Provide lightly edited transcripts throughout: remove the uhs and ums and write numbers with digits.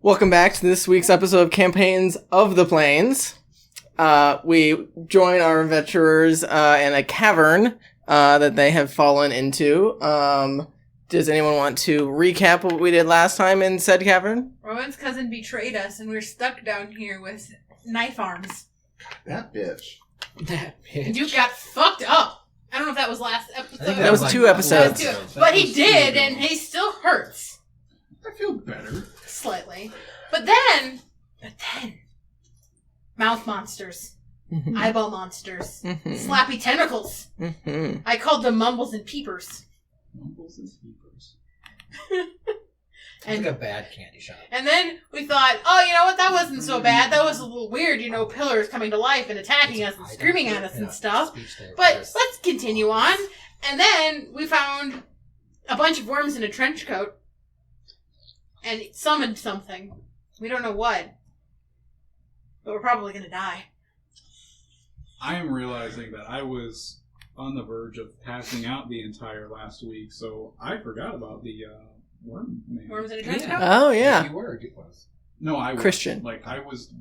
Welcome back to this week's episode of Campaigns of the Plains. We join our adventurers in a cavern that they have fallen into. Does anyone want to recap what we did last time in said cavern? Rowan's cousin betrayed us, and we're stuck down here with knife arms. That bitch. And you got fucked up. I don't know if that was last episode. That was 2 episodes. But he did, and he still hurts. I feel better. Slightly. But then, mouth monsters, eyeball monsters, slappy tentacles. I called them mumbles and peepers. Mumbles and peepers. It's like a bad candy shop. And then we thought, oh, you know what? That wasn't so bad. That was a little weird, pillars coming to life and attacking us and screaming at us and stuff. But let's continue on. And then we found a bunch of worms in a trench coat. And it summoned something. We don't know what. But we're probably going to die. I am realizing that I was on the verge of passing out the entire last week, so I forgot about the worm man. Worms in a trench coat? Oh, yeah. You were. It was. No, I was. Christian. I was.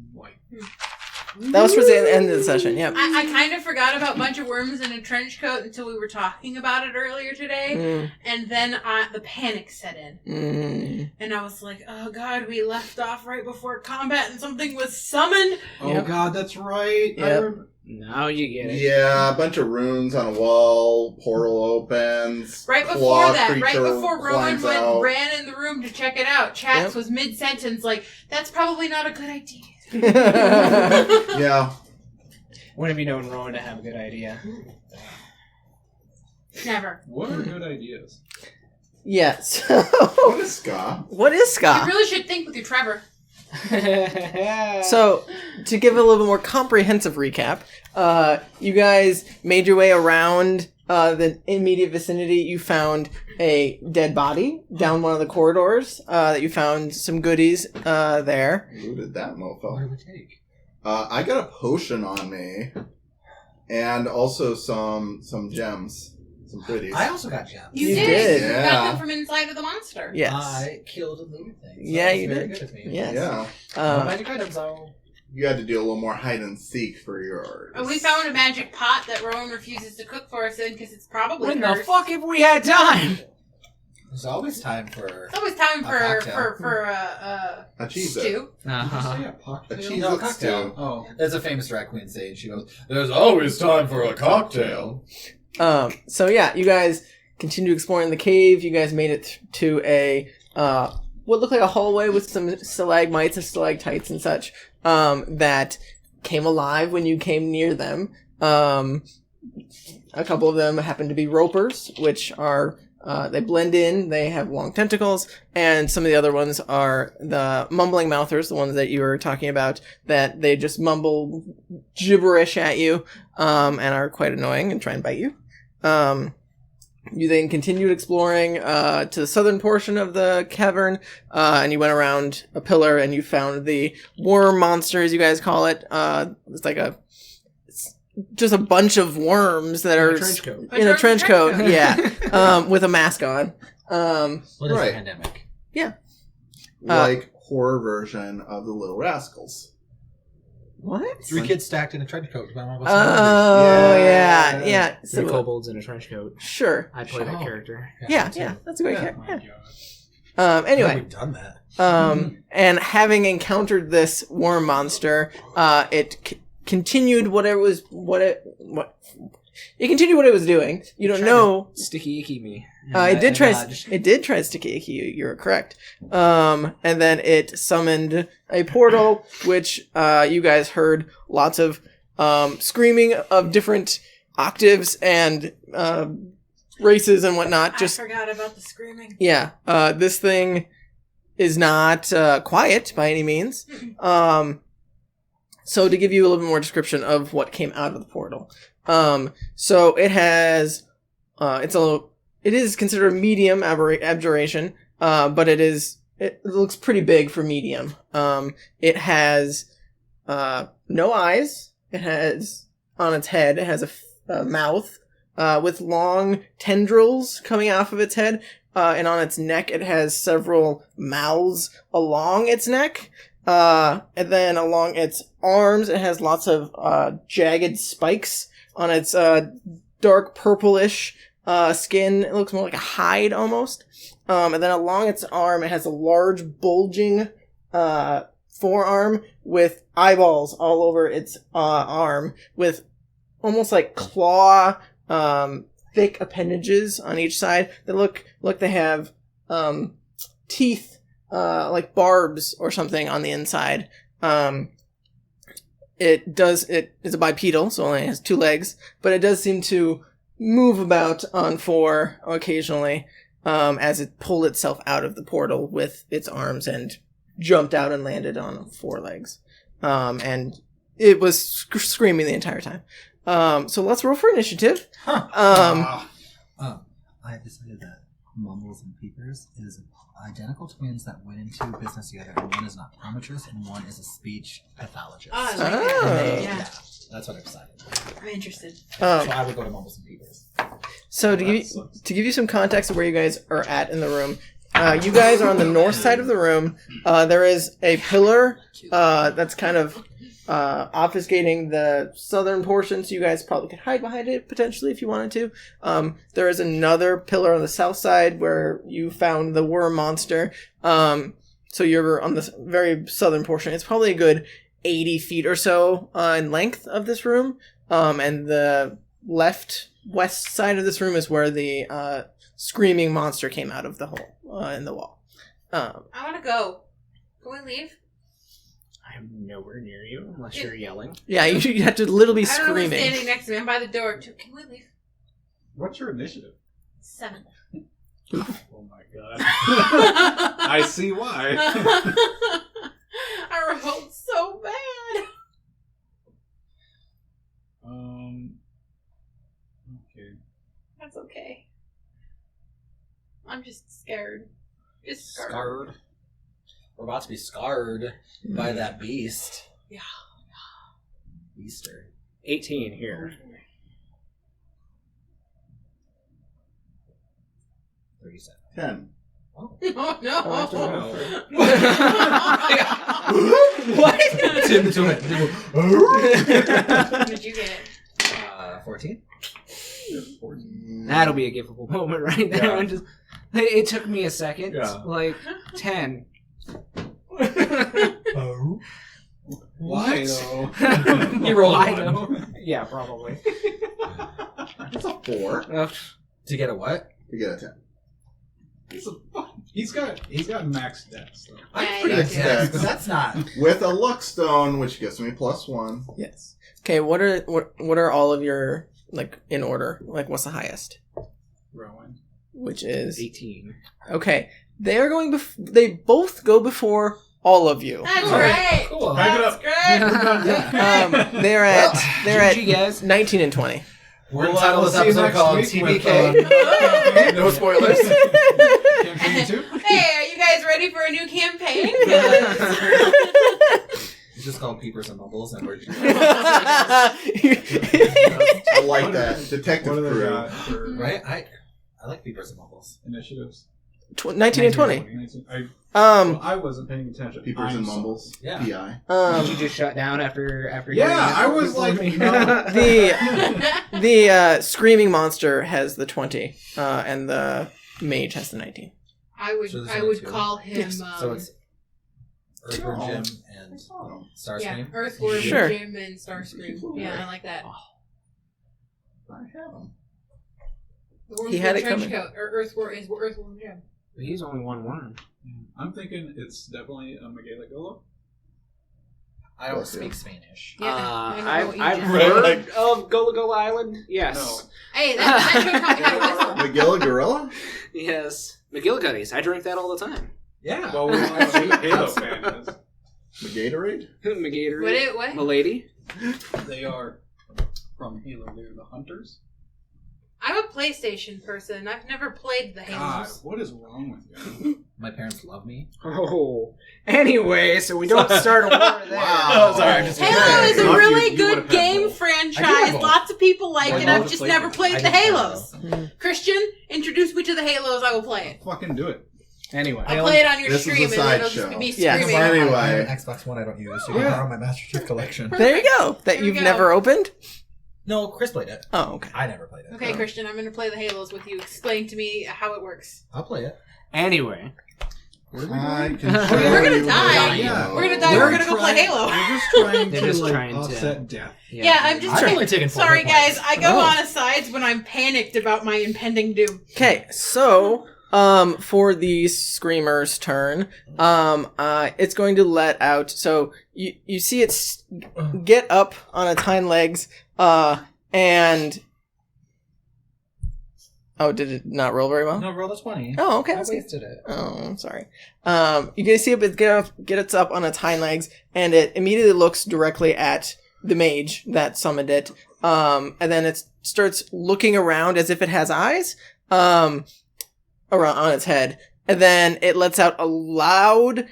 That was towards the end of the session, yeah. I kind of forgot about a bunch of worms in a trench coat until we were talking about it earlier today. And then the panic set in. And I was like, oh god, we left off right before combat and something was summoned. Oh god, that's right. Yep. Now you get it. Yeah, a bunch of runes on a wall, portal opens. Right before Rowan ran in the room to check it out, Chatz was mid-sentence like, that's probably not a good idea. Yeah. When have you known Rowan to have a good idea? Never. What are good ideas? Yes. What is ska? What is ska? You really should think with your Trevor. So, to give a little bit more comprehensive recap, you guys made your way around the immediate vicinity. You found a dead body down one of the corridors. That you found some goodies there. Looted that mofo. What did we take? I got a potion on me, and also some gems, some goodies. I also got gems. You You did. did. You Yeah. got them from inside of the monster. Yes. I killed and looted things. Yeah, you very did. Good of me. Yes. Yeah. Magic items, though. You had to do a little more hide and seek for yours. And we found a magic pot that Rowan refuses to cook for us in because it's probably When cursed. the fuck have we had time? There's always time for... It's always time for a cheese stew. A cheese No, stew. cocktail. Oh. There's a famous drag queen saying, she goes, there's always time for a cocktail. So yeah, you guys continue exploring the cave. You guys made it to a what looked like a hallway with some stalagmites and stalactites and such that came alive when you came near them. A couple of them happen to be ropers, which are they blend in. They have long tentacles, and some of the other ones are the mumbling mouthers, the ones that you were talking about, that they just mumble gibberish at you and are quite annoying and try and bite you. You then continued exploring to the southern portion of the cavern, and you went around a pillar and you found the worm monster, as you guys call it. It's like just a bunch of worms that are in a trench coat, yeah, with a mask on. What is Right. a pandemic? Yeah. Like horror version of the Little Rascals. What? 3 kids stacked in a trench coat. Oh, yeah. Yeah. Three So, kobolds in a trench coat. Sure. I play that Oh. character. Yeah, that's a great Oh character. my Yeah. god. Anyway. We've done that. And having encountered this worm monster, it continued it continued what it was doing. You don't know. Sticky icky me. It did try dodged. sticky icky you. You're correct. And then it summoned a portal, which you guys heard lots of screaming of different octaves and races and whatnot. I Just forgot about the screaming. yeah. This thing is not quiet by any means. So to give you a little bit more description of what came out of the portal. So it has, it is considered a medium abjuration, but it looks pretty big for medium. It has, no eyes. It has, on its head, it has a mouth, with long tendrils coming off of its head, and on its neck it has several mouths along its neck. And then along its arms it has lots of jagged spikes. On its dark purplish skin, it looks more like a hide almost. And then along its arm it has a large bulging forearm with eyeballs all over its arm, with almost like claw thick appendages on each side that look like they have teeth like barbs or something on the inside. It is a bipedal, so it only has 2 legs, but it does seem to move about on 4 occasionally as it pulled itself out of the portal with its arms and jumped out and landed on 4 legs. And it was screaming the entire time. So let's roll for initiative. I decided that Mumbles and Peepers is identical twins that went into business together, and one is an optometrist and one is a speech pathologist. Oh, I like that. Yeah. That's what I decided. I'm interested. So I would go to Mumbles and Peepers. So to give you some context of where you guys are at in the room, you guys are on the north side of the room. There is a pillar that's kind of obfuscating the southern portion, so you guys probably could hide behind it potentially if you wanted to. There is another pillar on the south side where you found the worm monster. So you're on the very southern portion. It's probably a good 80 feet or so in length of this room. And the west side of this room is where the screaming monster came out of the hole in the wall. I want to go. Can we leave? I'm nowhere near you unless you're yelling. Yeah, you have to literally I don't know who's screaming. standing next to me. I'm by the door. Too. Can we leave? What's your initiative? 7. Oh my god. I see why. I rolled so bad. Okay. That's okay. I'm just scared. Just Scarred. We're about to be scarred by that beast. Yeah. Beaster. 18 here. 37. 10. Oh no! What? Tim to it. What did you get? 14. That'll be a giftable moment right there. Yeah. I'm just, it took me a second. Yeah. Like 10. Oh. Why though? You rolled I know. Yeah, probably. It's a 4 To get a what? to get a 10. He's got max dex though. Yeah, pretty you good. do. Dex. But that's not. With a luck stone, which gives me +1. Yes. Okay, what are all of your, like, in order? Like, what's the highest? Rowan. Which is 18. okay. They are going. They both go before all of you. That's right. Cool. Back it That's up. great. They're at GG, guys. 19 and 20. We're going to Well, title we'll this see you episode next called week with, TBK. No spoilers. Campaign 2? Hey, are you guys ready for a new campaign? It's just called Peepers and Mumbles, and we're just... I like that. Detective What do they crew. got for Right? I like Peepers and Mumbles. initiatives? 19 and 20. Well, I wasn't paying attention. Peepers and I'm Mumbles. Yeah. PI. Did you just shut down after Yeah, hearing I that was before like, me? no. The screaming monster has the 20, and the mage has the 19. I would So there's I only would 2. call him. Yes. So it's Earthworm Jim and Oh. Starscream. Earthworm Sure. Jim and Starscream. Yeah, I like that. I have them. The He had it trench coming. coat, or Earthworm Jim. But he's only one worm. I'm thinking it's definitely a Megala. I don't speak Spanish. Yeah, I know what you I've just heard Like- of Gullah Gullah Island. Yes. No. Hey, that could probably have a whistle. Magilla Gorilla? Yes. McGillicuddy's. I drink that all the time. Yeah. Well, we know what a Halo fan is. Magatorade? McGatorade. What? Milady. They are from Halo. They're the hunters. I'm a PlayStation person. I've never played the God, Halos. what is wrong with you? My parents love me. Oh. Anyway, so we don't start a war there. Wow. Oh, sorry, I'm just Halo is a Not really you good would've had game both. I franchise. did have both. Lots of people like Well, it. I I've would just play never it. played I the didn't have Halos. those. Christian, introduce me to the Halos. I will play it. Fucking do it. Anyway. I'll play it on your This is a stream, and then it'll sideshow. just be me Yes. screaming. Anyway. I have an Xbox One I don't use. You can borrow my Master Chief Collection. There you go. That There we you've go. never opened? No, Chris played it. Oh, okay. I never played it. Okay, Christian, I'm going to play the Halos with you. Explain to me how it works. I'll play it. Anyway. I can We're show gonna you die. what I Yeah. know. We're going to die. We're going to go play Halo. We're just trying They're to just like trying to- offset death. Yeah, I'm just I've only taken 4 Sorry, hit points. guys. I go Oh. on asides when I'm panicked about my impending doom. Okay, so for the screamer's turn, it's going to let out. So you see it get up on its hind legs, and did it not roll very well? No, roll a 20. Oh, okay. I That's good. wasted it. Oh, I'm sorry. You can see it get its up on its hind legs, and it immediately looks directly at the mage that summoned it. And then it starts looking around as if it has eyes, around on its head. And then it lets out a loud,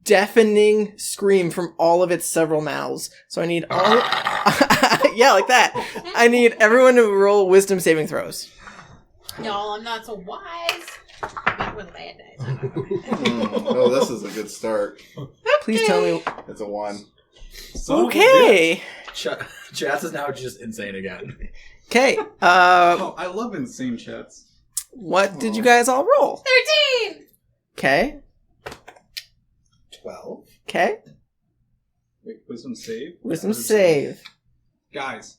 deafening scream from all of its several mouths. So I need all, yeah, like that. I need everyone to roll wisdom saving throws. No, I'm not so wise. I mean, with a bad dice. Oh, this is a good start. Please tell me. It's a 1. Okay. Chatz is now just insane again. Okay. Oh, I love insane chats. What did you guys all roll? 13! Okay. 12. Okay. Wait, wisdom save? Wisdom save. Guys,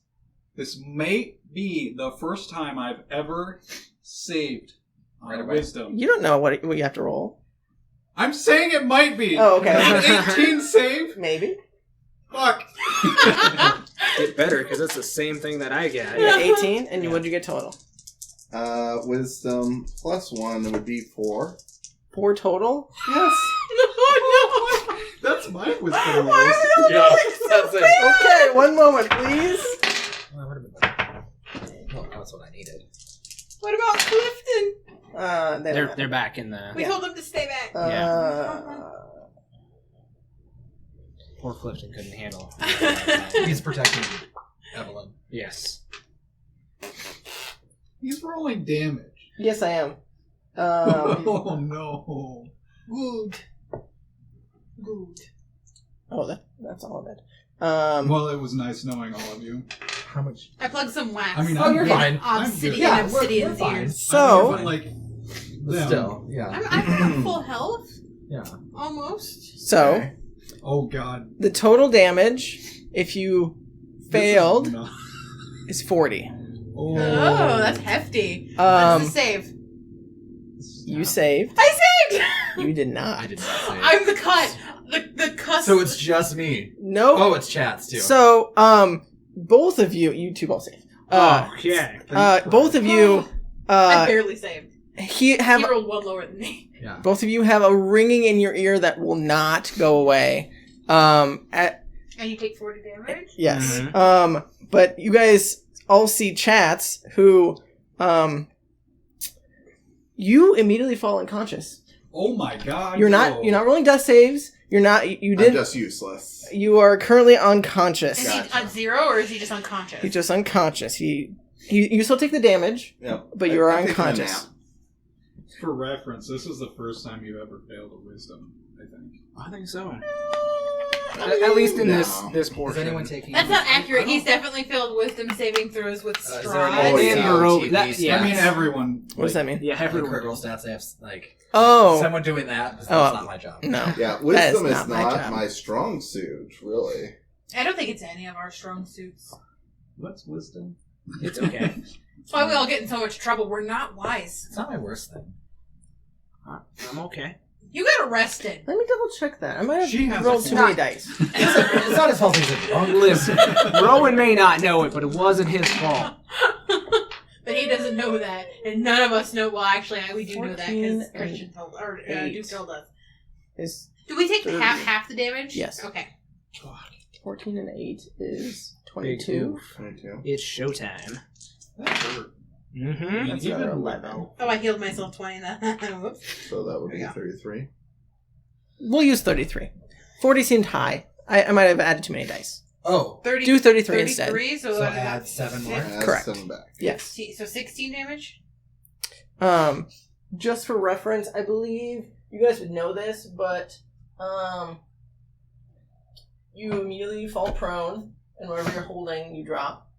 this may be the first time I've ever saved on Right away. wisdom. You don't know what you have to roll. I'm saying it might be. Oh, okay. An 18 save? Maybe. Fuck. Get better, because it's the same thing that I get. Yeah, 18, and what'd you get total? Wisdom plus 1 would be 4. 4 total? Yes. No, That's my wisdom. Yeah, that's it. Okay, one moment, please. Well, that would have been better. Well, that's what I needed. What about Clifton? They're back in the... We told him to stay back. Poor Clifton couldn't handle. He's protecting Evelyn. Yes. He's rolling damage. Yes, I am. Oh no. Good. Good. Oh, that's all of it. Well, it was nice knowing all of you. How much? I plugged some wax. I mean, Oh, you're in fine. Obsidian, Yeah, Obsidian's we're fine. ears. So, But like, But them. still, yeah. I'm at full health, Yeah. almost. so Oh god. the total damage, if you failed, This is not- is 40. Oh, that's hefty. What's the save? You saved. I saved! You did not. I did not say it. I'm the cut. The cusp. So it's just me. Nope. Oh, it's Chatz too. So, both of you two both saved. Okay. Both of you, I barely saved. he He rolled one lower than me. yeah. both of you have a ringing in your ear that will not go away. And you take 40 damage? Yes. Mhm. But you guys all see Chatz, who, you immediately fall unconscious. Oh my god. You're not rolling death saves. You I'm didn't. just useless. You are currently unconscious. Is he at 0 or is he just unconscious? He's just unconscious. You still take the damage, Yep. but you are I'm taking a unconscious. nap. For reference, this is the first time you ever failed a wisdom, I think. I think so. At least in No. this Is portion. anyone taking? That's not accurate. He's definitely failed wisdom saving throws with Is there stride. any And COTP Baroque, that- stats? yeah. I mean, everyone. What does that mean? Yeah, Like everyone. critical stats. I have like Oh, someone doing that. That's Oh. not my job. no. Yeah, wisdom That is is not my not job. my strong suit, really. I don't think it's any of our strong suits. What's wisdom? It's okay. That's why we all get in so much trouble. We're not wise. It's not my worst thing. I'm okay. You got arrested. Let me double check that. I might She have has rolled a too point. many dice. It's not his fault. He's a drunk. Listen, Rowan may not know it, but it wasn't his fault. But he doesn't know that, and none of us know. Well, actually, we do know that 14 because Christian told, or and Duke told us. Is Do we take 30. half the damage? Yes. Okay. 14 and 8 is Big 22. oof. 22. It's showtime. That hurt. Mm-hmm. That's another 11. Oh, I healed myself 20 then. Whoops. So that would be Yeah. 33. We'll use 33. 40 seemed high. I might have added too many dice. Oh, 30, Do 33 instead. 33, so, so I got add 7 more. Add Correct. 7 back. Yes. 16, so 16 damage? Just for reference, I believe you guys would know this, but you immediately fall prone, and whatever you're holding, you drop.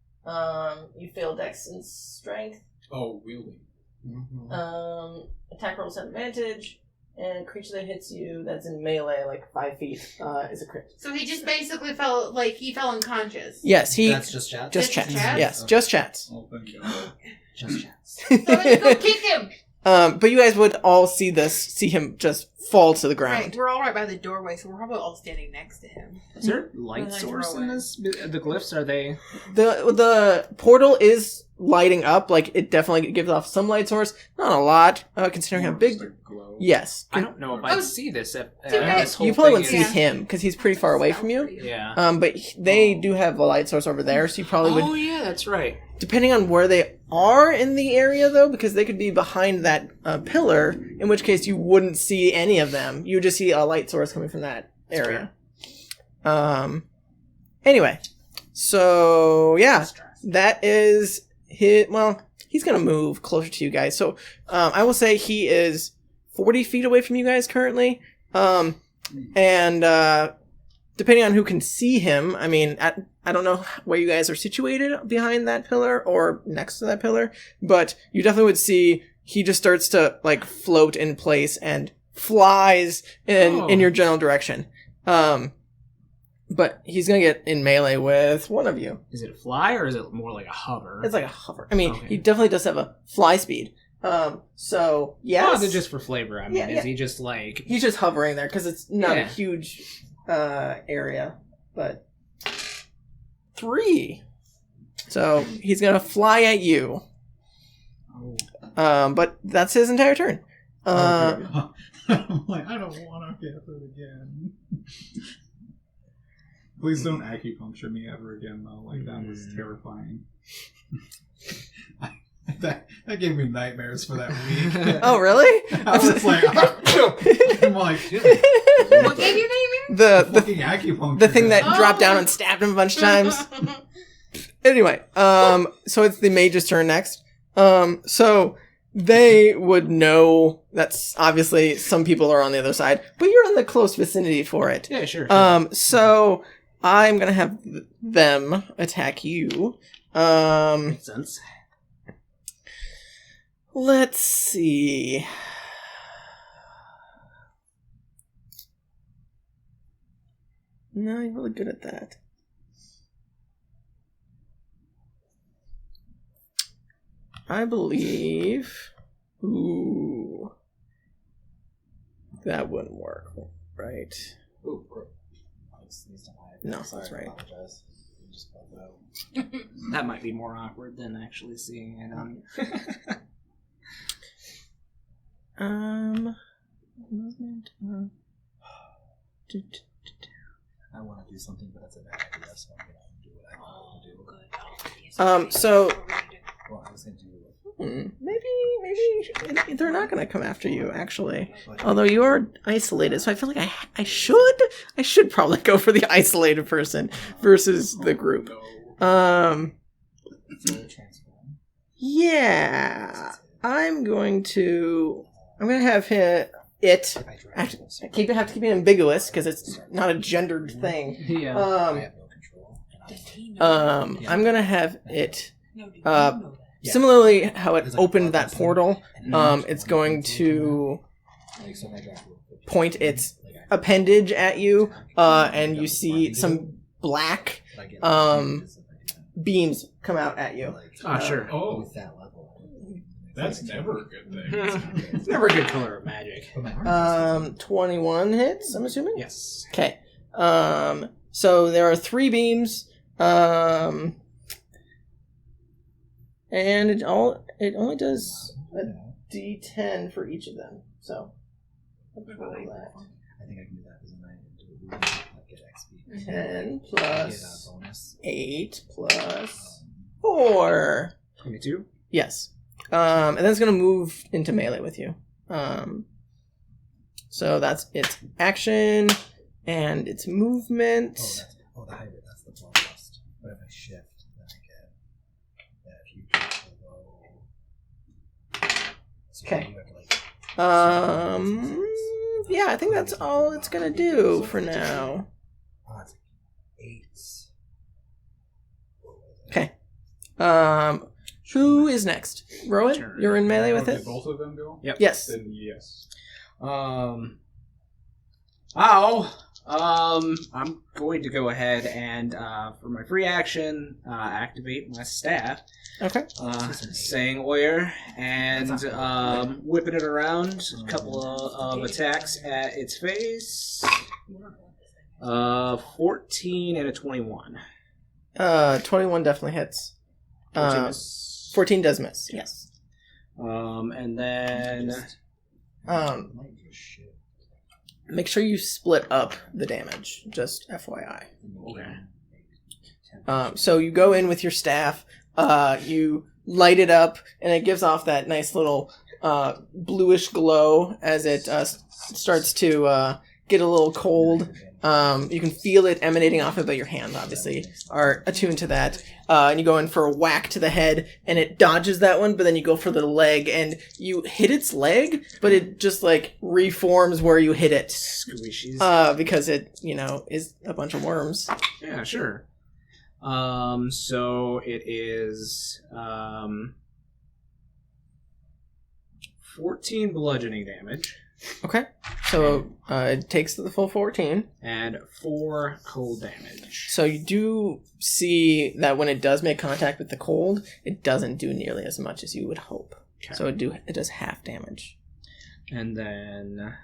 You fail Dex and Strength. Oh, wielding. Mm-hmm. Attack rolls have advantage, and a creature that hits you that's in melee, like 5 feet, is a crit. So he just basically fell, like, he fell unconscious. Yes, he That's just chat. just Just chats. Chatz? Yes, just chats. Oh, thank God. Just chats. So let's go kick him! But you guys would all see him just fall to the ground. Right, we're all right by the doorway, so we're probably all standing next to him. Is there light Like source in Rowan. this? The glyphs, are they? The portal is lighting up, like it definitely gives off some light source, not a lot, considering how big. Just a glow. Yes, I don't know if I'd see this. If, okay. this whole you probably thing wouldn't see is- him because he's pretty far away from you. Yeah. But they do have a light source over there, so you probably would, Oh yeah, that's right. depending on where they are in the area, though, because they could be behind that pillar, in which case you wouldn't see any of them. You would just see a light source coming from that area. Anyway, so yeah, that is his. Well, he's gonna move closer to you guys. So I will say he is 40 feet away from you guys currently. And depending on who can see him, I mean, I don't know where you guys are situated behind that pillar or next to that pillar, but you definitely would see he just starts to like float in place and flies in your general direction. But he's gonna get in melee with one of you. Is it a fly or is it more like a hover? It's like a hover. I mean, Okay. he definitely does have a fly speed. So yes, Oh, just for flavor. I mean, Yeah, is yeah. he just like? he's just hovering there because it's not a Yeah. huge area, but 3. So he's gonna fly at you. Oh. But that's his entire turn. I'm like, I don't want to get hurt again. Please don't acupuncture me ever again, though. Like, that was terrifying. that gave me nightmares for that week. Oh, really? I was like, I'm like, What gave you nightmare? the fucking acupuncture. the thing that Oh. dropped down and stabbed him a bunch of times. Anyway, so it's the mage's turn next. So they would know that's obviously some people are on the other side, but you're in the close vicinity for it. Yeah, sure. So I'm gonna have them attack you. Makes sense. Let's see. No, you're really good at that. I believe. Ooh. That wouldn't work, right? Ooh, gross. I just sneezed on my- No, Sorry, that's I right. apologize. You just pulled out. That might be more awkward than actually seeing it on. Movement. I want to do something, but that's a bad idea, so I'm going to do what I want to do. So Well, I was going to do... maybe they're not going to come after you. Actually, although you are isolated, so I feel like I should probably go for the isolated person versus the group. Transform. Yeah, I'm going to have it. Actually, have to keep it ambiguous because it's not a gendered thing. Yeah. I have no control. and I- I'm gonna have it. Yeah. Similarly, how it It's like a opened that person, portal, and then it's going to like, so if I drop a- point its appendage at you, and you see some black like, it- beams come out at you. like, Ah, sure. Oh, with that level. that's never a good thing. It's never a good color of magic. But my arm is 21 hits, I'm assuming? Yes. Okay. So there are 3 beams, and it only does a D10 for each of them. So let's roll that. I think I can do that as a 9 into like get XP. 10 Get plus a bonus. 8 plus 4. 22. Yes. And then it's going to move into melee with you. So that's its action and its movement. The hybrid. That's the bloodlust. But if I shift, then I get that future below. So Okay. you have to, Yeah, I think that's all it's going to do for now. it's 8. Okay. Who is next? Rowan? You're in melee with Did it? both of them go? Yep. Yes. Then yes. I'm going to go ahead and, for my free action, activate my staff. Okay. Saying Oyer, and whipping it around. A couple of attacks at its face. 14 and a 21. 21 definitely hits. 14 does miss, yes. And then... Make sure you split up the damage, just FYI. Okay. So you go in with your staff, you light it up, and it gives off that nice little bluish glow as it starts to get a little cold. You can feel it emanating off it, but your hands obviously are attuned to that. And you go in for a whack to the head, and it dodges that one, but then you go for the leg, and you hit its leg, but it just, like, reforms where you hit it. Squishies. Because it, is a bunch of worms. Yeah, sure. So it is 14 bludgeoning damage. Okay. So it takes the full 14. And 4 cold damage. So you do see that when it does make contact with the cold, it doesn't do nearly as much as you would hope. Okay. So it does half damage. And then...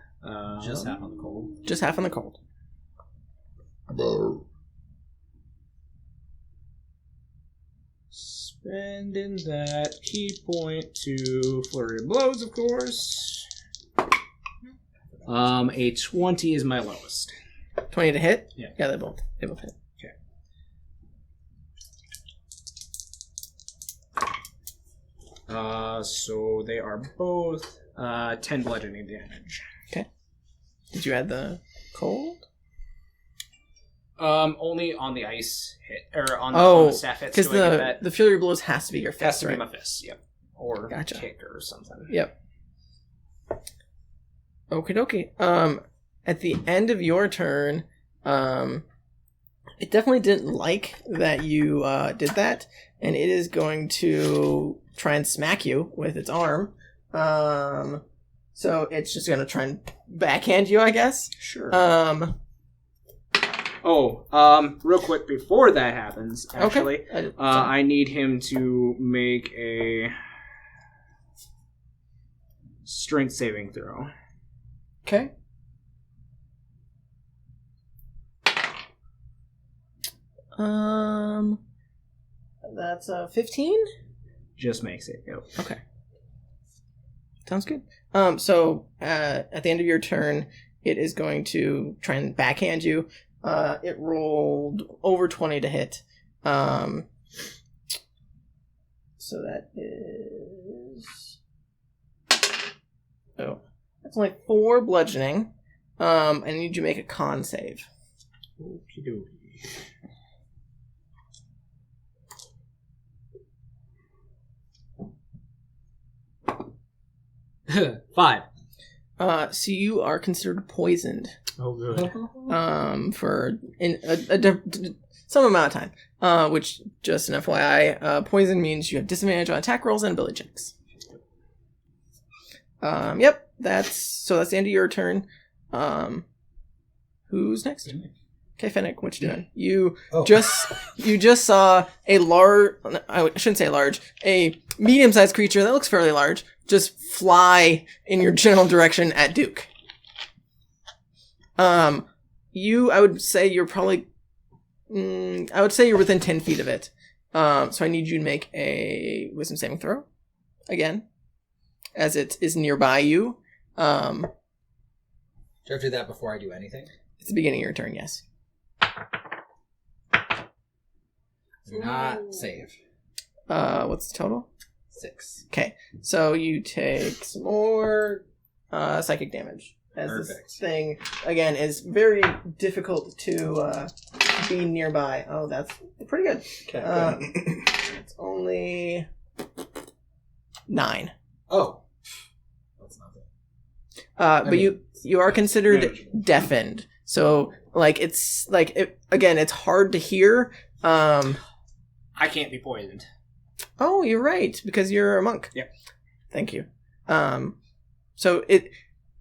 Just half on the cold. Just half on the cold. Spending that key point to flurry of blows, of course. A 20 is my lowest. 20 to hit? Yeah. Yeah, they both hit. Okay. So they are both 10 bludgeoning damage. Okay. Did you add the cold? Only on the ice hit, or on the staff hits. Because the Fury Blows has to be your fist, has to right? be my fist, yep. Or Gotcha. kick or something. Yep. Okie dokie. At the end of your turn, it definitely didn't like that you did that, and it is going to try and smack you with its arm. So it's just going to try and backhand you, I guess. Sure. Real quick before that happens, actually, okay. I need him to make a strength saving throw. Okay. That's 15? Just makes it. Yep. Okay. Sounds good. So at the end of your turn, it is going to try and backhand you. It rolled over 20 to hit. So that is... Oh. That's only 4 bludgeoning. I need you to make a con save. Okie dokie. 5. So you are considered poisoned. Oh, good. For some amount of time. Which, just an FYI, poison means you have disadvantage on attack rolls and ability checks. Yep, that's the end of your turn. Who's next? Okay, Finnick, what you doing? You just saw a large, I shouldn't say large, a medium-sized creature that looks fairly large just fly in your general direction at Duke. I would say you're probably, I would say you're within 10 feet of it. So I need you to make a wisdom saving throw again, as it is nearby you. Do I have to do that before I do anything? It's the beginning of your turn, yes. Do not save. What's the total? 6. Okay, so you take some more psychic damage. As Perfect. this thing, again, is very difficult to be nearby. Oh, that's pretty good. Okay. It's only 9. Oh. That's not good. But you are considered deafened. So, like, it's, like, again, it's hard to hear. I can't be poisoned. Oh, you're right, because you're a monk. Yep. Thank you. So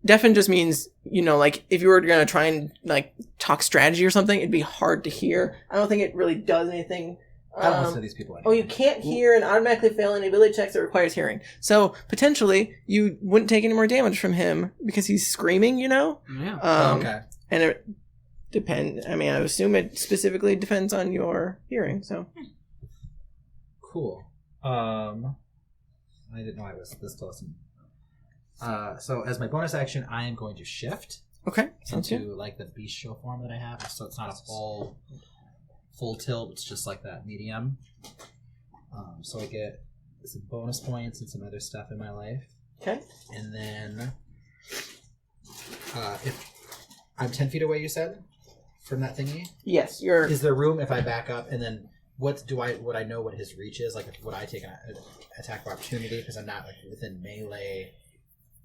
deafen just means, like, if you were going to try and, like, talk strategy or something, it'd be hard to hear. I don't think it really does anything. I don't listen to these people Oh, anymore. you can't hear and automatically fail any ability checks that requires hearing. So, potentially, you wouldn't take any more damage from him because he's screaming, Yeah. Okay. And it depends. I mean, I assume it specifically depends on your hearing, so. Cool. I didn't know I was this close. So as my bonus action, I am going to shift Okay, sounds good. into like the bestial form that I have. So it's not a full tilt. It's just like that medium. So I get some bonus points and some other stuff in my life. Okay. And then if I'm 10 feet away, you said, from that thingy? Yes, you're. Is there room if I back up and then would I know what his reach is? Like, would I take an attack of opportunity because I'm not like within melee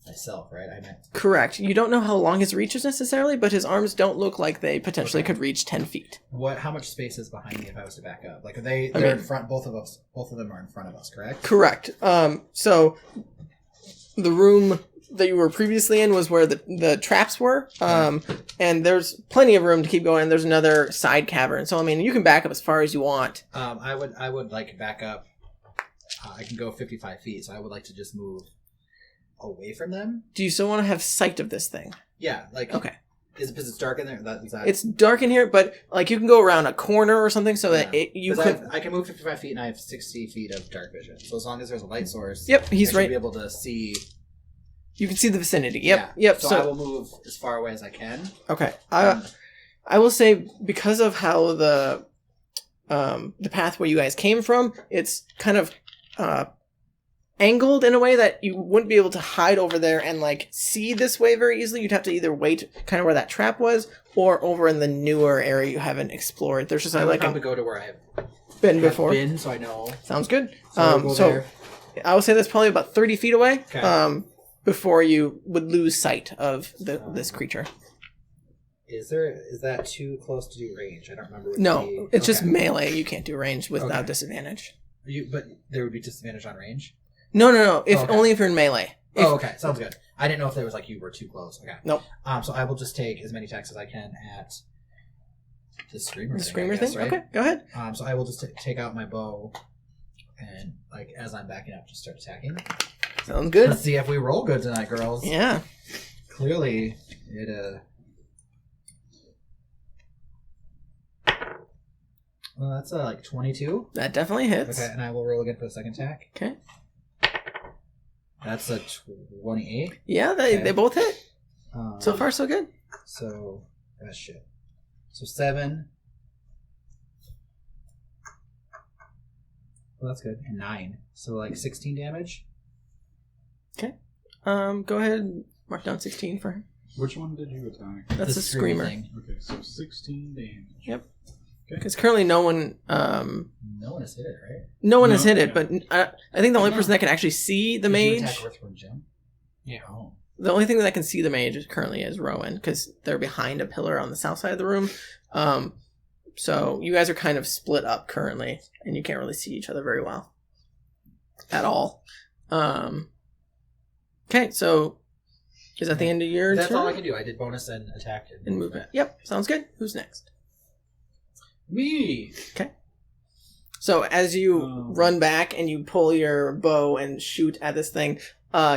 myself, right? I meant Correct. You don't know how long his reach is necessarily, but his arms don't look like they potentially could reach 10 feet. how much space is behind me if I was to back up? Like, they're I mean- in front. Both of them are in front of us, correct? Correct. So the room that you were previously in was where the traps were, and there's plenty of room to keep going. There's another side cavern, so I mean you can back up as far as you want. I would like back up. I can go 55 feet, so I would like to just move away from them. Do you still want to have sight of this thing? Yeah, like Okay. Is it because it's dark in there? Is that It's dark in here, but like you can go around a corner or something so that you 'Cause could. I can move 55 feet and I have 60 feet of dark vision. So as long as there's a light source, Yep, he's I should right. be able to see. You can see the vicinity. Yep, Yeah. yep. So I will move as far away as I can. Okay. I will say because of how the path where you guys came from, it's kind of angled in a way that you wouldn't be able to hide over there and like see this way very easily. You'd have to either wait kind of where that trap was or over in the newer area you haven't explored. There's just I would like probably go to where I have been before. been, so I know. Sounds good. So I'll go there. I would say that's probably about 30 feet away. Okay. Before you would lose sight of this creature. Is that too close to do range? I don't remember. No, it's just Okay. melee. You can't do range without Okay. disadvantage. But there would be disadvantage on range. No. If Okay. only if you're in melee. Okay, sounds good. I didn't know if there was like you were too close. Okay. Nope. So I will just take as many attacks as I can at the screamer. The thing, screamer I guess, thing? right? Okay, go ahead. So I will just take out my bow, and like as I'm backing up, just start attacking. Sounds good. Let's see if we roll good tonight, girls. Yeah. Clearly, it. Well, that's like 22. That definitely hits. Okay, and I will roll again for the second attack. Okay. That's a 28. Yeah, they both hit. So far, so good. So, shit. So 7. Well, that's good. And 9. So like 16 damage. Go ahead and mark down 16 for her. Which one did you attack? That's The a screamer. thing. Okay, so 16 damage. Yep. Because currently no one No one has hit it, right? no one has No, hit it, yeah. but I think the only person that can actually see the Did you mage, attack Earthworm Jim? Yeah. Oh. the only thing that can see the mage currently is Rowan, because they're behind a pillar on the south side of the room. So you guys are kind of split up currently, and you can't really see each other very well at all. Okay, so is that the end of your That's turn? all I can do. I did bonus and attack And movement. Yep, sounds good. Who's next? Me. So as you Oh. run back and you pull your bow and shoot at this thing,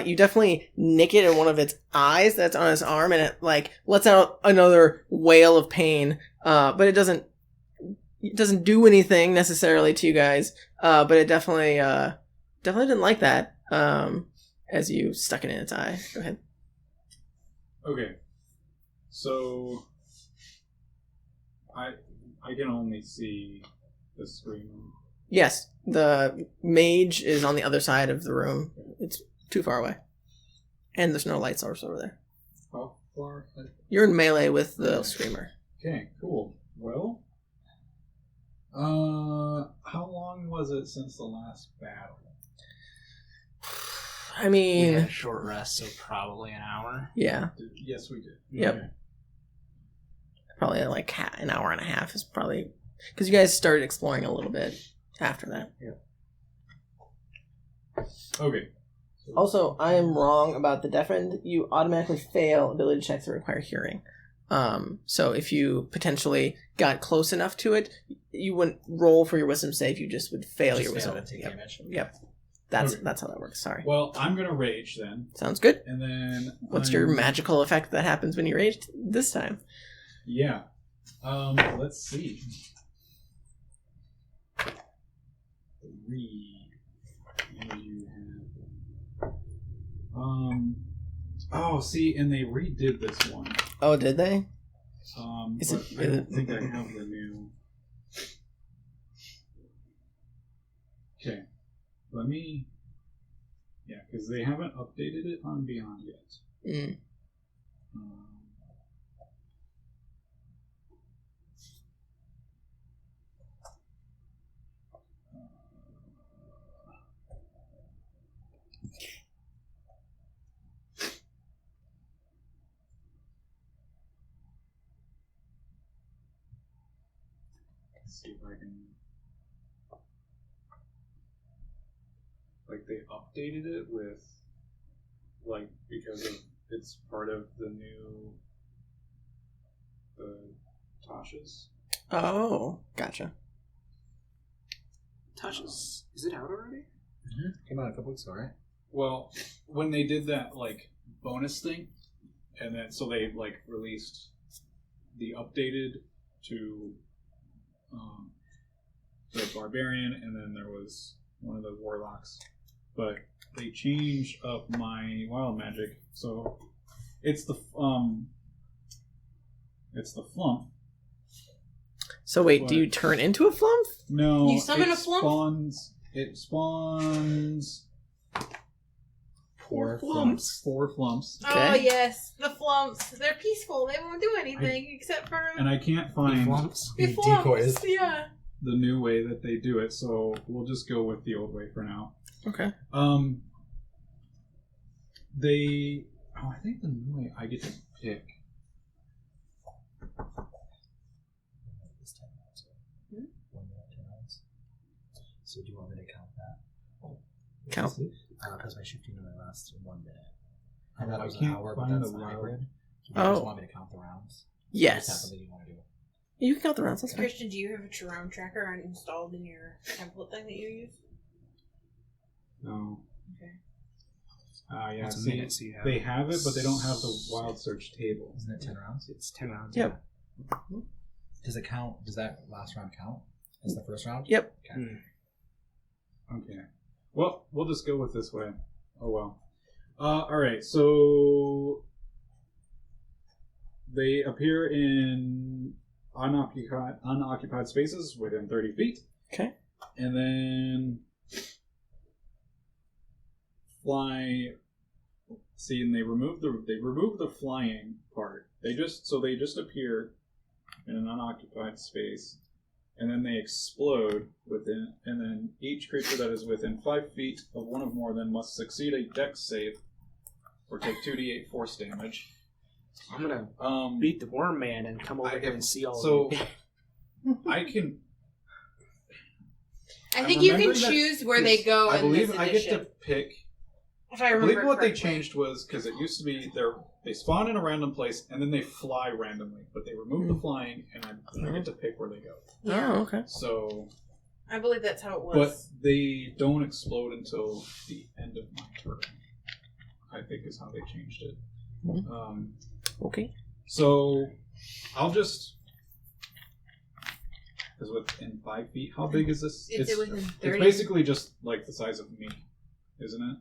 you definitely nick it in one of its eyes that's on its arm, and it like lets out another wail of pain. But it doesn't do anything necessarily to you guys. But it definitely didn't like that. As you stuck it in its eye. Go ahead. Okay. So I can only see the screamer. Yes, the mage is on the other side of the room. It's too far away. And there's no light source over there. How far? You're in melee with the screamer. Okay, cool. Well, how long was it since the last battle? I We mean, had a short rest, so probably an hour. yeah. Yes, we did. Yep. Okay. Probably like an hour and a half is probably... Because you guys started exploring a little bit after that. Okay. Also, I am wrong about the deafened. You automatically fail ability checks that require hearing. So if you potentially got close enough to it, you wouldn't roll for your wisdom save. You just would fail your wisdom. Take Yep. damage. Yep. That's Okay. that's how that works. Sorry. Well, I'm gonna rage then, Sounds good. and then What's your magical effect that happens when you rage this time? Yeah. Let's see. 3. And you have. Oh, see, and they redid this one. Oh, did they? Is But it- I don't think I have the new. Okay. Let me. Yeah, because they haven't updated it on Beyond yet. Mm. See if I can. Like, they updated it with. Like, because of it's part of the new. The Tasha's. Oh, gotcha. Tasha's. Is it out already? Came out a couple weeks ago, right? Well, when they did that, like, bonus thing, and then so they, like, released the updated to the Barbarian, and then there was one of the Warlocks. But they changed up my wild magic, so it's the flump. So wait, do What? you turn into a flump? No, You summon it a flump? It spawns Four flumps. 4 flumps. Oh, Okay. yes. The flumps. They're peaceful. They won't do anything except for... And I can't find Flumps. Be decoys. flumps. Yeah. the new way that they do it, so we'll just go with the old way for now. Okay. I think the new way I get to pick. It's 10 rounds. 1 minute, 10 rounds. So do you want me to count that? Count. Because my shifting only lasts 1 minute. I thought I it was an can't hour, but find that's the the wild- hybrid. You Oh. just want me to count the rounds? Is that Yes. something you want to do? You can count the rounds. That's fine. Christian, do you have a Jerome tracker installed in your template thing that you use? No. Okay. Yeah, It's a see, minute, so you have they have it, but they don't have the wild search table. Isn't it 10 rounds? It's 10 rounds. Yep. Does it count? Does that last round count as the first round? Yep. Okay. Okay. Well, we'll just go with this way. Oh well. Alright, so they appear in unoccupied spaces within 30 feet. Okay. And then fly. See, and they remove the flying part. They just appear in an unoccupied space, and then they explode within. And then each creature that is within 5 feet of one of more then must succeed a dex save, or take 2d8 force damage. I'm gonna beat the worm man and come over here and see all So of you. I can. I I'm think you can remembering that choose where they go I in believe this I get edition. to pick. If I I remember believe what they correctly. changed was because it used to be they spawn in a random place and then they fly randomly, but they remove the flying and I get to pick where they go. Yeah. Oh, okay. So, I believe that's how it but was. they don't explode until the end of my turn. I think is how they changed it. Okay. So I'll just because within 5 feet. How big is this? It's within 30. It's basically just like the size of me, isn't it?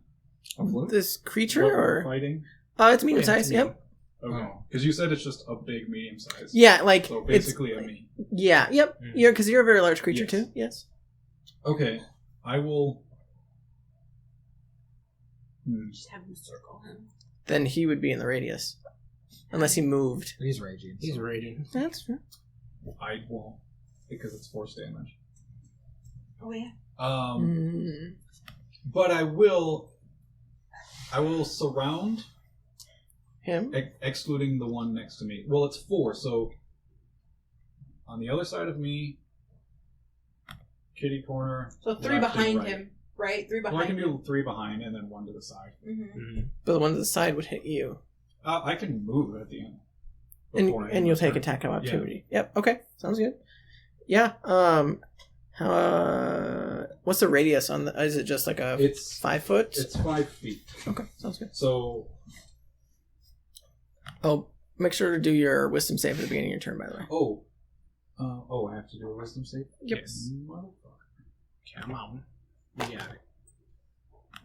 This creature, What we're or fighting? it's medium size. Yep. Okay, because you said it's just a big medium size. Yeah, like So it's basically a me. yeah. Yep. Mm. Yeah, because you're a very large creature Yes. too. Yes. Okay, I will. Just have him circle him. Then he would be in the radius. Unless he moved. He's raging. He's raging. That's true. I won't because it's force damage. Oh yeah. But I will surround Him? excluding the one next to me. Well, it's 4, so on the other side of me, kitty corner. So 3 left and behind right. him, right? 3 Well, behind I can him. do 3 behind and then 1 to the side. Mm-hmm. But the one to the side would hit you. I can move at the end. And before I and you'll end my take turn. attack of opportunity. Yep, okay. Sounds good. Yeah, what's the radius on the... Is it just like a It's 5 foot? It's 5 feet. Okay, sounds good. So Oh, make sure to do your wisdom save at the beginning of your turn, by the way. I have to do a wisdom save. Yep. Yes. Motherfucker. Come on. You got it.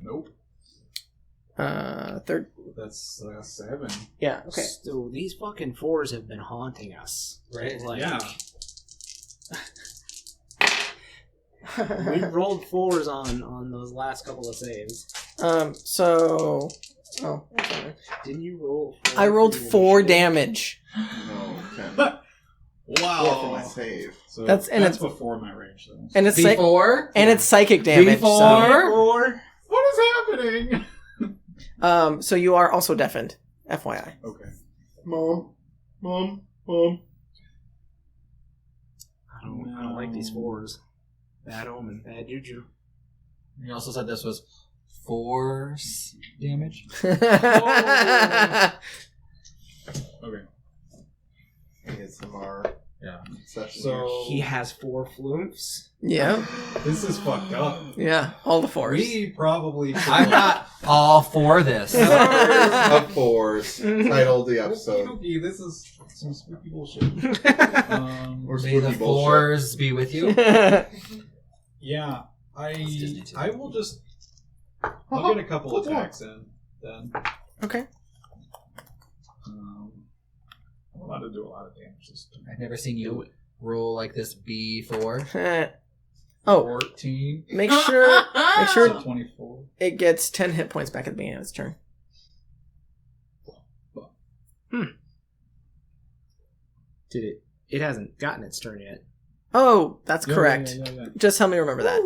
Nope. Third... That's 7. Yeah, okay. So these fucking 4s have been haunting us. Right? Like, Yeah. we rolled 4s on those last couple of saves. So... Oh, okay. Didn't you roll 4? I rolled 4 damage. No, 10. Wow. 4 for my save. So That's- and it's- before my range, though. And it's Before? and it's psychic damage. Before? So, What is happening? so you are also deafened, FYI. Okay. Mom. I don't like these 4s. Bad omen, bad juju. You also said this was force damage? Okay. ASMR Yeah. session. So He has 4 flumps. Yeah, this is fucked up. yeah, all the 4s. We probably should I'm not all for this. here. Of 4s. Titled the episode. Okay, this is some spooky bullshit. Or May the spooky bullshit. fours be with you. Yeah, Disney too. I will just. I'll get a couple attacks in then. Okay. I'm allowed to do a lot of damage this turn. I've never seen you roll like this before. Oh, 14. make sure So 24. it gets 10 hit points back at the beginning of its turn. Did it? It hasn't gotten its turn yet. Oh, that's Yeah, correct. yeah. Just help me remember that.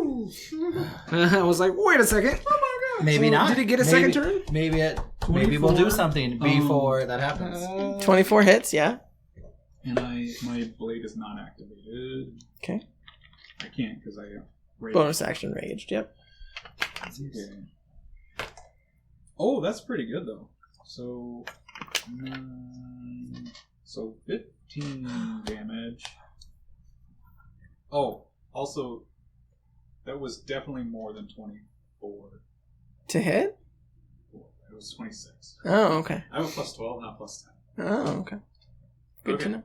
I was like, wait a second. Maybe So not. Did it get a Maybe- second turn? Maybe we'll do something before that happens. 24 hits, yeah. And my blade is not activated. Okay. I can't because I raged. Bonus action raged, yep. Okay. Oh, that's pretty good though. So, 15 damage. Oh, also, that was definitely more than 24. To hit? It was 26. Oh, okay. I was plus 12, not plus 10. Oh, okay. Good Okay. to know.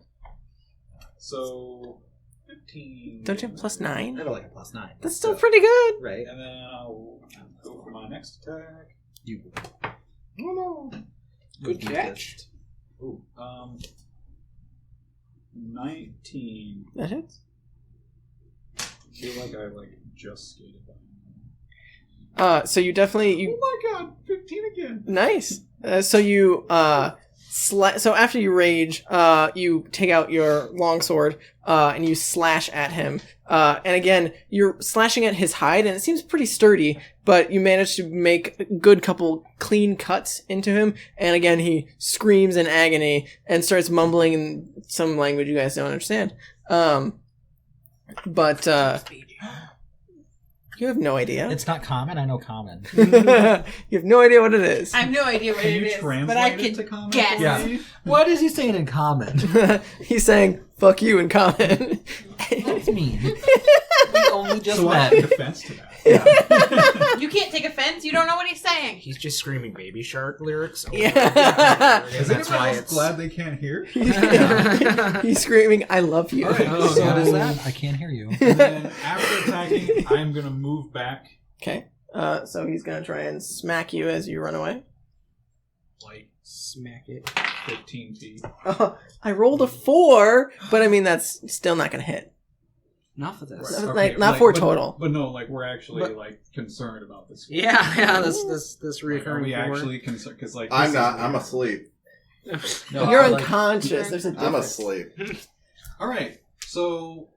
So, 15. Don't you have plus 9? I have like a +9. That's still pretty good. Right. And then I'll go for my next attack. You. Oh no. Good catch. Ooh. 19. That hits. I feel like I just skated by. So you definitely Oh my god, 15 again. nice. So you so after you rage, you take out your longsword and you slash at him. And again, you're slashing at his hide, and it seems pretty sturdy. But you manage to make a good couple clean cuts into him, and again he screams in agony and starts mumbling in some language you guys don't understand. But you have no idea. It's not common. I know common. You have no idea what it is. I have no idea what Can it you is, translate but I it can to common? guess. Yeah. What is he saying in common? He's saying "fuck you" in common. That's mean. We only just So I met. take offense to that. You can't take offense. You don't know what he's saying. He's just screaming Baby Shark lyrics. over Yeah. and over, Is and that's anyone why else it's glad they can't hear? He's screaming, "I love you." Alright. Oh, So- what is that? I can't hear you. And then after attacking, I'm gonna move back Okay. So he's gonna try and smack you as you run away. like smack it. 15 feet. I rolled a 4, but I mean that's still not gonna hit. Enough of this. So, Okay, not for but- total. But no, like we're actually But- like concerned about this. Yeah, this Like, are recurring. we forward. actually concerned? Because like I'm this not. is I'm weird. asleep. No, You're I like- unconscious. There's a I'm difference. asleep. All right, so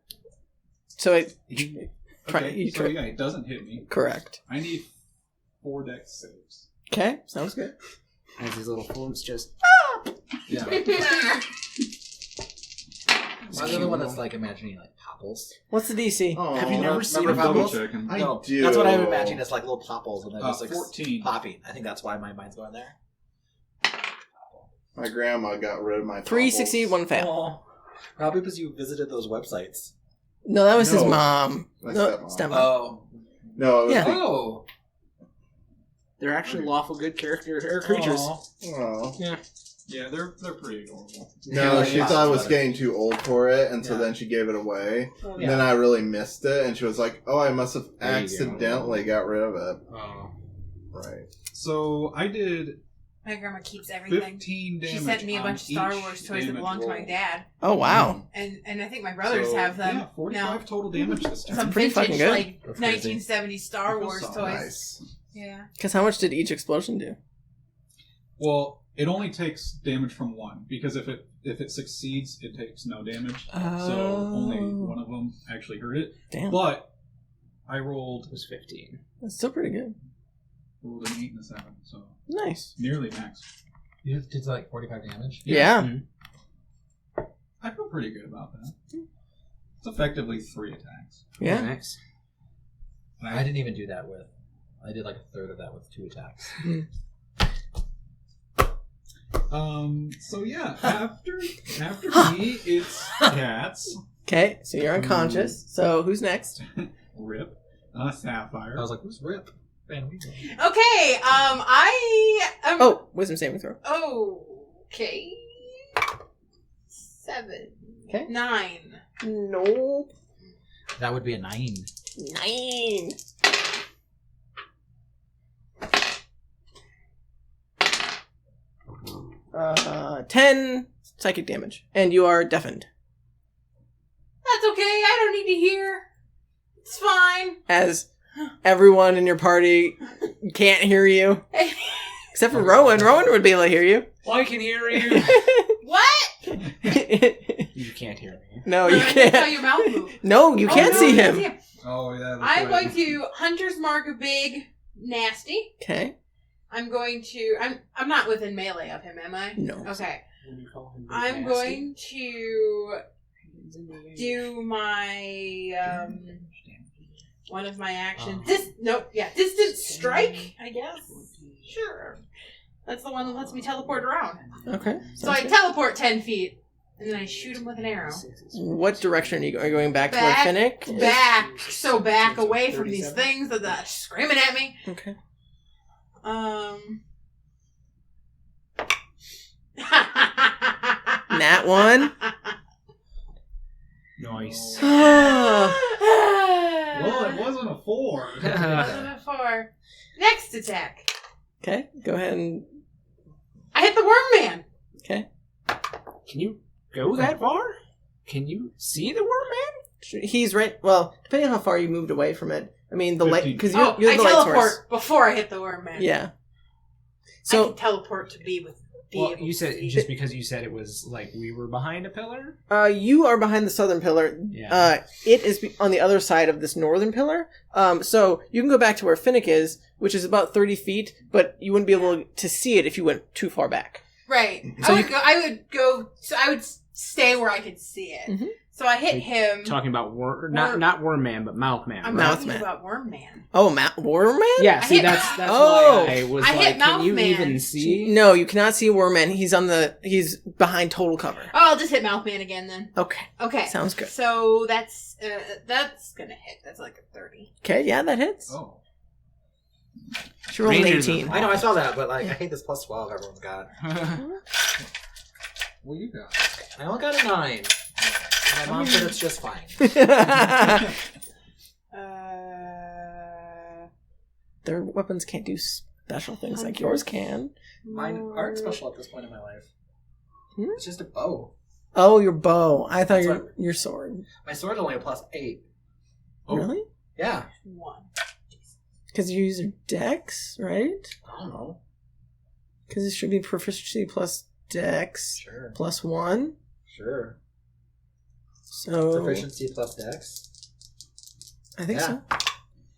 So it Try- okay, you so try- yeah, it doesn't hit me. correct. I need 4 dex saves. Okay, sounds good. As these little forms just. Yeah. Am I the one that's like imagining like popples? What's the DC? Oh, Have you never seen I'm a double popples? checking. I No, do. that's what I'm imagining. It's like little popples and they're just like 14. popping. I think that's why my mind's going there. My grandma got rid of my 3 popples. succeed, 1 fail. Oh, probably because you visited those websites. No, that was his No. mom. My No, stepmom. stepmom. Oh, No, it was Yeah. the- oh, They're actually lawful good characters or creatures. oh. Yeah, they're pretty adorable. No, Yeah, she yeah. thought I was getting too old for it, and so Yeah. then she gave it away. Oh, And then I really missed it, and she was like, "Oh, I must have There you go. accidentally got rid of it." oh. Right. So I did My grandma keeps everything. 15 damage. She sent me a on bunch of Star each Wars toys that damage belong to my roll. dad, Oh, wow. and I think my brothers So, have them. Yeah, 45 total damage this time. Some pretty vintage fucking good. like That's crazy. 1970s Star That Wars feels toys. Nice. Yeah. Because how much did each explosion do? Well, it only takes damage from one because if it succeeds, it takes no damage. So only one of them actually hurt it. Damn. But I rolled It was 15. That's still pretty good. an 8 and a 7, so Nice. nearly max. You did like 45 damage? Yeah. I feel pretty good about that. It's effectively 3 attacks. Yeah. Nice. And I didn't even do that with. I did like a third of that with 2 attacks. So yeah, after me, it's Cats. Okay, so you're unconscious. So who's next? Rip. Sapphire. I was like, who's Rip? Man, we Okay. I am. Oh, wisdom saving throw. Okay. 7. Okay. 9. No. That would be a 9. 9. Uh, 10 psychic damage. And you are deafened. That's okay. I don't need to hear. It's fine. As everyone in your party can't hear you. Except for Rowan. Rowan would be able to hear you. Well, I can hear you. What? You can't hear me. No, you How can't. your mouth move. No, you can't no, see you him. can't Oh yeah. That's I'm right. going to Hunter's Mark a big nasty. Okay. I'm going to. I'm not within melee of him, am I? No. Okay. What do you call him? I'm Nasty? going to do my one of my actions. Distant strike. I guess. Sure. That's the one that lets me teleport around. Okay. So I sounds good. teleport 10 feet, and then I shoot him with an arrow. What direction are you going? Are you going back to Back. where Finnick? Back, so back away from these things that are screaming at me. Okay. Nat 1. Nice. Well, it wasn't a 4. Wasn't a 4. Next attack. Okay. Go ahead and. I hit the worm man. Okay. Can you go that far? Can you see the worm man? He's right. Well, depending on how far you moved away from it. I mean, the light. 15. Because Oh, you're I the light teleport source. before I hit the worm man. Yeah. I So can teleport to be with. Well, you said just because you said it was like we were behind a pillar. you are behind the southern pillar. Yeah. It is on the other side of this northern pillar. So you can go back to where Finnick is, which is about 30 feet, but you wouldn't be able to see it if you went too far back. Right. So I would stay where I could see it. Mhm. So I hit him. Talking about not worm man, but mouth man. I'm Mouth talking man. about worm man. Oh, Warman? Yeah, I see hit- that's Oh. why I was I hit like, Mouth can you Man. even see? No, you cannot see Warman. He's behind total cover. Oh, I'll just hit mouth man again then. Okay. Okay. Sounds good. So that's gonna hit. That's like a 30. Okay, yeah, that hits. Oh. She rolled an Rangers 18. I know, I saw that, but like, I hate this plus 12 everyone's got. What you got? I only got a 9. My mom said it's just fine. Their weapons can't do special things like yours can. Mine aren't special at this point in my life. Hmm? It's just a bow. Oh, your bow. I thought That's your sword. My sword's only a +8. Oh. Really? Yeah. 1. Because you use your dex, right? I don't know. Because it should be proficiency plus dex Sure. plus 1. Sure. So Proficiency plus dex. I think Yeah. so.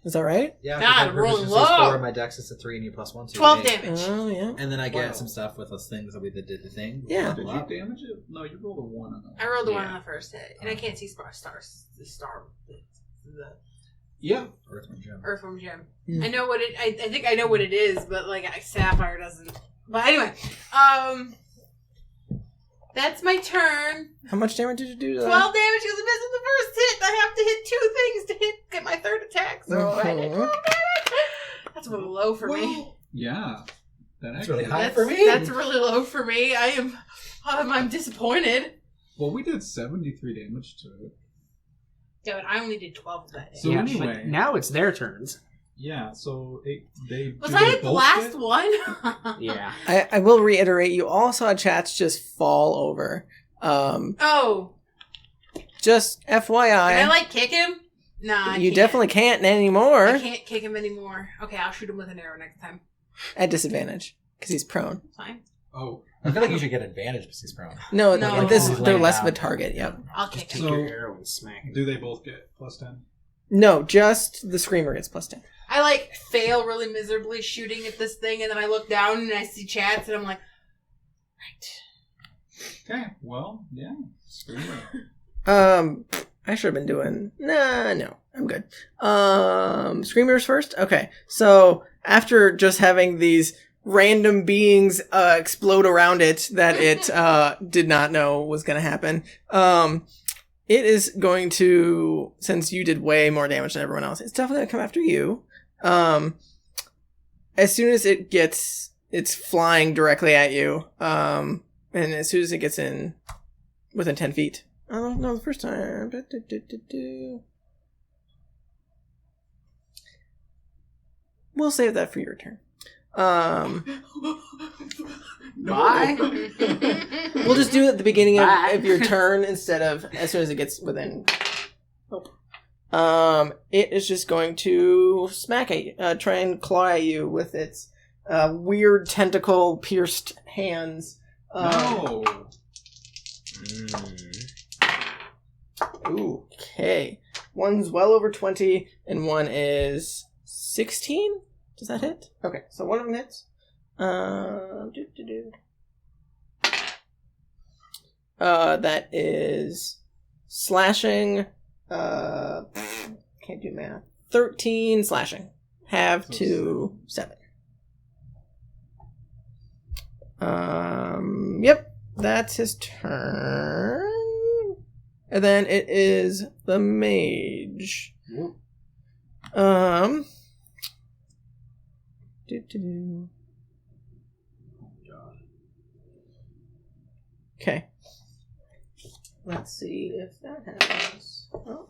Is that right? Yeah. God, because my rolling proficiency's low. 4, my dex is a 3, and you +1, so 12 8. damage. Oh, yeah. And then I get Wow. some stuff with those things that we did the thing. Yeah. Did you damage it? No, you rolled a 1 on that. I rolled a 1 Yeah. on the first hit, and I can't see the Yeah. Earthworm gem. Earthworm gem. Mm. I know what it. I think I know what it is, but like Sapphire doesn't. But anyway, that's my turn. How much damage did you do to 12 that? damage because I missed the first hit. I have to hit 2 things to get my third attack. So I did 12 damage. That's a little low for me. Yeah. That's really high That's, for me. That's really low for me. I'm disappointed. Well, we did 73 damage to it. Yeah, but I only did 12 of that. So Yeah, anyway. but now it's their turns. Yeah, so Was do I they at the both last get- one? Yeah. I will reiterate, you all saw Chatz just fall over. Oh, Just can I FYI, like kick him? Nah, I you can't. definitely can't anymore I can't kick him anymore. Okay, I'll shoot him with an arrow next time. at disadvantage because he's prone. Fine. Oh, I feel like you should get advantage because he's prone. No, No. this He's they're laying less of a down. target. Yep. I'll kick him. Take So- your arrow and smack it. do they both get +10? No, just the screamer gets +10. I like fail really miserably shooting at this thing, and then I look down and I see Chatz, and I'm like, right. Okay, well, yeah. Screw it. I should have been doing. No, I'm good. Screamers first. Okay, so after just having these random beings explode around it that it did not know was going to happen, it is going to, since you did way more damage than everyone else, it's definitely going to come after you. As soon as it's flying directly at you, and as soon as it gets in within 10 feet. Oh, no, the first time. We'll save that for your turn. Bye. We'll just do it at the beginning Bye. of your turn instead of as soon as it gets within. It is just going to smack at you, try and claw at you with its weird tentacle pierced hands. No! Okay. One's well over 20, and one is 16? Does that hit? Okay, so one of them hits. That is slashing. Can't do math. 13 slashing. Half So to 7. Yep, that's his turn. And then it is the mage. Okay. Let's see if that happens. Oh.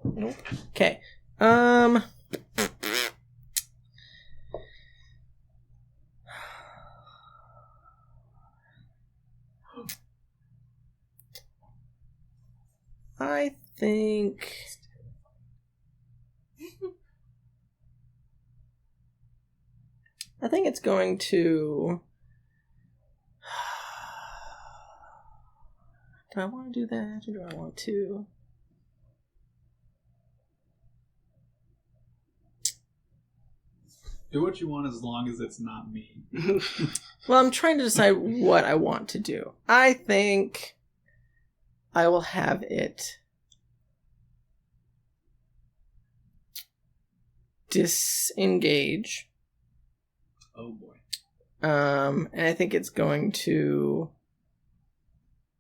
Nope. Okay. I think it's going to. Do I want to do that, or do I want to? Do what you want as long as it's not me. Well, I'm trying to decide what I want to do. I think I will have it disengage. Oh boy. And I think it's going to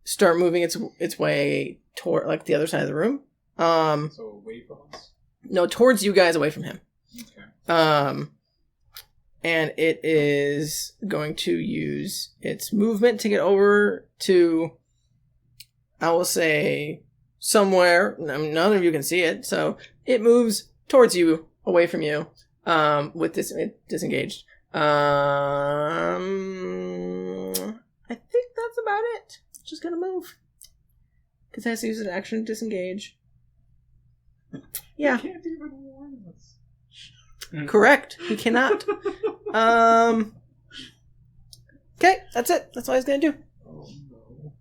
start moving its way toward like the other side of the room. So away from us? No, towards you guys, away from him. Okay. And it is going to use its movement to get over to, I will say, somewhere. None of you can see it, so it moves towards you, away from you, with this disengaged. I think that's about it. just gonna move. Because it has to use an action to disengage. Yeah. He can't even warn us. Correct. He cannot. Okay, that's it. That's all he's gonna do. Oh no.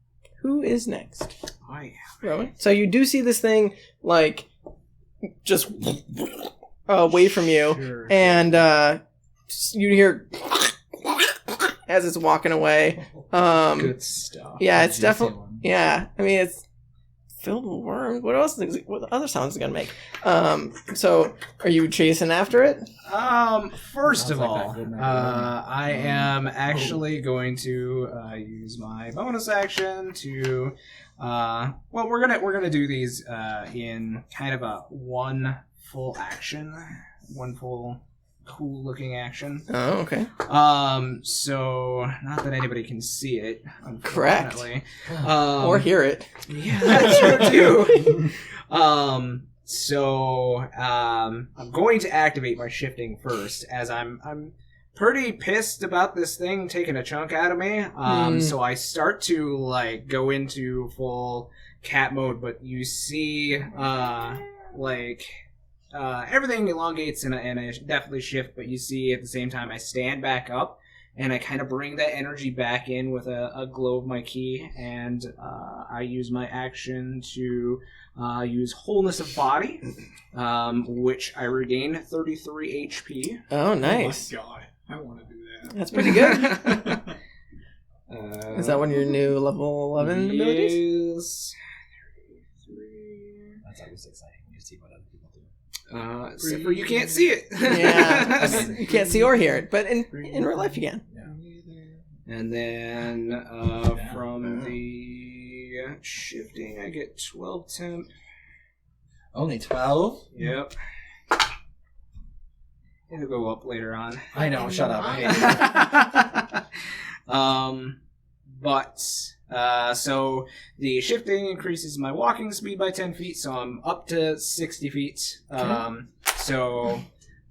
Who is next? I Rowan. So you do see this thing, like, just away from you, Sure. and you hear as it's walking away. Good stuff. Yeah, it's Juicy definitely. one. Yeah, I mean it's filled with worms. What else? What other sounds is it gonna make? So are you chasing after it? First Sounds of like all, that good night. I am actually going to use my bonus action to. Well, we're gonna do these in kind of a one full cool looking action. Oh, okay. So not that anybody can see it, Correct. unfortunately. Or hear it. Yeah, that's true too. So I'm going to activate my shifting first, as I'm pretty pissed about this thing taking a chunk out of me. So I start to like go into full cat mode, but you see everything elongates and I definitely shift, but you see at the same time I stand back up and I kind of bring that energy back in with a glow of my key, and I use my action to use Wholeness of Body, which I regain 33 HP. Oh, nice. Oh my god. I want to do that. That's pretty good. Is that one of your new level 11 abilities? Yes. 33. That's always exciting when you see what other people do. Except for you can't see it. Yeah, I mean, you can't see or hear it, but in real life you can. And then from the shifting, I get 12 temp. Only 12? Yep. It'll go up later on. I know, shut up. So the shifting increases my walking speed by 10 feet, so I'm up to 60 feet. Is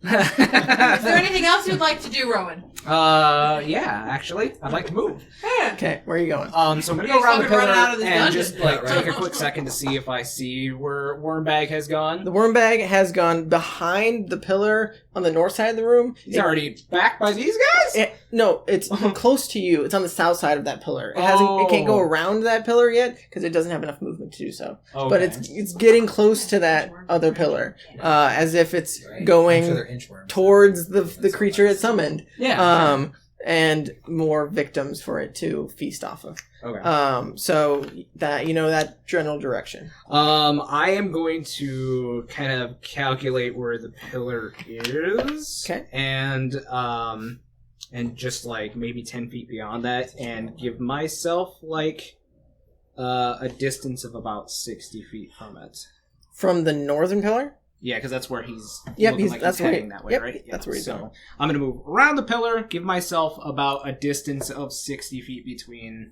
there anything else you'd like to do, Rowan? Yeah, actually, I'd like to move. Okay, where are you going? So I'm gonna You go around the fucking run pillar out of this and dungeon. just take a quick second to see if I see where Wormbag has gone. The worm bag has gone behind the pillar on the north side of the room. He's already back by these guys. No, it's close to you. It's on the south side of that pillar. It hasn't. It can't go around that pillar yet because it doesn't have enough movement to do so. Okay. But it's getting close to that other pillar, as if it's going I'm sure they're inchworms. towards the creature it summoned. Yeah. And more victims for it to feast off of. Okay. So that that general direction. I am going to kind of calculate where the pillar is. Okay. And just like maybe 10 feet beyond that, and give myself like a distance of about 60 feet from it. From the northern pillar? Yeah, because that's where he's. Yep, looking like that's he's where heading that way, yep, right? that's where he's going. I'm gonna move around the pillar, give myself about a distance of 60 feet between.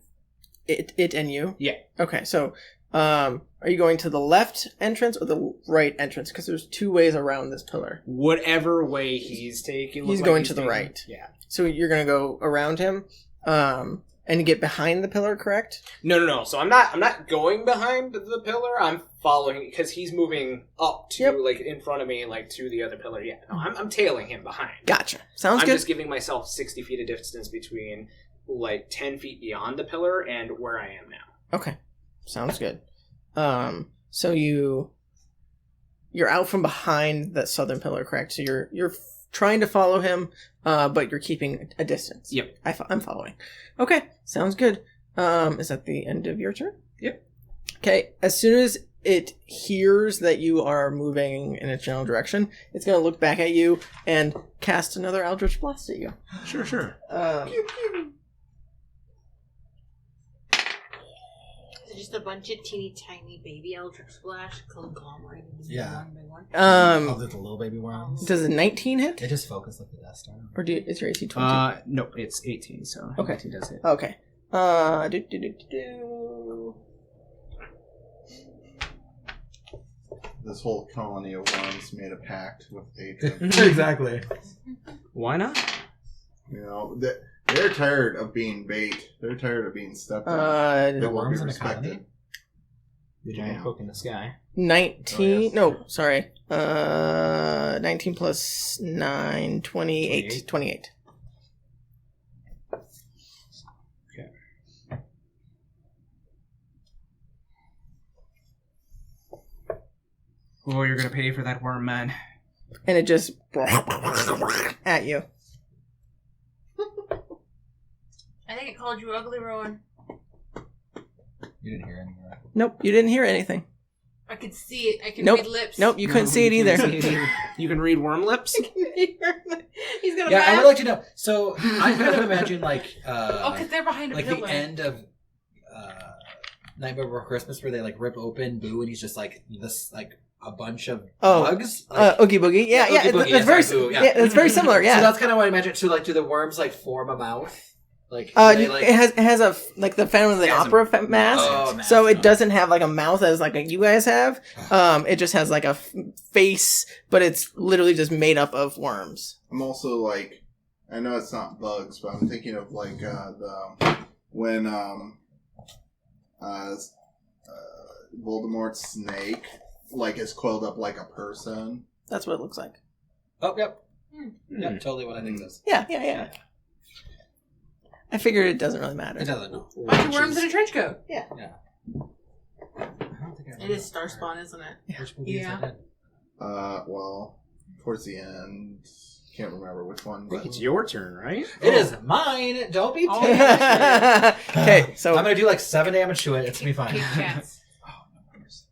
It and you? Yeah. Okay, so are you going to the left entrance or the right entrance? Because there's two ways around this pillar. Whatever way he's taking. He's going to the right. Yeah. So you're going to go around him and get behind the pillar, correct? No. So I'm not going behind the pillar. I'm following because he's moving up to like in front of me, like to the other pillar. Yeah. No, I'm tailing him behind. Gotcha. Sounds I'm good. just giving myself 60 feet of distance between like 10 feet beyond the pillar and where I am now. Okay. Sounds good. So you're out from behind that southern pillar, correct? So you're trying to follow him, but you're keeping a distance. Yep. I'm following. Okay, sounds good. Is that the end of your turn? Yep. Okay, as soon as it hears that you are moving in a general direction, it's going to look back at you and cast another Eldritch Blast at you. Sure. Just a bunch of teeny tiny baby Eldritch Splash conglomerated into Yeah. one by one. Oh, the little baby worms. Does a 19 hit? They just focus like the Death Star. Or is your AC 22? No, it's 18, so Okay. 18 does hit. Okay. This whole colony of worms made a pact with Adrian. Exactly. Why not? You know, They're tired of being bait. They're tired of being stepped on. They The will be worms in the colony? respected. The giant hook in the sky. 19. Oh, yes. No, sorry. 19 plus 9, 28. 28. Oh, you're gonna pay for that worm, man. And it just at you. I think it called you ugly, Rowan. You didn't hear any of that. Nope, you didn't hear anything. I could see it. I can Nope. read lips. Nope, you couldn't see it either. You can read worm lips? He's gonna Yeah, I laugh. would like to know. So I kind of imagine like Oh, because they're behind a like pillar. the end of Nightmare Before Christmas, where they like rip open Boo, and he's just like this like a bunch of bugs. Like, Oogie Boogie. Yeah, Oogie Boogie, it's very, sorry, Boo, yeah. it's very similar. Yeah. So that's kind of what I imagine. So like, do the worms like form a mouth? Like, it has a like the Phantom of the Has a- Opera mask, mask. so it doesn't have like a mouth as like you guys have. It just has like a face, but it's literally just made up of worms. I'm also like, I know it's not bugs, but I'm thinking of like when Voldemort's snake like is coiled up like a person. That's what it looks like. Oh, yep. Yep, totally what I think it is. Yeah. I figured it doesn't really matter. It doesn't know. Bunch of worms in a trench coat. I don't think I It is Star Spawn, isn't it? Which movie is Yeah. that? Well, towards the end, can't remember which one. I think But it's your turn, right? It is mine. Don't be. Oh, Okay, so I'm gonna do like 7 damage to it. It's gonna be fine. Big cats.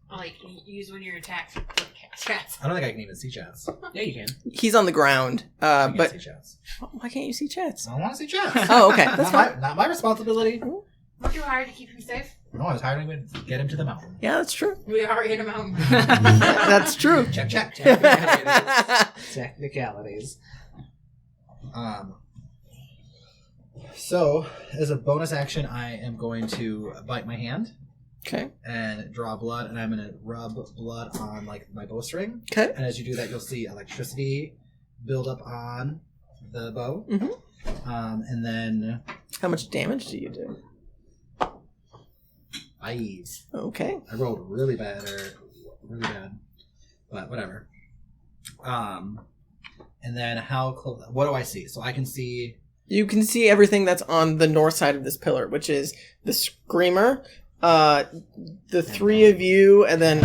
Like, use one of your attacks with cats. I don't think I can even see chats. Yeah, you can. he's on the ground. I can't But see chats. why can't you see Chatz? I don't want to see chats. Oh, okay, that's fine. Not my responsibility. Weren't you hired to keep him safe? No, I was hiring him to get him to the mountain. Yeah, that's true. We are in a mountain. That's true. Check. Technicalities. So, as a bonus action, I am going to bite my hand Okay. and draw blood, and I'm going to rub blood on like my bowstring. Okay. And as you do that, you'll see electricity build up on the bow. Mhm. And then How much damage do you do? I Okay. rolled really bad, but whatever. And then how close? What do I see? So I can see. You can see everything that's on the north side of this pillar, which is the Screamer, the three of you, and then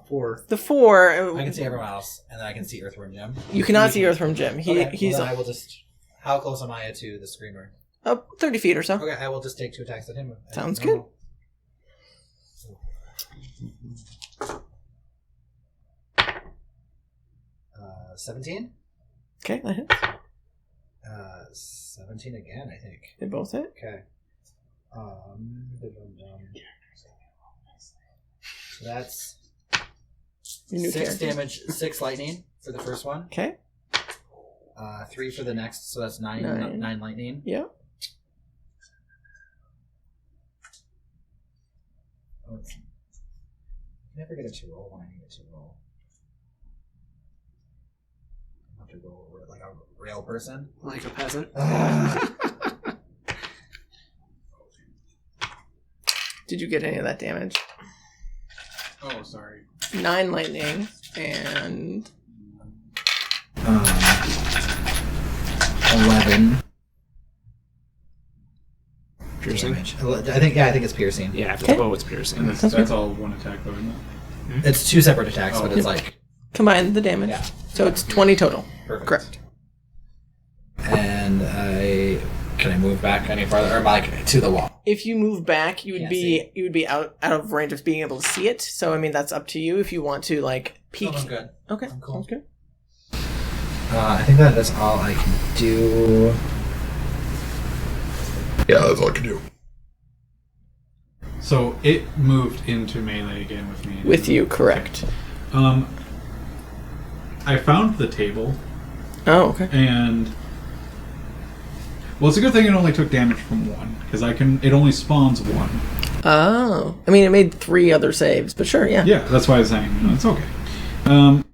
Four. the four. I can see everyone else, and then I can see Earthworm Jim. You cannot see Earthworm Jim. Okay, He's well, then I will just. How close am I to the Screamer? up 30 feet or so. Okay, I will just take 2 attacks at him. Sounds good. 17. Okay, that hits. 17 again, I think. They both hit. Okay. So that's Your new 6 character. damage, 6 lightning for the first one. Okay. 3 for the next, so that's 9 Nine. lightning. Yeah. Oh, it's, I never get a 2 roll when I need a 2 roll. I have to roll like a real person. Like a peasant. Did you get any of that damage? Oh, sorry. 9 lightning and 11 Piercing. damage. I think it's piercing. Yeah, if Okay. it's bow, it's piercing. And that's all one attack, though, isn't it? It's 2 separate attacks, but Oh. it's like combine the damage. Yeah. So it's 20 total. perfect. Correct. And can I move back any farther, or am I like to the wall? If you move back, you would Can't be out of range of being able to see it. So I mean that's up to you if you want to like peek. Oh, I'm good. Okay, I'm cool. sounds good. I think that's all I can do. Yeah, that's all I can do. So it moved into melee again with me. With you, correct. I found the table, Oh, okay. and well, it's a good thing it only took damage from one because it only spawns one. Oh, I mean it made 3 other saves, but sure, yeah. Yeah, that's why I was saying it's okay. And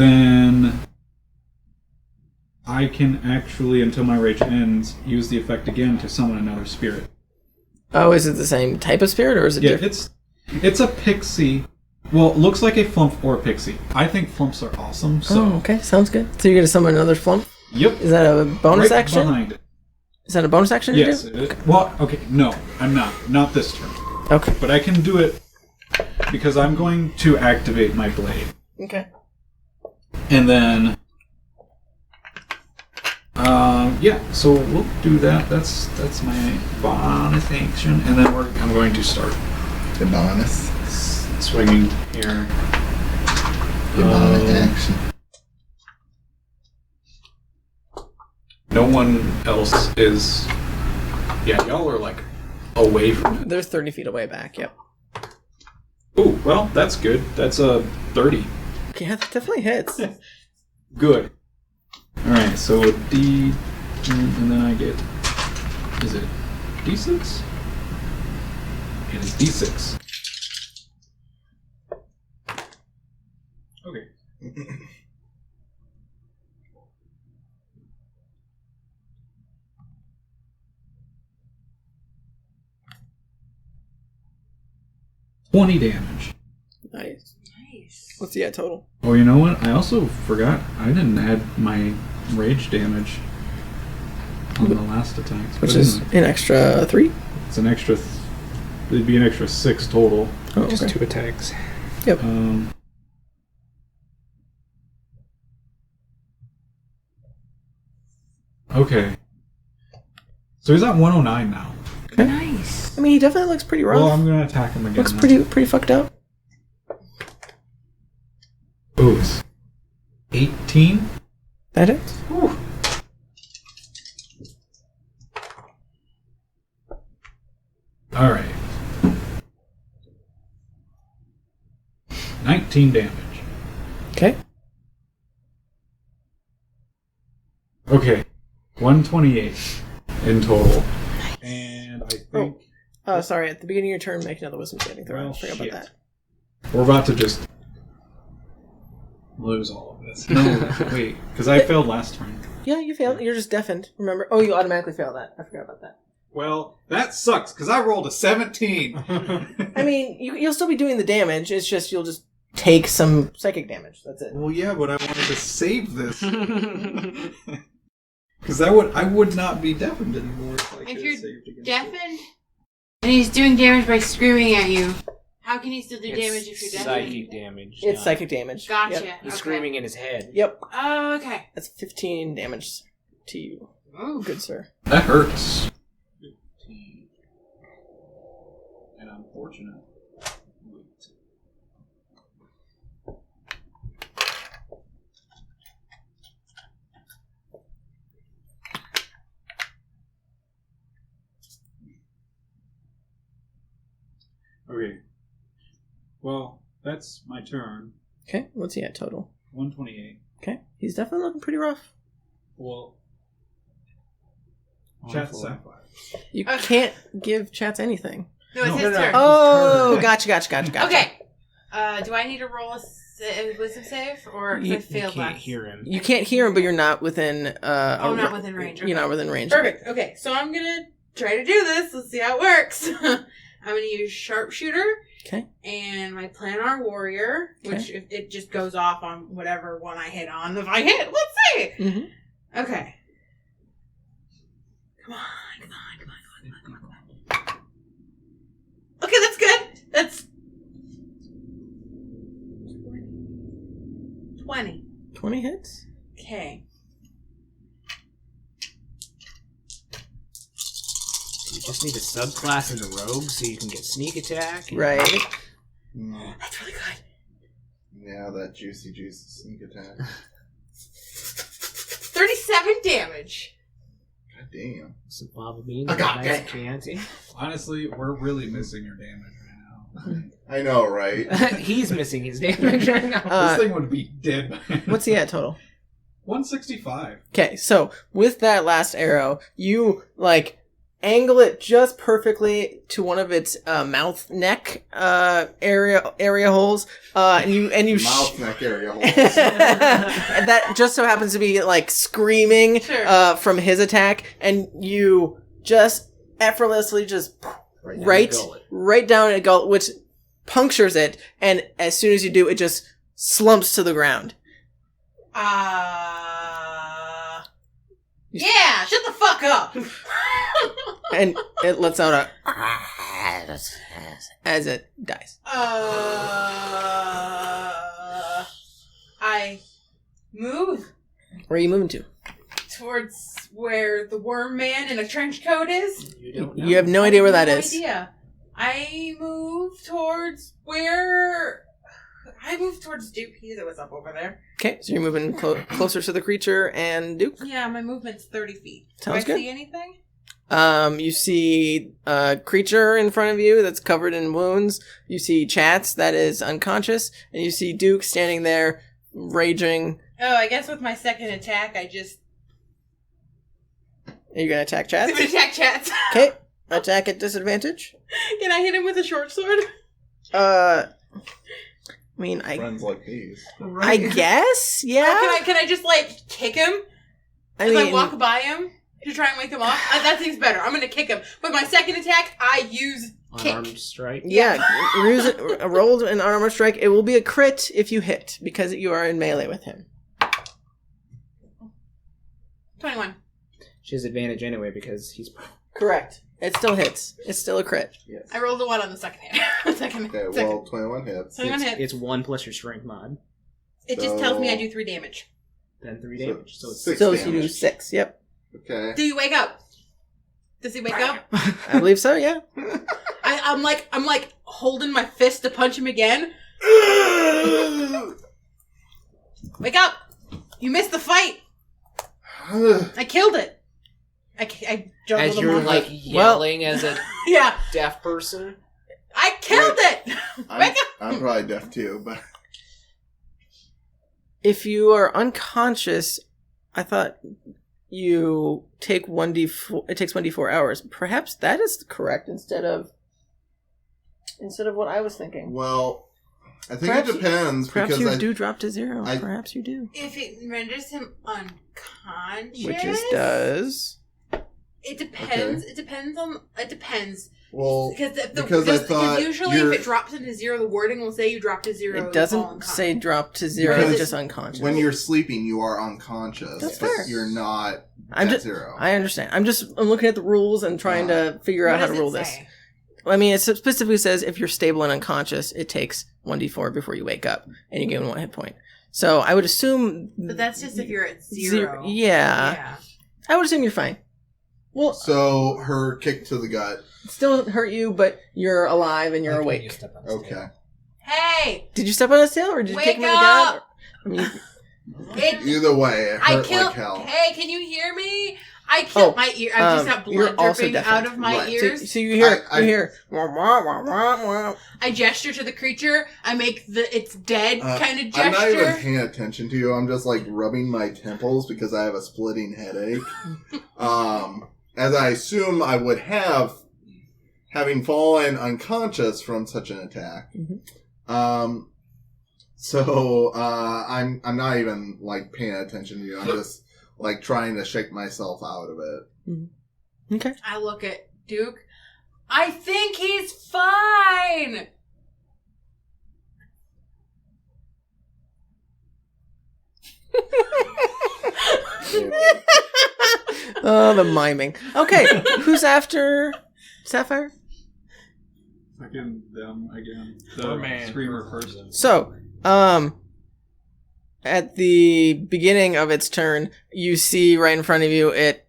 then I can actually, until my rage ends, use the effect again to summon another spirit. Oh, is it the same type of spirit, or is it different? It's a pixie. Well, it looks like a flump or a pixie. I think flumps are awesome, so... Oh, okay. Sounds good. So you're going to summon another flump? Yep. Is that a bonus right action? behind it. Is that a bonus action Yes, to it do? is. Well, okay, no, I'm not. Not this turn. Okay. But I can do it because I'm going to activate my blade. Okay. And then... yeah, so we'll do that. That's my bonus action. And then I'm going to start The bonus. swinging here. The bonus action. No one else is... Yeah, y'all are, like, away from it. They're 30 feet away back, yep. Oh, well, that's good. That's a 30. Yeah, that definitely hits. Good. Alright, so D... And then I get... Is it D6? It is D6. Okay. $20 damage. Nice. Nice. What's the total? Oh, you know what? I also forgot. I didn't add my rage damage on the last attacks. Which but is an extra 3? It's an extra... it'd be an extra 6 total. Oh, Just okay. 2 attacks. Yep. Okay. So he's at 109 now. Nice. I mean, he definitely looks pretty rough. Well, I'm going to attack him again. Looks now. pretty fucked up. Ooh, it's 18? That hits. Whew. Alright. 19 damage. Okay. Okay. 128 in total. And I think Oh, sorry. At the beginning of your turn, make another wisdom saving throw. Well, I forgot shit. about that. we're about to just lose all of this. No, wait, because I failed last turn. Yeah, you failed. You're just deafened. Remember? Oh, you automatically fail that. I forgot about that. Well, that sucks, because I rolled a 17. I mean, you'll still be doing the damage. It's just you'll just take some psychic damage. That's it. Well, yeah, but I wanted to save this. Because I would not be deafened anymore if I If could you're have saved against it. deafened and he's doing damage by screaming at you, how can he still do It's damage if you're deafened? psychic damage. It's not- psychic damage. Gotcha. Yep. He's Okay. screaming in his head. Yep. Oh, okay. That's 15 damage to you. Oof. Good, sir. That hurts. 15. And unfortunate. Wait. Okay. Well, that's my turn. Okay. What's he at total? 128. Okay. He's definitely looking pretty rough. Well, Chatz Sapphire. You can't give Chatz anything. No, it's No, his no, no. turn. Oh, gotcha. Okay. Do I need to roll a wisdom save, or You- I failed Can't last? hear him. You can't hear him, but you're not within. not within range, You're okay. not within range. Perfect. Okay, so I'm gonna try to do this. Let's see how it works. I'm gonna use sharpshooter Okay. and my planar warrior, which if it just goes off on whatever one I hit on. If I hit, let's see. Mm-hmm. Okay. Come on. Okay, that's good. That's 20. 20 hits. Okay. You just need a subclass in the rogue so you can get sneak attack. Right. Mm, That's really good. yeah, that juicy sneak attack. 37 damage. God damn. Some lava beans. I got Nice that. Chianti. Honestly, we're really missing your damage right now. I know, right? He's missing his damage right now. This thing would be dead by now. What's he at total? 165. Okay, so with that last arrow, you angle it just perfectly to one of its mouth neck area holes, and you Mouth neck area holes. that just so happens to be like screaming Sure. from his attack, and you just effortlessly just right down a gullet, which punctures it, and as soon as you do, it just slumps to the ground. Yeah, shut the fuck up. And it lets out a as it dies. I move Where are you moving to? towards where the worm man in a trench coat is. You don't know. You have no idea where that is. Idea. I move towards where. I moved towards Duke. He was up over there. Okay, so you're moving closer to the creature and Duke. Yeah, my movement's 30 feet. Sounds Do I good. see anything? You see a creature in front of you that's covered in wounds. You see Chatz that is unconscious, and you see Duke standing there raging. Oh, I guess with my second attack, I just Are you gonna attack I'm Chatz? gonna attack Chatz. Okay, attack at disadvantage. Can I hit him with a short sword? I mean, Friends like these. I guess, yeah. Can I just like kick him I as I mean, walk by him to try and wake him up? That seems better. I'm gonna kick him. But my second attack, I use kick. Unarmed strike. yeah. Rolled an armor strike. It will be a crit if you hit because you are in melee with him. 21. She has advantage anyway because he's. Correct. It still hits. It's still a crit. Yes. I rolled a 1 on the second hit. Okay, well, 21 hits. 21 hits. It's 1 plus your strength mod. It just tells me I do 3 damage. Then 3 damage. So it's Six So damage. you do 6. Yep. Okay. Do you wake up? Does he wake up? I believe so. Yeah. I'm like holding my fist to punch him again. Wake up! You missed the fight. I killed it. I juggled as him you're on like my- yelling as a yeah, deaf person. I killed it. Wake up! I'm probably deaf too, but If you are unconscious, I thought you take 1d4. It takes 1d4 hours. Perhaps that is correct instead of what I was thinking. well, I think Perhaps it depends Perhaps because you do drop to 0. I- Perhaps you do. If it renders him unconscious, Which is does. It depends. Okay. It depends. well, Because I thought usually you're- if it drops into 0, the wording will say you drop to 0. It and fall doesn't unconscious. say drop to 0. Because It's just unconscious. when you're sleeping, you are unconscious, That's but fair. you're not I'm at just. 0. I understand. I'm looking at the rules and trying to figure What out how to does it rule this. say? I mean, it specifically says if you're stable and unconscious, it takes 1d4 before you wake up, and you gain 1 hit point. So I would assume. But that's just if you're at 0. Yeah. I would assume you're fine. Well, So her kick to the gut. it still hurt you, but you're alive and you're awake. Okay. Hey! Did you step on his tail, or did you Wake kick him in the up! gut? I mean, Either way, it I hurt killed. like hell. Hey, can you hear me? I killed my ear. I just got you're blood also dripping deafened. out of my Right. ears. so you hear, I- you hear, wah, wah, wah, wah, wah. I gesture to the creature. I make the it's dead kind of I'm not even gesture. paying attention to you. I'm just like rubbing my temples because I have a splitting headache. As I assume I would have, having fallen unconscious from such an attack. Mhm. So I'm not even like paying attention to you. I'm just like trying to shake myself out of it. Okay. I look at Duke. I think he's fine. Oh, the miming. Okay, who's after Sapphire? Fucking them again. Poor The man. screamer first. So, at the beginning of its turn, you see right in front of you, it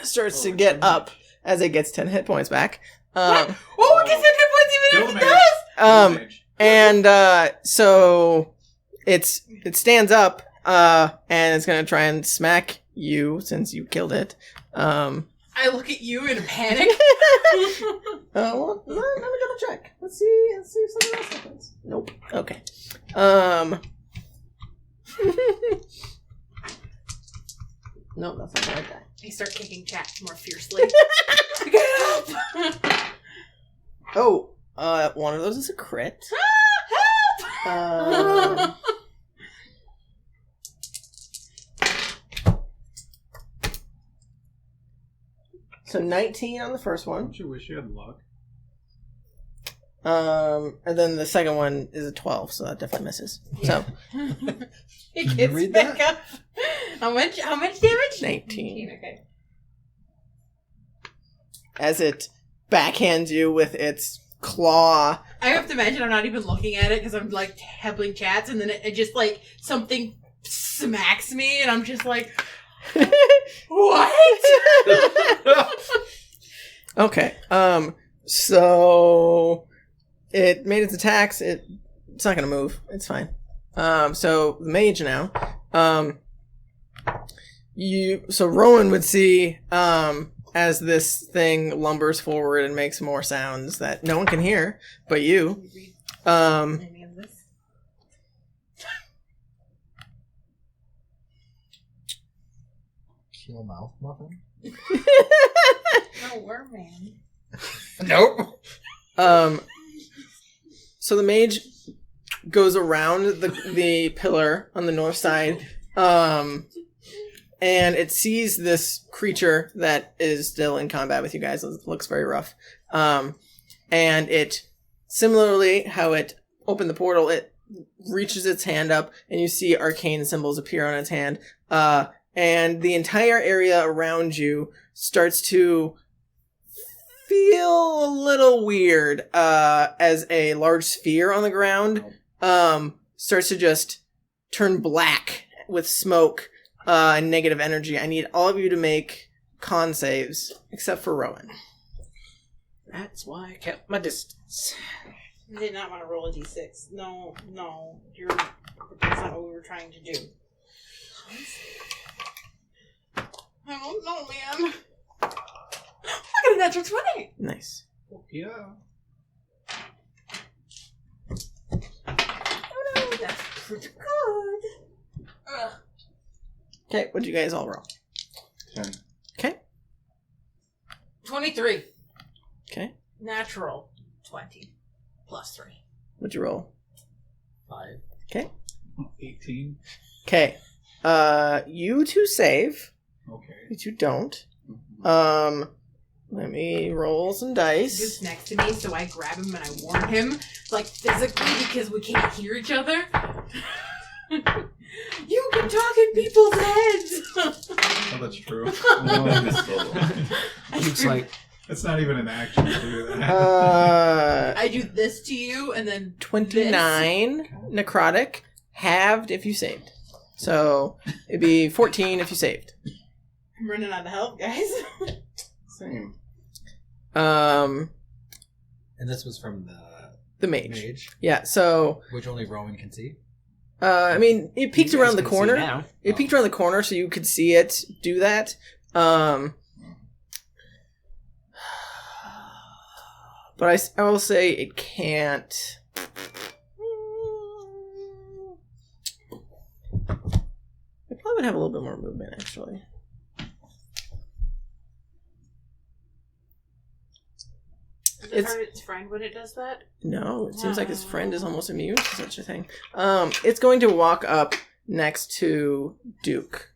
starts to get up as it gets 10 hit points back. Oh, it gets 10 hit points even Kill if the it mage. does. And so it stands up, and it's gonna try and smack you since you killed it. I look at you in a panic. Well, let me double check. Let's see if something else happens. Nope. Okay. Nope, that's not the right guy. I start kicking Chatz more fiercely. Get up! Oh, one of those is a crit. Help! So 19 on the first one. Don't you wish you had luck? And then the second one is a 12, so that definitely misses. So It Can you gets read back that? up. How much damage? 19. Okay. As it backhands you with its claw. I have to imagine I'm not even looking at it because I'm like hebbling Chatz, and then it just like something smacks me, and I'm just like, what? Okay. So it made its attacks. It's not gonna move. It's fine. So the mage now. So Rowan would see as this thing lumbers forward and makes more sounds that no one can hear but you. Any of this? Kill mouth muffin. No, worm man. Nope. So the mage goes around the pillar on the north side, and it sees this creature that is still in combat with you guys. It looks very rough. And it, similarly, how it opened the portal, it reaches its hand up, and you see arcane symbols appear on its hand. And the entire area around you starts to feel a little weird as a large sphere on the ground starts to just turn black with smoke and negative energy. I need all of you to make con saves, except for Rowan. That's why I kept my distance. I did not want to roll a d6. No, that's not what we were trying to do. I don't know, man. I got a natural 20. Nice. Yeah. Oh no, that's pretty good. Ugh. Okay, what'd you guys all roll? 10. Okay. 23. Okay. Natural 20. Plus 3. What'd you roll? 5. Okay. 18. Okay. You two save. Okay. You two don't. Let me roll some He's dice. next to me, so I grab him and I warn him, like physically, because we can't hear each other. You can talk in people's heads. Oh, that's true. Looks like It's not even an action to do that. I do this to you, and then 29 necrotic, halved if you saved. So it'd be 14 if you saved. I'm running out of help, guys. Same. And this was from The mage. mage, Yeah, so which only Rowan can see. I mean, it peeked you guys around the can see corner. now. It peeked around the corner, so you could see it do that. But I will say it can't. It probably would have a little bit more movement, actually. Does it hurt its friend when it does that? No, it seems like his friend is almost immune to such a thing. It's going to walk up next to Duke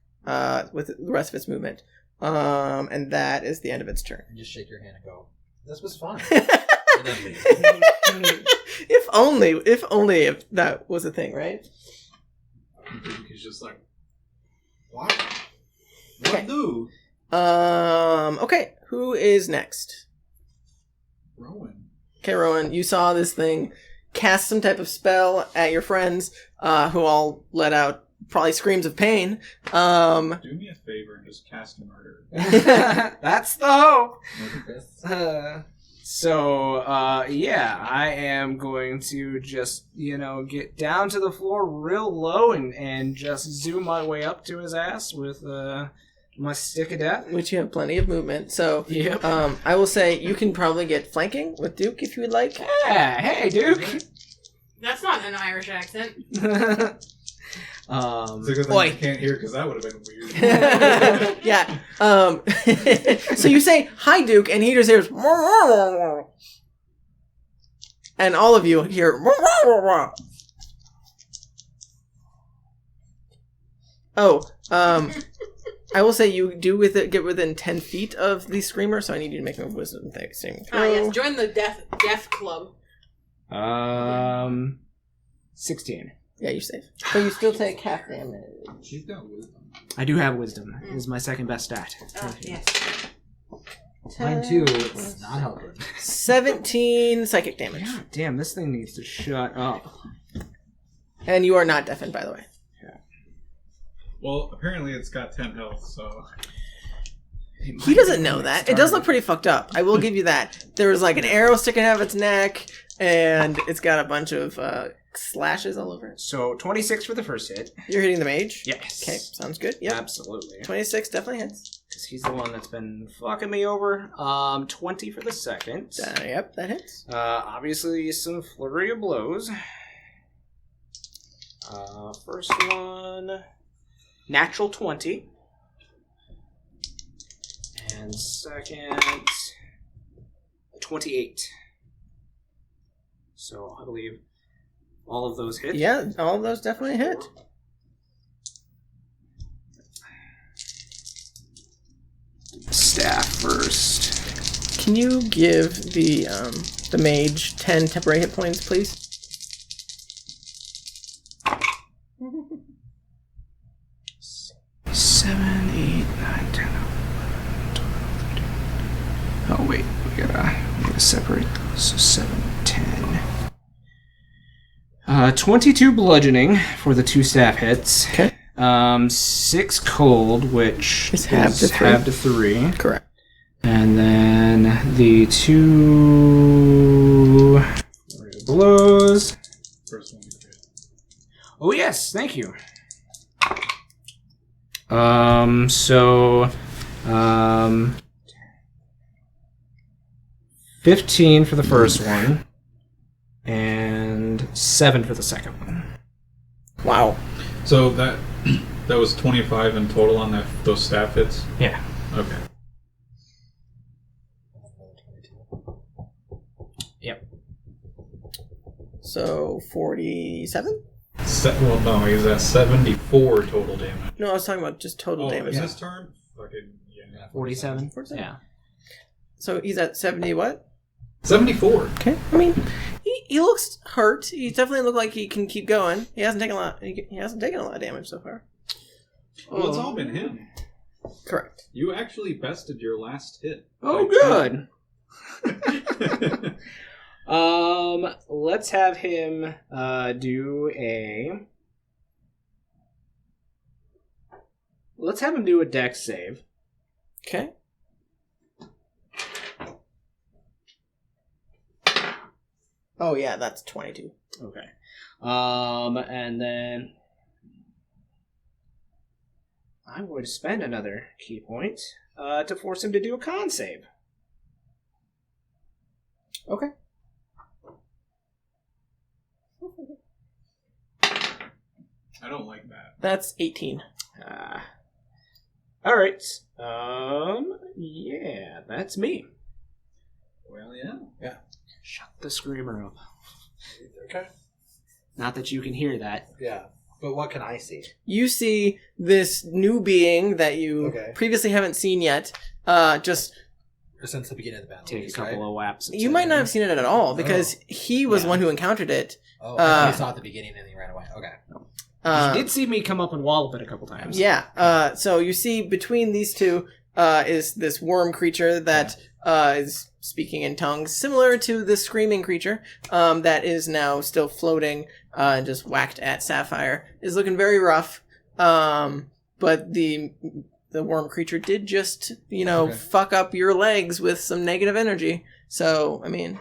with the rest of its movement. And that is the end of its turn. And just shake your hand and go, "This was fun." If only if that was a thing, right? He's just like, what? Okay. What do? Okay, who is next? Rowan. Okay, Rowan, you saw this thing cast some type of spell at your friends, who all let out probably screams of pain. Do me a favor and just cast murder. That's the hope. Murder fists. Yeah, I am going to just, get down to the floor real low and just zoom my way up to his ass with my stick of death. Which you have plenty of movement. So, Yep. I will say you can probably get flanking with Duke if you would like. Yeah, hey, Duke. That's not an Irish accent. It's a good thing Oi. you can't hear because that would have been weird. Yeah. So you say, hi, Duke, and he just hears... And all of you hear... Oh, I will say you do get within 10 feet of the screamer, so I need you to make a wisdom saving throw. Ah, yes. Join the death club. 16. Yeah, you're safe. But you still take half damage. She's got wisdom. I do have wisdom. It is my second best stat. Oh, yes. Mine too. It's not helping. 17 psychic damage. God damn, this thing needs to shut up. And you are not deafened, by the way. Well, apparently it's got 10 health, so... He doesn't know that. It does look pretty fucked up. I will give you that. There was like an arrow sticking out of its neck, and it's got a bunch of slashes all over it. So, 26 for the first hit. You're hitting the mage? Yes. Okay, sounds good. Yep. Absolutely. 26 definitely hits. Because he's the one that's been fucking me over. 20 for the second. Yep, that hits. Obviously, some flurry of blows. First one... Natural 20. And second, 28. So I believe all of those hit. Yeah, all of those definitely hit. Staff first. Can you give the mage 10 temporary hit points, please? 7, 8, 9, 10, 11, 12, 13. Oh wait, we gotta separate those. So 7, 10. 22 bludgeoning for the 2 staff hits. Okay. 6 cold, which Is half to 3. half to 3. Correct. And then the 2 blows. First one we did. Oh yes, thank you. So 15 for the first one, and 7 for the second one. Wow. So that was 25 in total on those staff hits? Yeah. Okay. Yep. So 47? Well, no, he's at 74 total damage. No, I was talking about just total damage. Is this turn? Fucking, yeah. 47? 47. Yeah. So he's at 70 what? 74. Okay. I mean, he looks hurt. He definitely looks like he can keep going. He hasn't taken a lot. He hasn't taken a lot of damage so far. Well, it's all been him. Correct. You actually bested your last hit. Oh, Like, good. Let's have him do a... Let's have him do a dex save. Okay. Oh yeah, that's 22. Okay. And then I'm going to spend another key point to force him to do a con save. Okay. I don't like that. That's 18. All right. Yeah, that's me. Well, yeah. Yeah. Shut the screamer up. Okay. Not that you can hear that. Yeah. But what can I see? You see this new being that you previously haven't seen yet. Just Or since the beginning of the battle. Take a couple of whaps. you might not have seen it at all because he was the one who encountered it. Oh, I saw it at the beginning and he ran away. Okay. You did see me come up and wallop it a couple times. Yeah. So you see between these two is this worm creature that is speaking in tongues, similar to the screaming creature that is now still floating and just whacked at Sapphire. Is looking very rough. But the worm creature did just, fuck up your legs with some negative energy. So, I mean,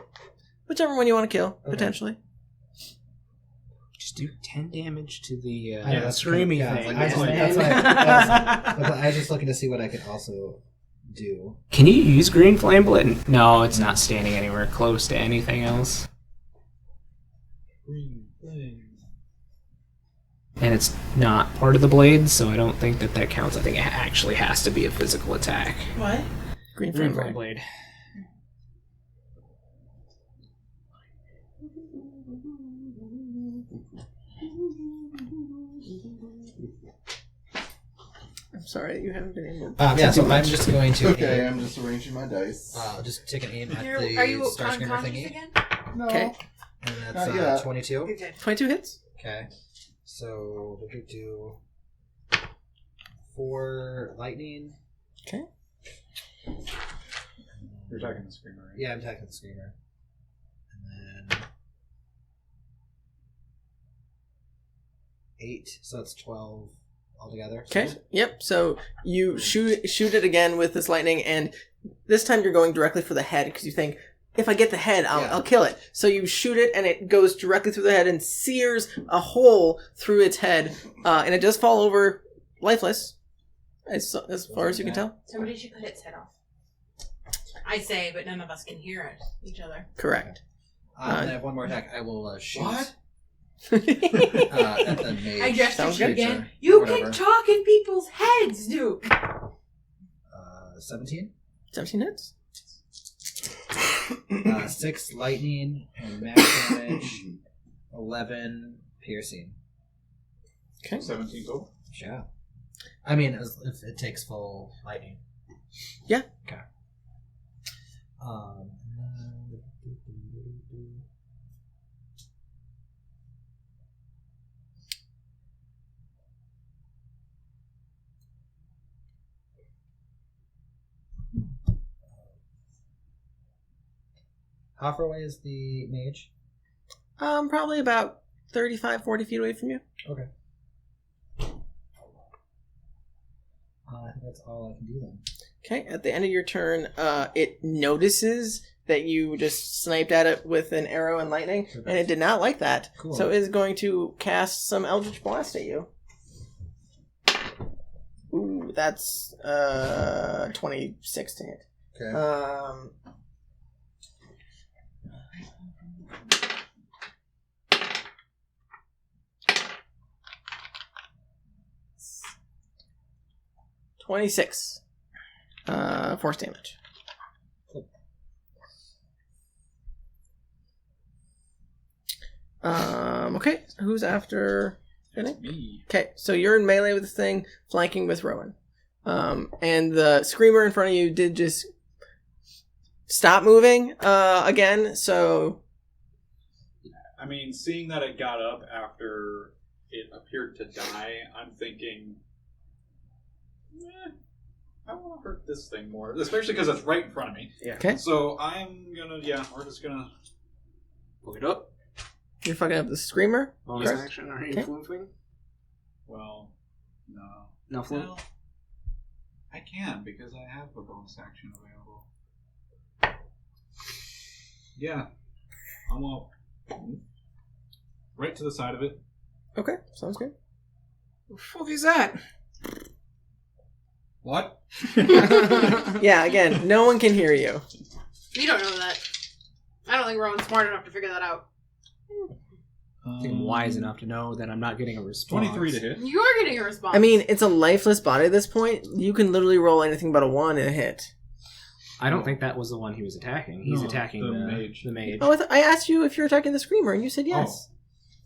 whichever one you want to kill, potentially. Just do 10 damage to the that's screamy yeah, thing. I was just looking to see what I could also do. Can you use green flame blade? No, it's not standing anywhere close to anything else. and it's not part of the blade, so I don't think that counts. I think it actually has to be a physical attack. What? Green Green flame flame blade. blade. I'm sorry, you haven't been able. Yeah, so I'm just going to. Okay, I'm just arranging my dice. Just take an aim at Are you the Star Screamer unconscious thingy. again? No. Okay, And Not that's yet. 22. Good. 22 hits. Okay. So we'll do 4 lightning. Okay. You're attacking the screamer, right? Yeah, I'm attacking the Screamer. And then 8, so that's 12 altogether. Okay. Yep. So you shoot it again with this lightning, and this time you're going directly for the head because you think, if I get the head, I'll kill it. So you shoot it, and it goes directly through the head and sears a hole through its head, and it does fall over lifeless, as far as you can tell. Somebody should cut its head off. I say, but none of us can hear each other. Correct. I have one more attack. I will shoot. What? At the mage. I just Sounds you good. again. Or You whatever. can talk in people's heads, Duke. 17. 17 hits. 6 lightning and max damage. 11 piercing. Okay. 17 total. Yeah. I mean, if it takes full lightning. Yeah. Okay. How far away is the mage? Probably about 35, 40 feet away from you. Okay. I think that's all I can do then. Okay, at the end of your turn, it notices that you just sniped at it with an arrow and lightning, and it did not like that. Cool. So it is going to cast some Eldritch Blast at you. Ooh, that's 26 to hit. Okay. 26 force damage. Cool. Okay, who's after Finnick? Me. Okay, so you're in melee with this thing, flanking with Rowan. And the screamer in front of you did just stop moving again, so... I mean, seeing that it got up after it appeared to die, I'm thinking, I want to hurt this thing more, especially because it's right in front of me. Yeah. Okay, So I'm gonna, we're just gonna Look it up. you're fucking up the screamer. Bonus Okay. action or Okay. influencing? Well, no. No fluke. Well, I can because I have a bonus action available. Yeah. I'm all right to the side of it. Okay, sounds good. What the fuck is that? What? Yeah, again, no one can hear you. You don't know that. I don't think Rowan's smart enough to figure that out. I think I'm wise enough to know that I'm not getting a response. 23 to hit. You're getting a response. I mean, it's a lifeless body at this point. You can literally roll anything but a 1 and a hit. I don't think that was the one he was attacking. He's No, attacking the the mage. The mage. Oh, I asked you if you're attacking the screamer, and you said yes.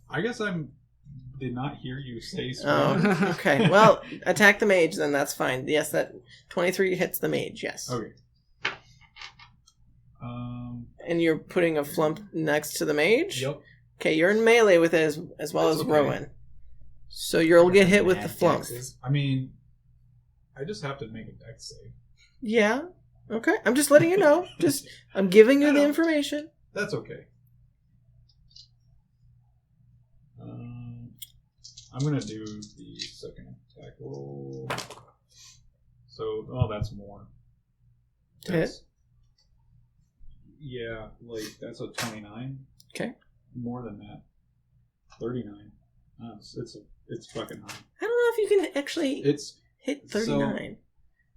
I guess did not hear you say Oh, scream. okay. Well, attack the mage, then that's fine. Yes, that 23 hits the mage, yes. Okay. And you're putting a flump next to the mage? Yep. Okay, you're in melee with it as well That's as okay. Rowan. So you'll get hit with the flump. Taxes. I mean, I just have to make a dex save. Yeah. Okay. I'm just letting you know. I'm giving you I the know. information. That's okay. I'm gonna do the second attack roll. So, that's more. To hit? Yeah, that's a 29. Okay. More than that. 39. It's fucking high. I don't know if you can actually It's hit 39.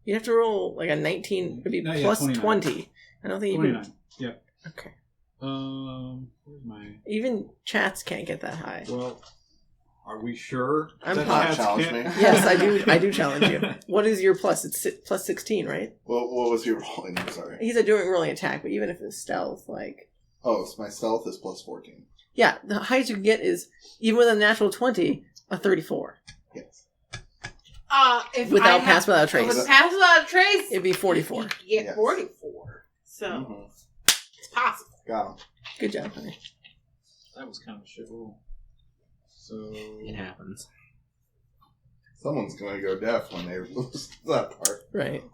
You'd have to roll like a 19. It'd be No, yeah, plus 29. 20. I don't think you 29. can. Yep. Okay. Where's my? Even Chatz can't get that high. Well, Are we sure? I'm that not Chatz challenge can't- me. Yes, I do challenge you. What is your plus? It's plus 16, right? What was your rolling? I'm sorry. He's a doing rolling attack, but even if it's stealth, like... Oh, so my stealth is plus 14. Yeah, the highest you can get is, even with a natural 20, a 34. Yes. If Without I pass without a trace. With pass without a trace, It'd be 44. You get Yes. 44. So Mhm. it's possible. Got him. Good job, honey. That was kind of a shit roll. So It happens. Someone's going to go deaf when they lose that part. Right.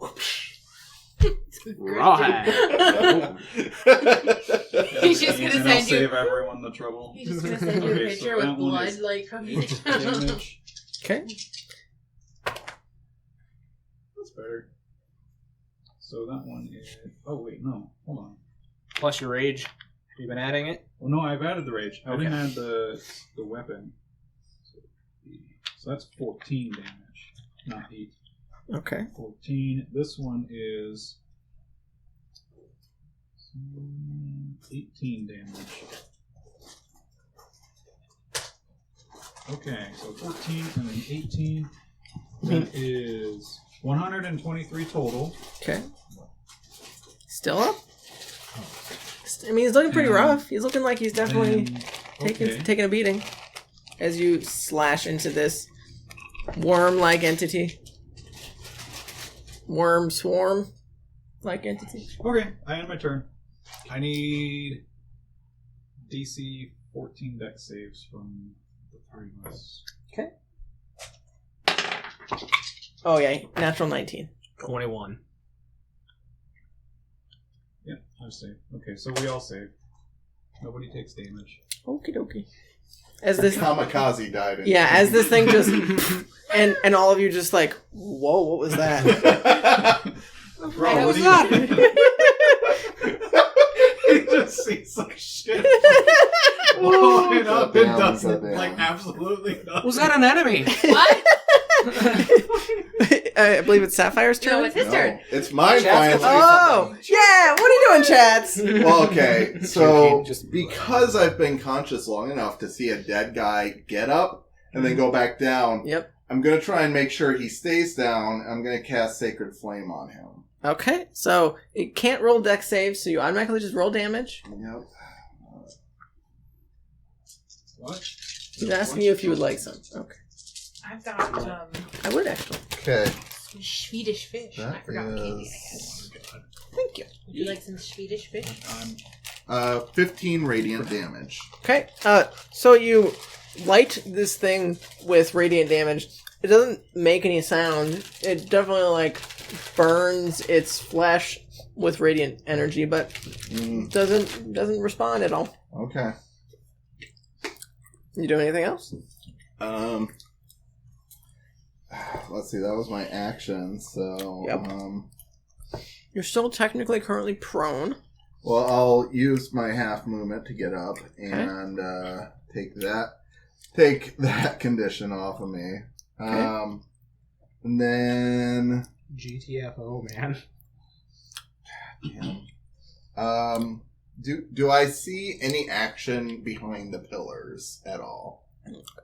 Rawhide. He's just gonna and send I'll you- save everyone the trouble. He's just gonna send you a Okay, picture so with that one blood, is like from 8 damage. Okay. That's better. So that one is. Oh wait, no, hold on. Plus your rage. Have you been adding it? Well, no, I've added the rage. I Okay. didn't add the weapon. So that's 14 damage, not 8. Okay. 14. This one is 18 damage. Okay, so 14 and then 18. That is 123 total. Okay. Still up? I mean, he's looking pretty rough. He's looking like he's definitely And- taking a beating as you slash into this worm-like entity. Worm swarm-like entity. Okay, I end my turn. I need DC 14 dex saves from the three of us. Okay. Oh, yeah. Natural 19. 21. Yeah, I save. Okay, so we all save. Nobody takes damage. Okie dokie. As this... Kamikaze died. In Yeah, as this thing just... and all of you just like, whoa, what was that? Bro, what was do you just sees like shit blowing up and doesn't like absolutely nothing. Was that an enemy? What? I believe it's Sapphire's turn. No, it's his turn. It's mine Chatz finally. Oh, yeah. What are you doing, Chatz? Well, okay, so Just- because I've been conscious long enough to see a dead guy get up and then go back down, Yep. I'm going to try and make sure he stays down. I'm going to cast Sacred Flame on him. Okay, so it can't roll dex saves, so you automatically just roll damage. Yep. What? He's asking you if you would like some. Okay. I've got I would actually. Okay. some Swedish fish. I That forgot what candy I is had. Thank you. Would you like some Swedish fish? 15 radiant damage. Okay, so you light this thing with radiant damage. It doesn't make any sound. It definitely, like, burns its flesh with radiant energy, but doesn't respond at all. Okay. You do anything else? Let's see, that was my action, so... Yep. You're still technically currently prone. Well, I'll use my half movement to get up and take that condition off of me. Okay. And then... GTFO, man. Do I see any action behind the pillars at all?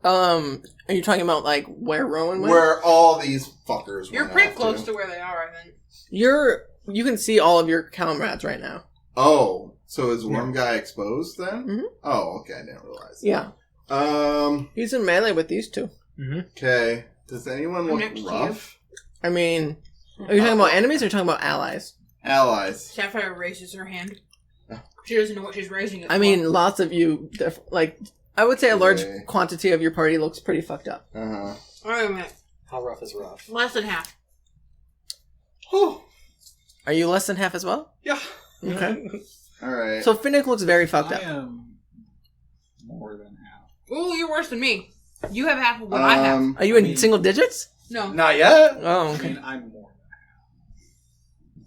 Are you talking about, like, where Rowan went? Where all these fuckers You're went pretty off close to where they are, I think. You can see all of your comrades right now. Oh, so is Worm Guy exposed then? Mhm. Oh, okay, I didn't realize. Yeah. He's in melee with these two. Okay. Does anyone look Next to rough? I mean, are you talking about enemies or are you talking about allies? Allies. Sapphire raises her hand. She doesn't know what she's raising it I for. mean, lots of you, I would say a large Okay. quantity of your party looks pretty fucked up. Uh-huh. Wait a minute. How rough is rough? Less than half. Oh. Are you less than half as well? Yeah. Okay. Alright. So Finnick looks very fucked I up. am more than half. Ooh, you're worse than me. You have half of what I have. Are you in single digits? No. Not yet. Oh, I okay. mean, I'm more than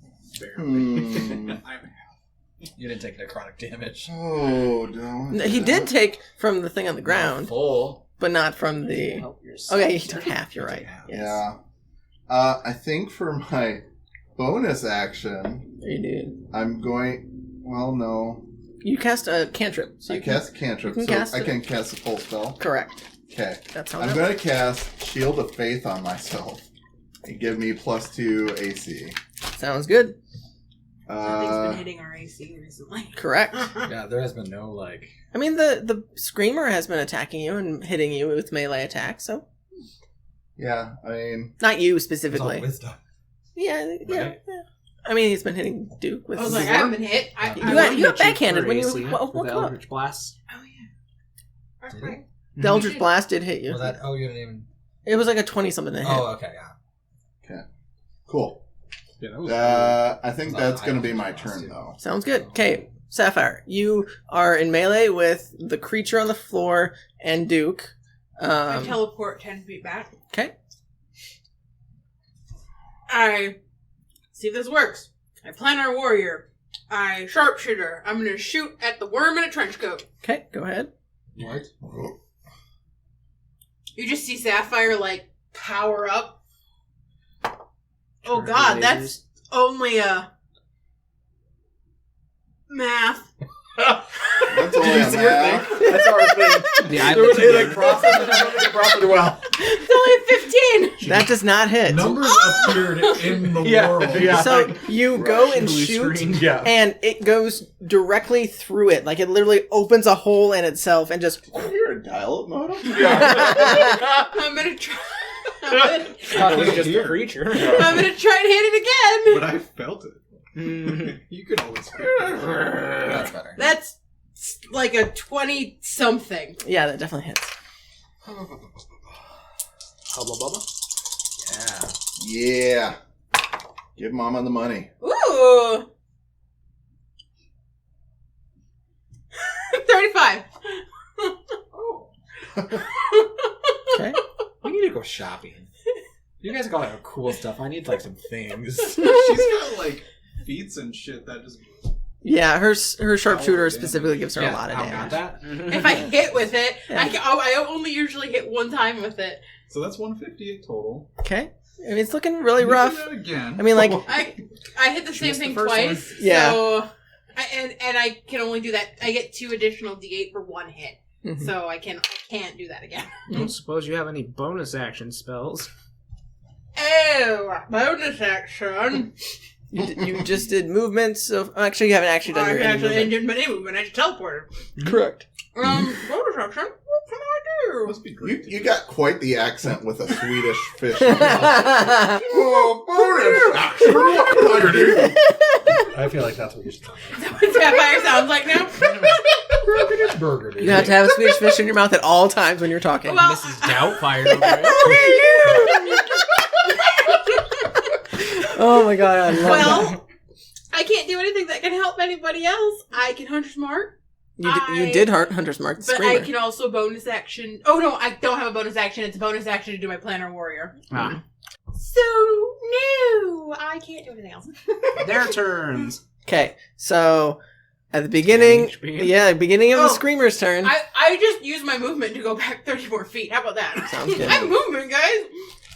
half. Barely. I'm half. You didn't take necrotic damage. Oh, don't. No, he did take from the thing on the ground, Full. but not from the... Help yourself. Okay, he took half, you're You right. took half. Yes. Yeah. I think for my bonus action, You did. I'm going... Well, no. You cast a cantrip. So I you can- cast a cantrip, you can so cast I it. can cast a full spell. Correct. Okay. That's how I'm going to cast Shield of Faith on myself and give me +2 AC. Sounds good. Nothing's been hitting our AC recently. Correct. Yeah, there has been no, like... I mean, the Screamer has been attacking you and hitting you with melee attacks, so... Yeah, I mean... Not you It's all specifically. wisdom. Yeah. Right? I mean, he's been hitting Duke with... I was like, I haven't been hit. You got backhanded when you with woke the up. Eldritch Blast. Oh, yeah. That's Did right. The Eldritch Blast did hit you. Was that... Oh, you didn't even... It was like a 20-something to hit. Oh, okay, yeah. Okay. Cool. Yeah, that was I think It's not that's high going to be on my the turn, too. though. Sounds good. Okay, Sapphire, you are in melee with the creature on the floor and Duke. I teleport 10 feet back. Okay. I see if this works. I plan our warrior. I sharpshooter. I'm gonna shoot at the worm in a trench coat. Okay, go ahead. What? You just see Sapphire like power up. Oh Charge god, lasers. that's only a math. That's only a math. That's our thing. The eye There was looks a, like, profit well. It's only a 15. That does not hit. Numbers appeared in the world. Yeah. So you go and Blue shoot, screen. Yeah. and it goes directly through it. Like, it literally opens a hole in itself and just... You're a dial-up modem? I'm gonna try. Thought it was just a creature. I'm gonna try and hit it again. But I felt it. You could always feel it. That's better. That's like a 20-something. Yeah, that definitely hits. Hubba bubba. Yeah. Give Mama the money. Ooh. 35. Okay. We need to go shopping. You guys got like cool stuff. I need like some things. She's got, like, feats and shit that just... Yeah, her sharpshooter Oh, specifically gives her a lot of I'll damage. got that. If I hit with it, Yeah. I only usually hit one time with it. So that's 158 total. Okay. I mean, it's looking really We can rough. do that again. I mean, like... I hit the same missed the thing first twice. Yeah. So, and I can only do that. I get 2 additional D8 for 1 hit. Mhm. So I can't do that again. Don't suppose you have any bonus action spells. Oh, bonus action. You just did movements of... Actually, you haven't actually done I your any actually movement. didn't any movement. I just teleported. Correct. Bonus action. What can I do? Must be You, great. you got quite the accent with a Swedish fish. yeah, Oh, bonus action! What can I do? I feel like that's what you should tell Is that what Sapphire sounds like now? me. Burger, dude. you have to have a Swedish fish in your mouth at all times when you're talking. Well, Mrs. Doubtfire over there. Oh my god, I love that. well, I can't do anything that can help anybody else. I can Hunter's Mark, You did Hunter's Mark the but Screamer. I can also bonus action. Oh no, I don't have a bonus action. It's a bonus action to do my Planner Warrior. Ah, So no, I can't do anything else. their turns. Okay, so at the beginning, beginning of the Oh. Screamer's turn. I just use my movement to go back 30 more feet. How about that? Sounds good. I have movement, guys.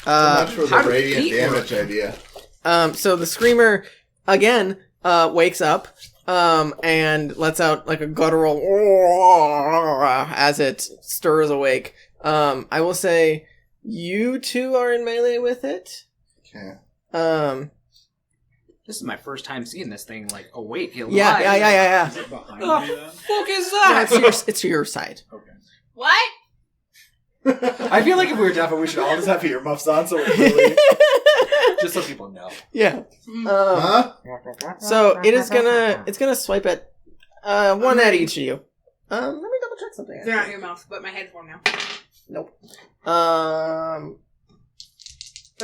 So much for how the do radiant feet damage idea. So the Screamer again wakes up and lets out like a guttural as it stirs awake. I will say you two are in melee with it. Okay. This is my first time seeing this thing like awake. Alive. Yeah. Is it behind The me then? fuck is No, that? it's to your side. Okay. What? I feel like if we were deaf, we should all just have earmuffs on, so we're really, just so people know. Yeah. Huh? So it's gonna swipe at one at each of you. Let me double check something. They're not earmuffs, but my head's warm now. Nope. But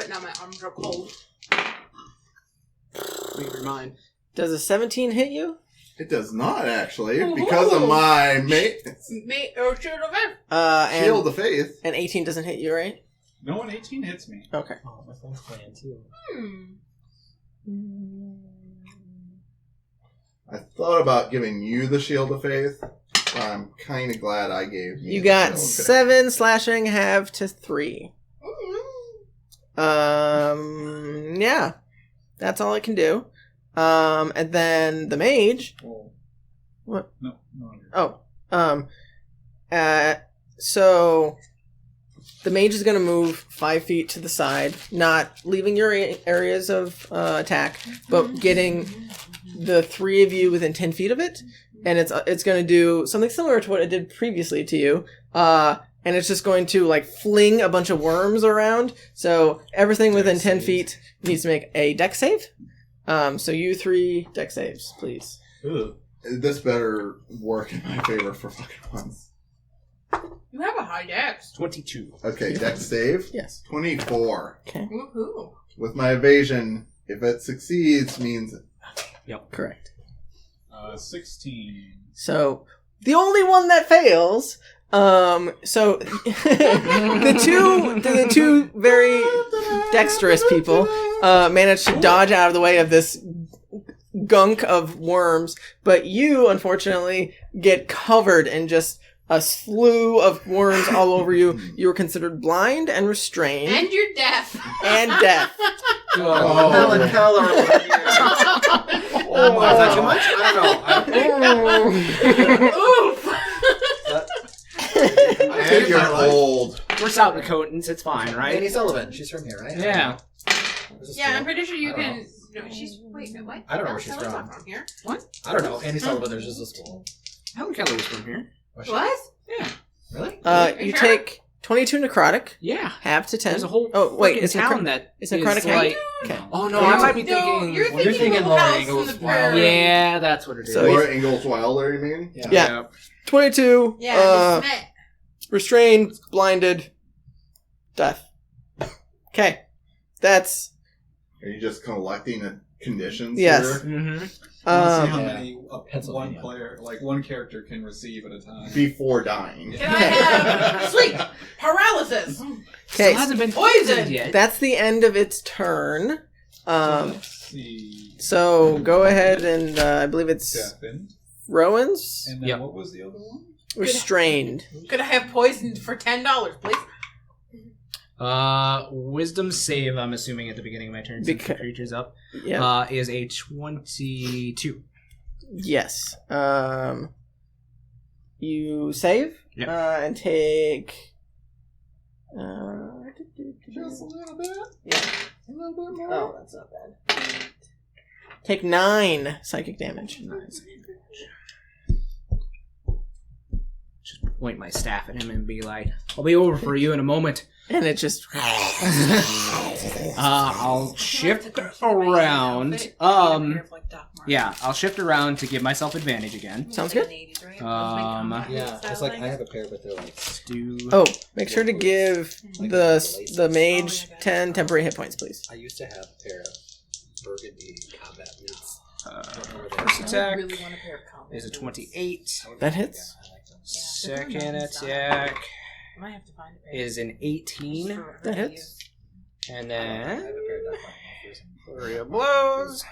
now my arms are cold. Leave your mind. Does a 17 hit you? It does not actually, because of my Shield of Faith. And Shield of Faith. and 18 doesn't hit you, right? No, an 18 hits me. Okay. Oh, my phone's playing too. I thought about giving you the Shield of Faith, but I'm kind of glad I gave you. You the got Shield of Faith. 7 slashing, half to 3. Yeah. That's all it can do. And then the mage. Oh. What? No. Oh. So the mage is going to move 5 feet to the side, not leaving your areas of attack, but getting the 3 of you within 10 feet of it. And it's going to do something similar to what it did previously to you. And it's just going to like fling a bunch of worms around. So everything within 10 feet needs to make a dex save. So you 3 dex saves, please. Ooh. This better work in my favor for fucking once. You have a high dex. 22. Okay, dex save. Yes. 24. Okay. Woohoo. With my evasion, if it succeeds, means Correct. 16. So the only one that fails. So the two very dexterous people managed to dodge out of the way of this gunk of worms, but you unfortunately get covered in just a slew of worms all over you. You were considered blind and restrained. And you're deaf. And deaf. Oh. Helen Keller over here. Oh, is that too much? I don't know. Oof. and you're old. We're South Dakotans. It's fine, right? Annie Sullivan. She's from here, right? Yeah. Where's this Yeah, from? I'm pretty sure you I don't can. No, she's. Wait, what? I don't know where she's Helen's from. not here. I don't know. Annie Sullivan, there's just a school. Helen Keller was from here. Was she? What? Yeah. Really? You sure? take 22 necrotic, Yeah. half to 10. There's a whole Oh, wait, fucking it's town that it's necrotic like... Okay. Oh, no, I might be No, thinking... you're Well, you're thinking thinking Little Laura House Ingalls on the Wilder. Prairie. Yeah, that's what it is. So Laura Ingalls Wilder, you mean? Yeah. 22, Yeah, Miss Smith. restrained, blinded, deaf. Okay. That's... Are you just collecting conditions Yes. here? Mm-hmm. Let's see how Um, many one Pennsylvania. player, like one character, can receive at a time. Before dying. Can I have sleep paralysis? okay. Still hasn't been Poison. poisoned yet. That's the end of its turn. Let's see. So go ahead and I believe it's Deafened. Rowan's And then Yep. what was the other one? restrained. Could I have poisoned for $10, please? Wisdom save, I'm assuming at the beginning of my turn, since the creature's up, Yeah. is a 22. Yes. You save. Yep. And take. Just a little bit. Yeah. A little bit more. Oh, that's not bad. Take 9 psychic damage. Just point my staff at him and be like, I'll be over for you in a moment. And it just. I'll shift around. Yeah, I'll shift around to give myself advantage again. Sounds good. Yeah, it's like I have a pair, but they're like Do Oh, make sure to give the mage 10 temporary hit points, please. I used to have a pair of burgundy combat boots. first attack really want a pair of combos. is a 28. That hits. I like them. Second attack I might have to find a pair. is an 18. That hits. And I then have a pair of Doc Martens. flurry of blows. I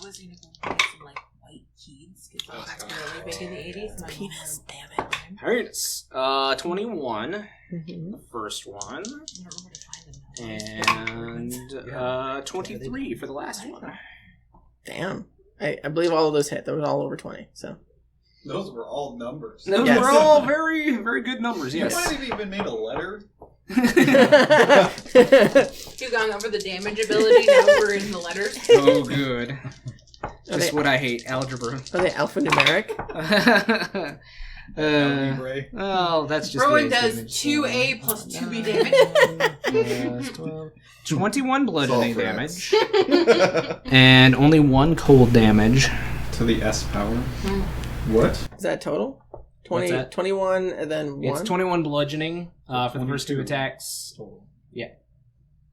was gonna go buy some like white keys because those were really big in the 80s. My Penis, damn it. Alright, 21. Mhm. The first one. I don't know where to find them now. And 23 for the last one. Damn. I believe all of those hit. That was all over 20. So. Those were all numbers. Those Yes. were all very, very good numbers, You yes. might have even made a letter. You gone over the damage ability, now we're in the letters. Oh, good. Are Just they, what I hate, algebra. are they alphanumeric? Well, that's just Rowan base does damage, 2A plus 2B damage. Plus 12. 21 bludgeoning It's all damage. And only 1 cold damage. To the S power. What? Is that total? 20, What's that? 21 and then 1? It's 21 bludgeoning for the first 2 attacks.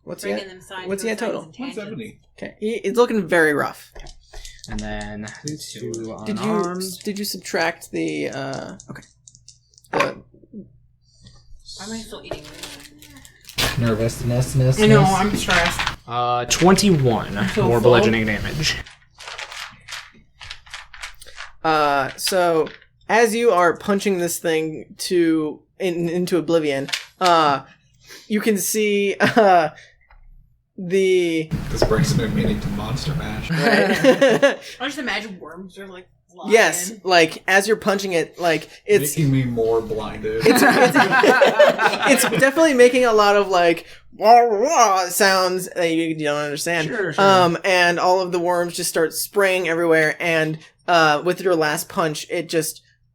What's he Bringing at? them sides What's to he at sides total? and tangents. 170. Okay. It's looking very rough. And then 2 Did unarmed. you subtract the okay. The Why am I still eating? Nervousness. I know, I'm stressed. 21 So more full. bludgeoning damage. so as you are punching this thing into oblivion, you can see the This brings me meaning to Monster Mash. right? I just imagine worms are like flying. Yes, like as you're punching it, like it's Making me more blinded. it's it's definitely making a lot of like wah, wah sounds that you don't understand. Sure. And all of the worms just start spraying everywhere. And with your last punch,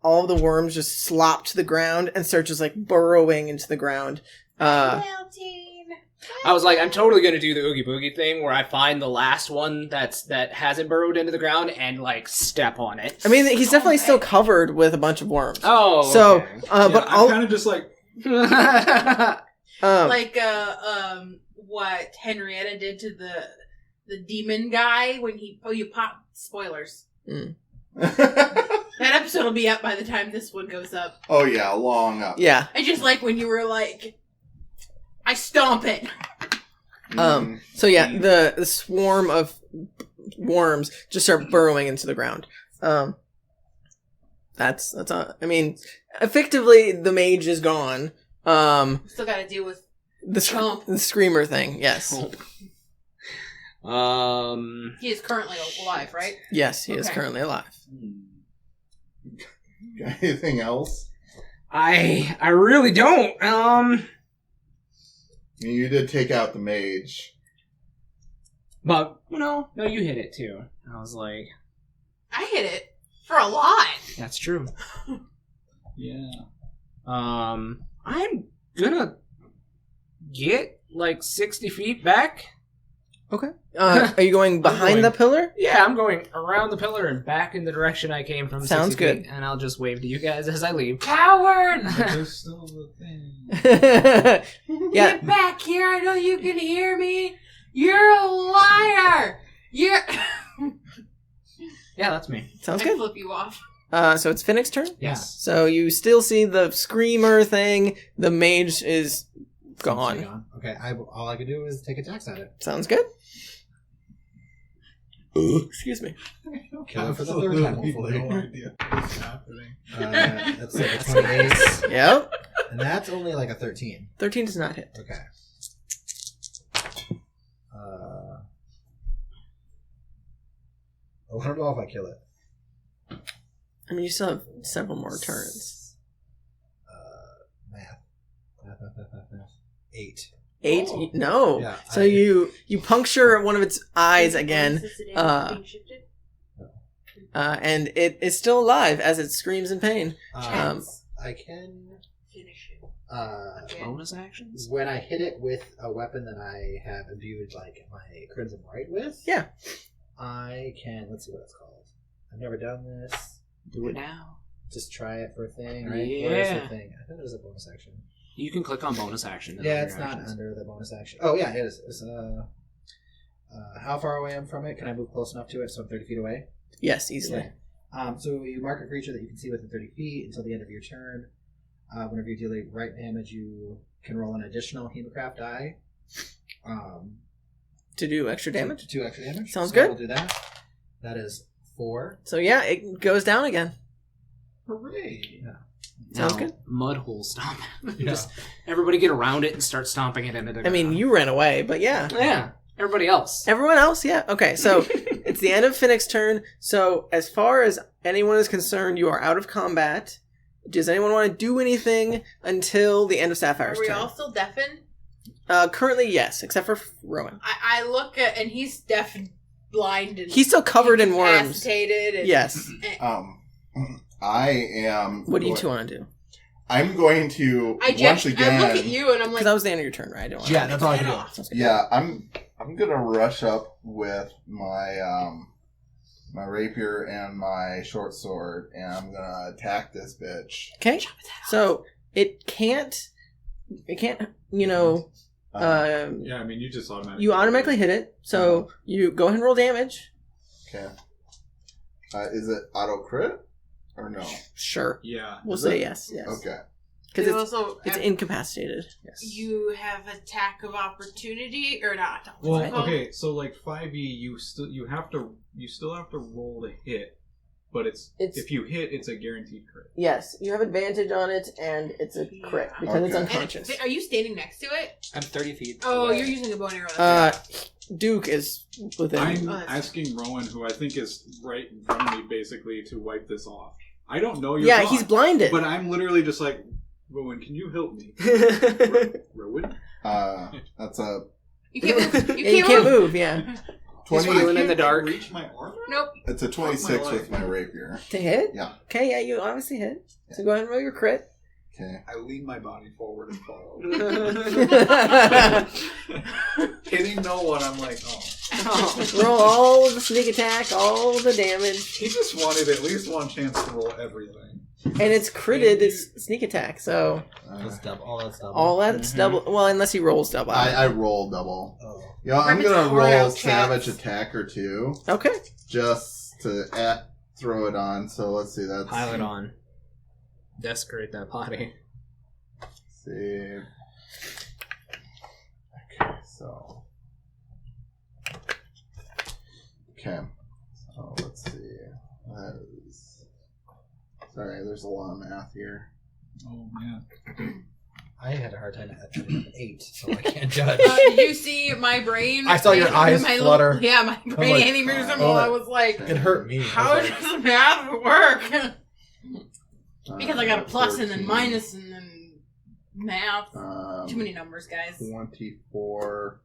all of the worms just slop to the ground and start just like burrowing into the ground. I was like, I'm totally gonna do the Oogie Boogie thing where I find the last one that hasn't burrowed into the ground and like step on it. I mean, he's definitely still covered with a bunch of worms. Oh, so okay. but I'm kind of just like Like what Henrietta did to the demon guy when you pop spoilers. That episode will be up by the time this one goes up. Oh yeah, long up. Yeah. I just like when you were like, I stomp it. So yeah, the swarm of worms just start burrowing into the ground. That's I mean, effectively the mage is gone. Still got to deal with the screamer thing. Yes. He is currently alive, right? Yes, he is currently alive. Anything else? I really don't. You did take out the mage. But no, you hit it too. I was like, I hit it for a lot. that's true. yeah. I'm gonna get like 60 feet back. Okay. Are you going behind the pillar? Yeah, I'm going around the pillar and back in the direction I came from. Sounds 60 good. feet, and I'll just wave to you guys as I leave. Coward! But there's still the thing. Yeah. Get back here! I know you can hear me. You're a liar. You're. Yeah, that's me. Sounds I good. flip you off. So it's Finnick's turn? Yes. So you still see the screamer thing. The mage is gone. Okay, all I can do is take attacks at it. Sounds good. Excuse me. Kill it for the third time, hopefully. No idea what's happening. That's like a 28. Yep. And that's only like a 13. 13 does not hit. Okay. I don't know if I kill it. I mean, you still have several more turns. Math. 8. 8? Oh. No. Yeah, So you puncture one of its eyes again, and it is still alive as it screams in pain. I can... Finish it. Bonus actions? When I hit it with a weapon that I have imbued like my Crimson Right with, Yeah. I can. Let's see what it's called. I've never done this. Do it now. Just try it for a thing, right? Yeah. Where is the thing? I think there's a bonus action. You can click on bonus action. Yeah, it's not under the bonus action. Oh yeah, it is. It's how far away I'm from it? Can I move close enough to it so I'm 30 feet away? Yes, easily. Yeah. So you mark a creature that you can see within 30 feet until the end of your turn. Whenever you deal right damage, you can roll an additional Hemocraft die. To do extra damage? 2 extra damage. Sounds So good. We'll do that. That is 4. So yeah, it goes down again. Hooray! Yeah. Sounds Now, good. Mud hole stomp. Yeah. Just everybody get around it and start stomping it into the I mean, you ran away, but yeah. Yeah. Everybody else. Everyone else, yeah. Okay, so it's the end of Finnick's turn. So as far as anyone is concerned, you are out of combat. Does anyone want to do anything until the end of Sapphire's Are we turn? all still deafened? Currently, yes, except for Rowan. I look at, and he's deaf and blind and He's still covered in worms. incapacitated. And, Yes. I am. What do you two want to do? I'm going to once again. I look at you and I'm Because like, that was the end of your turn, right? I don't want Yeah, that's all I can do. Sounds good. Yeah, I'm gonna rush up with my my rapier and my short sword, and I'm gonna attack this bitch. Okay. So it can't. You know. Yeah, I mean, you just automatically. You automatically hit it. So you go ahead and roll damage. Okay. Is it auto crit or no? Sure. Yeah. We'll Is say it? yes. Yes. Okay. Because you it's also incapacitated. Yes. you have attack of opportunity or not? Well, What's it called? okay, so like 5e, you still have to roll to hit, but it's if you hit, it's a guaranteed crit. Yes, you have advantage on it, and it's a crit because it's Okay. unconscious. And are you standing next to it? I'm 30 feet. Oh, away. you're using a bow and arrow. Duke is within. I'm that's asking Rowan, who I think is right in front of me, basically to wipe this off. I don't know you're Yeah, gone, he's blinded. but I'm literally just like Rowan, can you help me? Rowan? That's a You can't move. You can't move. Yeah. 20. Feeling in the dark. Reach my arm? Nope. It's a 26 with my rapier. To hit? Yeah. Okay, yeah, you obviously hit. So go ahead and roll your crit. Okay. I lean my body forward and follow. Roll Hitting no one, I'm like, oh. all the sneak attack, all the damage. He just wanted at least one chance to roll everything. And it's critted, it's sneak attack, so That's double. All that's double. all that's double. Well, unless he rolls double. I roll double. Oh. Yeah, I'm gonna Repertoire roll out, Savage Chatz. Attack or 2 Okay. just to throw it on. So let's see. That's Pile it on. Desecrate that body. see. Okay, so. Okay, so let's see. That is. Sorry, there's a lot of math here. Oh, man. I had a hard time at 8, so I can't judge. Did you see my brain? I saw your eyes my flutter. Little, yeah, my brain like, aneurysm. oh. I was like, It hurt me. how I was like, does math work? Because I got a plus and 14, then minus and then math. um, Too many numbers, guys. 24,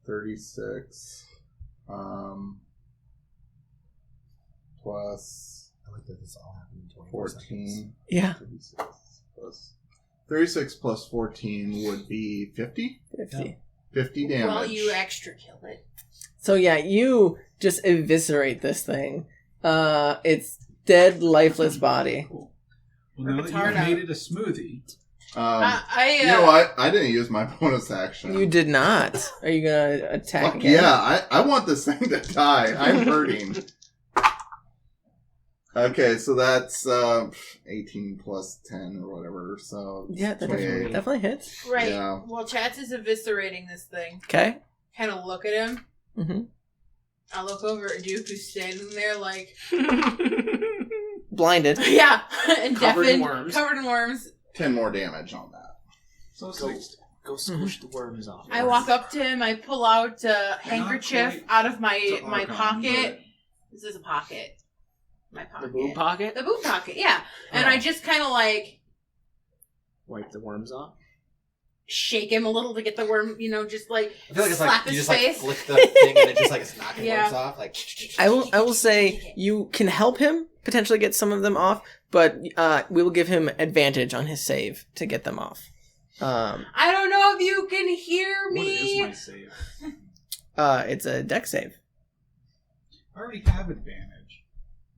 36, plus I like that this all happened in 24 14. Yeah. 36 plus 14 would be 50? 50. 50 damage. Well, you extra kill it. So yeah, you just eviscerate this thing. Its dead, lifeless body. Cool. Well, now that Repertoire you've made it a smoothie, You know what? I didn't use my bonus action. You did not. Are you gonna attack Fuck again? yeah, I want this thing to die. I'm hurting. Okay, so that's 18 plus 10 or whatever, so... Yeah, that 28. definitely hits. Right. Yeah. Well, Chatz is eviscerating this thing. Okay. Kind of look at him. Mm-hmm. I look over at Duke, who's standing there like... Blinded. yeah, and Covered in deafened. worms. Covered in worms. 10 more damage on that. so Go, 60. go squish the worms off. I walk up to him. I pull out a handkerchief quite out of my to my Archon, pocket. This is a pocket. My The pocket. boob pocket? The boot pocket, yeah. And I just kind of like Wipe the worms off. shake him a little to get the worm, just like I feel like it's slap like his you just face. like flick the thing and it just like it's knocking Yeah. worms off. Like I will say you can help him potentially get some of them off, but we will give him advantage on his save to get them off. I don't know if you can hear What me. is my save? It's a deck save. I already have advantage.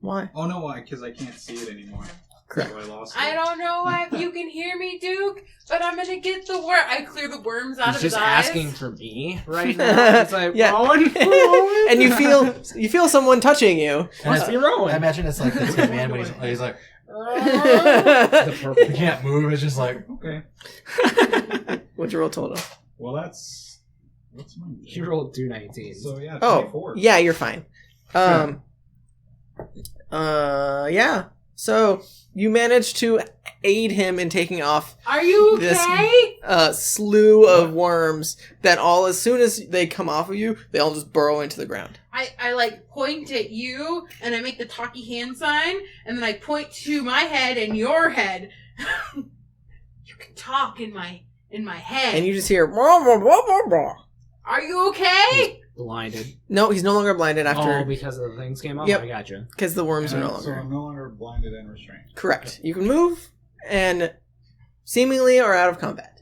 Why? Oh, no, why? Because I can't see it anymore. Correct. So I lost it. I don't know if you can hear me, Duke, but I'm gonna get the worm. I clear the worms out He's of his just eyes. asking for me right now. It's like, Yeah. Rowan, And you feel someone touching you. must be I Rowan. imagine it's like the Tin Man when he's like Oh. the purple. He can't move. It's just like Okay. What's your roll total? Well, that's... What's my... He rolled 2 19s. So, yeah, Oh, 24. yeah, you're fine. Yeah. So you managed to aid him in taking off Are you okay? this slew of worms that all, as soon as they come off of you, they all just burrow into the ground. I like point at you and I make the talky hand sign and then I point to my head and your head. You can talk in my head. And you just hear, "Blah, blah, blah, blah, blah." Are you okay? Blinded. No, he's no longer blinded Oh, after, because of the things came up? Yep. I gotcha. because the worms are no So longer. I'm no longer blinded and restrained. Correct. You can move and seemingly are out of combat.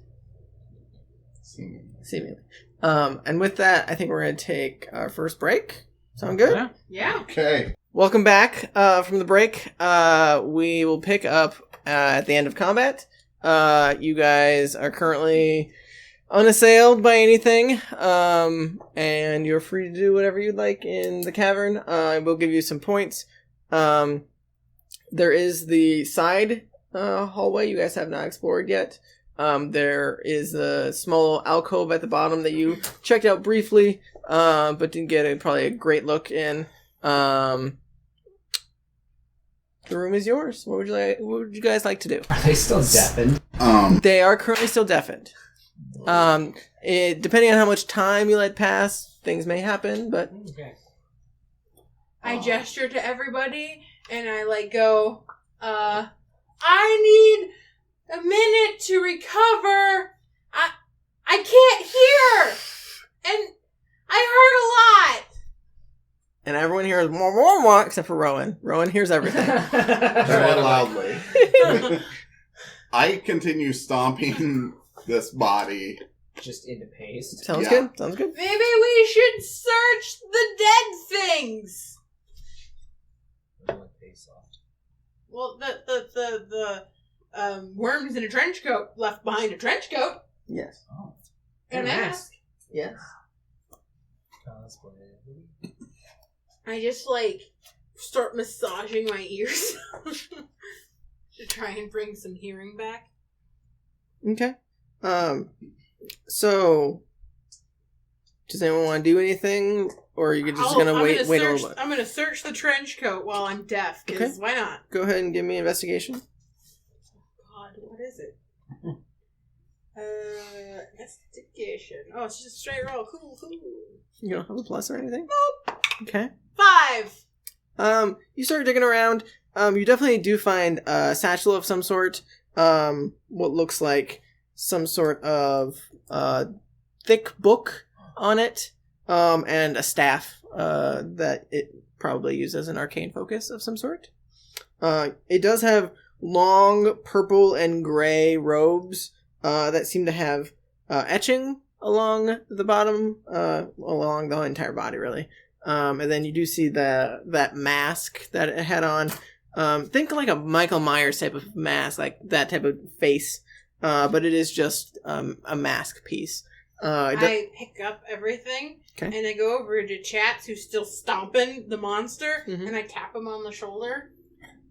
Seemingly. And with that, I think we're going to take our first break. Sound good? Yeah. Yeah. Okay. Welcome back from the break. We will pick up at the end of combat. You guys are currently unassailed by anything, and you're free to do whatever you'd like in the cavern. We'll give you some points. There is the side hallway you guys have not explored yet. There is a small alcove at the bottom that you checked out briefly, but didn't get probably a great look in. The room is yours. What would you guys like to do? Are they still deafened? They are currently still deafened. Depending on how much time you let pass, things may happen, but Okay. I gesture to everybody and I like go, I need a minute to recover. I can't hear. And I heard a lot. And everyone hears wah, wah, wah, except for Rowan. Rowan hears everything. Very loudly. I continue stomping this body. Just into paste. Sounds good. Sounds good. Maybe we should search the dead things. Well, the worms in a trench coat left behind a trench coat. Yes. Oh. And a mask. Yes. I just, start massaging my ears to try and bring some hearing back. Okay. So, does anyone want to do anything? Or are you just going to wait a little bit? I'm going to search the trench coat while I'm deaf, because why not? Go ahead and give me investigation. God, what is it? Investigation. Oh, it's just a straight roll. Cool. You don't have a plus or anything? Nope. Okay. 5. You start digging around. You definitely do find a satchel of some sort. What looks like some sort of thick book on it. And a staff that it probably used as an arcane focus of some sort. It does have long purple and gray robes that seem to have etching along the bottom, along the entire body, really. And then you do see that mask that it had on. Think like a Michael Myers type of mask, like that type of face. But it is just a mask piece. I pick up everything, and I go over to Chatz, who's still stomping the monster, and I tap him on the shoulder.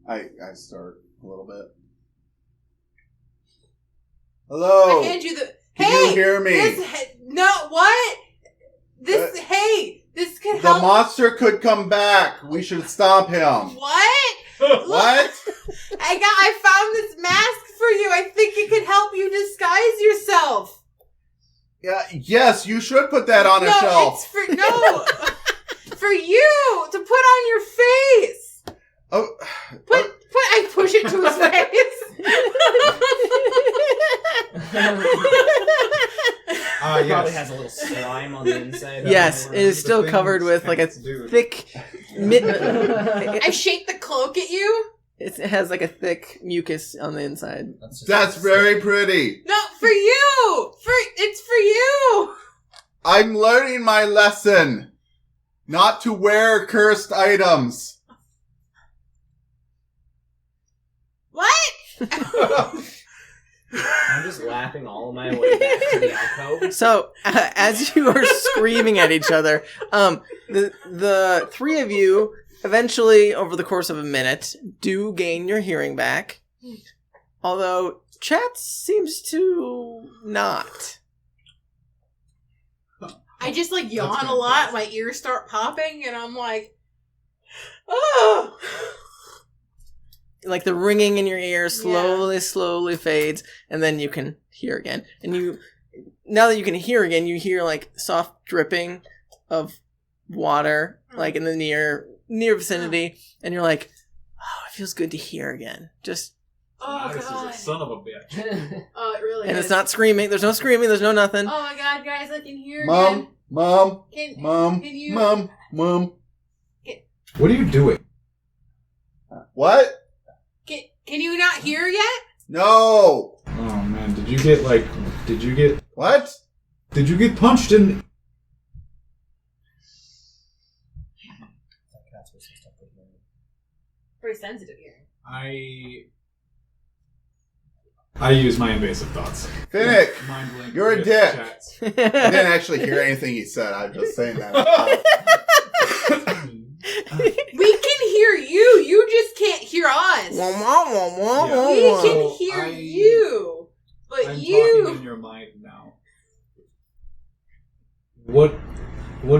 I start a little bit. Hello. I hand you the. Can you hear me? This could help. The monster could come back. We should stop him. What? What? I found this mask for you. I think it could help you disguise yourself. Yeah. Yes, you should put that on a shelf. It's for for you to put on your face. Oh. I push it to his face. It probably has a little slime on the inside. Yes, it is still covered with like a thick. I shake the cloak at you. It has like a thick mucus on the inside. That's very pretty. No, for you. It's for you. I'm learning my lesson. Not to wear cursed items. What? I'm just laughing all my way back to the alcove. So, as you are screaming at each other, the three of you eventually, over the course of a minute, do gain your hearing back. Although, Chatz seems to not. I just yawn a lot, my ears start popping, and I'm like, oh! Like the ringing in your ear slowly fades, and then you can hear again. And now that you can hear again, you hear like soft dripping of water, like in the near vicinity, and you're like, oh, it feels good to hear again. Just This is a son of a bitch. Oh, it really and is. it's not screaming. There's no screaming. There's no nothing. Oh my god, guys, I can hear Mom, Mom, again. Mom, Can you... Mom, Mom. What are you doing? What? Can you not hear yet? No. Oh man, did you get What? Did you get punched in? Pretty sensitive hearing. I use my invasive thoughts. Finnick, Mind blink you're a with dick. Chatz. I didn't actually hear anything he said. I'm just saying that. We can hear you. You just can't hear us. Wah, wah, wah, wah, Yeah. wah, We wah. can hear you, but I'm you. talking in your mind now. What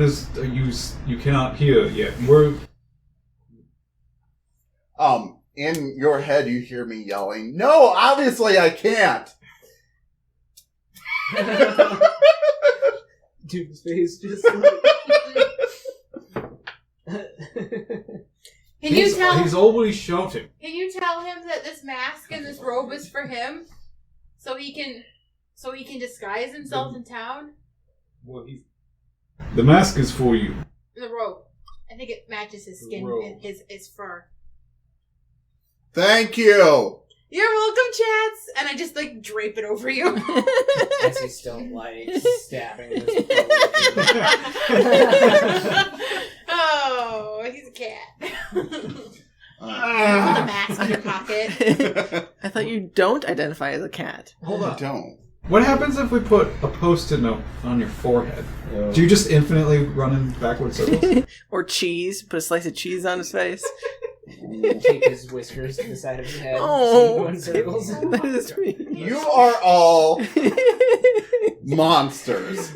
is you cannot hear yet? In your head, you hear me yelling. No, obviously I can't. Dude's face just. He's always shouting. Can you tell him that this mask and this robe is for him, so he can disguise himself in town? Well, the mask is for you. The robe. I think it matches his skin and his fur. Thank you. You're welcome, Chatz. And I just drape it over you. As he's still stabbing this. Oh, he's a cat. Put a mask in your pocket. I thought you don't identify as a cat. Hold on. Don't. What happens if we put a post-it note on your forehead? Do you just infinitely run in backward circles? Or cheese. Put a slice of cheese on his face. Take his whiskers to the side of his head. Oh, going circles. that is me. You are all monsters.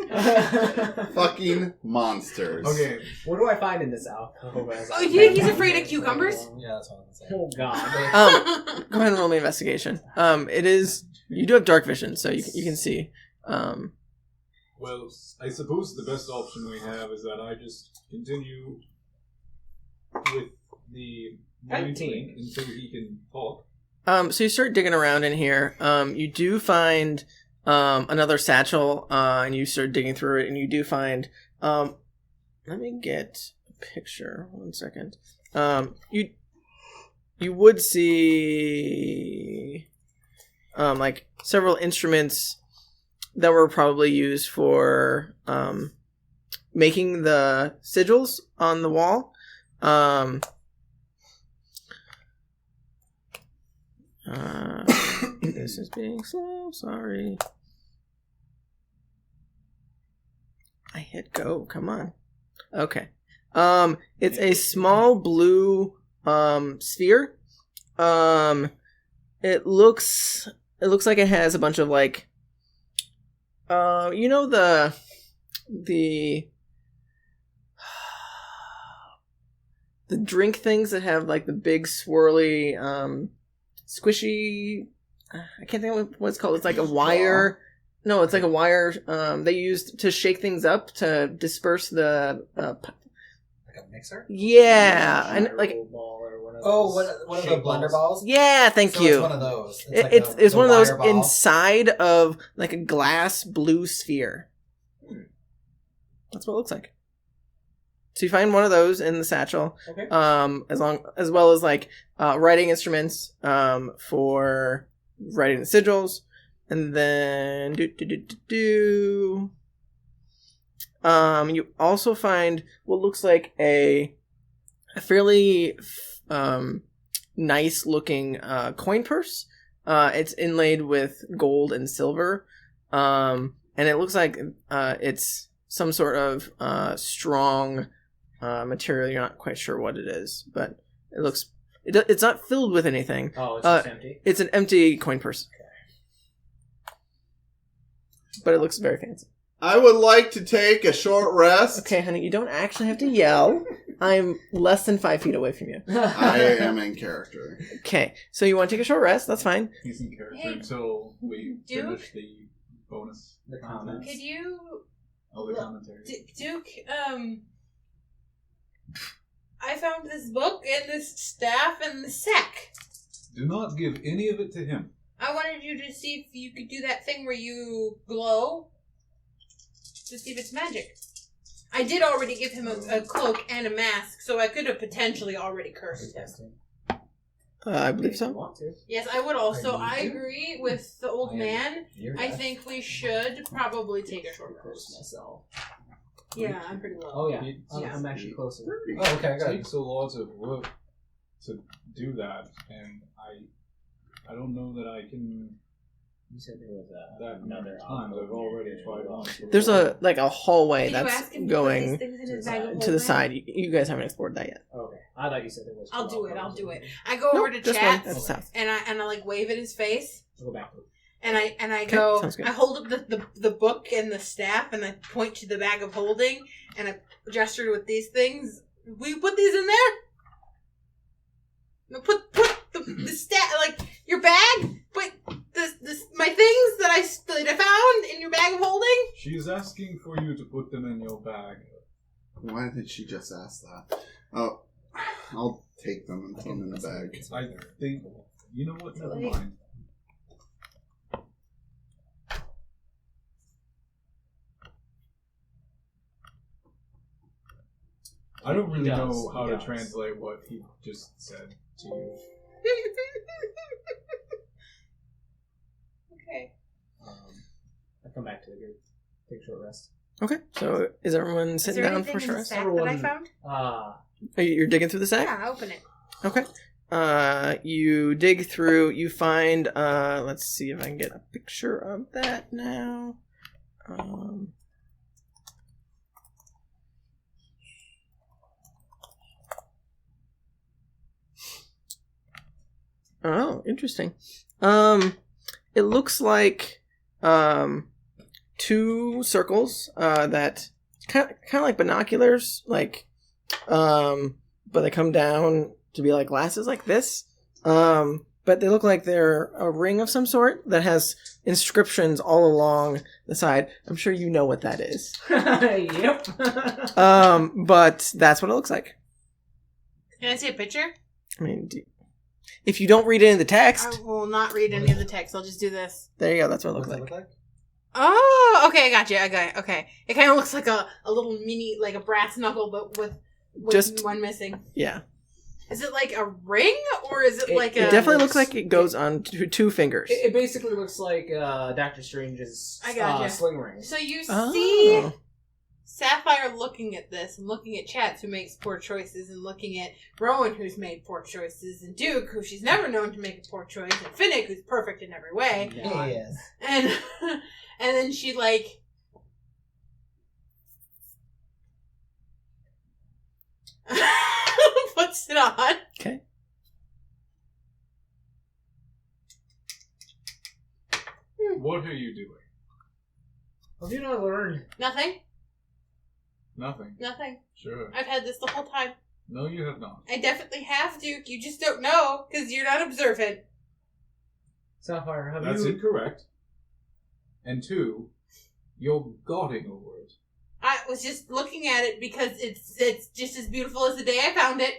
Fucking monsters. Okay. What do I find in this alcove? Oh, you think he's afraid of cucumbers? Yeah, that's what I'm saying. Oh God. Go ahead and roll me investigation. It is. You do have dark vision, so you can see. Well, I suppose the best option we have is that I just continue with the mind link until he can talk. So you start digging around in here. You do find another satchel, and you start digging through it, and you do find. Let me get a picture. 1 second. You would see several instruments that were probably used for making the sigils on the wall. This is being slow, sorry. I hit go, come on. Okay. It's a small blue sphere. It looks like it has a bunch of the drink things that have the big swirly squishy, I can't think of what it's called. It's like a wire. No, it's like a wire they used to shake things up to disperse the Like a mixer? yeah, and Oh, one of the blender balls? yeah, thank So you. It's one of those. It's one of those wire ball. inside of a glass blue sphere. That's what it looks like. So you find one of those in the satchel. Okay. As well as writing instruments for writing the sigils, and then you also find what looks like a fairly nice looking coin purse. It's inlaid with gold and silver, and it looks like it's some sort of strong material. You're not quite sure what it is, but it looks. It's not filled with anything. Oh, it's just empty? It's an empty coin purse. Okay. But it looks very fancy. I would like to take a short rest. Okay, honey, you don't actually have to yell. I'm less than 5 feet away from you. I am in character. Okay, so you want to take a short rest? That's fine. He's in character Hey, until we Duke? finish the bonus. The comments. Could you, All the commentary. Duke? I found this book and this staff and the sack. Do not give any of it to him. I wanted you to see if you could do that thing where you glow to see if it's magic. I did already give him a cloak and a mask, so I could have potentially already cursed him. I believe so. Want to. Yes, I would also. Are you I too? agree with the old man. I deaf. think we should probably take a short Curse rest. myself. Yeah, I'm pretty low. Oh yeah, Yeah. I'm actually closer. Oh, okay, I It got it. takes a lot of work to do that, and I don't know that I can. You said there was That another times I've already tried on. There's a hallway Did you that's ask him to put these going things in his bag of to the holding? side. You guys haven't explored that yet. Okay, I thought you said there was. I'll do it. I'll do it. I go over to just one. Chatz That's south. and I wave at his face. We'll go back to it. And I Okay, go. sounds good. I hold up the book and the staff, and I point to the bag of holding, and I gesture with these things. Will you put these in there? No, put the staff your bag. Put my things that I found in your bag of holding. She's asking for you to put them in your bag. Why did she just ask that? Oh. I'll take them and put them in the bag. I think... You know what? Never mind. I don't really know how to translate what he just said to you. Okay. I'll come back to the group. Take a short rest. Okay, so is everyone Is sitting there down anything for in short the rest? sack that I found? You're digging through the sack? Yeah, open it. Okay. You dig through, you find, let's see if I can get a picture of that now. Oh, interesting. It looks like, two circles, that kind of like binoculars, like, but they come down to be like glasses like this. But they look like they're a ring of some sort that has inscriptions all along the side. I'm sure you know what that is. Yep. But that's what it looks like. Can I see a picture? I mean, if you don't read it in the text, I will not read any of the text. I'll just do this. there you go. That's what it What looks does that like. look like? Oh, okay, I got you. I got it. Okay. It kind of looks like a little mini, like a brass knuckle, but with Just- one missing. Yeah. Is it like a ring, or is it like a... It definitely looks like it goes on two fingers. It basically looks like Doctor Strange's I gotcha. sling ring. So you Oh. see Sapphire looking at this, and looking at Chatz, who makes poor choices, and looking at Rowan, who's made poor choices, and Duke, who she's never known to make a poor choice, and Finnick, who's perfect in every way. Yes. And and then she like puts it on. Okay. What are you doing? Have you not learned? Nothing. Nothing. Nothing. Sure. I've had this the whole time. No, you have not. I definitely have, Duke. You just don't know because you're not observant. Sapphire, have That's you... incorrect. And 2, you're gauding over it. I was just looking at it because it's just as beautiful as the day I found it.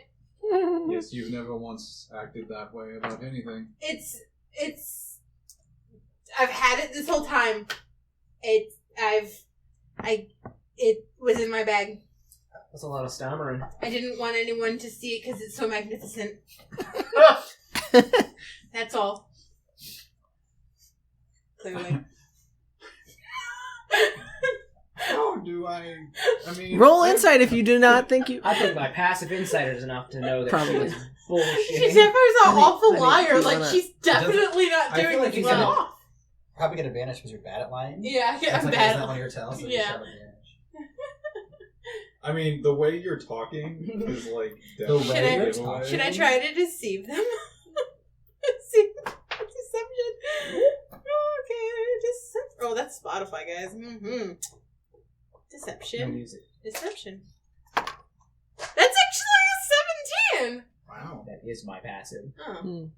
Yes, you've never once acted that way about anything. I've had it this whole time. It was in my bag. That's a lot of stammering. I didn't want anyone to see it because it's so magnificent. That's all. Clearly. How do I mean... Roll insight if you do not think you... I think my passive insight is enough to know that Probably. she is bullshit. She's Sapphire's an awful I think liar. you Like, wanna- she's definitely not I feel doing like this you well. gotta- Probably get advantage because you're bad at lying. Yeah, That's I'm like, bad. Isn't that one of your tells? So you Yeah. should have advantage. I mean, the way you're talking is like... The way Should I- you're definitely talking. Should I try to deceive them? Deception. Okay, oh, that's Spotify, guys. Mm-hmm. No Deception. music. Deception. That's actually a 17! Wow. That is my passive. Oh.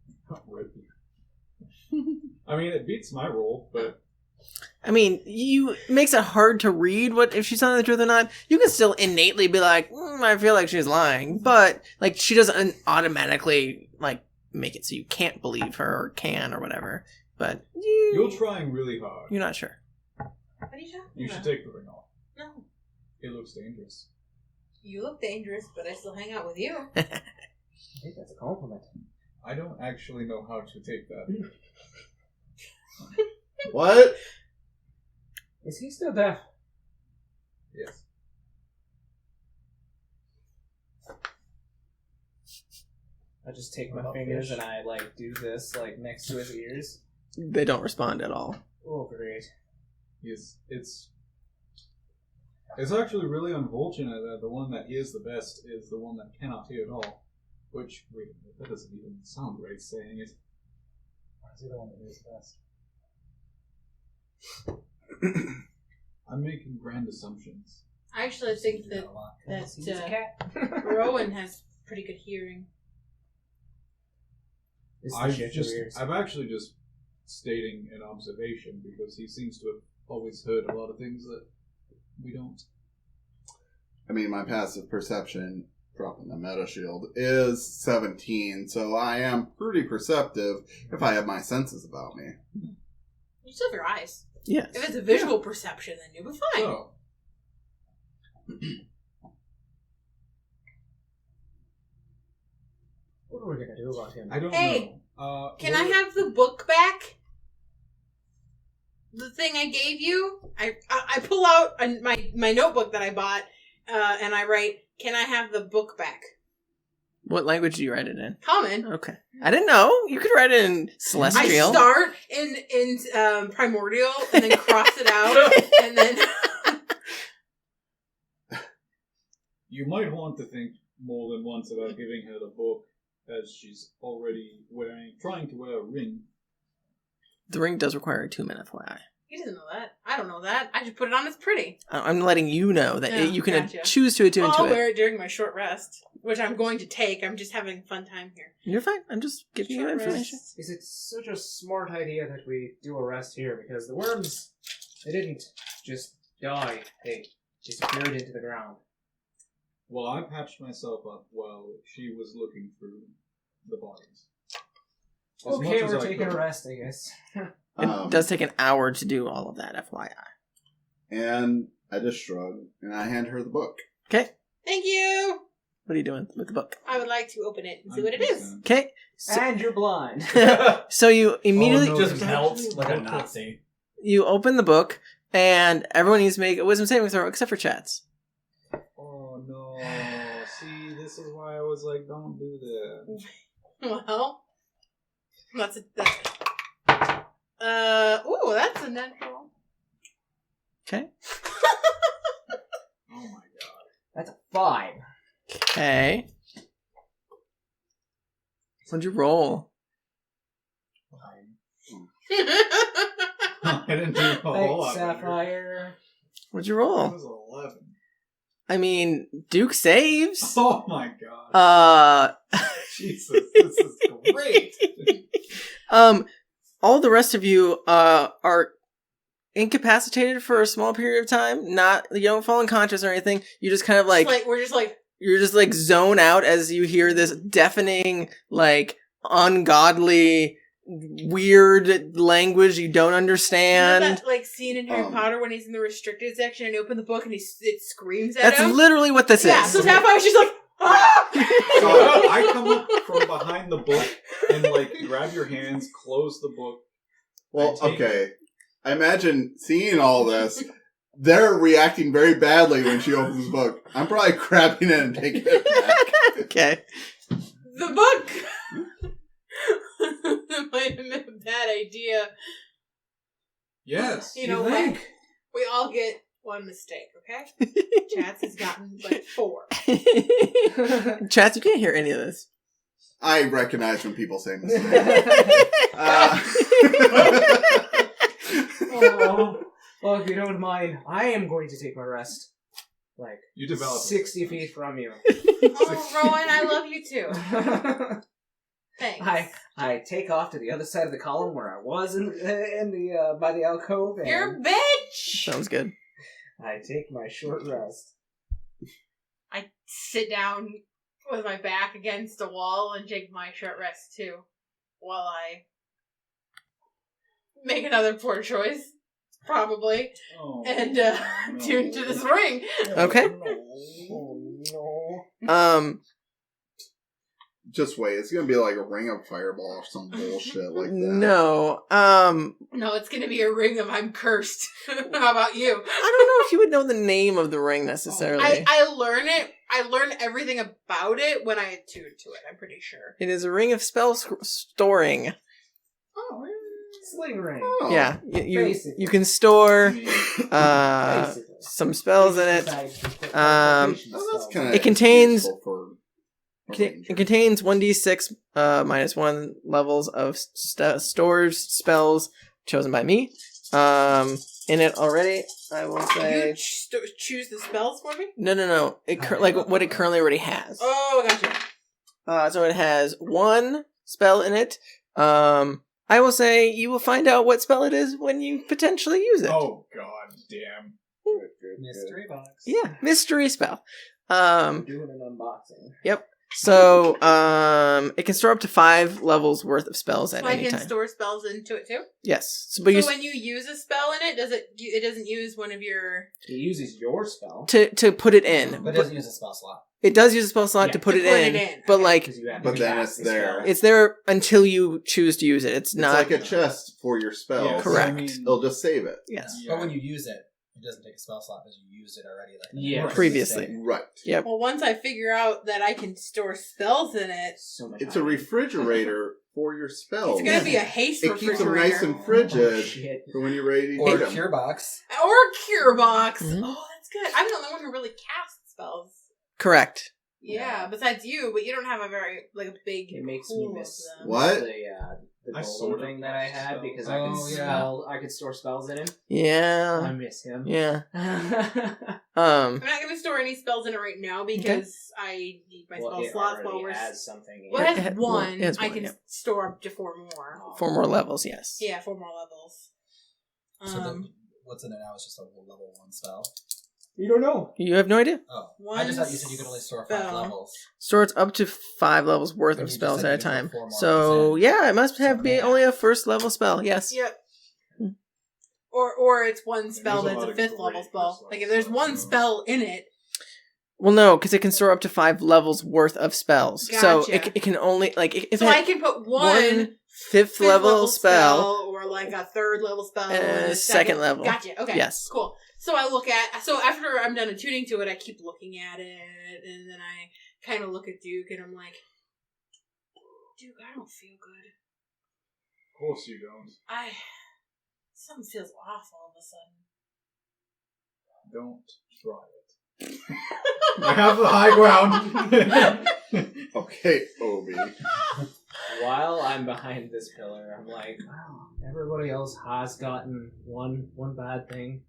I mean, it beats my roll, but... I mean, it makes it hard to read what if she's telling the truth or not. You can still innately be like, I feel like she's lying, but like she doesn't automatically like make it so you can't believe her or can or whatever. But You're trying really hard. you're not sure. What are you talking You about? should take the ring off. No. It looks dangerous. You look dangerous, but I still hang out with you. I think that's a compliment. I don't actually know how to take that. What? Is he still deaf? Yes. I just take my fingers and I like do this like next to his ears. They don't respond at all. Oh, great. Yes, it's actually really unfortunate that the one that hears the best is the one that cannot hear at all. Which, wait a minute, that doesn't even sound right saying it. Why is he the one that knows best? I'm making grand assumptions. I actually think that He's a cat. Rowan has pretty good hearing. It's the shit ears. I'm actually just stating an observation because he seems to have always heard a lot of things that we don't. I mean, my passive perception dropping the meta shield, is 17, so I am pretty perceptive if I have my senses about me. You still have your eyes. Yes. If it's a visual perception, then you'll be fine. So, What are we gonna do about him? I don't Hey, know. Can I have the book back? The thing I gave you? I pull out my notebook that I bought, and I write, "Can I have the book back?" What language do you write it in? Common. Okay. I didn't know. You could write it in Celestial. I start in Primordial and then cross it out, and then You might want to think more than once about giving her the book, as she's already trying to wear a ring. The ring does require a 2-minute FYI. he doesn't know that. I don't know that. I just put it on as pretty. I'm letting you know that Yeah, you can gotcha. choose to attune to I'll it. wear it during my short rest, which I'm going to take. I'm just having a fun time here. You're fine. I'm just giving you Short information. rest. Is it such a smart idea that we do a rest here? Because the worms, they didn't just die. They disappeared into the ground. Well, I patched myself up while she was looking through the bodies. As much Okay, as we're I taking could. a rest, I guess. It does take an hour to do all of that, FYI. And I just shrug, and I hand her the book. Okay. Thank you! What are you doing with the book? I would like to open it and see what it is. Okay. So, And you're blind. so you immediately just melts like a Nazi. you open the book, and everyone needs to make a wisdom saving throw except for Chatz. Oh no! See, this is why I was like, don't do that. Well, that's a... that's a natural. Okay. Oh my god! That's a 5. Okay. What'd you roll? I didn't do a whole lot better. Sapphire. What'd you It roll? was 11. I mean, Duke saves. Oh my god! Uh, Jesus, this is great. all the rest of you are incapacitated for a small period of time. You don't fall unconscious or anything. You just kind of we're just like... you're just like zone out as you hear this deafening, like ungodly, weird language you don't You know understand. that like scene in Harry Um, Potter when he's in the restricted section and you open the book and it screams at That's him? literally what this Yeah, is. so Sapphire's just like, ah! So I come up from behind the book and like grab your hands, close the book. Well, I take okay. I imagine seeing all this, they're reacting very badly when she opens the book. I'm probably grabbing it and taking it back. Okay. The book! That might have been a bad idea. Yes. You know what? We all get one mistake, okay? Chatz has gotten like 4. Chatz, you can't hear any of this. I recognize when people say mistake. Oh, well, if you don't mind, I am going to take my rest. Like, You develop. 60 feet from you. Oh, Rowan, I love you too. Thanks. I take off to the other side of the column where I was in the by the alcove. And You're a bitch! Sounds good. I take my short rest. I sit down with my back against a wall and take my short rest too, while I make another poor choice, probably, Oh, and no. tune to this ring. Okay. Oh, no. Just wait. It's going to be like a ring of fireball or some bullshit like that. No. No, it's gonna be a ring of I'm cursed. How about you? I don't know if you would know the name of the ring necessarily. I learn it. I learn everything about it when I attune to it. I'm pretty sure. It is a ring of spell storing. Oh, Sling ring. Oh. Yeah, you Basically. can store Basically. some spells in it. Oh, that's kinda It contains- useful for a It ranger. contains 1d6 minus 1 levels of stores spells chosen by me. In it already, I will say. you choose the spells for me. No. Like what it currently already has. Oh, gotcha. So it has 1 spell in it. I will say you will find out what spell it is when you potentially use it. Oh god damn. Mystery box. Yeah, mystery spell. Doing an unboxing. Yep. So, it can store up to 5 levels worth of spells at So I any can time. store spells into it too? Yes. So, So when you use a spell in it, it doesn't use one of your... It uses your spell. to put it in. But it doesn't use a spell slot. It does use a spell slot Yeah, to put it in, but Okay. like, 'Cause you have But to then cast it's the there. spell. it's there until you choose to use it. It's It's not like a chest for your spells. Yeah, Correct. I mean, It'll just save it. yes. Yeah. But when you use it, it doesn't take a spell slot because you used it already. Like Yeah. Previously. Right. Yep. Well, once I figure out that I can store spells in it, So much It's a money. refrigerator for your spells. it's going to be a haste It keeps them refrigerator. nice and Oh, frigid shit. for when you're ready to Or eat a them. cure box. Or a cure box. Mhm. Oh, that's good. I'm the only one who really casts spells. Correct. Yeah, besides you, but you don't have a big It makes pool me miss of them. What? The I sort golden of thing that I had spells. because I could store spells in him. I Yeah. miss him. Yeah. I'm not going to store any spells in it right now because I need my spell it slots while already we're... has something. Well, it has It one. has I one, can yeah. store up to 4 more. 4 more levels, yes. Yeah, 4 more levels. So then what's in it now is just a level 1 spell. You don't know. You have no idea? Oh, One I just thought you said you could only store 5 spell. levels. Stores up to 5 levels worth But of you just spells said at a you could put time. 4 more So, ones in. yeah, it must have So, been yeah. only a first level spell, yes. Yep. Hmm. Or it's one spell There's a that's lot a of 5th great level spell. first Like, level if there's spells, one so- spell in it, Well, no, because it can store up to 5 levels worth of spells. So Gotcha. it can only, like, if so it I can put one fifth 5th level spell, or like a 3rd level spell, and a second level. Gotcha. Okay. Yes. Cool. So after I'm done attuning to it, I keep looking at it, and then I kind of look at Duke, and I'm like, Duke, I don't feel good. Of course you don't. Something feels off all of a sudden. Don't try it. I have the high ground. Okay, Obi. While I'm behind this pillar, I'm like, wow, everybody else has gotten one bad thing.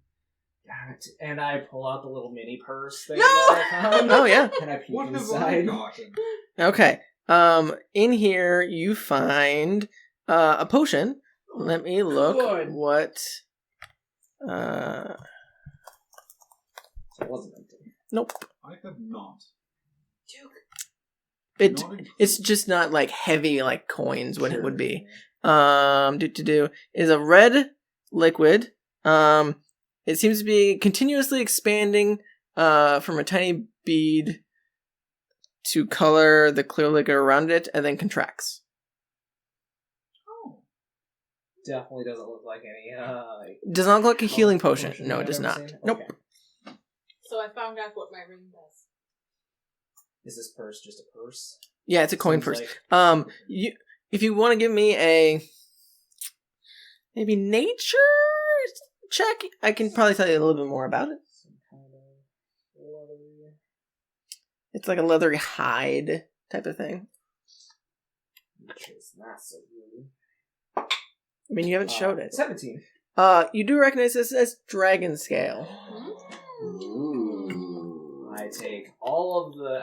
Damn it. And I pull out the little mini purse thing No! that I found. Oh, yeah. And I peek What have I inside. gotten? Okay. In here you find a potion. Let me look Good. what. It wasn't empty. Nope. I have not. Duke. Not included. It's just not like heavy like coins. What it would be. Sure. Is a red liquid. It seems to be continuously expanding from a tiny bead to color the clear liquid around it, and then contracts. Definitely doesn't look like any. Does not look like a healing potion. No, it I've does ever not. seen? Nope. Okay. So I found out what my ring does. Is this purse just a purse? Yeah, it's a coin Seems purse. like- If you want to give me a maybe nature check, I can probably tell you a little bit more about it. Some kind of leathery. It's like a leathery hide type of thing. Which is not so good. I mean, you haven't showed it. 17. You do recognize this as dragon scale. Ooh. I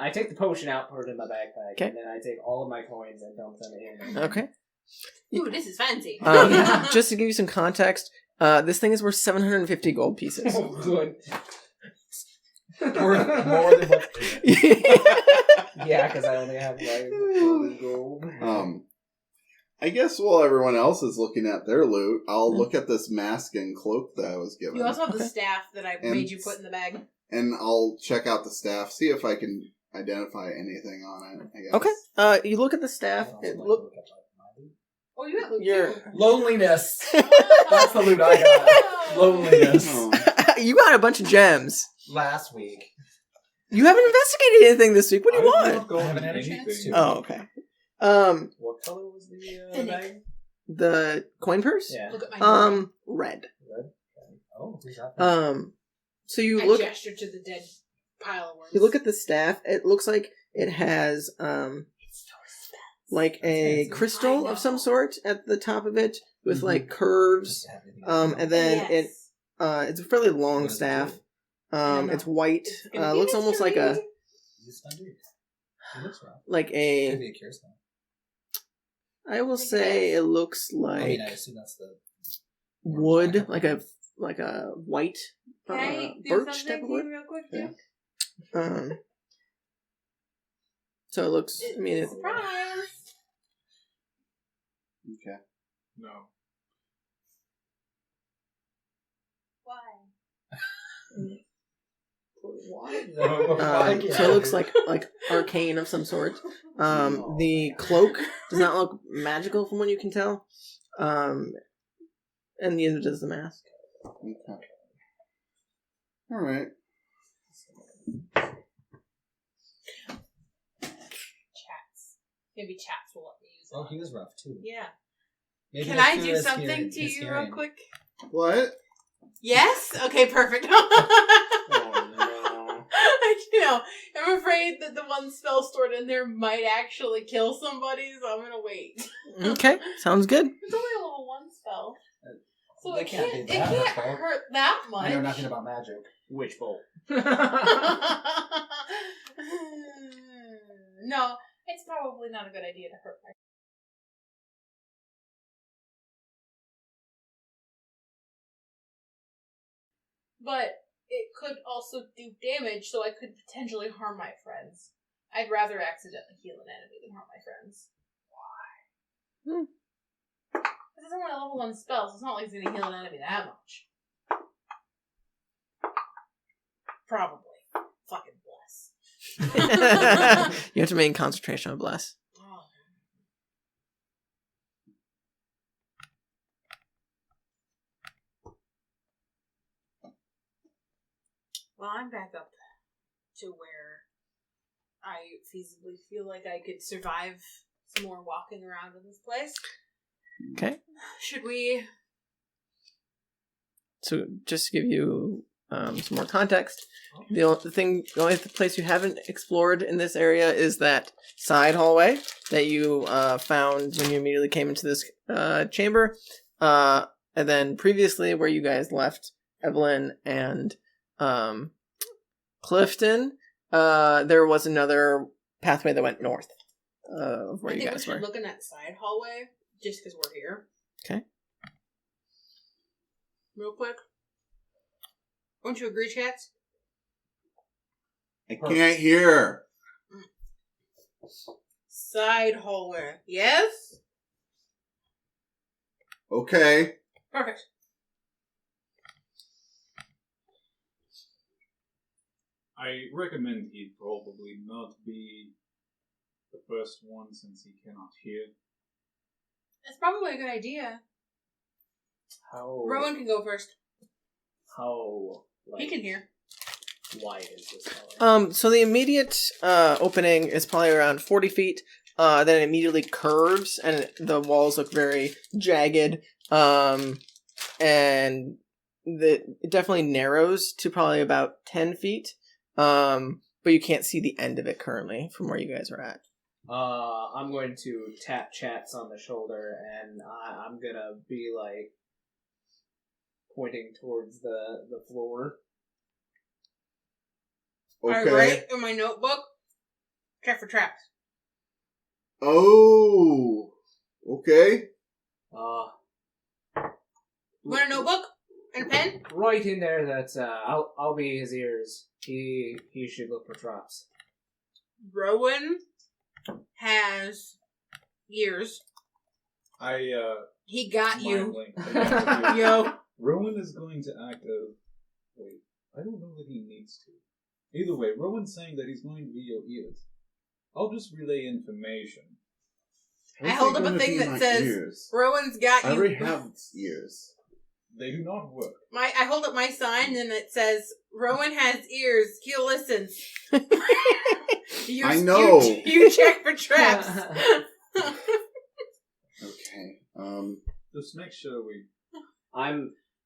take the potion out, put it in my backpack, Okay. and then I take all of my coins and dump them in. Okay. Ooh, this is fancy. Just to give you some context, this thing is worth 750 gold pieces. Oh, good. Worth more than what. Yeah, because I only have like gold. I guess while everyone else is looking at their loot, I'll look at this mask and cloak that I was given. You also have the Okay. staff that I And- made you put in the bag. And I'll check out the staff, see if I can identify anything on it, I guess. Okay. You look at the staff. It look. Oh, you got loot You're- too. Loneliness. Oh. That's the loot I got. Loneliness. Oh. You got a bunch of gems. Last week. You haven't investigated anything this week. What do you I have want? not gone I haven't had a anything. chance to. Oh, okay. What color was the Finnick. bag? The coin purse. Yeah. Look at my Red. Red? Oh, who's that? So you I look. gestured to the dead pile of worms. You look at the staff. It looks like it has like a fancy. crystal I of some know. sort at the top of it with Mhm. like curves. And then Yes. it's a fairly long What does it staff. do? I know. It's white. It's gonna be Looks almost like a mystery. He's fun dude. He looks wrong. like Could a. be a cure spell. I will Think it say is. it looks I like mean, I assume that's the wood, like a white Can I do birch something type of to you wood. real quick, Yeah. too? So it looks. I mean, Surprise! Okay. No. Why? so it looks like arcane of some sort. The cloak does not look magical from what you can tell, and neither does the mask. Okay. All right. Chatz. Maybe Chatz will let me use it. Oh, he was rough too. Yeah. Maybe Can the I fear do is something scary- to is you scary. real quick? What? Yes? Okay, perfect. Oh I'm afraid that the one spell stored in there might actually kill somebody, so I'm gonna wait. Okay, sounds good. It's only a level 1 spell. So They it can't can't, be it that can't hurtful. hurt that much. I know nothing about magic. Witch bolt. No, it's probably not a good idea to hurt my. But it could also do damage, so I could potentially harm my friends. I'd rather accidentally heal an enemy than harm my friends. Why? This is only a level 1 spell, so it's not like it's gonna heal an enemy that much. Probably. Fucking bless. You have to maintain concentration on bless. Oh. Well, I'm back up to where I feasibly feel like I could survive some more walking around in this place. Okay. Should we? So just to give you some more context, the only place you haven't explored in this area is that side hallway that you found when you immediately came into this chamber, and then previously where you guys left Evelyn and Clifton, there was another pathway that went north of where I you think we guys should were. look in that side hallway just because we're here. Okay. Real quick. Don't you agree, Chatz? I can't hear. Side hallway. Yes? Okay. Perfect. I recommend he probably not be the first one since he cannot hear. That's probably a good idea. How? Rowan can go first. How? He can hear. Wide is this hallway? So the immediate opening is probably around 40 feet. Then it immediately curves, and the walls look very jagged. And it definitely narrows to probably about 10 feet. But you can't see the end of it currently from where you guys are at. I'm going to tap Chatz on the shoulder, and I'm gonna be like pointing towards the floor. Okay. I write in my notebook, check for traps. Oh. Okay. You want a notebook and a pen? Right in there. That I'll be his ears. He should look for traps. Rowan has ears. He got you. mindly- Yo. Rowan is going to act as... Wait, I don't know that he needs to. Either way, Rowan's saying that he's going to be your ears. I'll just relay information. I hold up a thing that says, Rowan's got I you. already have ears. They do not work. I hold up my sign and it says, Rowan has ears. He listens. I know. You check for traps. Okay. Just make sure we...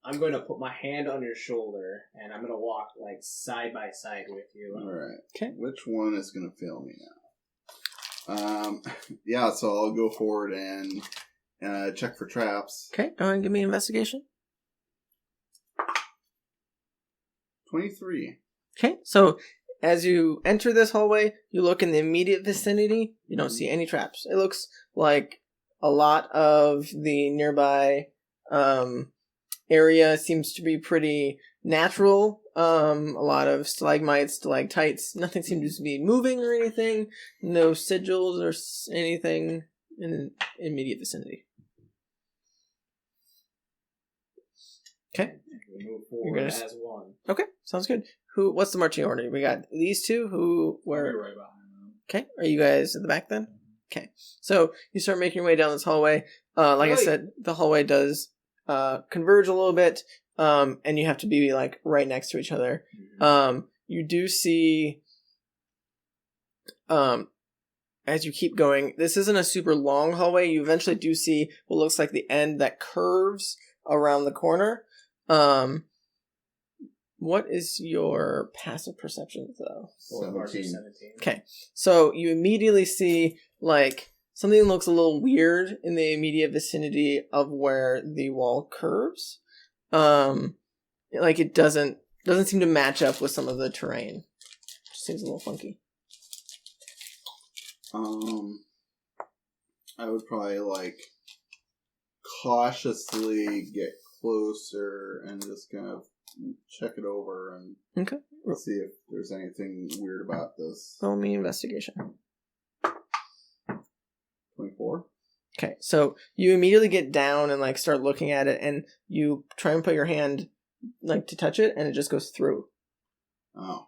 I'm going to put my hand on your shoulder, and I'm going to walk like side by side with you. All right. Okay. Which one is going to fail me now? Yeah. So I'll go forward and check for traps. Okay, go ahead and give me an investigation. 23. Okay, so as you enter this hallway, you look in the immediate vicinity, you don't see any traps. It looks like a lot of the nearby area seems to be pretty natural. A lot of stalagmites, stalactites. Nothing seems to be moving or anything. No sigils or anything in immediate vicinity. Okay. We move You're forward gonna as one. Okay, sounds good. What's the marching order? We got these two. I'll be Where? right behind them. Okay, are you guys at the back then? Okay, so you start making your way down this hallway. Like I said, the hallway does converge a little bit, and you have to be like right next to each other. You do see, as you keep going, this isn't a super long hallway. You eventually do see what looks like the end that curves around the corner. What is your passive perception, though? 17. Okay, so you immediately see, like, something looks a little weird in the immediate vicinity of where the wall curves. Like, it doesn't seem to match up with some of the terrain. Just seems a little funky. I would probably, like, cautiously get closer and just kind of check it over and Okay. see if there's anything weird about this. Roll me investigation. 24? Okay, so you immediately get down and, like, start looking at it, and you try and put your hand, like, to touch it, and it just goes through. Oh.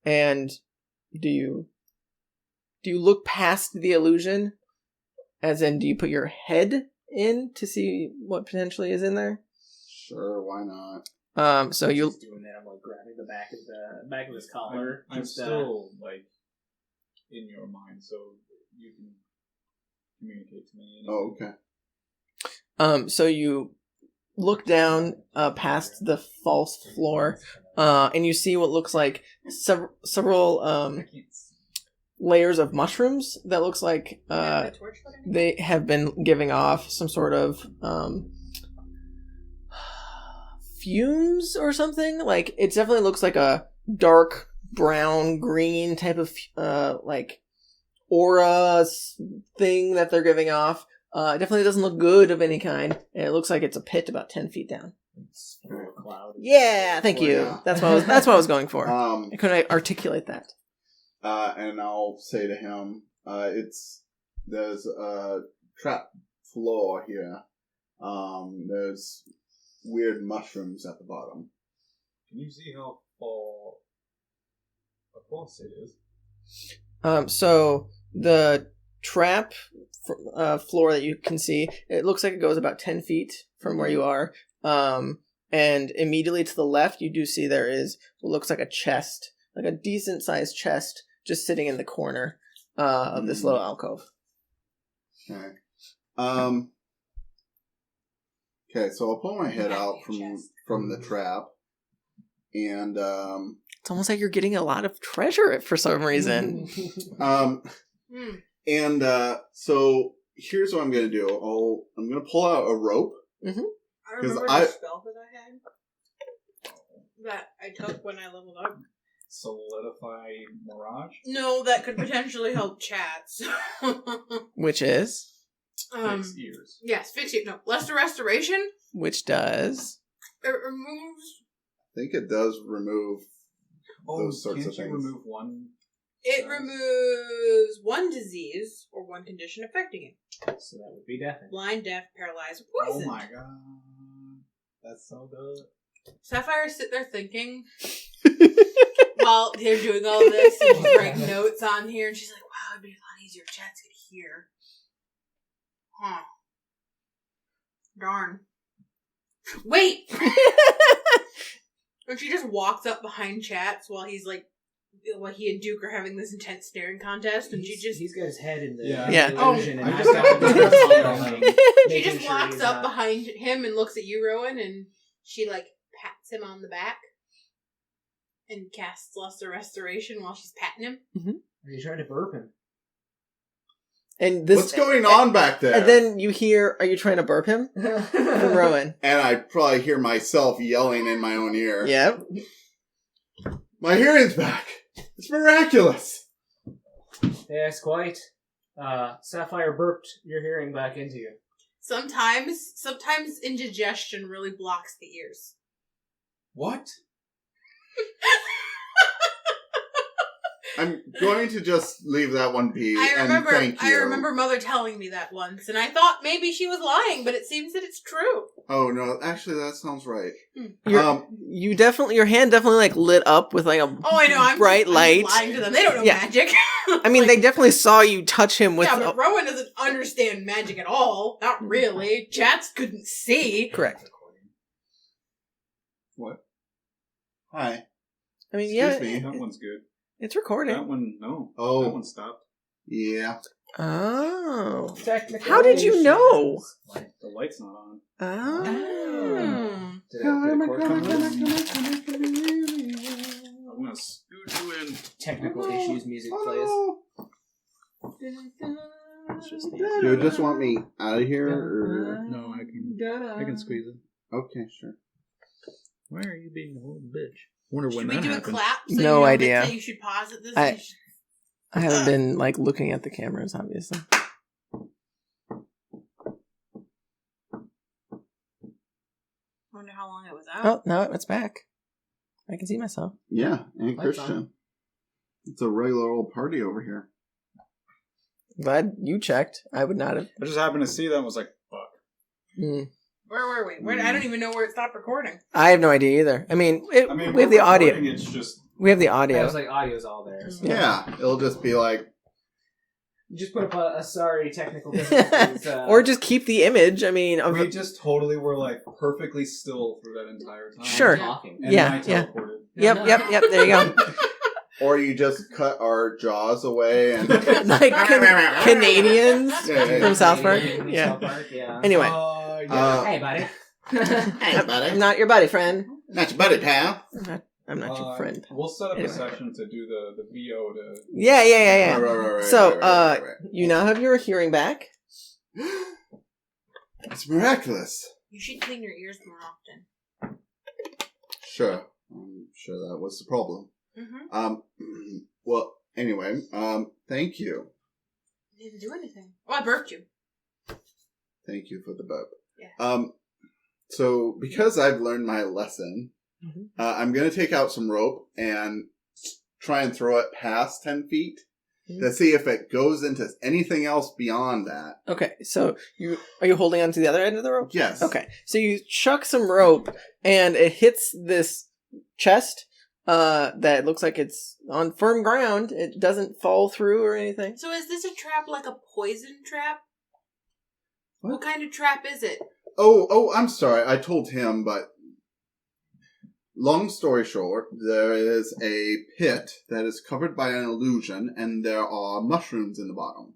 And do you look past the illusion? As in, do you put your head in to see what potentially is in there? Sure, why not? So you Just doing that. I'm like grabbing the back of his collar. I'm just, still like in your mind, so you can communicate to me. Oh, okay. So you look down past the false floor, and you see what looks like several layers of mushrooms that looks like they have been giving off some sort of fumes or something. Like, it definitely looks like a dark brown green type of like aura thing that they're giving off. It definitely doesn't look good of any kind, and it looks like it's a pit about 10 feet down. cloud. Yeah, thank you. Yeah. That's what I was going for. I And couldn't articulate that. I'll say to him, there's a trap floor here. There's weird mushrooms at the bottom. Can you see how far across it is? So the trap floor that you can see, it looks like it goes about 10 feet from where you are. And immediately to the left, you do see there is what looks like a chest, like a decent sized chest, just sitting in the corner of this little alcove. Okay. Okay, so I'll pull my head out from the trap, and It's almost like you're getting a lot of treasure for some reason. so here's what I'm gonna do. I'm gonna pull out a rope. I remember the spell that I had that I took when I leveled up. Solidify Mirage? No, that could potentially help Chatz. Which is? Fix ears. Yes, fix it. No, Lesser Restoration. Which does? It removes. I think it does remove those sorts can't of you things. remove one? It removes one disease or one condition affecting it. So that would be deafening. Blind, deaf, paralyzed, or poisoned. Oh my god. That's so good. Sapphire sit there thinking while they're doing all this and she's writing notes on here, and she's like, wow, it'd be a lot easier if Chatz could hear. Huh. Darn. Wait! And she just walks up behind Chatz while he and Duke are having this intense staring contest, and he's got his head in the Yeah. illusion, and I I've just got got the the she just walks up behind him and looks at you, Rowan, and she pats him on the back and casts Lesser Restoration while she's patting him. Are you trying to burp him? And this, What's going on back there? And then you hear, are you trying to burp him? From Rowan. And I probably hear myself yelling in my own ear. Yep. My hearing's back. It's miraculous. Yes, quite. Sapphire burped your hearing back into you. Sometimes indigestion really blocks the ears. What? I'm going to just leave that one be. And thank you. I remember Mother telling me that once, and I thought maybe she was lying, but it seems that it's true. Oh no, actually that sounds right. You definitely, your hand definitely like lit up with like a I know, I'm bright light. lying to them. They don't know magic. I mean, they definitely saw you touch him with. Yeah, but Rowan doesn't understand magic at all. Not really. Chatz couldn't see. Correct. What? Hi. I mean, Excuse me. That one's good. It's recording. That one, no. Oh. That one stopped. Yeah. Oh. Technical How did you know? The light's not on. Oh. Did the cord come in? I'm gonna scoot you in. Technical issues music plays. Do you just want me out of here? Or? No, I can squeeze it. Okay, sure. Why are you being a little bitch? Wonder Should when we that do happens. a clap? So No you know idea. That you should pause at this. I haven't been like looking at the cameras, obviously. Wonder how long it was out. Oh, no, it's back. I can see myself. Yeah, and Lights Christian. on. It's a regular old party over here. Glad you checked. I would not have. I just happened to see that and was like, fuck. Mm. Where were we? I don't even know where it stopped recording. I have no idea either. I mean, we we're have the audio. recording, It's just We have the I audio. was like, audio's all there. So. Yeah, it'll just be like, You just put up a sorry technical difficulties. Or just keep the image. I mean, of we just totally were like perfectly still through that entire time. Sure. talking. And Yeah, then I teleported. Yep. There you go. or you just cut our jaws away and. Like Canadians Yeah. from South Park. From Yeah. South Park, yeah. Anyway, Hey, buddy. Hey, buddy. I'm not your buddy, friend. Not your buddy, pal. I'm not your friend. We'll set up Anyway. a session to do the VO to. Yeah. Right, So, right. You now have your hearing back. It's miraculous. You should clean your ears more often. Sure. I'm sure that was the problem. Mm-hmm. Well, anyway, thank you. You didn't do anything. Oh, I burped you. Thank you for the burp. Yeah. So because I've learned my lesson, Mhm. I'm going to take out some rope and try and throw it past 10 feet to see if it goes into anything else beyond that. Okay, so are you holding on to the other end of the rope? Yes. Okay, so you chuck some rope, and it hits this chest that looks like it's on firm ground. It doesn't fall through or anything. So is this a trap like a poison trap? What? What kind of trap is it? Oh, I'm sorry. I told him, but long story short, there is a pit that is covered by an illusion, and there are mushrooms in the bottom.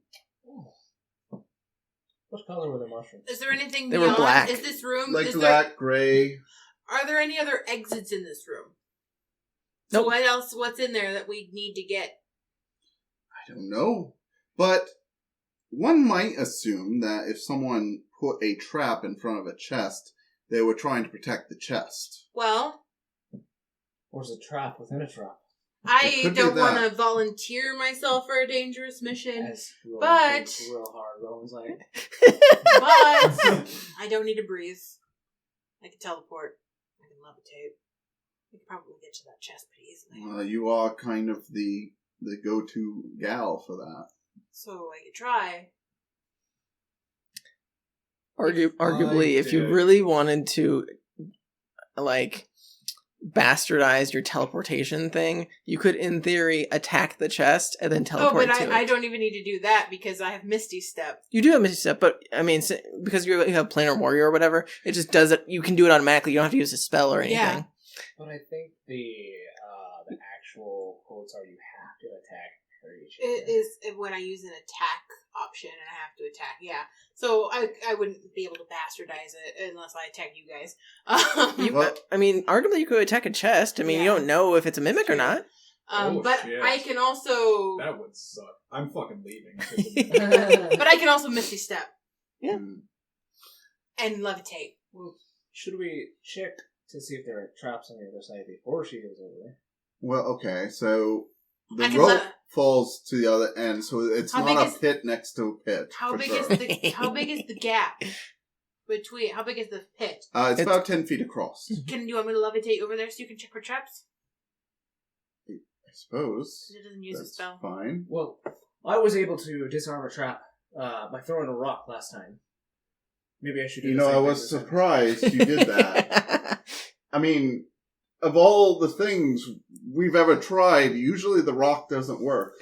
What color were the mushrooms? Is there anything They were beyond? black. Is this room? Like is black, gray. Are there any other exits in this room? Nope. So what else? What's in there that we need to get? I don't know. But one might assume that if someone put a trap in front of a chest, they were trying to protect the chest. Well, Or is it a trap within a trap? It I could be don't that. want to volunteer myself for a dangerous mission, As Rowan but- thinks real hard. Rowan's like, but I don't need to breathe. I can teleport. I can levitate. I can probably get to that chest pretty easily. You are kind of the go-to gal for that. So I could try. Arguably, if you did. really wanted to, like, bastardize your teleportation thing, you could, in theory, attack the chest and then Oh, teleport but to it. I don't even need to do that because I have Misty Step. You do have Misty Step, but, I mean, because you have Planar Warrior or whatever, it just does it. You can do it automatically. You don't have to use a spell or anything. Yeah. but I think the actual quotes are you have to attack for each. It is when I use an attack option and I have to attack. Yeah. So I wouldn't be able to bastardize it unless I attack you guys. Well- I mean, arguably, you could attack a chest. I mean, you Yeah. don't know if it's a mimic or not. Oh, but shit. I can also, That would suck. I'm fucking leaving. but I can also Misty Step Yeah. and levitate. Well, should we check to see if there are traps on the other side before she goes over there? Well, okay, so the I can rope let- falls to the other end, so it's How not big a is- pit next to a pit. How for big sure. is the gap? between. How big is the pit? It's about 10 feet across. Can you want me to levitate over there so you can check for traps? I suppose. 'Cause it doesn't use a That's spell. fine. Well, I was able to disarm a trap by throwing a rock last time. Maybe I should do You the know, same I thing was this time. surprised you did that. I mean, of all the things we've ever tried, usually the rock doesn't work.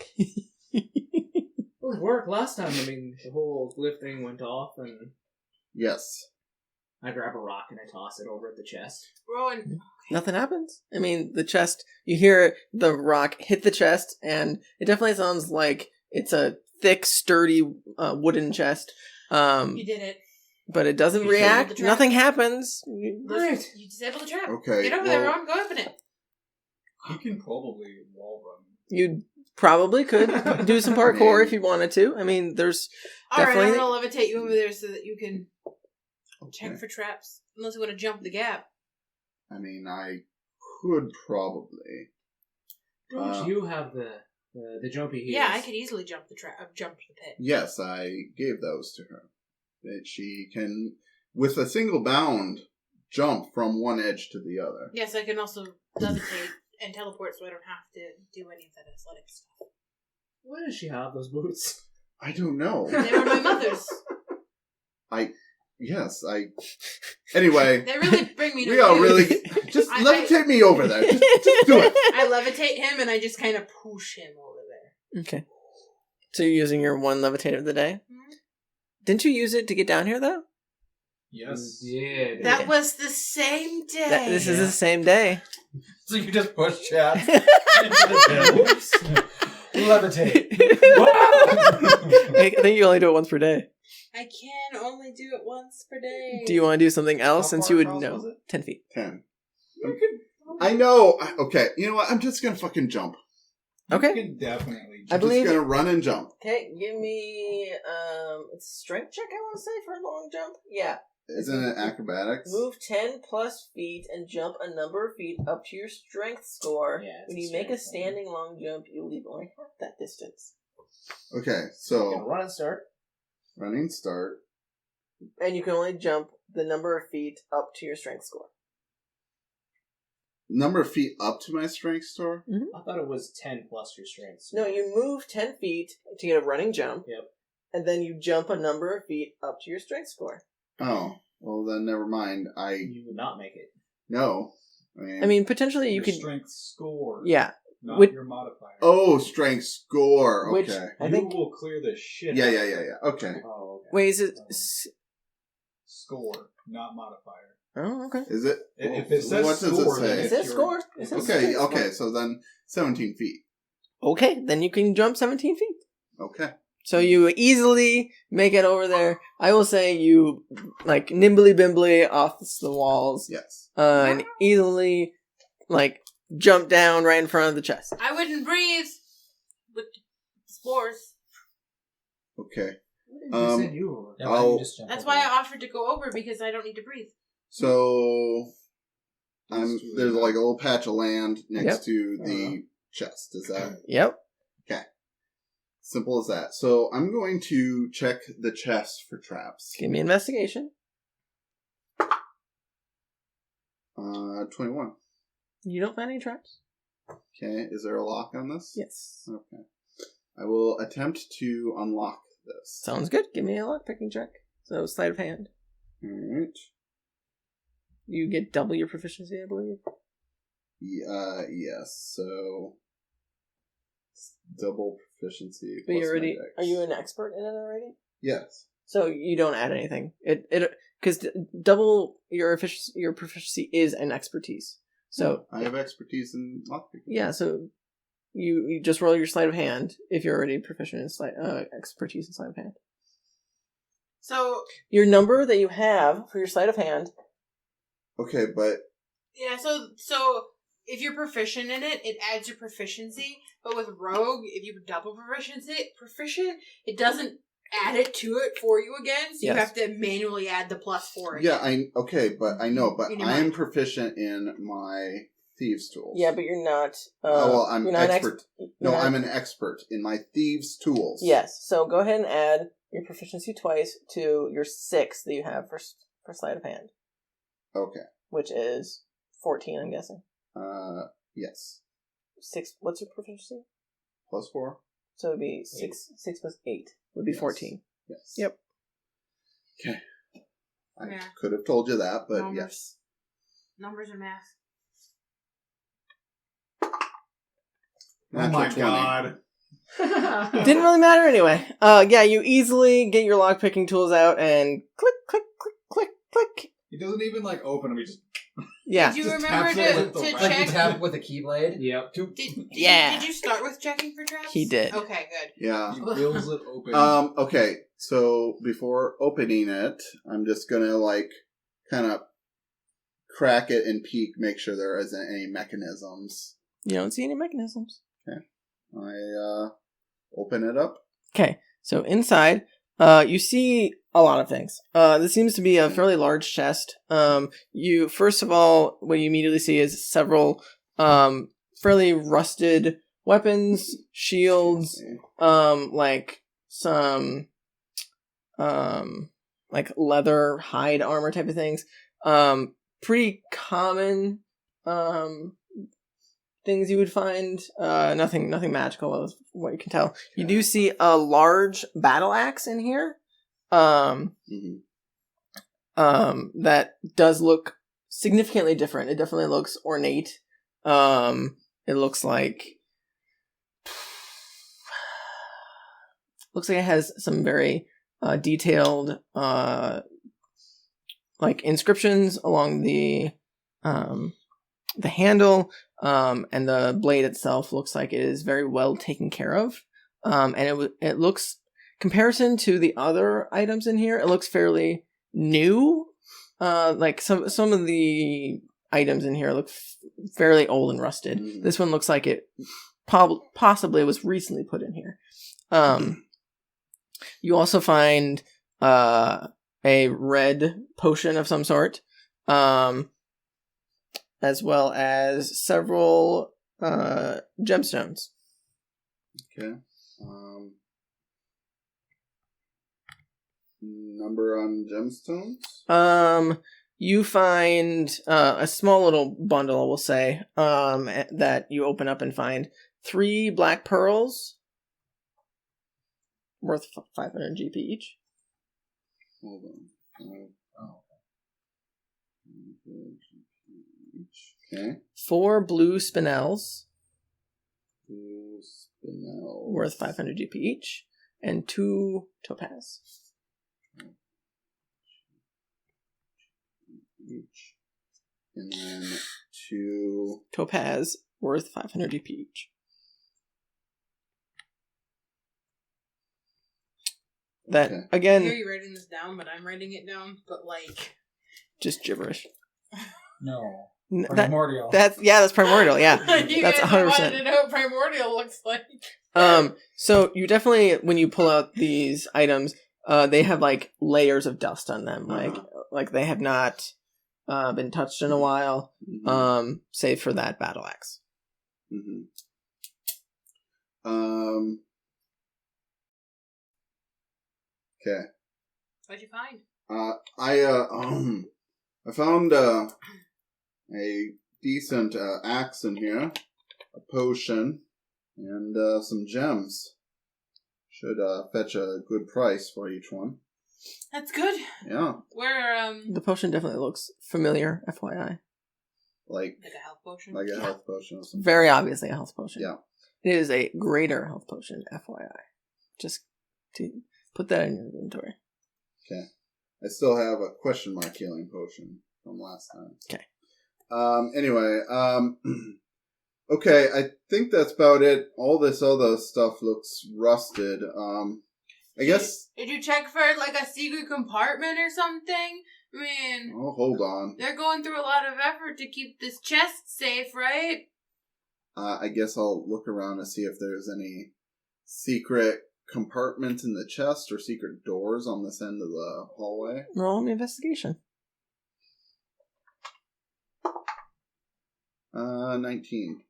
Well, it worked last time. I mean, the whole glyph thing went off, and Yes. I grab a rock and I toss it over at the chest. Rowan, Nothing happens. I mean, the chest, you hear the rock hit the chest, and it definitely sounds like it's a thick, sturdy wooden chest. you did it. But it doesn't You disabled react. the trap. Nothing happens. Right. You disabled the trap. Okay. Get over there, Rowan. Go open it. You can probably wall run. You probably could do some parkour if you wanted to. I mean, there's Alright, I'm definitely... gonna levitate you over there so that you can check Okay. for traps. Unless you want to jump the gap. I mean, I could probably. Don't you have the jumpy heels? Yeah, I could easily jump the jump the pit. Yes, I gave those to her. That she can, with a single bound, jump from one edge to the other. Yes, I can also levitate and teleport so I don't have to do any of that athletic stuff. Why does she have those boots? I don't know. They were my mother's. Yes, Anyway, They really bring me to we are use. really... Just I- levitate me over there. Just do it. I levitate him and I just kind of push him over there. Okay. So you're using your one levitate of the day? Mhm. Didn't you use it to get down here, though? Yes. Yeah. That was the same day. This is the same day. So you just push Chatz into the pit. Levitate. I think you only do it once per day. I can only do it once per day. Do you want to do something else How since far you would across know? was it? 10 feet. 10. I know. Okay, you know what? I'm just gonna fucking jump. Okay. You can definitely. I I'm believe- just gonna run and jump. Okay, give me it's a strength check, I want to say, for a long jump. Yeah. Isn't it acrobatics? Move 10 plus feet and jump a number of feet up to your strength score. Yeah, it's When a you make a strength thing. standing long jump, you'll leave only half that distance. Okay, Gonna so run and start. running start. And you can only jump the number of feet up to your strength score. Number of feet up to my strength score? I thought it was 10 plus your strength. No, you move 10 feet to get a running jump. Yep. And then you jump a number of feet up to your strength score. Oh, well then never mind. You would not make it. No. I mean, potentially you Your could... strength score. Yeah. Not Would- your modifier. Oh, strength score. Which Okay. I you think... will clear the shit. Yeah. out of it. Okay. Oh, okay. Wait, is it... Score, not modifier. Oh, okay. Is it? If it says what does score, it then say? It it's says your- score. It says Okay, strength okay, score. so then 17 feet. Okay, then you can jump 17 feet. Okay. So you easily make it over there. I will say you, like, nimbly bimbly off the walls. Yes. And easily, like, jump down right in front of the chest. I wouldn't breathe with spores. Okay. What did you send you over? Yeah, why don't you just jump That's over why there? I offered to go over because I don't need to breathe. So there's like a little patch of land next Yep. to the chest. Is that Yep. simple as that? So I'm going to check the chest for traps. Give me investigation. 21. You don't find any traps? Okay, is there a lock on this? Yes. Okay. I will attempt to unlock this. Sounds good. Give me a lock picking check. So, sleight of hand. Alright. You get double your proficiency, I believe. Yes, so double proficiency. But plus you already... my dex. Are you an expert in it already? Yes. So you don't add anything. Because double your proficiency is an expertise. So I have expertise in lockpicking. yeah, so you just roll your sleight of hand if you're already proficient in expertise in sleight of hand. So, Your number that you have for your sleight of hand. Okay, but yeah, so if you're proficient in it, it adds your proficiency. But with Rogue, if you double proficient, it doesn't add it to it for you again. So you Yes. have to manually add the +4 again. yeah, I know, but In your I am mind. proficient in my thieves' tools. Yeah, but you're not. I'm you're not an expert. No, you're not- I'm an expert in my thieves' tools. Yes. So go ahead and add your proficiency twice to your 6 that you have for sleight of hand, Okay. which is 14, I'm guessing. Yes. 6. What's your proficiency? +4. So it would be 6 plus 8 would be Yes. 14. Yes. Yep. Okay. I Yeah. could have told you that, but Numbers. yes. Numbers and math. Oh Natural my 20. god. Didn't really matter anyway. Yeah, you easily get your lockpicking tools out and click, click, click, click, click. He doesn't even like open them. He just Yeah. Did you Just remember taps it with to the Like you check? tap with a keyblade. Yep. Yeah. Did you start with checking for traps? He did. Okay, good. Yeah. he wills it open. Okay, so before opening it, I'm just gonna kind of crack it and peek, make sure there isn't any mechanisms. You don't see any mechanisms. I open it up. Okay, so inside, you see a lot of things. This seems to be a fairly large chest. You first of all, what you immediately see is several fairly rusted weapons, shields, like some like leather, hide armor type of things. Pretty common things you would find. Nothing magical as what you can tell. You do see a large battle axe in here. Mhm. That does look significantly different. It definitely looks ornate. It looks like it has some very detailed like inscriptions along the handle, and the blade itself looks like it is very well taken care of. And it looks, comparison to the other items in here, it looks fairly new. Like some of the items in here look fairly old and rusted. Mm. This one looks like it possibly was recently put in here. You also find a red potion of some sort, as well as several gemstones. Okay. Number on gemstones? You find a small little bundle, we'll say, that you open up and find 3 black pearls worth 500 GP each. Hold on. Okay. 4 blue spinels Blue spinel. worth 500 GP each, and 2 topaz. Each. And then 2. Topaz worth 500 GP each. That Okay. I hear again, you writing this down, but I'm writing it down. But like, just gibberish. No. That, Primordial. that's primordial. Yeah, you that's guys 100%. wanted to know what primordial looks like. So you definitely, when you pull out these items, they have like layers of dust on them, like they have not been touched in a while, Mhm. save for that battle axe. Mhm. Okay. What'd you find? I found a decent axe in here, a potion, and some gems. Should fetch a good price for each one. That's good. Yeah, Where The potion definitely looks familiar, FYI. like like a health potion. a health potion or something. Very obviously a health potion. Yeah. It is a greater health potion, FYI. Just to put that in your inventory. Okay. I still have a question mark healing potion from last time. Okay. Anyway, okay, I think that's about it. All this other stuff looks rusted. I guess... Did you check for like a secret compartment or something? I mean, Oh, hold on. they're going through a lot of effort to keep this chest safe, right? I guess I'll look around to see if there's any secret compartments in the chest or secret doors on this end of the hallway. Roll an investigation. 19.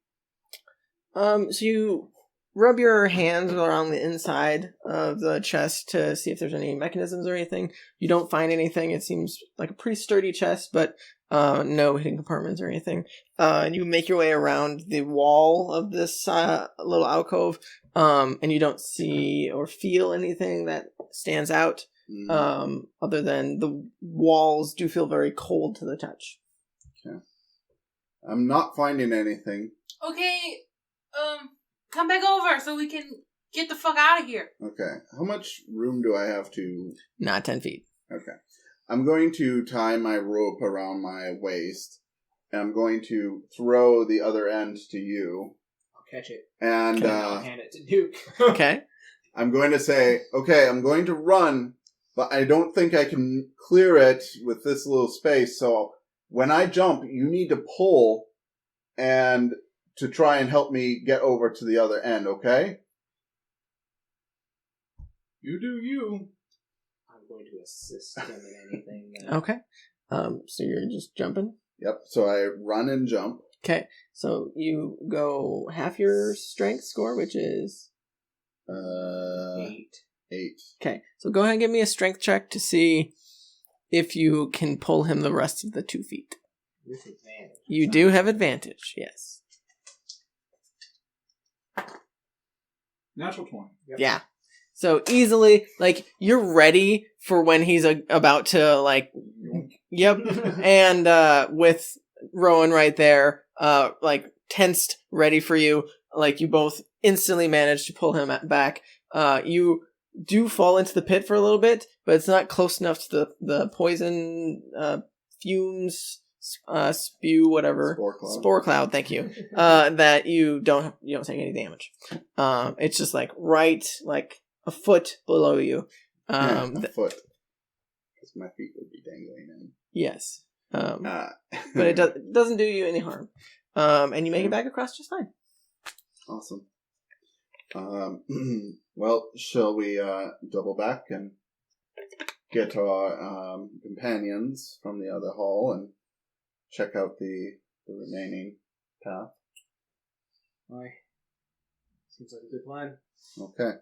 So you rub your hands around the inside of the chest to see if there's any mechanisms or anything. You don't find anything. It seems like a pretty sturdy chest, but no hidden compartments or anything. And you make your way around the wall of this little alcove, and you don't see or feel anything that stands out, other than the walls do feel very cold to the touch. Okay. I'm not finding anything. Okay, come back over so we can get the fuck out of here. Okay. How much room do I have to... Not 10 feet. Okay. I'm going to tie my rope around my waist, and I'm going to throw the other end to you. I'll catch it. And I'll hand it to Duke. Okay. I'm going to say, okay, I'm going to run, but I don't think I can clear it with this little space, so when I jump, you need to pull and to try and help me get over to the other end, okay? You do you. I'm going to assist him in anything. Okay. So you're just jumping? Yep, so I run and jump. Okay. So you go half your strength score, which is... 8. 8. Okay. So go ahead and give me a strength check to see if you can pull him the rest of the 2 feet. With advantage. You do have advantage, yes. Natural 20. Yep. Yeah. So easily, like, you're ready for when he's about to, like, yep. And with Rowan right there, like, tensed, ready for you, like, you both instantly manage to pull him back. You do fall into the pit for a little bit, but it's not close enough to the poison fumes, spew, whatever. Spore cloud, thank you. That you don't take any damage. It's just like right like a foot below you. A foot. Because my feet would be dangling in. Yes. But it doesn't do you any harm. And you make it back across just fine. Awesome. Well, shall we double back and get our companions from the other hall and check out the remaining path? Aye. Seems like a good plan. Okay.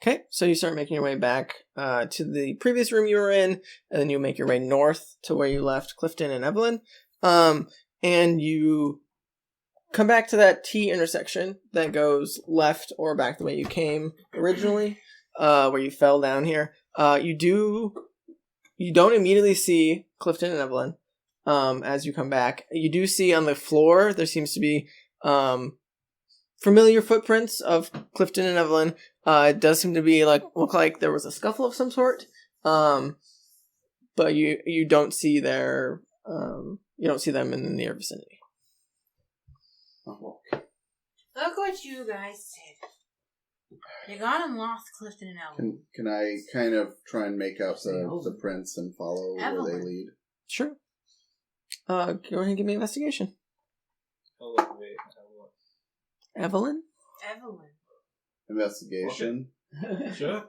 Okay, so you start making your way back to the previous room you were in, and then you make your way north to where you left Clifton and Evelyn. And you come back to that T intersection that goes left or back the way you came originally, where you fell down here. You don't immediately see Clifton and Evelyn as you come back. You do see on the floor there seems to be familiar footprints of Clifton and Evelyn. It does seem to be look like there was a scuffle of some sort, but you don't see them in the near vicinity. Oh, Look what you guys did. You gone and lost Clifton and Evelyn. Can I kind of try and make out the prints and follow where Evelyn. they lead? Sure. Go ahead and give me an investigation. Evelyn? Evelyn. Investigation. Sure.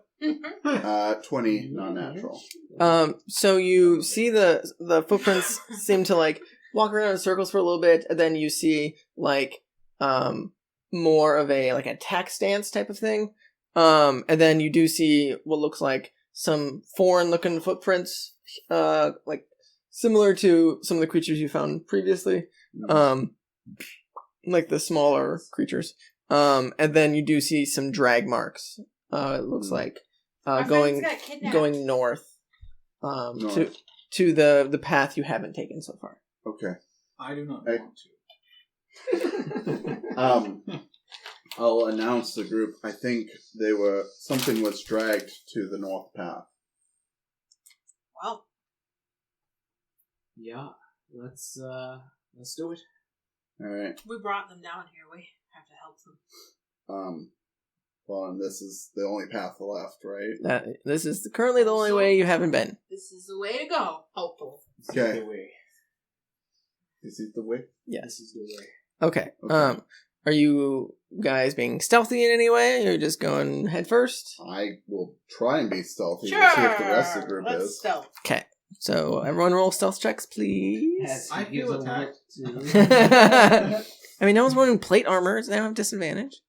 20, non-natural. So you see the footprints seem to walk around in circles for a little bit, and then you see more of a attack stance type of thing. And then you do see what looks like some foreign looking footprints, similar to some of the creatures you found previously. Like the smaller creatures. And then you do see some drag marks. It looks like going north, North. to the path you haven't taken so far. Okay. I do not want to. I'll announce the group. I think something was dragged to the north path. Well, Yeah, let's do it. All right. we brought them down here. We have to help them. Well, and this is the only path left, right? This is currently the only way you haven't been. This is the way to go. Hopefully. Okay. The way. Is it the way? Yes. This is the way. Okay. Okay. Are you guys being stealthy in any way? Or just going head first? I will try and be stealthy. Sure. We'll see if the rest of the group Let's is. stealth. Okay. So everyone roll stealth checks, please. I feel attacked. I mean, no one's wearing plate armor, so they don't have disadvantage.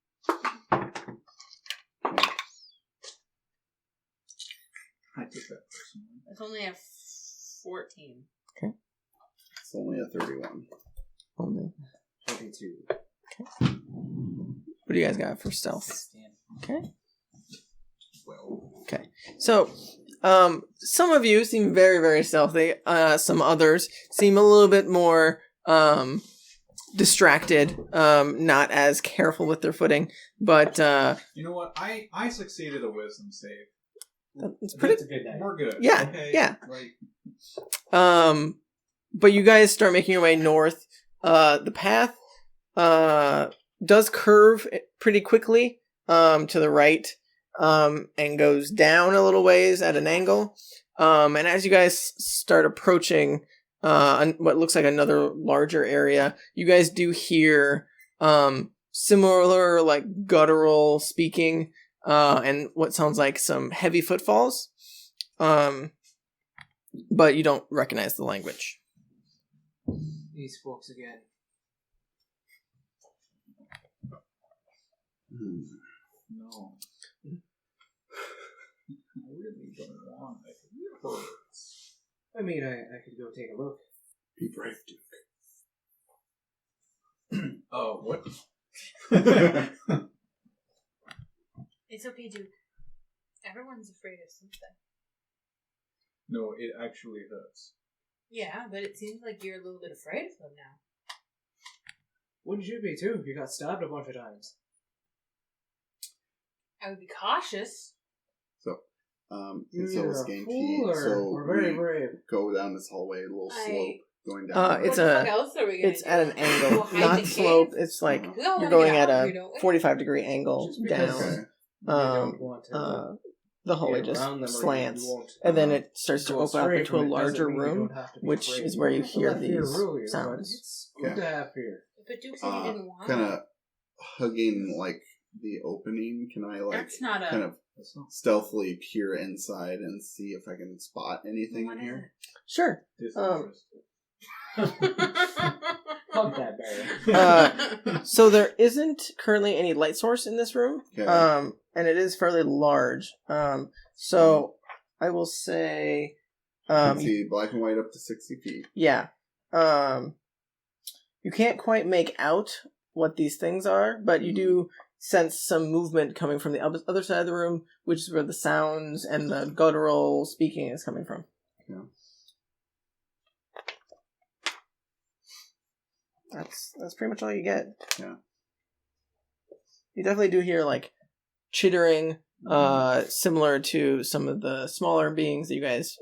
I took that personally. It's only a 14. It's only a 31. Only. 22. What do you guys got for stealth? 16. Okay. Well, Okay. So, some of you seem very, very stealthy. Some others seem a little bit more distracted, not as careful with their footing. But You know what? I succeeded a wisdom save. it's pretty. That's a good night. We're good. Yeah, Okay? yeah. Like, But you guys start making your way north. The path does curve pretty quickly to the right, and goes down a little ways at an angle. And as you guys start approaching what looks like another larger area, you guys do hear similar, like, guttural speaking, and what sounds like some heavy footfalls. But you don't recognize the language. These folks again. no. I really don't want it. It hurts. I mean, I could go take a look. be brave, Duke. Oh, what? It's okay, Duke. Everyone's afraid of something. No, it actually hurts. Yeah, but it seems like you're a little bit afraid of them now. Wouldn't you be too if you got stabbed a bunch of times? I would be cautious. Since it was game key, or so very we brave. go down this hallway, a little slope going down. It's what the fuck else are we gonna It's do? at an angle, Go hide not in the slope. cave? It's like We all you're wanna going get at out of a here, don't we? 45-degree angle Just because- down. Okay. You don't want to The hallway get just around them or slants, you won't. and then it starts to Go open up straight into a from it larger doesn't mean you room, don't have to be which afraid. is where you People hear have fear these earlier, but sounds. It's good to have fear. But Duke said he didn't want Kind it. of hugging like the opening. Can I like That's not a... kind of stealthily peer inside and see if I can spot anything What in is here? Sure. Disinterested. Fuck that, Barry. So there isn't currently any light source in this room, Okay. and it is fairly large. So I will say, I can see black and white up to 60 feet. yeah. You can't quite make out what these things are, but you do sense some movement coming from the other side of the room, which is where the sounds and the guttural speaking is coming from. Yeah. That's pretty much all you get. Yeah. You definitely do hear like chittering, similar to some of the smaller beings that you guys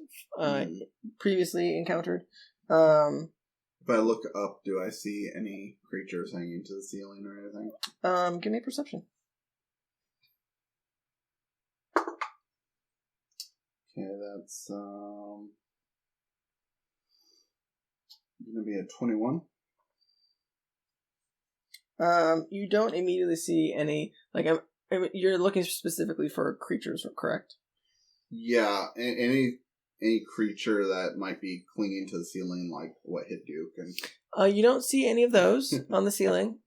previously encountered. If I look up, do I see any creatures hanging to the ceiling or anything? Give me a perception. Okay, that's gonna be a 21. You don't immediately see any, like, you're looking specifically for creatures, correct? Yeah, any creature that might be clinging to the ceiling, like what hit Duke, and You don't see any of those on the ceiling.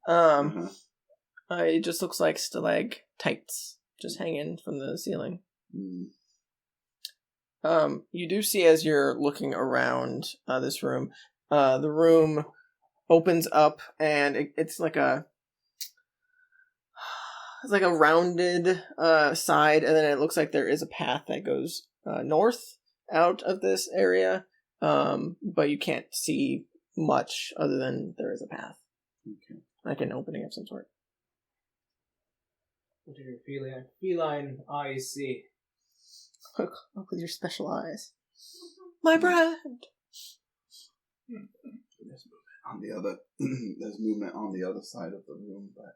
It just looks like stalactites just hanging from the ceiling. You do see, as you're looking around this room, the room opens up, and it's like a rounded side, and then it looks like there is a path that goes north out of this area, but you can't see much other than there is a path. Okay. Like an opening of some sort. What do your feline eyes see? Look with your special eyes. My brand! There's movement on the other side of the room, but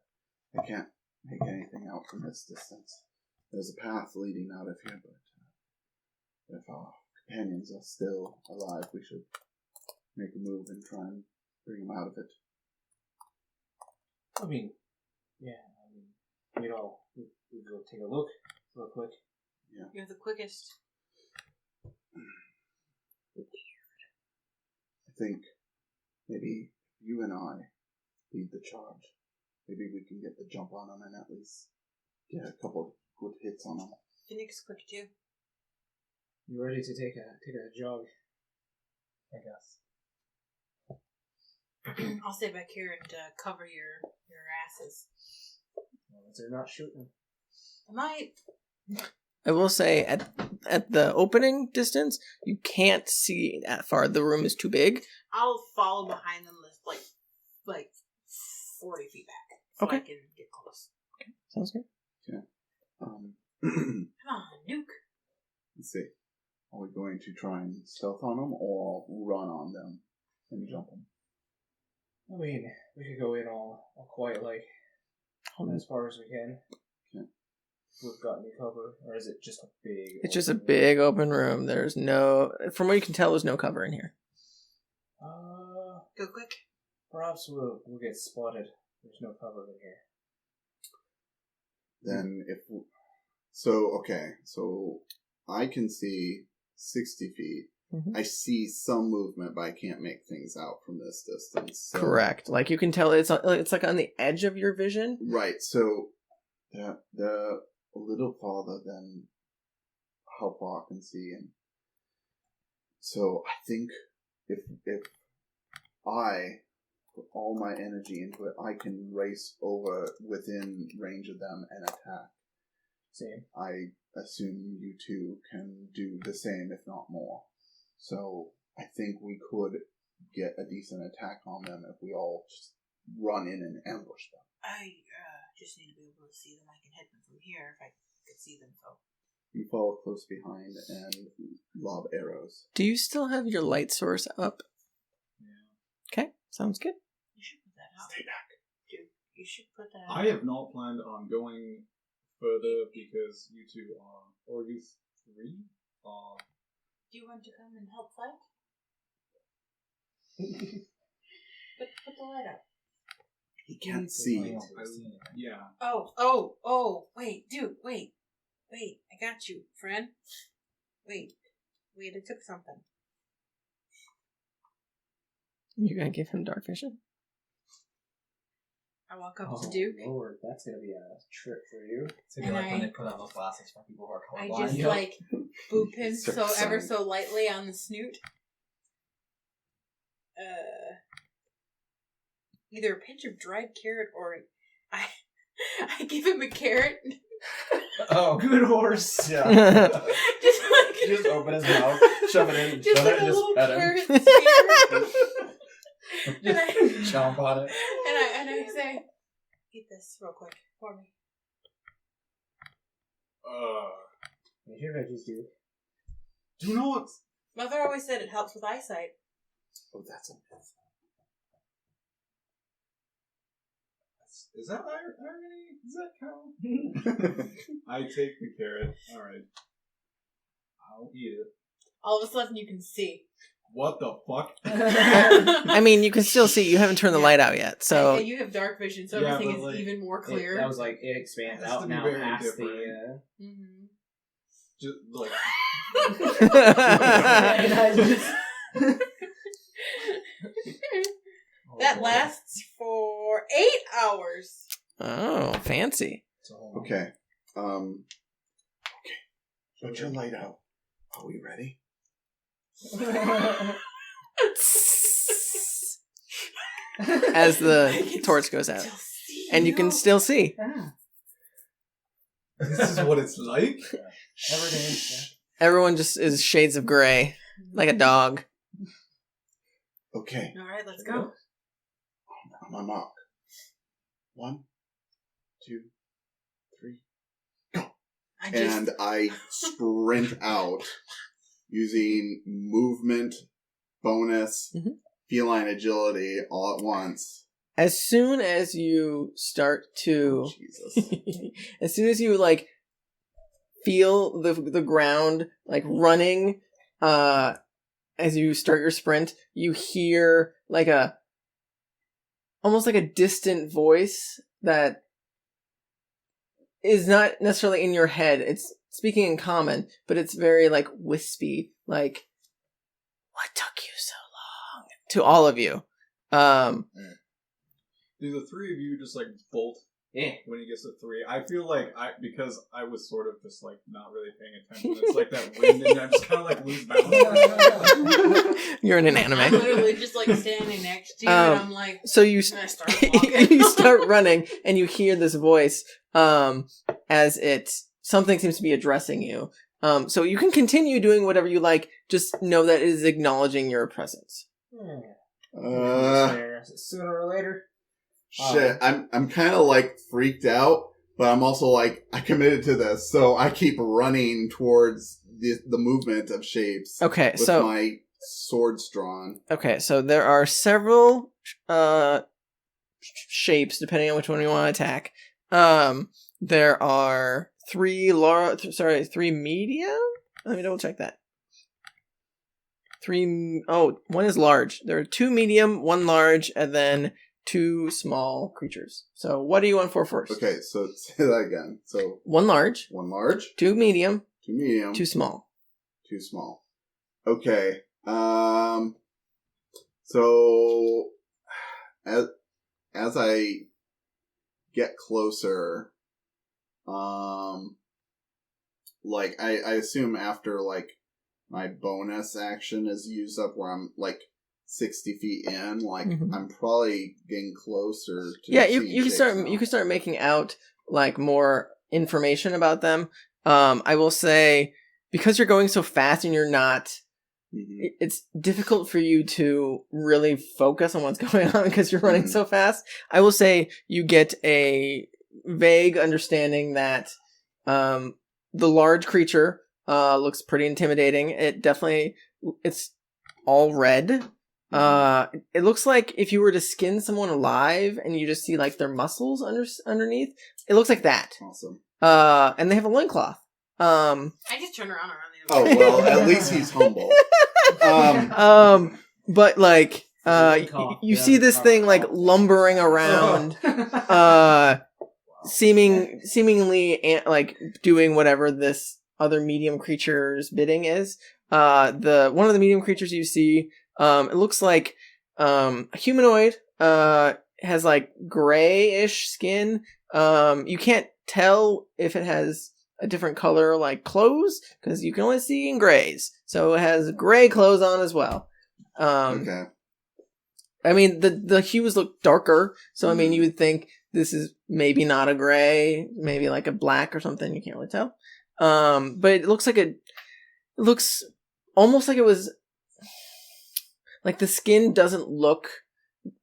I can't make anything out from this distance. There's a path leading out of here, but if our companions are still alive, we should make a move and try and bring them out of it. I mean, we go take a look real quick. Yeah. You're the quickest. I think maybe you and I lead the charge. Maybe we can get the jump on them and at least get a couple good hits on them. Finnick's quick too. You ready to take a jog? I guess. I'll stay back here and cover your asses. Well, they're not shooting. I might. I will say, at the opening distance, you can't see that far. The room is too big. I'll follow behind them like 40 feet back. So Okay. I can get close. Sounds good. Come on, Nuke. Let's see. Are we going to try and stealth on them or run on them and jump them? I mean, we could go in all quiet, like, as far as we can. Okay. If we've got any cover, or is it just a big... It's just a open room? big open room. There's no... From what you can tell, there's no cover in here. Go quick. Perhaps we'll get spotted. There's no cover in here. Then so I can see 60 feet. Mhm. I see some movement, but I can't make things out from this distance. So. Correct. Like, you can tell it's like on the edge of your vision. Right, so they're a little farther than how far I can see. And so I think if I put all my energy into it, I can race over within range of them and attack. Same. I assume you two can do the same, if not more. So I think we could get a decent attack on them if we all just run in and ambush them. I just need to be able to see them. I can hit them from here if I could see them, so. You follow close behind and lob arrows. Do you still have your light source up? Yeah. Okay, sounds good. You should put that out. Stay back. Dude, you should put that out. I have not planned on going further because you two are, or you three are. Do you want to come and help fight? put the light up. He can't see. Yeah. Oh, wait, dude, wait, I got you, friend. Wait, I took something. You're gonna give him dark vision? I walk up to Duke. Lord, that's gonna be a trip for you. It's gonna be like when they put on those glasses for people who are I colorblind. just like boop him ever so lightly on the snoot. Either a pinch of dried carrot or I give him a carrot. Oh, Good horse. yeah. Just like Just open his mouth, shove it in, just shove like it, a and just little pet him. carrot spear. And I Chomp on it. and I say, eat this real quick for me. Eat your veggies, dude. Do not. Mother always said it helps with eyesight. Oh, that's a myth. Is that irony? Does that count? I take the carrot. Alright. I'll eat it. All of a sudden you can see. What the fuck? I mean, you can still see. You haven't turned the light out yet, so... And you have dark vision, so Yeah, everything but, is like, even more That clear. was like, it expands It has to out be now very past different. the... Mm-hmm. Just like. And I just... That lasts for 8 hours. Oh, fancy. Okay. Okay. Put your light out. Are we ready? As the torch goes out. And you can still see. This is what it's like? Every day. Yeah. Everyone just is shades of gray, like a dog. Okay. All right, let's go. On my mark. 1, 2, 3. And I sprint out using movement, bonus, feline agility all at once. As soon as you start to... Oh, Jesus. as soon as you, like, feel the ground, like, running, as you start your sprint, you hear, like, almost like a distant voice that is not necessarily in your head. It's speaking in common, but it's very, like, wispy, like, what took you so long? To all of you. Do the three of you just like bolt when he gets to 3. I feel like because I was sort of just like not really paying attention. It's like that wind, and I just kind of like lose balance. You're in an I'm anime. literally just like standing next to you, and I'm like, So you and I start walking. you start running, and you hear this voice as something seems to be addressing you. So you can continue doing whatever you like. Just know that it is acknowledging your presence. Sooner or later. Shit, I'm kind of like freaked out, but I'm also like I committed to this, so I keep running towards the movement of shapes. Okay, with so my swords drawn. Okay, so there are several shapes depending on which one you want to attack. There are 3 medium. Let me double check that. 1 is large. There are 2 medium, 1 large, and then 2 small creatures. So what do you want for first? Okay, so say that again. So 1 large, 2 medium, 2 small. 2 small. Okay. So as I get closer, like I assume after like my bonus action is used up, where I'm like 60 feet in, like I'm probably getting closer to. Yeah, you can start making out like more information about them. I will say, because you're going so fast and you're not, it's difficult for you to really focus on what's going on because you're running so fast. I will say you get a vague understanding that the large creature looks pretty intimidating. It's all red. It looks like if you were to skin someone alive and you just see like their muscles underneath, it looks like that. Awesome. And they have a loincloth. I just turn around the Oh other way. well, at least he's humble. But like, you see this thing like lumbering around, seemingly like doing whatever this other medium creature's bidding is. One of the medium creatures you see, it looks like a humanoid. Has like grayish skin. You can't tell if it has a different color like clothes because you can only see in grays. So it has gray clothes on as well. Okay. I mean the hues look darker, so I mean you would think this is maybe not a gray, maybe like a black or something. You can't really tell. But it looks like it looks almost like it was like the skin doesn't look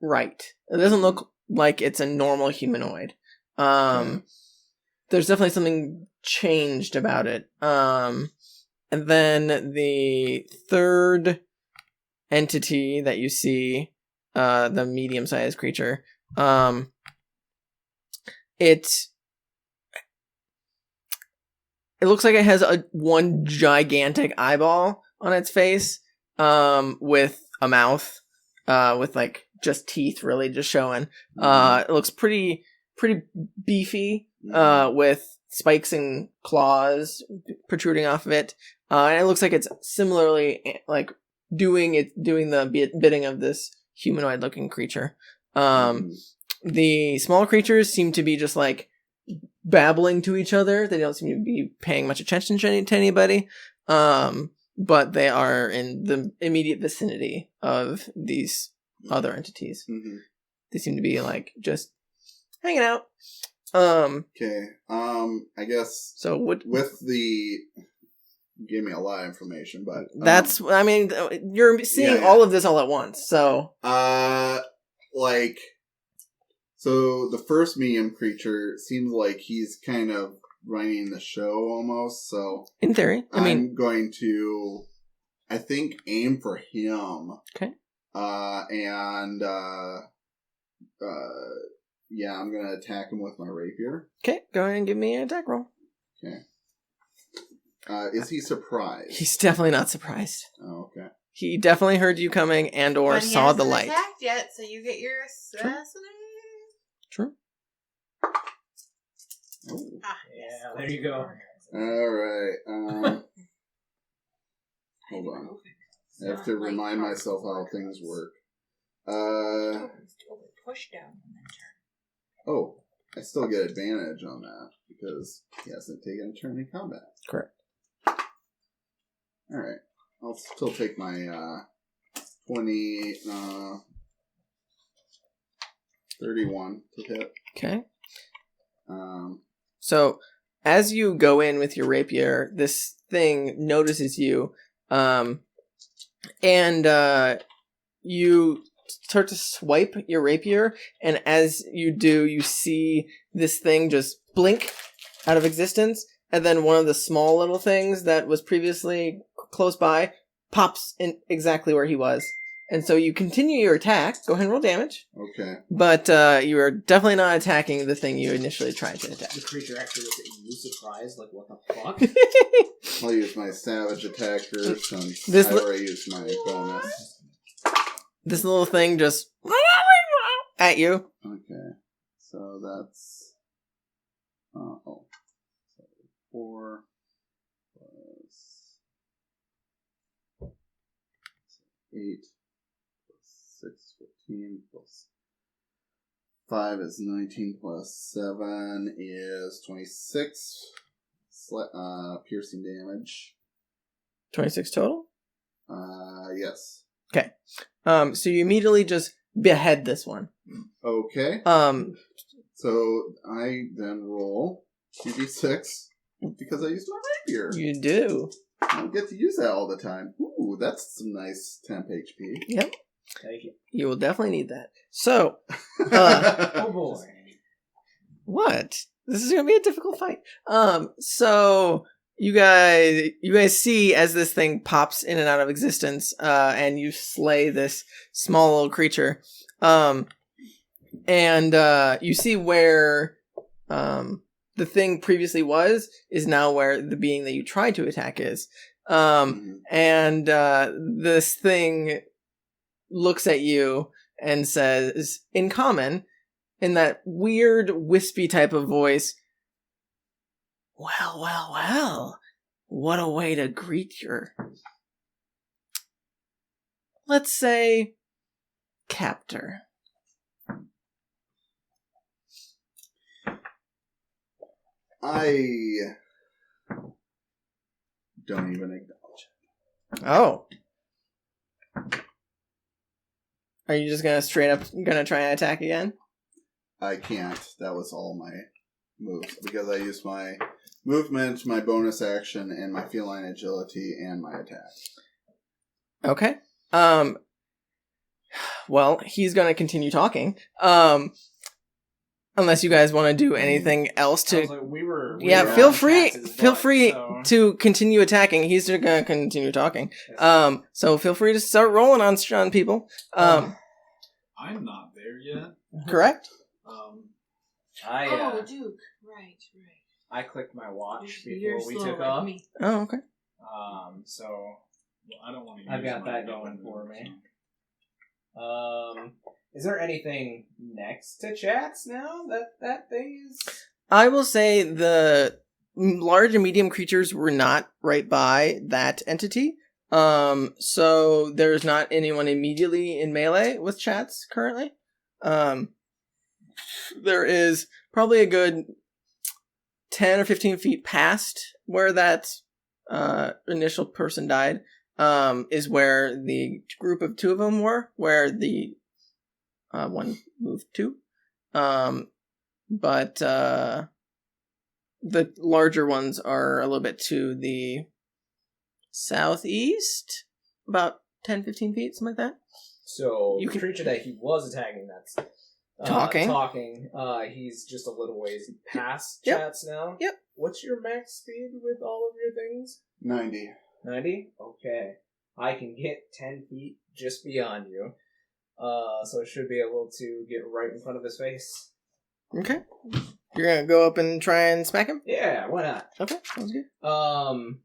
right. It doesn't look like it's a normal humanoid. There's definitely something changed about it. And then the third entity that you see, the medium-sized creature, it looks like it has one gigantic eyeball on its face, with a mouth, with like just teeth really just showing. It looks pretty beefy, with spikes and claws protruding off of it. And it looks like it's similarly like doing the bidding of this humanoid looking creature. The small creatures seem to be just like babbling to each other. They don't seem to be paying much attention to anybody. But they are in the immediate vicinity of these other entities. They seem to be like just hanging out. Okay. I guess. So what? With the. You gave me a lot of information, but that's. I mean, you're seeing all of this all at once. So. Like. So the first medium creature seems like he's kind of running the show almost. So in theory, I'm going to, I think, aim for him. Okay. Yeah, I'm gonna attack him with my rapier. Okay, go ahead and give me an attack roll. Okay. Is he surprised? He's definitely not surprised. Oh, okay. He definitely heard you coming and or saw the light. He hasn't attacked yet, so you get your assassinate. True. Oh. Yeah, there you go. Alright, hold on. I have to remind myself how things work. Push down and then turn. Oh, I still get advantage on that because he hasn't taken a turn in combat. Correct. Alright. I'll still take my 31 to hit. Okay. So, as you go in with your rapier, this thing notices you, and you start to swipe your rapier, and as you do, you see this thing just blink out of existence, and then one of the small little things that was previously close by pops in exactly where he was. And so you continue your attack. Go ahead and roll damage. Okay. But you are definitely not attacking the thing you initially tried to attack. The creature actually looks at you surprised, like, what the fuck? I'll use my savage attacker since This I already used my bonus. This little thing just at you. Okay. So that's 4 plus 8 plus 6, 15 plus 5 is 19 plus 7 is 26 piercing damage. 26 total? Yes. Okay. So you immediately just behead this one. Okay. So I then roll 2d6 because I used my rapier. You do. I don't get to use that all the time. Ooh, that's some nice temp HP. Yep. Thank you. You will definitely need that. So, Oh boy. what? This is going to be a difficult fight. So you guys see as this thing pops in and out of existence, and you slay this small little creature. And you see where the thing previously is now where the being that you tried to attack is. And this thing looks at you and says, in common, in that weird, wispy type of voice, well, what a way to greet your, let's say, captor. I don't even acknowledge it. Oh. Are you just gonna straight up gonna try and attack again? I can't. That was all my moves because I used my movement, my bonus action, and my feline agility and my attack. Okay. Well, he's gonna continue talking. Unless you guys want to do anything else to... Like, feel free to continue attacking. He's just gonna continue talking. So feel free to start rolling on people. I'm not there yet. Correct? Duke. Right. I clicked my watch You're before we slow took like off. me. Oh, okay. So I don't want to use I've got my that going for me. Is there anything next to Chatz now that thing is? I will say the large and medium creatures were not right by that entity. So there's not anyone immediately in melee with Chatz currently. There is probably a good 10 or 15 feet past where that initial person died, is where the group of 2 of them were, where the one moved to. But the larger ones are a little bit to the southeast, about 10, 15 feet, something like that. So the creature that he was attacking, that's talking. He's just a little ways past Chatz now. Yep. What's your max speed with all of your things? 90. 90? Okay. I can get 10 feet just beyond you. So I should be able to get right in front of his face. Okay. You're gonna go up and try and smack him? Yeah, why not? Okay, sounds good. I'm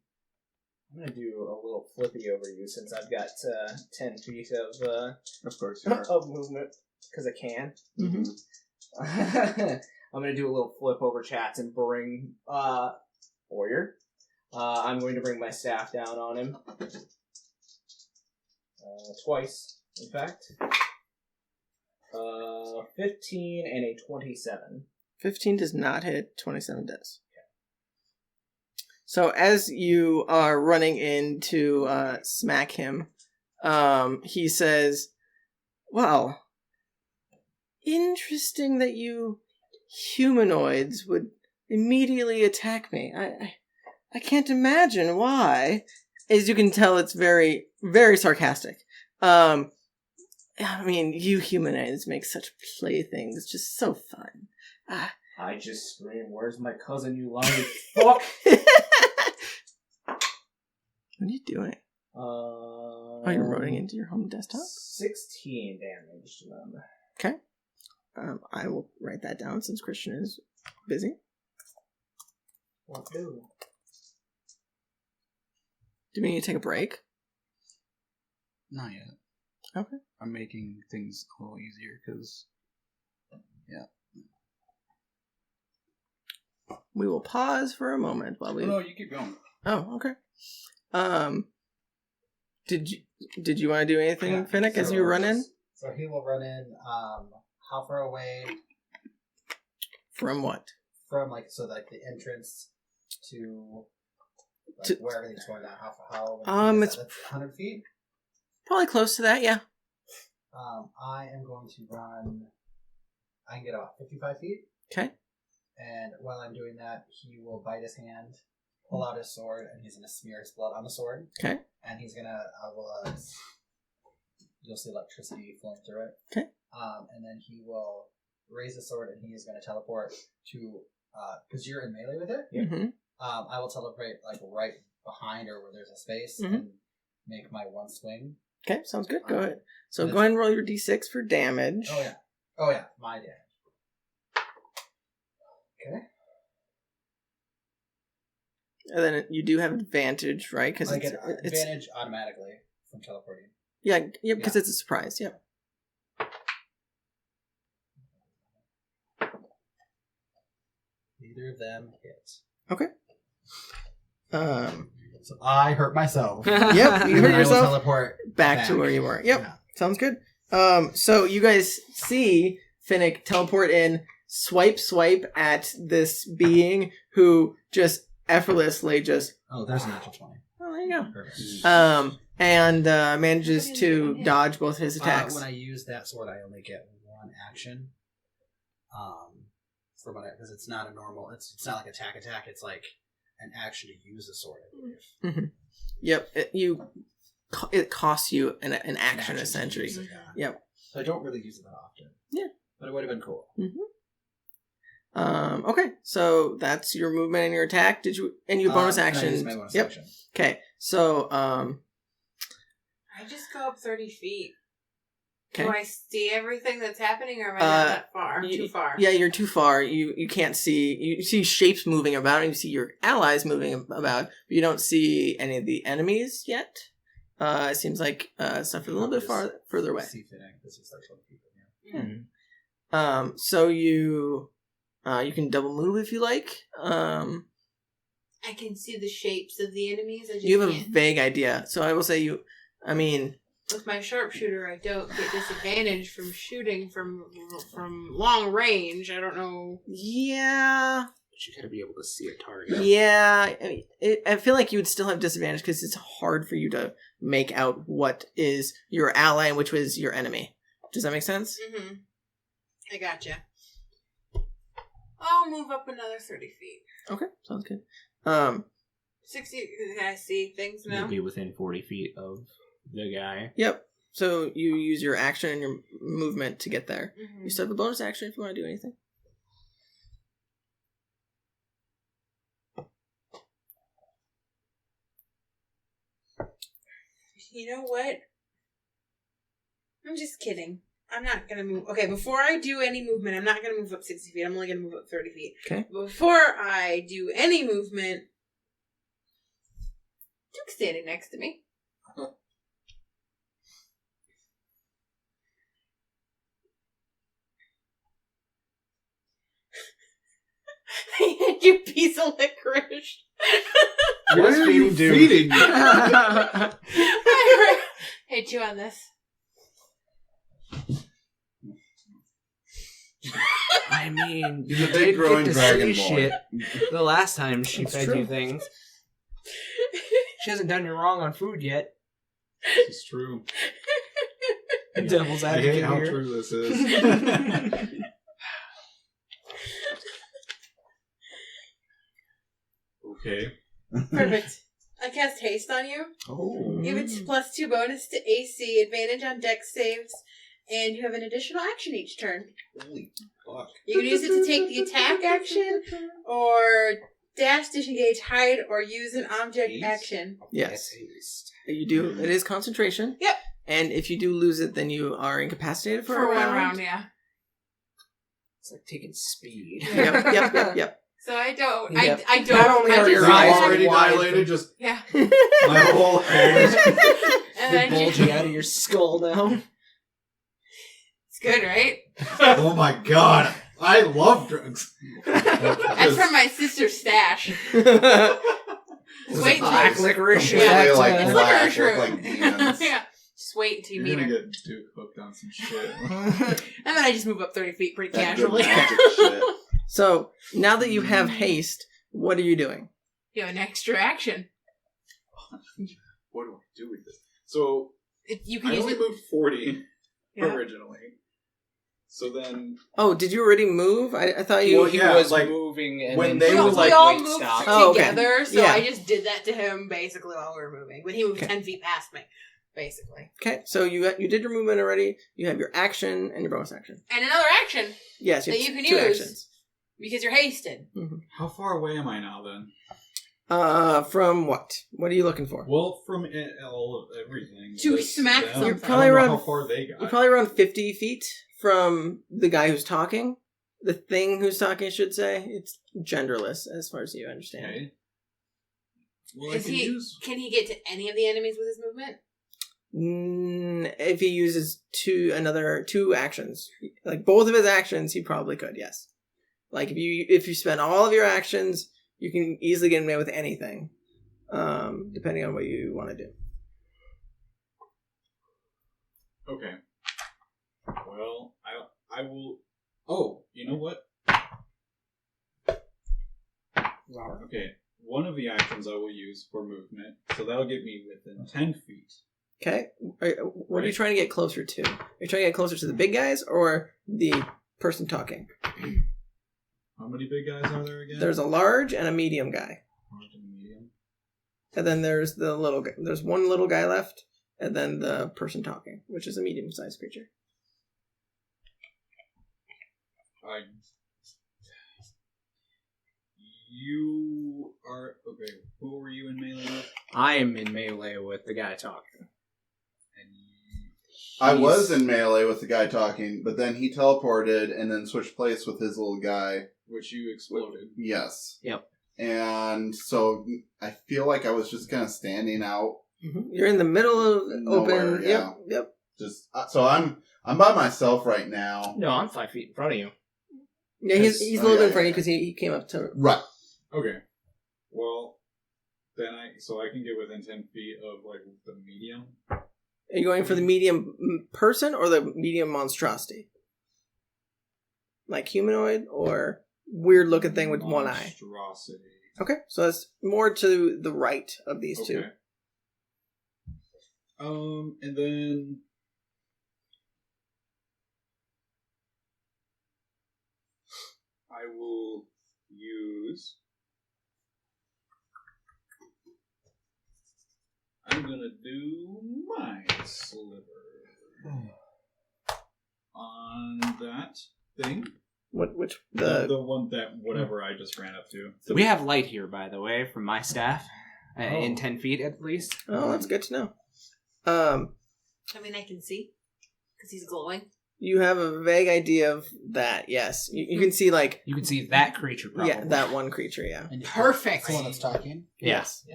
gonna do a little flippy over you since I've got 10 feet Of course you are. of movement, because I can. Mm-hmm. I'm gonna do a little flip over Chatz and bring Warrior. I'm going to bring my staff down on him. Twice, in fact. 15 and a 27. 15 does not hit. 27 does. So as you are running in to smack him, he says, "Well, interesting that you humanoids would immediately attack me. I can't imagine why." As you can tell, it's very, very sarcastic. I mean, you humanoids make such playthings just so fun. I just scream, "Where's my cousin, you lying fuck?" What are you doing? Oh, you're running into your home desktop? 16 damage to them. Okay. I will write that down since Christian is busy. What do? Do we need to take a break? Not yet. Okay. I'm making things a little easier because, yeah. We will pause for a moment while we... No, you keep going. Oh, okay. Did you want to do anything, Finnick, as you run in? So he will run in, how far away? From what? From, the entrance to where everything's going down. It's 100 feet? Probably close to that, yeah. I am going to run, I can get about 55 feet. Okay. And while I'm doing that, he will bite his hand, pull out his sword, and he's going to smear his blood on the sword. Okay. And he's going to, you'll see electricity flowing through it. Okay. And then he will raise the sword, and he is going to teleport to, because you're in melee with it. Yeah. Mm-hmm. I will teleport, right behind or where there's a space, and make my one swing. Okay, sounds good. Go ahead. So go ahead and roll your d6 for damage. Oh, yeah. My damage. Okay. And then you do have advantage, right? Because I get advantage automatically from teleporting. Yeah, because it's a surprise. Yep. Neither of them hit. Okay. So I hurt myself. Yep, you hurt yourself. I will teleport back to where you were. Yep, sounds good. So you guys see Finnick teleport in, swipe at this being who just effortlessly just... Oh, there's an natural 20. Oh, there you go. Perfect. And manages to dodge both his attacks. When I use that sword, I only get one action. Because it's not a normal... It's not like attack. It's like an action to use the sword, I believe. Mm-hmm. Yep. It costs you an action essentially. Yep. So I don't really use it that often. Yeah. But it would have been cool. Mm-hmm. Okay, so that's your movement and your attack. Did you your bonus action? I use my bonus action. Okay, so I just go up 30 feet. Okay. Do I see everything that's happening, or am I not that far? Too far? Yeah, you're too far. You can't see. You see shapes moving about, and you see your allies moving about, but you don't see any of the enemies yet. It seems like stuff a little bit further away. So you can double move if you like. I can see the shapes of the enemies. You have a vague idea. So I will say with my sharpshooter, I don't get disadvantage from shooting from long range. I don't know. Yeah. But you gotta be able to see a target. Yeah. I feel like you would still have disadvantage because it's hard for you to make out what is your ally and which was your enemy. Does that make sense? Mm-hmm. I gotcha. I'll move up another 30 feet. Okay, sounds good. 60. Can I see things now? You'll be within 40 feet of the guy. Yep. So you use your action and your movement to get there. Mm-hmm. You still have a bonus action if you want to do anything. You know what? I'm just kidding. I'm not going to move. Okay, before I do any movement, I'm not going to move up 60 feet. I'm only going to move up 30 feet. Okay. Before I do any movement, Duke's standing next to me. You piece of licorice. What are you feeding me? Hey, chew on this. I I mean, He's you a big did growing get to dragon see boy. shit the last time she That's fed true. you things. She hasn't done you wrong on food yet. This is true. Devil's I hate advocate how here. true this is. Okay. Perfect. I cast haste on you. Oh. Give it +2 bonus to AC, advantage on dex saves, and you have an additional action each turn. Holy fuck. You can use it to take the attack action, or dash, disengage, hide, or use an object Haste? action. Yes. You do. It is concentration. Yep. And if you do lose it, then you are incapacitated for a one round. round, yeah. It's like taking speed. Yep. So I don't. Yep. I don't. Not only I are just your do eyes that. already wide. dilated, just Yeah. my whole head. And then I Bulging out of your skull now. it's good, right? Oh my god. I love drugs. That's from my sister's stash. Just Wait, Black licorice. Yeah. That's, Completely like It's black, licorice root. look like demons. Yeah. Just wait until you You're meet gonna her. get Duke hooked on some shit. And then I just move up 30 feet pretty That good casually. magic shit. So now that you have haste, what are you doing? You have an extra action. What do I do with this? So You can I use only it. moved 40 Yeah. originally. So then, Oh, did you already move? I thought you. Well, He yeah, was like, moving, and when then they she were was we like, all wait, moved stop. Oh, okay. together, so Yeah. I just did that to him basically while we were moving. When he moved Okay. 10 feet past me, basically. Okay, so you did your movement already. You have your action and your bonus action. And another action, Yes, you That have you can two use. actions. because you're hasted. how far away am I now then? From what? What are you looking for? Well, from all of everything. To This, smack them. something. You're probably I don't know around- how far they got. You're probably around 50 feet from the guy who's talking. The thing who's talking, I should say. It's genderless, as far as you understand. Okay. Well, I Is can he? use. Can he get to any of the enemies with his movement? If he uses two actions, like both of his actions, he probably could. Yes. Like if you spend all of your actions, you can easily get away with anything, depending on what you want to do. Okay. Well, I will. Oh, you know what? Okay, one of the actions I will use for movement, so that'll get me within 10 feet. Okay. What are you trying to get closer to? Are you trying to get closer to the big guys or the person talking? How many big guys are there again? There's a large and a medium guy. Large and medium. And then there's the little guy. There's one little guy left, and then the person talking, which is a medium-sized creature. You are okay. Who were you in melee with? I am in melee with the guy talking. And I was in melee with the guy talking, but then he teleported and then switched place with his little guy. which you exploded. Yes. Yep. And so I feel like I was just kind of standing out. You're in the middle of Nowhere, open. yeah. Yep. Just so I'm by myself right now. No, I'm 5 feet in front of you. Yeah, he's Yes. a little Oh, bit in yeah, front of you yeah. because he came up to. Right. Okay. Well, then I can get within 10 feet of like the medium. Are you going for the medium person or the medium monstrosity? Like humanoid or weird looking thing with one eye? Monstrosity. Okay, so that's more to the right of these two. Okay. And then I will use. I'm gonna do my sliver on that thing. Which The one that whatever I just ran up to. We have light here, by the way, from my staff. In 10 feet at least. Oh, that's good to know. I mean, I can see because he's glowing. You have a vague idea of that. Yes, you can see like You can see that creature probably. yeah, that one creature. Yeah. And Perfect. It's the one that's talking. Yes.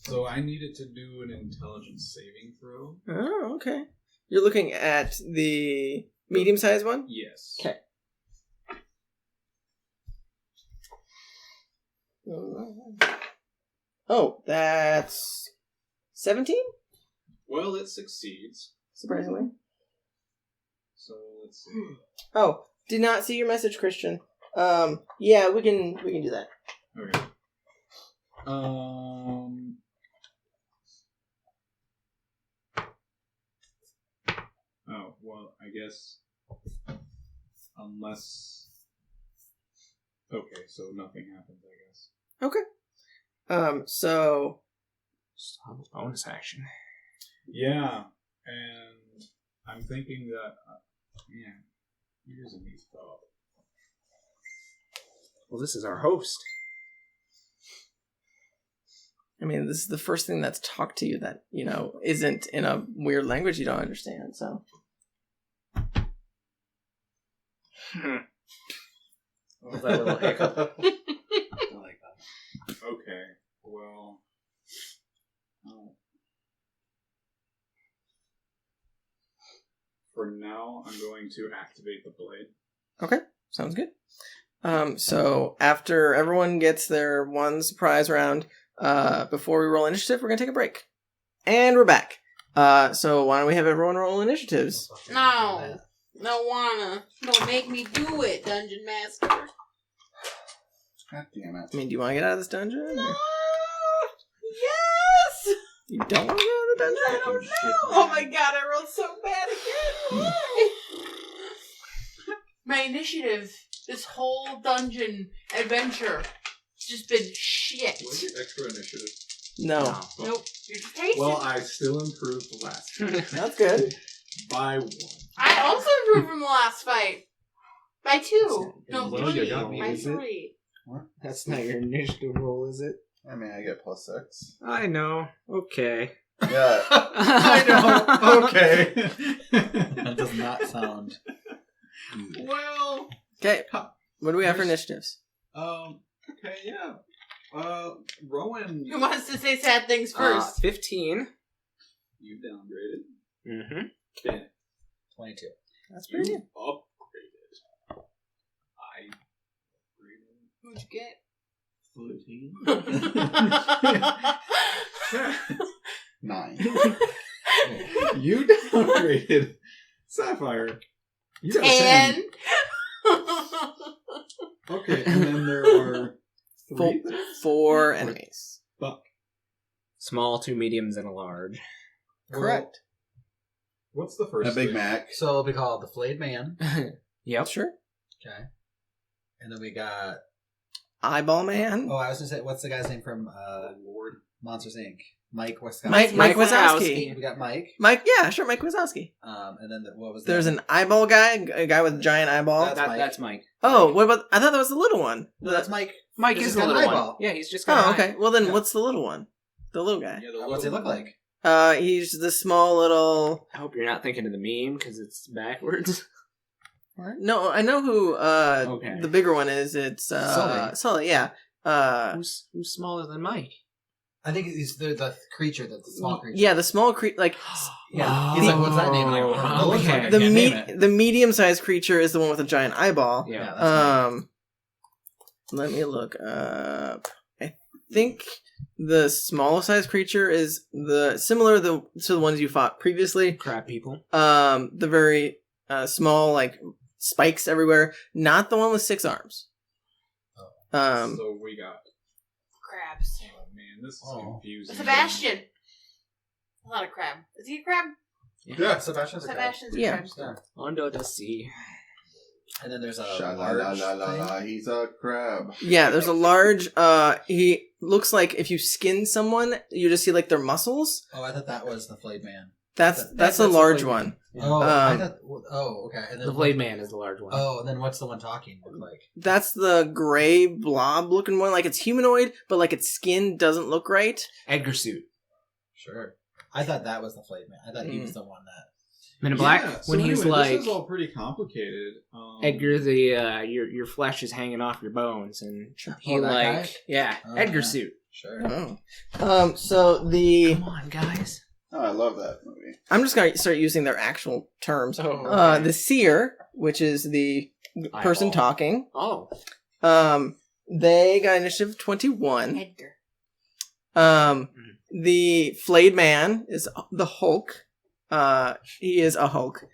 So I needed to do an intelligence saving throw. Oh, okay. You're looking at the medium-sized one. Yes. Okay. Oh, that's 17. Well, it succeeds. Surprisingly. So let's see. Oh, Did not see your message, Christian. Yeah, we can do that. Okay. Oh, well, I guess unless okay, so nothing happens, I guess. Okay. So Bonus action. Yeah, and I'm thinking that man, here's a neat thought. Well, this is our host. I mean, this is the first thing that's talked to you that, isn't in a weird language you don't understand, so. What was that little hiccup? I like that. Okay, well, for now, I'm going to activate the blade. Okay, sounds good. So after everyone gets their one surprise round, before we roll initiative, we're gonna take a break. And we're back. So why don't we have everyone roll initiatives? No. Don't wanna. Don't make me do it, Dungeon Master. God damn it. I mean, do you want to get out of this dungeon? No! Yes! You don't want to get out of the dungeon? I don't know. Oh my god, I rolled so bad again. Why? My initiative, this whole dungeon adventure, has just been shit. Will I get extra initiative? No. Nope. You're just hasting. Well, I still improved the last time. That's good. By 1. I also improved from the last fight. By 2. No, Well, you 3. got me, By is it? 3. That's not your initiative roll, is it? I mean, I get +6. I know. Okay. Yeah. I know. Okay. That does not sound good. Well, Okay. What do we have for initiatives? okay, yeah. Rowan, Who wants to say sad things first? 15. you downgraded. Mm-hmm. Ben, 22. That's pretty you good. upgraded. I upgraded. What'd you get? 9. You downgraded. Sapphire. You got a 10. Okay, and then there are 3. 4 enemies. Buck. Small, 2 mediums, and a large. Correct. What's the first A Big thing? Mac. So it'll be called the Flayed Man. Yep. Sure. Okay. And then we got... Eyeball Man. Oh, I was going to say, what's the guy's name from Lord. Monsters, Inc.? Mike Wazowski. Mike Wazowski. We got Mike. Mike, yeah, sure, Mike Wazowski. And then what was There's that? an eyeball guy, a guy with a giant eyeball. That's Mike. Oh, what about? I thought that was the little one. No, that's Mike. Mike He's is got the an little one. eyeball. Yeah, he's just got Oh, an eye. okay. Well, then Yeah. what's the little one? The little guy. Yeah, the What's he look like? He's the small little. I hope you're not thinking of the meme because it's backwards. What? No, I know who. Okay. The bigger one is. It's Sully. Yeah. Who's smaller than Mike? I think he's the creature, the small creature. Yeah, the small like Yeah. He's like, what's that name? And I go, Oh, it looks like I the can't name it. the medium-sized creature is the one with a giant eyeball. Yeah. Yeah, that's Mike. Let me look up. I think the small sized creature is similar to the ones you fought previously. Crab people. The very small like spikes everywhere. Not the one with 6 arms. So we got. Crabs. Oh man, this is Oh. confusing. Sebastian. A lot of crab. Is he a crab? Yeah, Sebastian's a guy. Sebastian's a Yeah. crab. Yeah. Under the sea. And then there's a Sha-la-la-la-la, large thing. he's a crab. Yeah, there's a large. He looks like if you skin someone, you just see like their muscles. Oh, I thought that was the Flayed Man. That's That's the the large Flayed one. Oh, I Um, thought. Oh, okay. And then The Blade Man is the large one. Oh, and then what's the one talking look like? That's the gray blob looking one. Like it's humanoid, but like its skin doesn't look right. Edgar suit. Sure. I thought that was the Flayed Man. I thought he was the one that. Men in Black. Yeah, so when he's anyway, like this is all pretty complicated. Edgar, your flesh is hanging off your bones, and he Oh, that like guy? yeah, Oh, Edgar yeah. suit. Sure. Oh. So the Come on, guys. Oh, I love that movie. I'm just gonna start using their actual terms. Oh, okay. The seer, which is the person Eyeball. talking. Oh, They got initiative 21. Edgar. The flayed man is the Hulk. He is a Hulk.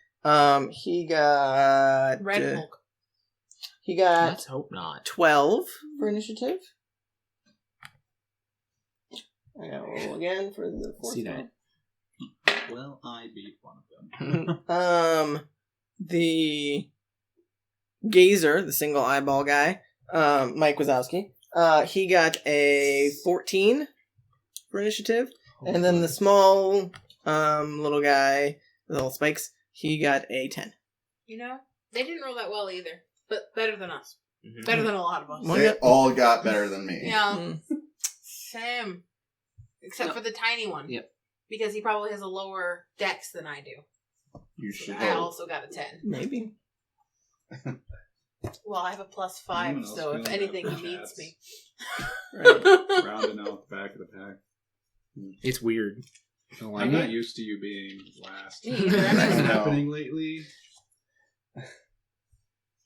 He got Red Hulk. He got Let's hope not. 12 for initiative. I gotta roll again for the fourth See one. that? Well, I beat one of them. The Gazer, the single eyeball guy, Mike Wazowski, he got a 14 for initiative. And then the small little guy with little spikes, he got a 10. You know, they didn't roll that well either, but better than us. Mhm. Better than a lot of us. One They got- all got better than me. Yeah, Mm. Sam. Except No. for the tiny one. Yep. Because he probably has a lower dex than I do. You should I hope. also got a 10. Maybe. Well, I have a +5, Anyone else so if feeling anything, bad he for beats Chatz? me. Right. Rounding out the back of the pack. It's weird. I'm not used to you being last. Me either. I What's know. happening lately?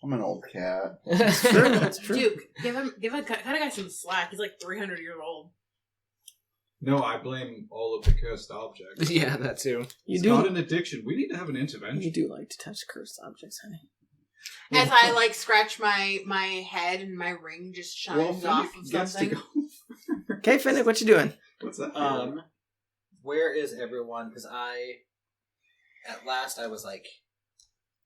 I'm an old cat. It's true. It's true. Duke, give a kind of guy some slack. He's like 300 years old. No, I blame all of the cursed objects. Yeah, that too. You It's do. not an addiction. We need to have an You intervention. do like to touch cursed objects, honey. As I like scratch my head and my ring just shines off of Finnick gets to something. go. Okay, Finnick, what you doing? What's that? For? Where is everyone? Because at last I was like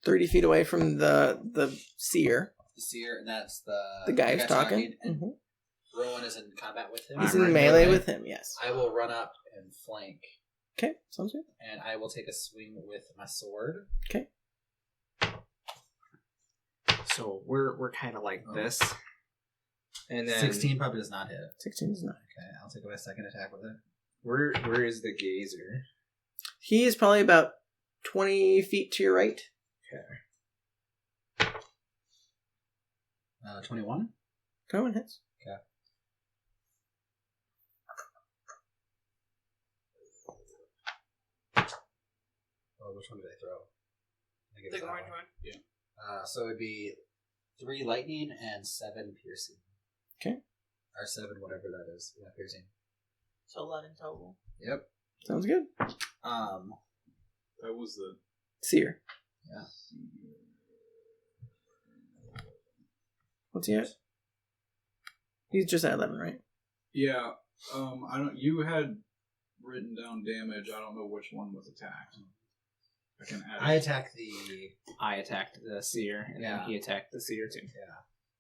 30 feet away from the seer, the seer, and that's the guy who's who's talking. and Mhm. Rowan is in combat with him. He's I'm in right melee there. with him, yes. I will run up and flank, Okay, sounds good. and I will take a swing with my sword. So we're kind of like this, and then 16 probably does not hit. 16 is not. Okay, I'll take my second attack with it. Where is the Gazer? He is probably about 20 feet to your right. 21. Go and hits. Oh, which one did I throw? I think it was The that orange one. one. So it'd be 3 lightning and 7 piercing. Okay. Or 7, whatever that is. Yeah, piercing. So 11 total. Yep. Sounds good. That was the. Seer. Yeah. What's he at? He's just at 11, right? Yeah. I don't. You had written down damage. I don't know which one was attacked. I can add. I attack the... I attacked the Seer, and then Yeah. he attacked the Seer too.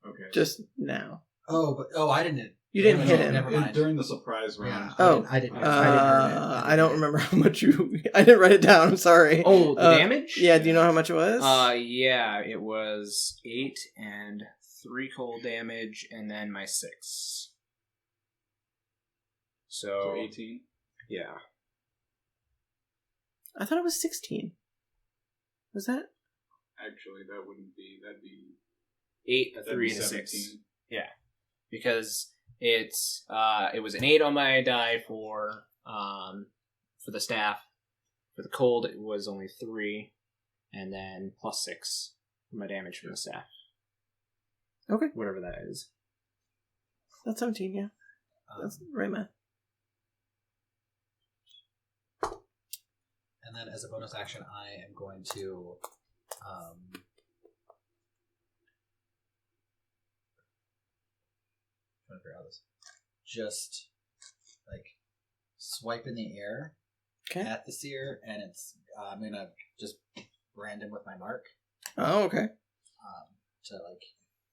Okay. Just now. I didn't... You didn't hit him. Never mind. During the surprise round. Yeah. Oh. I didn't hurt it. I don't remember how much you... I didn't write it down. I'm sorry. Oh, the damage? Yeah, do you know how much it was? Yeah, it was 8 and 3 cold damage, and then my 6. So 18. Yeah. I thought it was 16. Was that? Actually, that wouldn't be. That'd be. 8, a That'd 3, be and a 6. 17. Yeah. Because it was an 8 on my die for the staff. For the cold, it was only 3, and then plus 6 for my damage from the staff. Okay. Whatever that is. That's 17, yeah. That's right, man. And then as a bonus action, I am going to... trying to figure out this. Just, like, swipe in the air Okay. at the seer, and it's... I'm going to just brand him with my mark Oh, okay. to, like,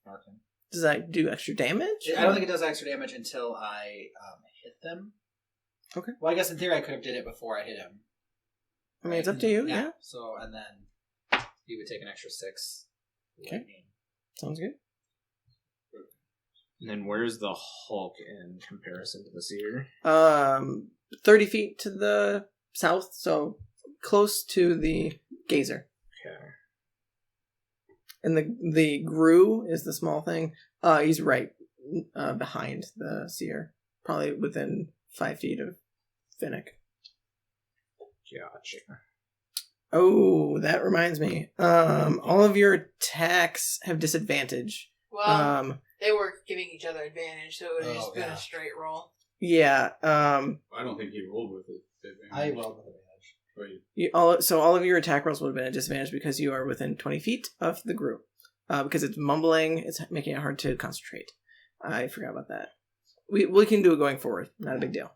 mark him. Does that do extra damage? I don't think it does extra damage until I hit them. Okay. Well, I guess in theory I could have did it before I hit him. I mean, it's up to you, yeah. So, and then he would take an extra 6. Okay. lightning. Sounds good. And then where's the Hulk in comparison to the Seer? 30 feet to the south, so close to the Gazer. Okay. And the Gru is the small thing. He's right behind the Seer. Probably within 5 feet of Finnick. Gotcha. Oh, that reminds me. All of your attacks have disadvantage. Well, they were giving each other advantage, so it would have Oh, just been yeah. a straight roll. Yeah. I don't think he rolled with it. I rolled with advantage. Wait, All of your attack rolls would have been at disadvantage because you are within 20 feet of the group. because it's mumbling. It's making it hard to concentrate. I forgot about that. We can do it going forward. Not a big deal.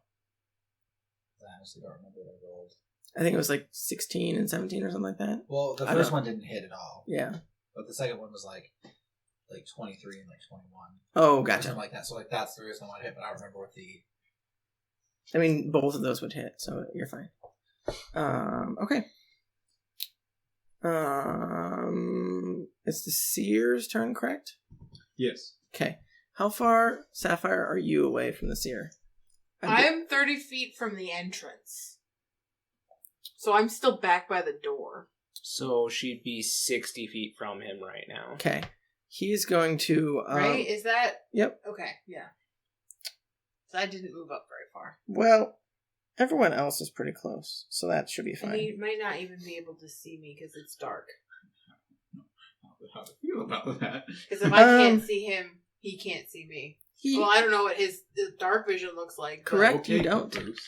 I honestly don't remember what I rolled. I think it was like 16 and 17 or something like that. Well, the I first don't- one didn't hit at all. Yeah. But the second one was like 23 and like 21. Oh, Or gotcha. something like that. So like that's the reason why it hit, but I don't remember what the... I mean, both of those would hit, so you're fine. Okay. It's the Seer's turn, correct? Yes. Okay. How far, Sapphire, are you away from the Seer? I'm 30 feet from the entrance. So I'm still back by the door. So she'd be 60 feet from him right now. Okay. He's going to... Right? Is that... Yep. Okay, yeah. So I didn't move up very far. Well, everyone else is pretty close, so that should be And fine. he might not even be able to see me because it's dark. How do you feel about that? Because if I can't see him, he can't see me. He- Well, I don't know what his dark vision looks like. but- Correct, you don't. Bruce.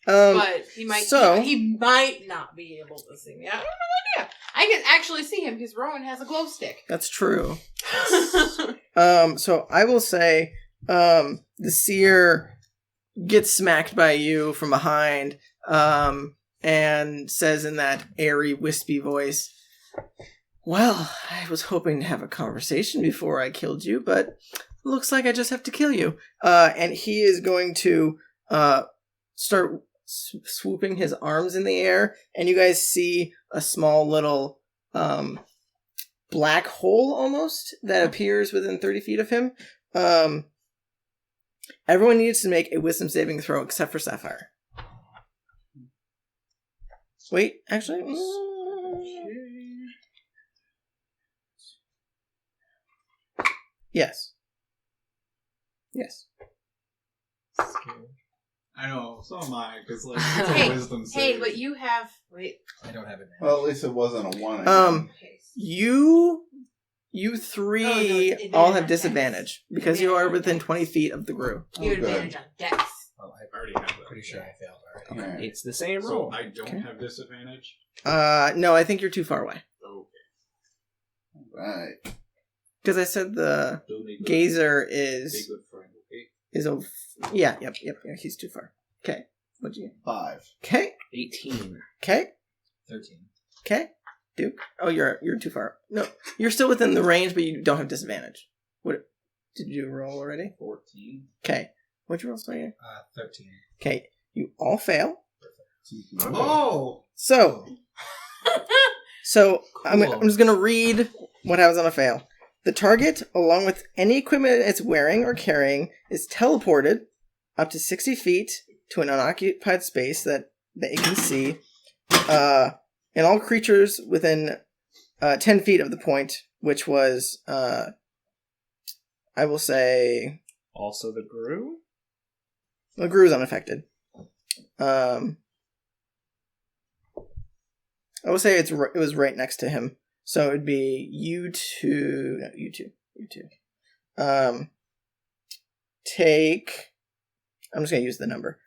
But he might. so- he might not be able to see me. I have no idea. I can actually see him because Rowan has a glow stick. That's true. So I will say, the Seer gets smacked by you from behind, and says in that airy, wispy voice, "Well, I was hoping to have a conversation before I killed you, but looks like I just have to kill you." And he is going to start swooping his arms in the air, and you guys see a small little black hole almost that appears within 30 feet of him. Everyone needs to make a wisdom saving throw except for Sapphire. Wait, actually... Yes. Yes. I know, so am I, because like it's Hey, a wisdom Hey, save. but you have. Wait. I don't have it. Well, at least it wasn't a 1. Okay. You Oh, three no, it's all advantage have on disadvantage because you are Advantage on within dex. 20 feet of the Gru. You have Okay. advantage on dex. Well, I already have that. pretty sure I failed already. Okay. It's the same So roll. I don't Okay. have disadvantage? No, I think you're too far away. Okay. Right. Because I said the Don't need to Gazer be is good friend, okay? a... Yeah, yep, he's too far. Okay. What'd you... 5. Okay. 18. Okay. 13. Okay. Duke. Oh, you're too far. No, you're still within the range, but you don't have disadvantage. What did you roll already? 14. Okay. What'd you roll, sorry? 13. Okay. You all fail. Oh! So I'm just gonna read what happens on a fail. The target, along with any equipment it's wearing or carrying, is teleported up to 60 feet to an unoccupied space that it can see. And all creatures within 10 feet of the point, which was, I will say... Also the Gru? The Gru is unaffected. I will say it was right next to him. So it would be you two. Take... I'm just going to use the number.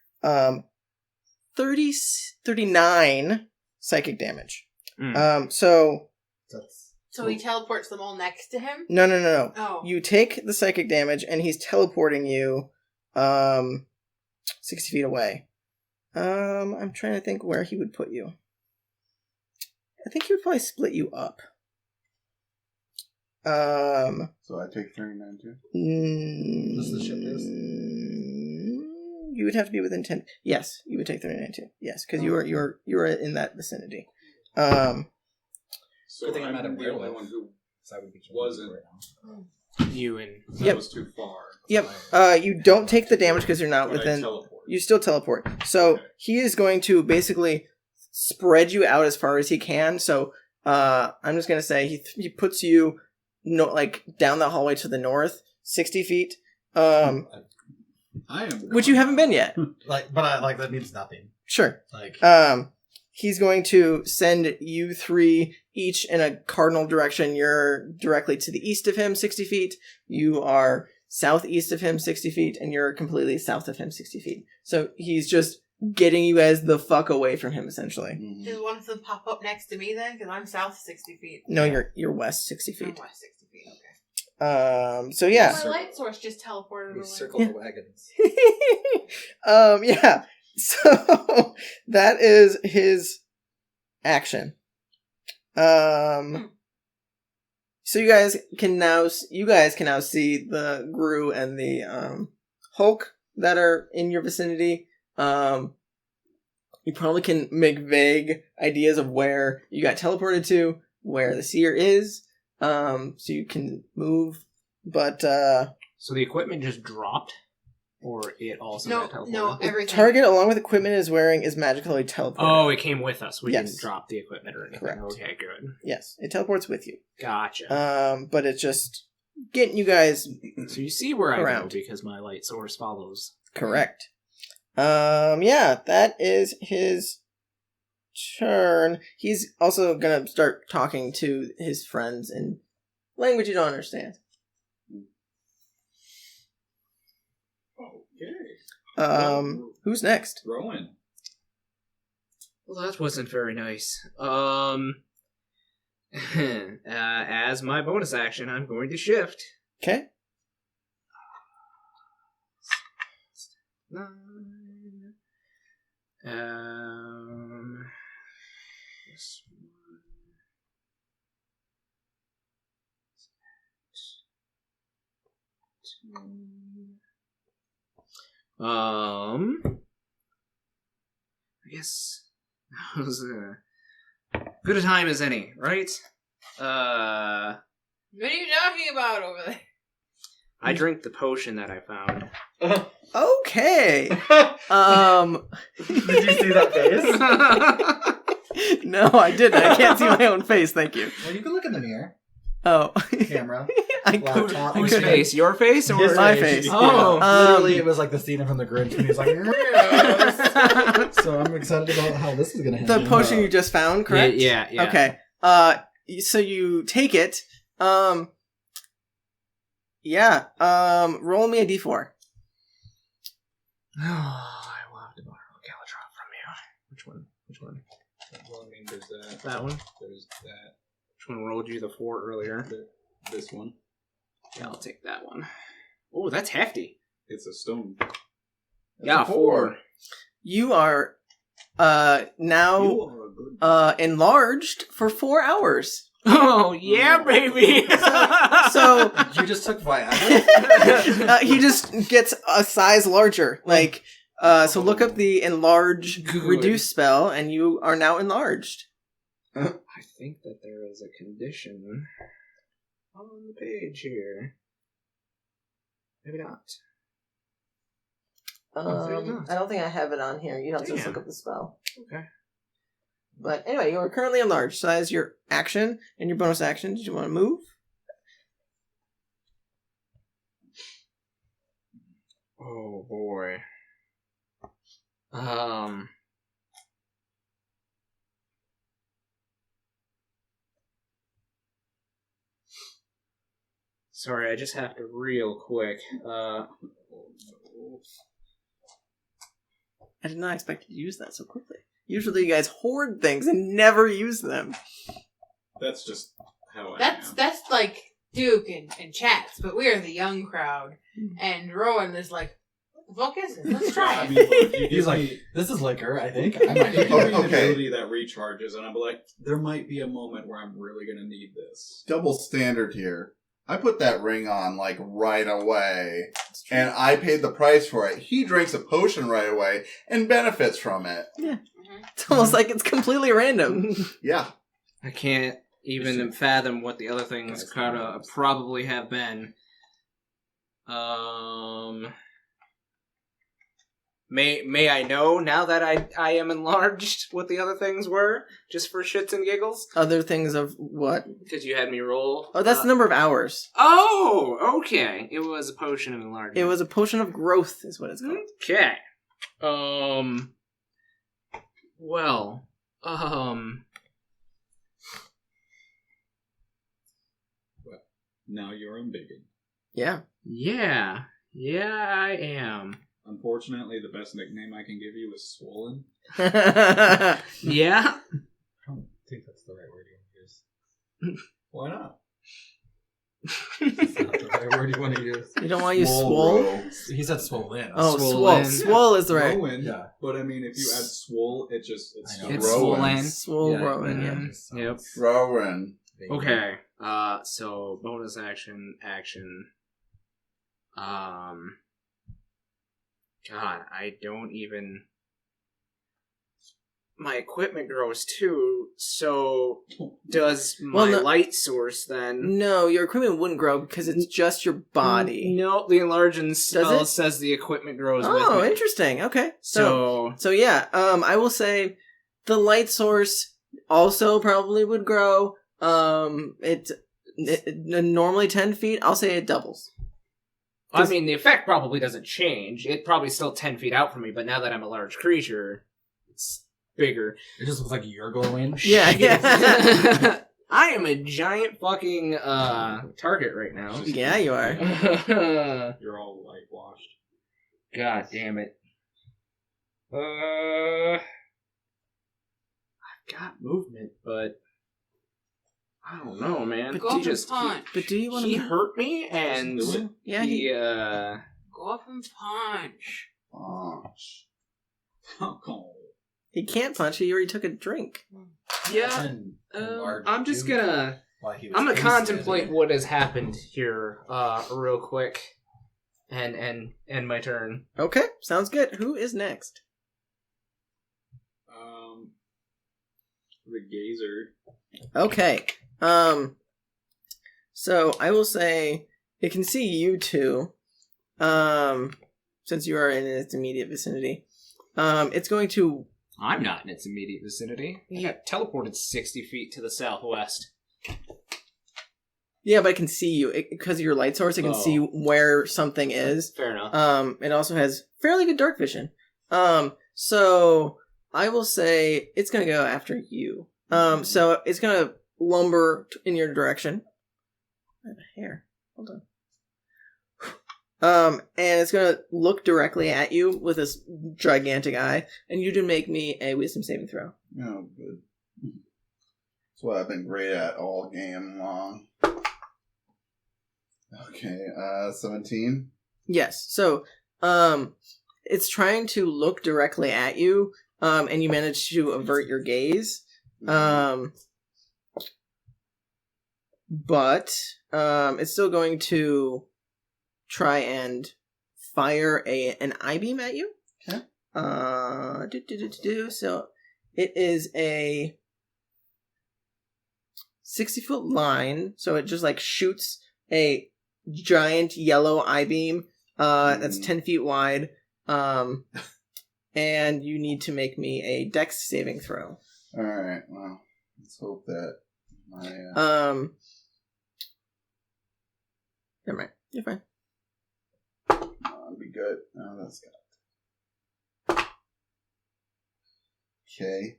39 psychic damage. So So he teleports them all next to him? no. Oh. You take the psychic damage, and he's teleporting you 60 feet away. I'm trying to think where he would put you. I think he would probably split you up. So I take 39 too? Does the ship is? You would have to be within 10. Yes, you would take 39 too. Yes, because you were in that vicinity. So Good thing I'm not a the only werewolf. one who So I would be Wasn't. right now. You and... that Yep. was too far. Yep. You don't take the damage because you're not But I within. teleport. You still teleport. So Okay. he is going to basically spread you out as far as he can. So I'm just gonna say he puts you down the hallway to the north, 60 feet. I am. Which you haven't been yet. That means nothing. Sure. Like He's going to send you three each in a cardinal direction. You're directly to the east of him, 60 feet. You are southeast of him, 60 feet. And you're completely south of him, 60 feet. So he's just getting you guys the fuck away from him, essentially. Mm-hmm. Does one of them pop up next to me then? Because I'm south 60 feet. No, you're west 60 feet. I'm west 60 feet. So yeah. My light source just teleported We away. circled the wagons. Yeah. So that is his action. So you guys can now see the Gru and the Hulk that are in your vicinity. You probably can make vague ideas of where you got teleported to, where the seer is. So you can move, but So the equipment just dropped, or it also got teleported? No, everything. target along with equipment is wearing is magically teleported. Oh, it came with us. We Yes. didn't drop the equipment or anything. Correct. Okay, good. Yes, it teleports with you. Gotcha. But it's just getting you guys So you see where I go around. because my light source follows. correct. Yeah, that is his turn. He's also gonna start talking to his friends in language you don't understand. Okay. Who's next? Rowan. Well, that wasn't very nice. As my bonus action, I'm going to shift. Okay. 9. This one. I guess that was good a time as any, right? What are you talking about over there? I drink the potion that I found. Okay. Did you see that face? No, I didn't. I can't see my own face. Thank you. Well, you can look in the mirror. Oh, Camera. I Laptop. Whose face? Your face or His my face. face. Oh. Literally, it was like the scene from The Grinch when he's like, so I'm excited about how this is going to happen. the potion you just found, correct? Yeah. Okay. So you take it. Yeah. Roll me a d4. Oh, I will have to borrow a Calidron from you. Which one? Well, I mean, there's that. That one? There's that. Which one rolled you the 4 earlier? This one. Yeah, I'll take that one. Oh, that's hefty. It's a stone. Yeah, 4. You are now You are a good. enlarged for 4 hours. Oh, yeah, baby! So You just took Viagra? he just gets a size larger. Like, so look up the enlarge Good. reduce spell, and you are now enlarged. I think that there is a condition on the page here. Maybe not. I don't think I have it on here. You have to just Damn. look up the spell. Okay. But anyway, you are currently enlarged. So that is your action and your bonus action. Did you want to move? Oh boy. Sorry, I just have to real quick. I did not expect you to use that so quickly. Usually you guys hoard things and never use them. That's just how I That's am. that's like Duke and Chatz, but we are the young crowd. And Rowan is like, what the fuck is this? Let's try I it. mean, look, you He's give like, me, this is liquor, I think. I might you give me an Okay. ability that recharges, and I'm like, there might be a moment where I'm really going to need this. Double standard here. I put that ring on, like, right away, and I paid the price for it. He drinks a potion right away and benefits from it. It's almost like it's completely random. Yeah. I can't even fathom what the other things could probably have been. May I know, now that I am enlarged, what the other things were? Just for shits and giggles? Other things of what? Because you had me roll. Oh, that's the number of hours. Oh, okay. It was a potion of enlargement. It was a potion of growth, is what it's called. Okay. Well, Now you're embiggened. Yeah. yeah, I am. Unfortunately, the best nickname I can give you is Swollen. Yeah? I don't think that's the right word to use. Why not? Where do you want to use? You don't want to use swole? He said swollen. Oh, Swollen. swole is the right. Rowan, Yeah. but I mean, if you add swole, it's I know. It's Rowan. swollen. Swole Yeah. Rowan, yeah. Yep. Rowan. Okay. So bonus action. God, I don't even. My equipment grows too. So does my light source then? No, your equipment wouldn't grow because it's just your body. No, the enlarging spell it? says the equipment grows with Oh, me. interesting. Okay. So So yeah, I will say the light source also probably would grow. It normally 10 feet. I'll say it doubles. I mean, the effect probably doesn't change. It probably still 10 feet out from me, but now that I'm a large creature, it's bigger. It just looks like you're glowing. Yeah, yeah. I am a giant fucking target right now. Yeah, you are. you're all whitewashed. God damn it. I've got movement, but I don't know, man. But Go do up you and punch. But do you want He to? hurt me, and Just do it. Yeah, he Go up and punch. Punch. Oh. He can't punch. He already took a drink. yeah. I'm just gonna. I'm gonna contemplate what has happened here, real quick, and end my turn. Okay, sounds good. Who is next? The gazer. Okay. So I will say it can see you two. Since you are in its immediate vicinity. It's going to. I'm not in its immediate vicinity. I got teleported 60 feet to the southwest. Yeah, but I can see you because of your light source. I can see where something is. Fair enough. It also has fairly good dark vision. So I will say it's gonna go after you. So it's gonna lumber in your direction. I have a hair. Hold on. And it's gonna look directly at you with this gigantic eye, and you do make me a wisdom saving throw. Oh, good. That's what I've been great at all game long. Okay, 17. Yes. So, it's trying to look directly at you, and you manage to avert your gaze. But it's still going to try and fire an I-beam at you. Okay. So it is a 60-foot line, so it just like shoots a giant yellow I-beam that's 10 feet wide. And you need to make me a dex saving throw. Alright, well, let's hope that my... Never mind. You're fine. That'll be good. Oh, that's good. Okay,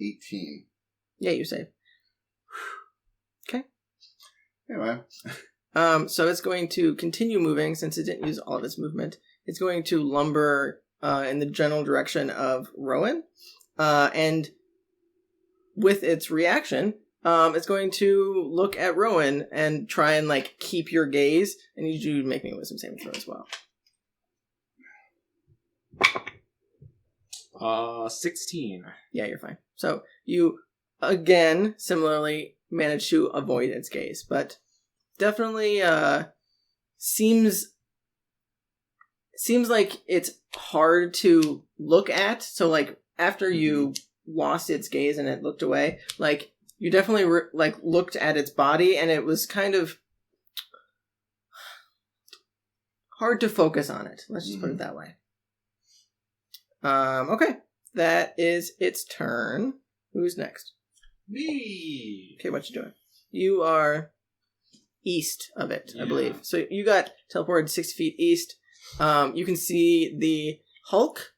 18. Yeah, you save. Okay. Anyway. So it's going to continue moving since it didn't use all of its movement. It's going to lumber in the general direction of Rowan. And with its reaction, it's going to look at Rowan and try and like keep your gaze. And you do make me a wisdom saving throw as well. 16. Yeah, you're fine. So you again similarly manage to avoid its gaze, but definitely seems like it's hard to look at. So like after you lost its gaze and it looked away, like you definitely like looked at its body and it was kind of hard to focus on it. Let's just put it that way. Okay. That is its turn. Who's next? Me. Okay, what you doing? You are east of it, I believe. So you got teleported 60 feet east. You can see the Hulk.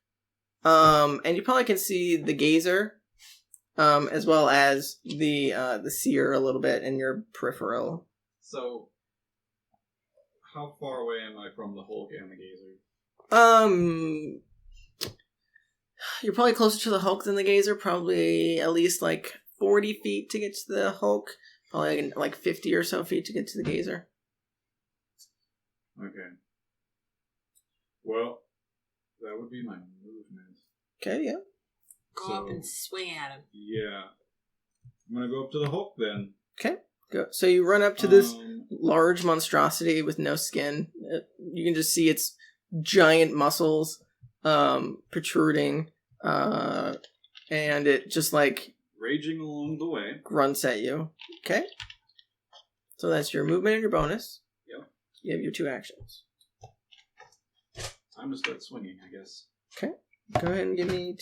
And you probably can see the Gazer. As well as the Seer a little bit in your peripheral. So, how far away am I from the Hulk and the Gazer? You're probably closer to the Hulk than the Gazer. Probably at least like 40 feet to get to the Hulk. Probably like 50 or so feet to get to the Gazer. Okay. Well, that would be my movement. Okay, yeah. Go up and swing at him. Yeah. I'm gonna go up to the Hulk then. Okay, go. So you run up to this large monstrosity with no skin. You can just see its giant muscles protruding, and it just like raging along the way. Grunts at you. Okay. So that's your movement and your bonus. Yep. You have your 2 actions. Time to start swinging, I guess. Okay. Go ahead and give me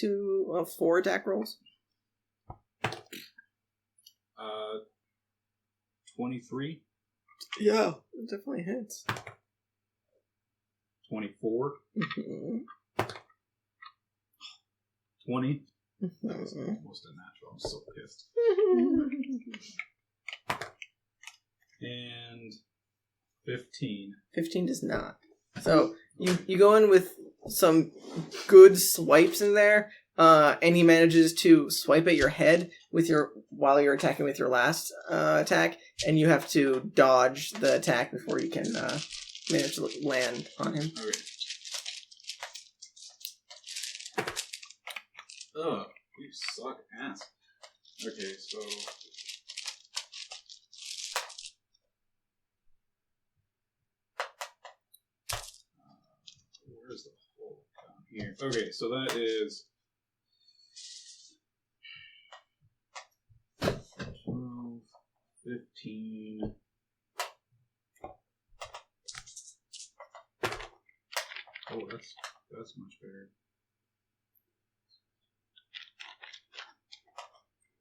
4 attack rolls. 23. Yeah, it definitely hits. 24. 20. That was almost a natural. I'm so pissed. And 15. 15 does not. So you go in with some good swipes in there, and he manages to swipe at your head while you're attacking with your last attack, and you have to dodge the attack before you can manage to land on him. Okay. Ugh, you suck ass. Okay, so... where's the hole down here? Okay, so that is... 12, 15... Oh, that's much better.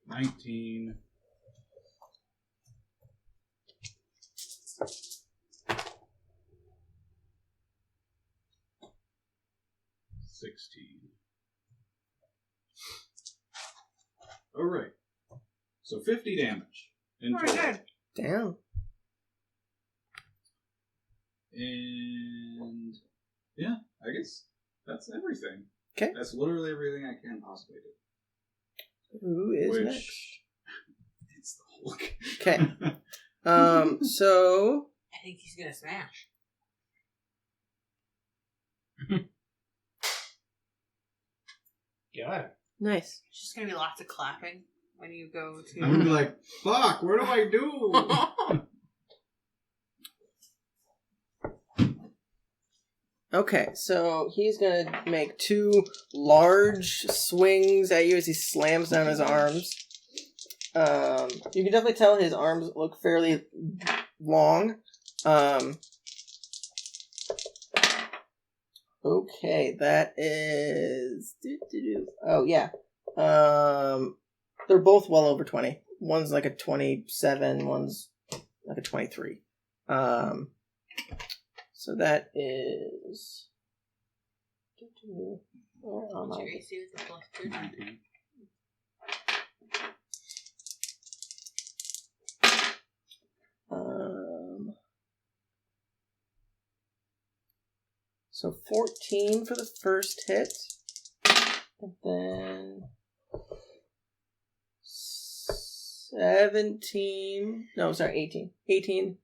19. 16. All right. So 50 damage in total. Damn. And yeah, I guess that's everything. Okay. That's literally everything I can possibly do. Who is next? It's the Hulk. Okay. So I think he's gonna smash. Yeah. nice. It's just gonna be lots of clapping when you go to. I'm gonna be like, fuck, what do I do? Okay, so he's gonna make 2 large swings at you as he slams down his arms. You can definitely tell his arms look fairly long. Okay, that is... Oh, yeah. They're both well over 20. One's like a 27, one's like a 23. So that is... What's your AC with the +2? 19. So 14 for the first hit. And then 17. No, sorry, 18. 18.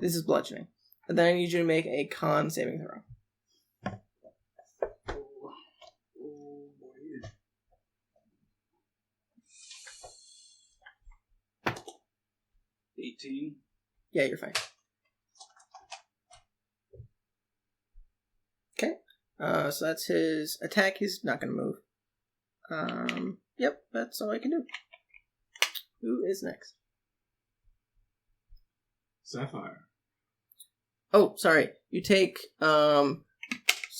This is bludgeoning. And then I need you to make a con saving throw. Oh boy. 18. Yeah, you're fine. Okay. So that's his attack. He's not going to move. Yep, that's all I can do. Who is next? Sapphire. Oh, sorry. You take some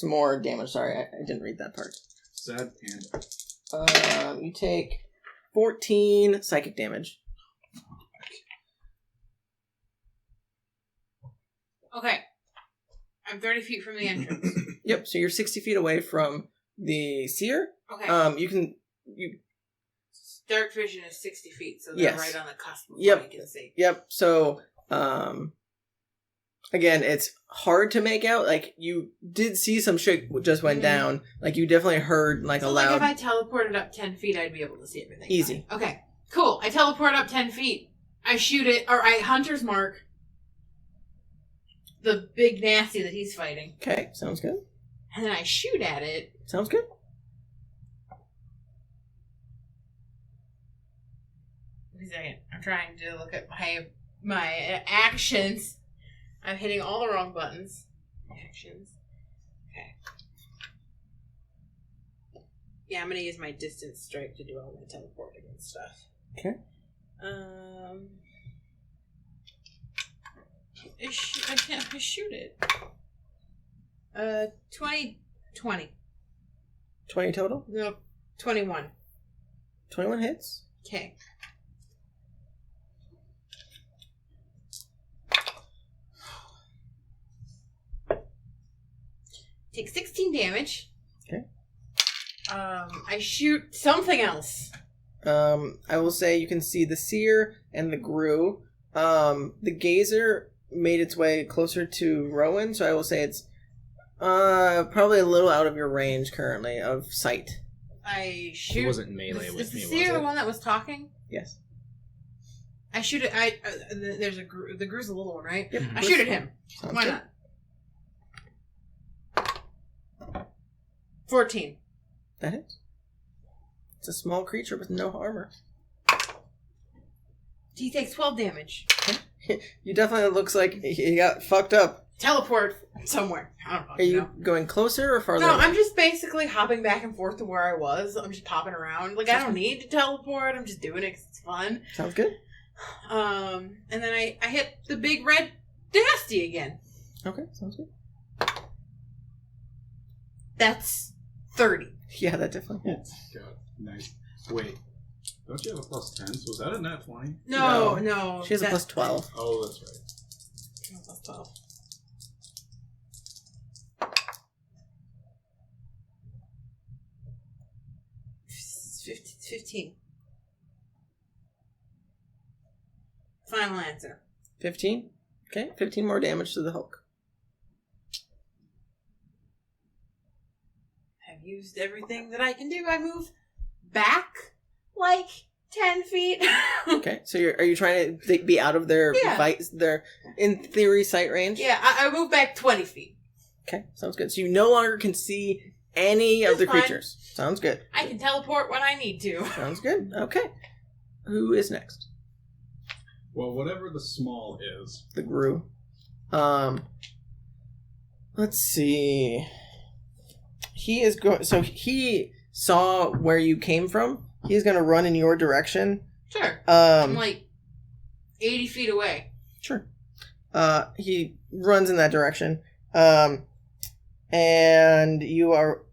more damage. Sorry, I didn't read that part. Sad panda. You take 14 psychic damage. Okay. I'm 30 feet from the entrance. Yep, so you're 60 feet away from the seer. Okay. You Dark vision is 60 feet, so they're Yes. right on the cusp of Yep. what you can see. Yep. So, again, it's hard to make out. Like, you did see some shit just went down. Like, you definitely heard, like, So, a like, loud... if I teleported up 10 feet, I'd be able to see everything. Easy. Fine. Okay. Cool. I teleport up 10 feet. I shoot it, or I hunter's mark. the big nasty that he's fighting. Okay, sounds good. And then I shoot at it. Sounds good. Wait a second. I'm trying to look at my actions. I'm hitting all the wrong buttons. Actions. Okay. Yeah, I'm gonna use my distance strike to do all my teleporting and stuff. Okay. I can't shoot it. 20. 20 total? No, 21. 21 hits. Okay. Take 16 damage. Okay. I shoot something else. I will say you can see the seer and the grue. The gazer made its way closer to Rowan, so I will say it's probably a little out of your range currently of sight. I shoot. He wasn't melee with Is me, the was seer the it? one that was talking? Yes. I shoot it. There's a grue. The grue's a little one, right? Yep. I shoot at him. Sounds Why good. not? 14. That hits. It's a small creature with no armor. He takes 12 damage. You definitely looks like he got fucked up. Teleport somewhere. I don't Are fucking you know. going closer or farther? No, away? I'm just basically hopping back and forth to where I was. I'm just popping around. Like, I don't need to teleport. I'm just doing it 'cause it's fun. Sounds good. And then I hit the big red nasty again. Okay, sounds good. That's 30. Yeah, that definitely hits. God, nice. Wait, don't you have a +10? So was that a nat 20? No. She has a plus 12. Oh, that's right. Plus 12. 15. Final answer. 15? Okay, 15 more damage to the Hulk. I've used everything that I can do. I move back like 10 feet. Okay, so are you trying to be out of their Yeah. fight, their, in theory, sight range? Yeah, I move back 20 feet. Okay, sounds good. So you no longer can see any of That's the fine. creatures. Sounds good. I can teleport when I need to. Sounds good. Okay. Who is next? Well, whatever the small is. The Grue. Let's see. He is going. So he saw where you came from. He's going to run in your direction. Sure. I'm Um, like 80 feet away. Sure. He runs in that direction. And you're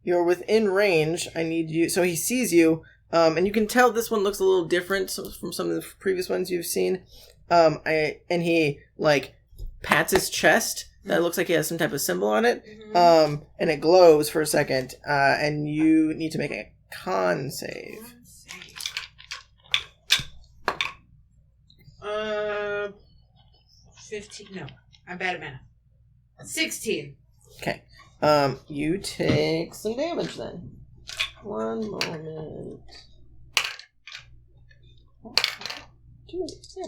within range. I need you. So he sees you. And you can tell this one looks a little different from some of the previous ones you've seen. And he like pats his chest. That looks like he has some type of symbol on it. Mm-hmm. And it glows for a second. And you need to make a con save. 15. No, I'm bad at math. 16. Okay. You take some damage then. One moment. Yeah.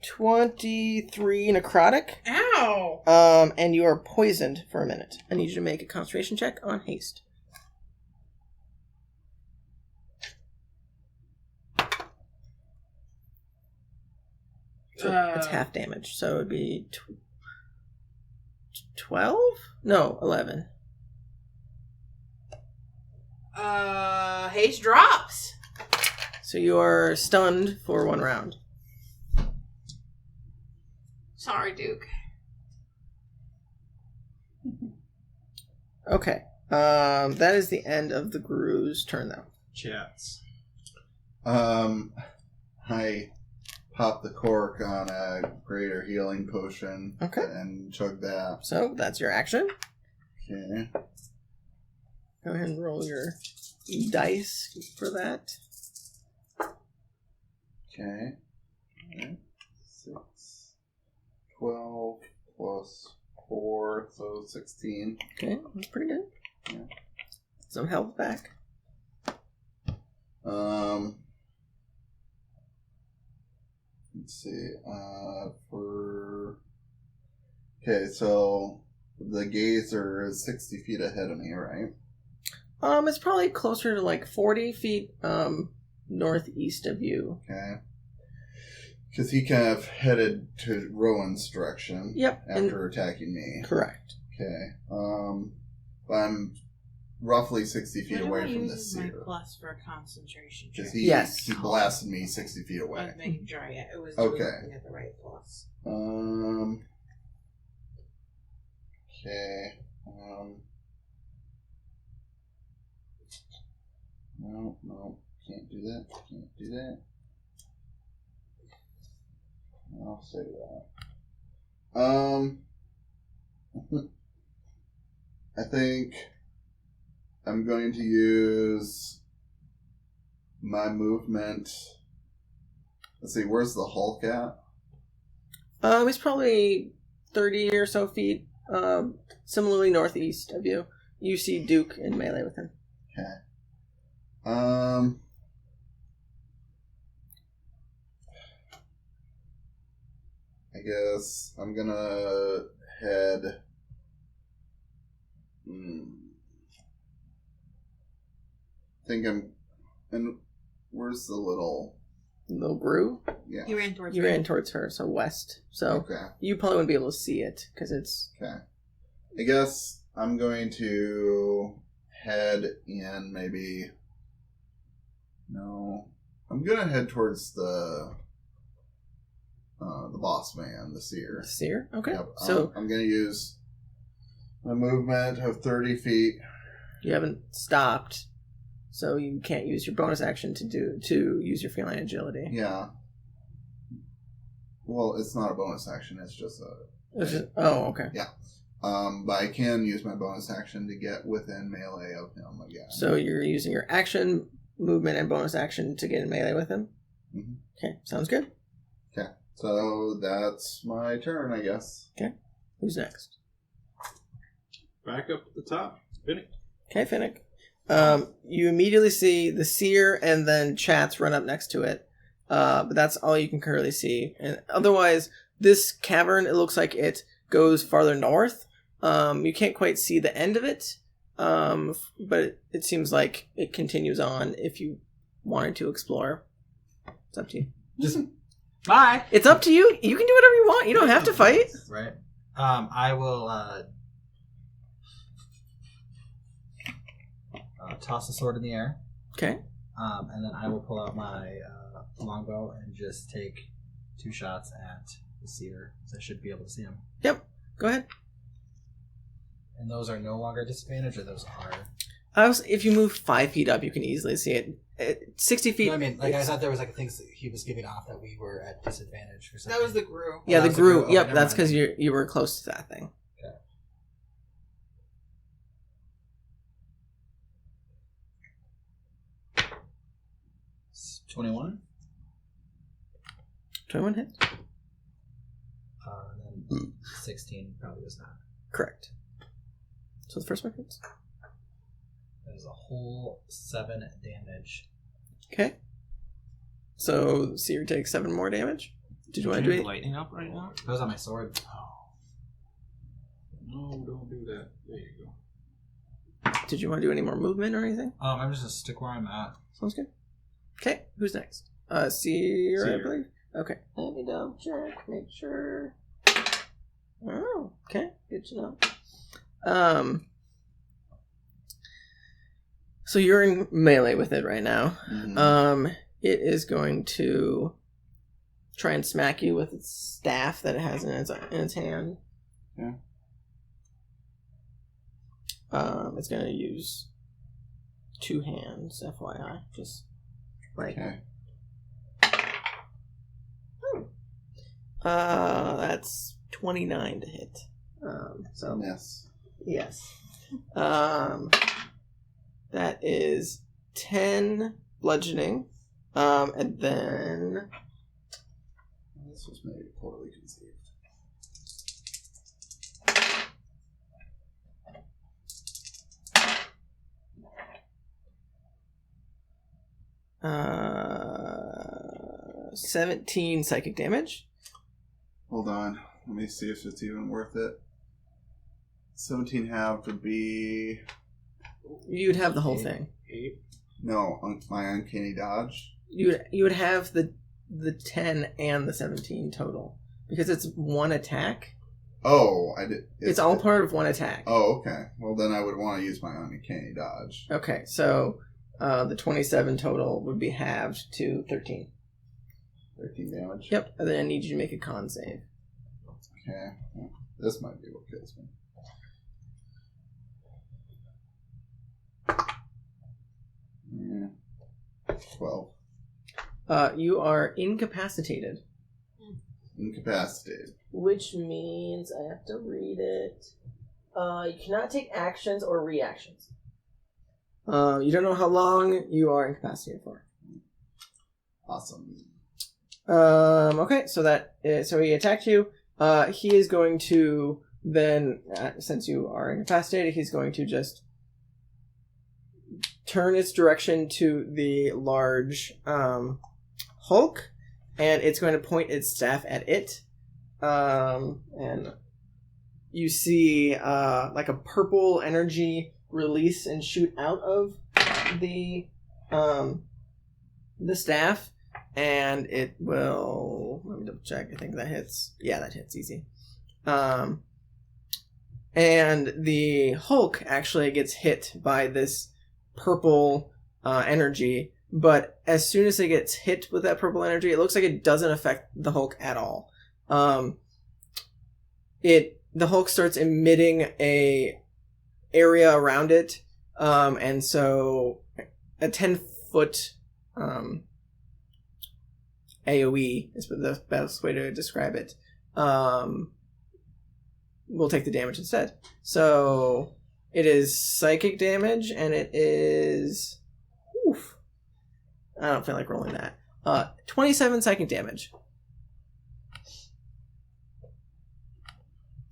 23 necrotic. Ow! And you are poisoned for a minute. I need you to make a concentration check on haste. So it's half damage, so it would be 12? No, 11. Haste drops. So you are stunned for 1 round. Sorry, Duke. Okay. That is the end of the Grue's turn, though. Chatz. I pop the cork on a greater healing potion. Okay. And chug that. So that's your action. Okay. Go ahead and roll your dice for that. Okay. 6, 12 plus 4, so 16. Okay, that's pretty good. Yeah. some health back. Let's see. Okay, so the gazer is 60 feet ahead of me, right? It's probably closer to like 40 feet northeast of you. Okay. Because he kind of headed to Rowan's direction. Yep. After attacking me. Correct. Okay. I'm roughly 60 feet away from the my seer. plus for concentration check. Because he blasted me 60 feet I away. was making sure it was Okay. looking at the right plus. Okay. No. Can't do that. I'll say that. I think I'm going to use my movement. Let's see, where's the Hulk at? He's probably 30 or so feet, similarly northeast of you. You see Duke in melee with him. Okay. I guess I'm gonna head. And where's the little Brew? Yeah. You ran towards You ran towards her, so west. So Okay. you probably wouldn't be able to see it because it's. Okay. I guess I'm going to head in maybe. No. I'm gonna head towards the boss man, the seer. Seer? Okay. Yep. So I'm gonna use my movement of 30 feet. you haven't stopped, so you can't use your bonus action to use your feline agility. Yeah. Well, it's not a bonus action. It's just okay. Yeah. But I can use my bonus action to get within melee of him again. So you're using your action, movement, and bonus action to get in melee with him? Mm-hmm. Okay, sounds good. Okay. So that's my turn, I guess. Okay. Who's next? Back up at the top. Finnick. Okay, Finnick. You immediately see the seer and then Chatz run up next to it. But that's all you can currently see. And otherwise, this cavern, it looks like it goes farther north. You can't quite see the end of it. But it seems like it continues on if you wanted to explore. It's up to you. Just Bye. It's up to you. You can do whatever you want. You don't have to fight. right. I will toss the sword in the air, Okay. and then I will pull out my longbow and just take 2 shots at the seer. So I should be able to see him. Yep. Go ahead. And those are no longer disadvantage, or those are? If you move 5 feet up, you can easily see it. 60 feet. No, I mean, like I thought there was like things that he was giving off that we were at disadvantage for something. That was the Gru. Yeah, that the was the Gru. Gru. Yep, Okay, that's never because you were close to that thing. Okay. 21. 21 hits. And then 16 probably does not. Correct. So the first one hits. That is a whole 7 damage. Okay. So Seer takes 7 more damage. Did you want to do it? lightning up right now? That was on my sword. No, don't do that. There you go. Did you want to do any more movement or anything? I'm just gonna stick where I'm at. Sounds good. Okay, who's next? Seer, I Seer. believe. Okay. Let me double check, make sure. Oh, okay. Good to know. So you're in melee with it right now. Mhm. It is going to try and smack you with its staff that it has in its hand. Yeah. It's going to use 2 hands, FYI. Just like Okay. that's 29 to hit. So Yes. yes. That is 10 bludgeoning. And then This was maybe poorly conceived. 17 psychic damage. Hold on. Let me see if it's even worth it. 17 half would be... You'd have the whole thing. No, my uncanny dodge. You would have the 10 and the 17 total. Because it's one attack. Oh, I did. It's all part of one attack. Oh, okay. Well, then I would want to use my uncanny dodge. Okay, so the 27 total would be halved to 13. 13 damage? Yep, and then I need you to make a con save. Okay. Well, this might be what kills me. Yeah. 12. You are incapacitated. Incapacitated. Which means I have to read it. You cannot take actions or reactions. You don't know how long you are incapacitated for. Awesome. Okay, so he attacked you. He is going to then, since you are incapacitated, he's going to just turn its direction to the large Hulk, and it's going to point its staff at it. And you see like a purple energy release and shoot out of the staff, and it will. Let me double check. I think that hits. Yeah, that hits easy. And the Hulk actually gets hit by this purple energy, but as soon as it gets hit with that purple energy, it looks like it doesn't affect the Hulk at all. The Hulk starts emitting a area around it, and so a 10-foot AoE is the best way to describe it. We'll take the damage instead. So it is psychic damage, and it is... Oof. I don't feel like rolling that. 27 psychic damage.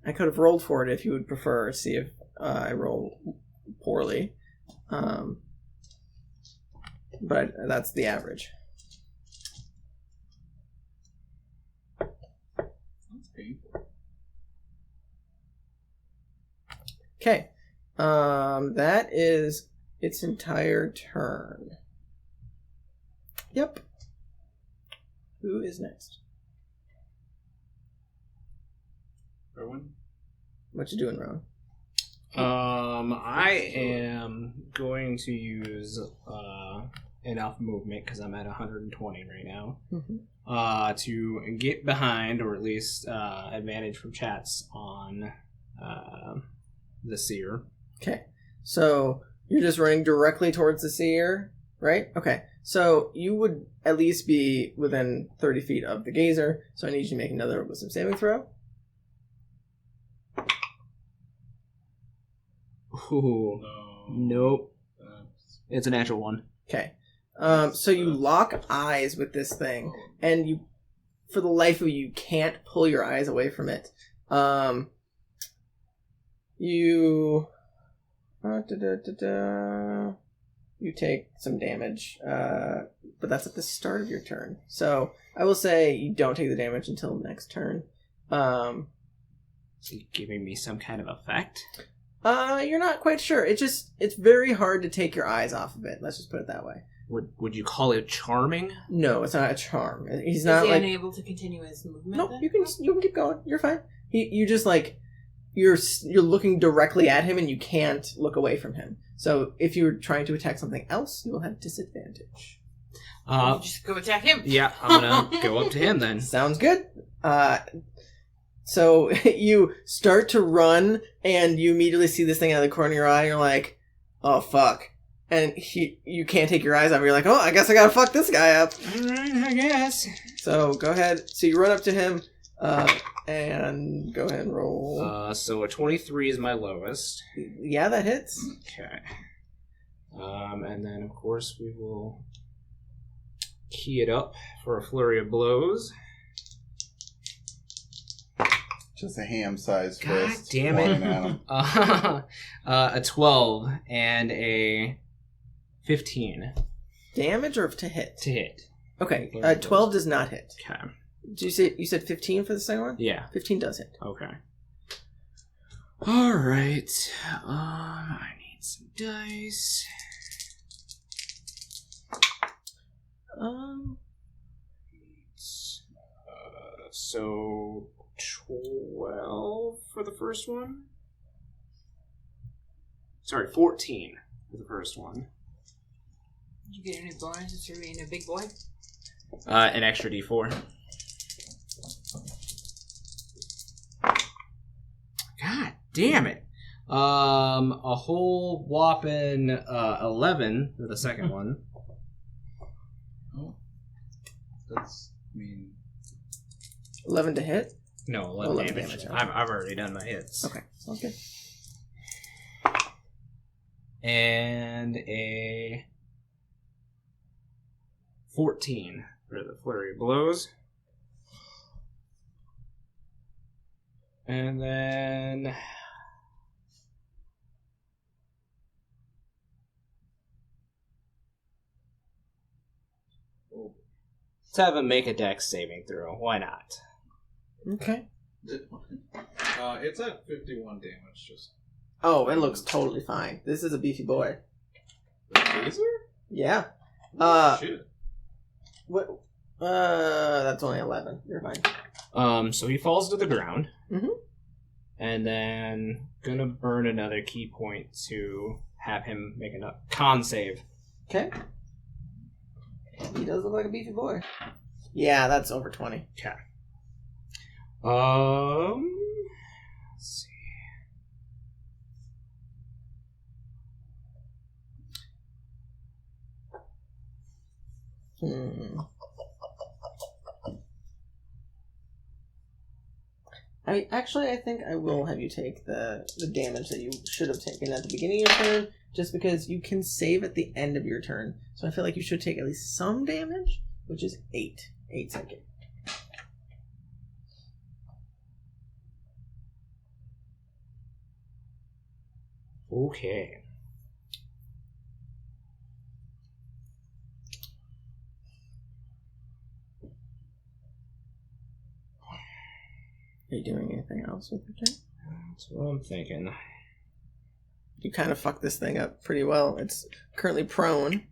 I could have rolled for it if you would prefer. See if I roll poorly. But that's the average. That's painful. Okay. That is its entire turn. Yep. Who is next? Rowan? What you doing, Rowan? I am going to use enough movement because I'm at 120 right now. Mm-hmm. To get behind, or at least advantage from Chatz on the seer. Okay. So you're just running directly towards the seer, right? Okay. So you would at least be within 30 feet of the gazer. So I need you to make another wisdom saving throw. Ooh. No. Nope. It's a natural one. Okay. So you lock eyes with this thing, and you, for the life of you, can't pull your eyes away from it. You take some damage, but that's at the start of your turn. So I will say you don't take the damage until next turn. So you're giving me some kind of effect? You're not quite sure. It's very hard to take your eyes off of it. Let's just put it that way. Would you call it charming? No, it's not a charm. He's Is not he like unable to continue his movement? Nope, then? you can keep going. You're fine. You just like you're looking directly at him and you can't look away from him. So if you're trying to attack something else, you will have disadvantage. Just go attack him. Yeah, I'm gonna go up to him then. Sounds good. So you start to run and you immediately see this thing out of the corner of your eye and you're like, oh fuck. And you can't take your eyes off. You're like, oh, I guess I gotta fuck this guy up. Alright, I guess. So go ahead. So you run up to him, and go ahead and roll. So a 23 is my lowest. Yeah, that hits. Okay. And then, of course, we will key it up for a flurry of blows. Just a ham-sized God fist. damn it. flying at him. A 12 and a 15. damage or to hit? To hit. Okay, 12 does not hit. Okay. Did you said 15 for the second one? Yeah. 15 does hit. Okay. All right. I need some dice. So 12 for the first one. Sorry, 14 for the first one. Did you get any bonuses for being a big boy? An extra D4. God damn it. A whole whopping 11 for the second one. Oh. That's, I mean... 11 to hit? No, 11 damage. I've already done my hits. Okay, sounds good. And a 14 for the flurry of blows. And then... let's have him make a dex saving throw. Why not? Okay. It's at 51 damage, just... Oh, it looks totally fine. This is a beefy boy. The taser? Yeah. Shit. What? That's only 11. You're fine. So he falls to the ground. Mm-hmm. And then gonna burn another key point to have him make a con save. Okay. He does look like a beefy boy. Yeah, that's over 20. Okay. Let's see. I think I will have you take the damage that you should have taken at the beginning of your turn, just because you can save at the end of your turn. So I feel like you should take at least some damage, which is 8. 8 psychic. Okay. Are you doing anything else with your turn? That's what I'm thinking. You kind of fucked this thing up pretty well. It's currently prone.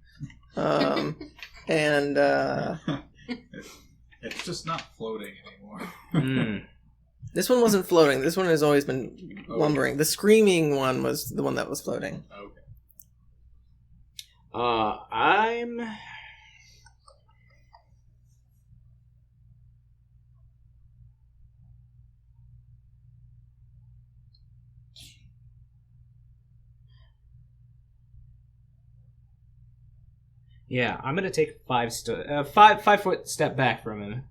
And it's just not floating anymore. This one wasn't floating. This one has always been lumbering. The screaming one was the one that was floating. Okay. I'm... yeah, I'm gonna take 5 foot step back from him.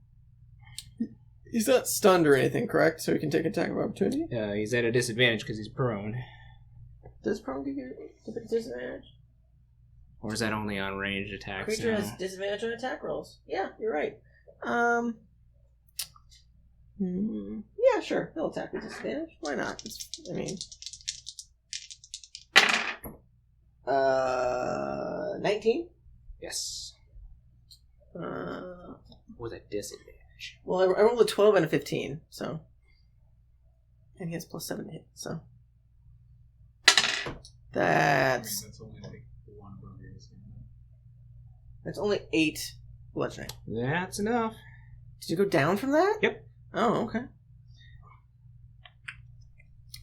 He's not stunned or anything, correct? So he can take attack of opportunity? He's at a disadvantage because he's prone. Does prone give you a disadvantage? Or is that only on ranged attacks? Creature has disadvantage on attack rolls. Yeah, you're right. Yeah, sure. He'll attack with disadvantage. Why not? I mean... 19? Yes. With a disadvantage. Well, I rolled a 12 and a 15, so... And he has plus 7 to hit, so... That's... That's only like 1 barbarian. That's only 8 bludgeoning. That's enough. Did you go down from that? Yep. Oh, okay.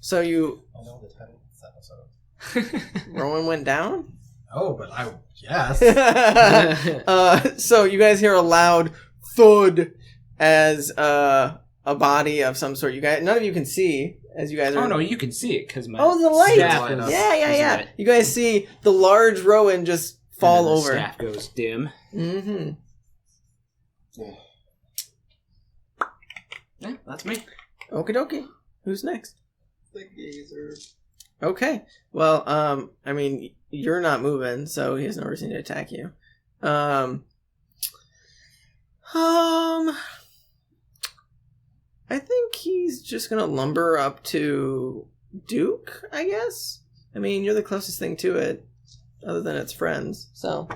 So you... I know the title of this episode. Rowan went down? Oh, but yes. So you guys hear a loud thud as a body of some sort. You guys, none of you can see as you guys are. Oh no, you can see it because my the light. staff is, Yeah. You guys see the large Rowan just fall over. The staff goes dim. Mm-hmm. Yeah, that's me. Okie dokie. Who's next? The gazer. Okay. Well, I mean, you're not moving, so he has no reason to attack you. I think he's just gonna lumber up to Duke, I guess. I mean, you're the closest thing to it, other than its friends, so.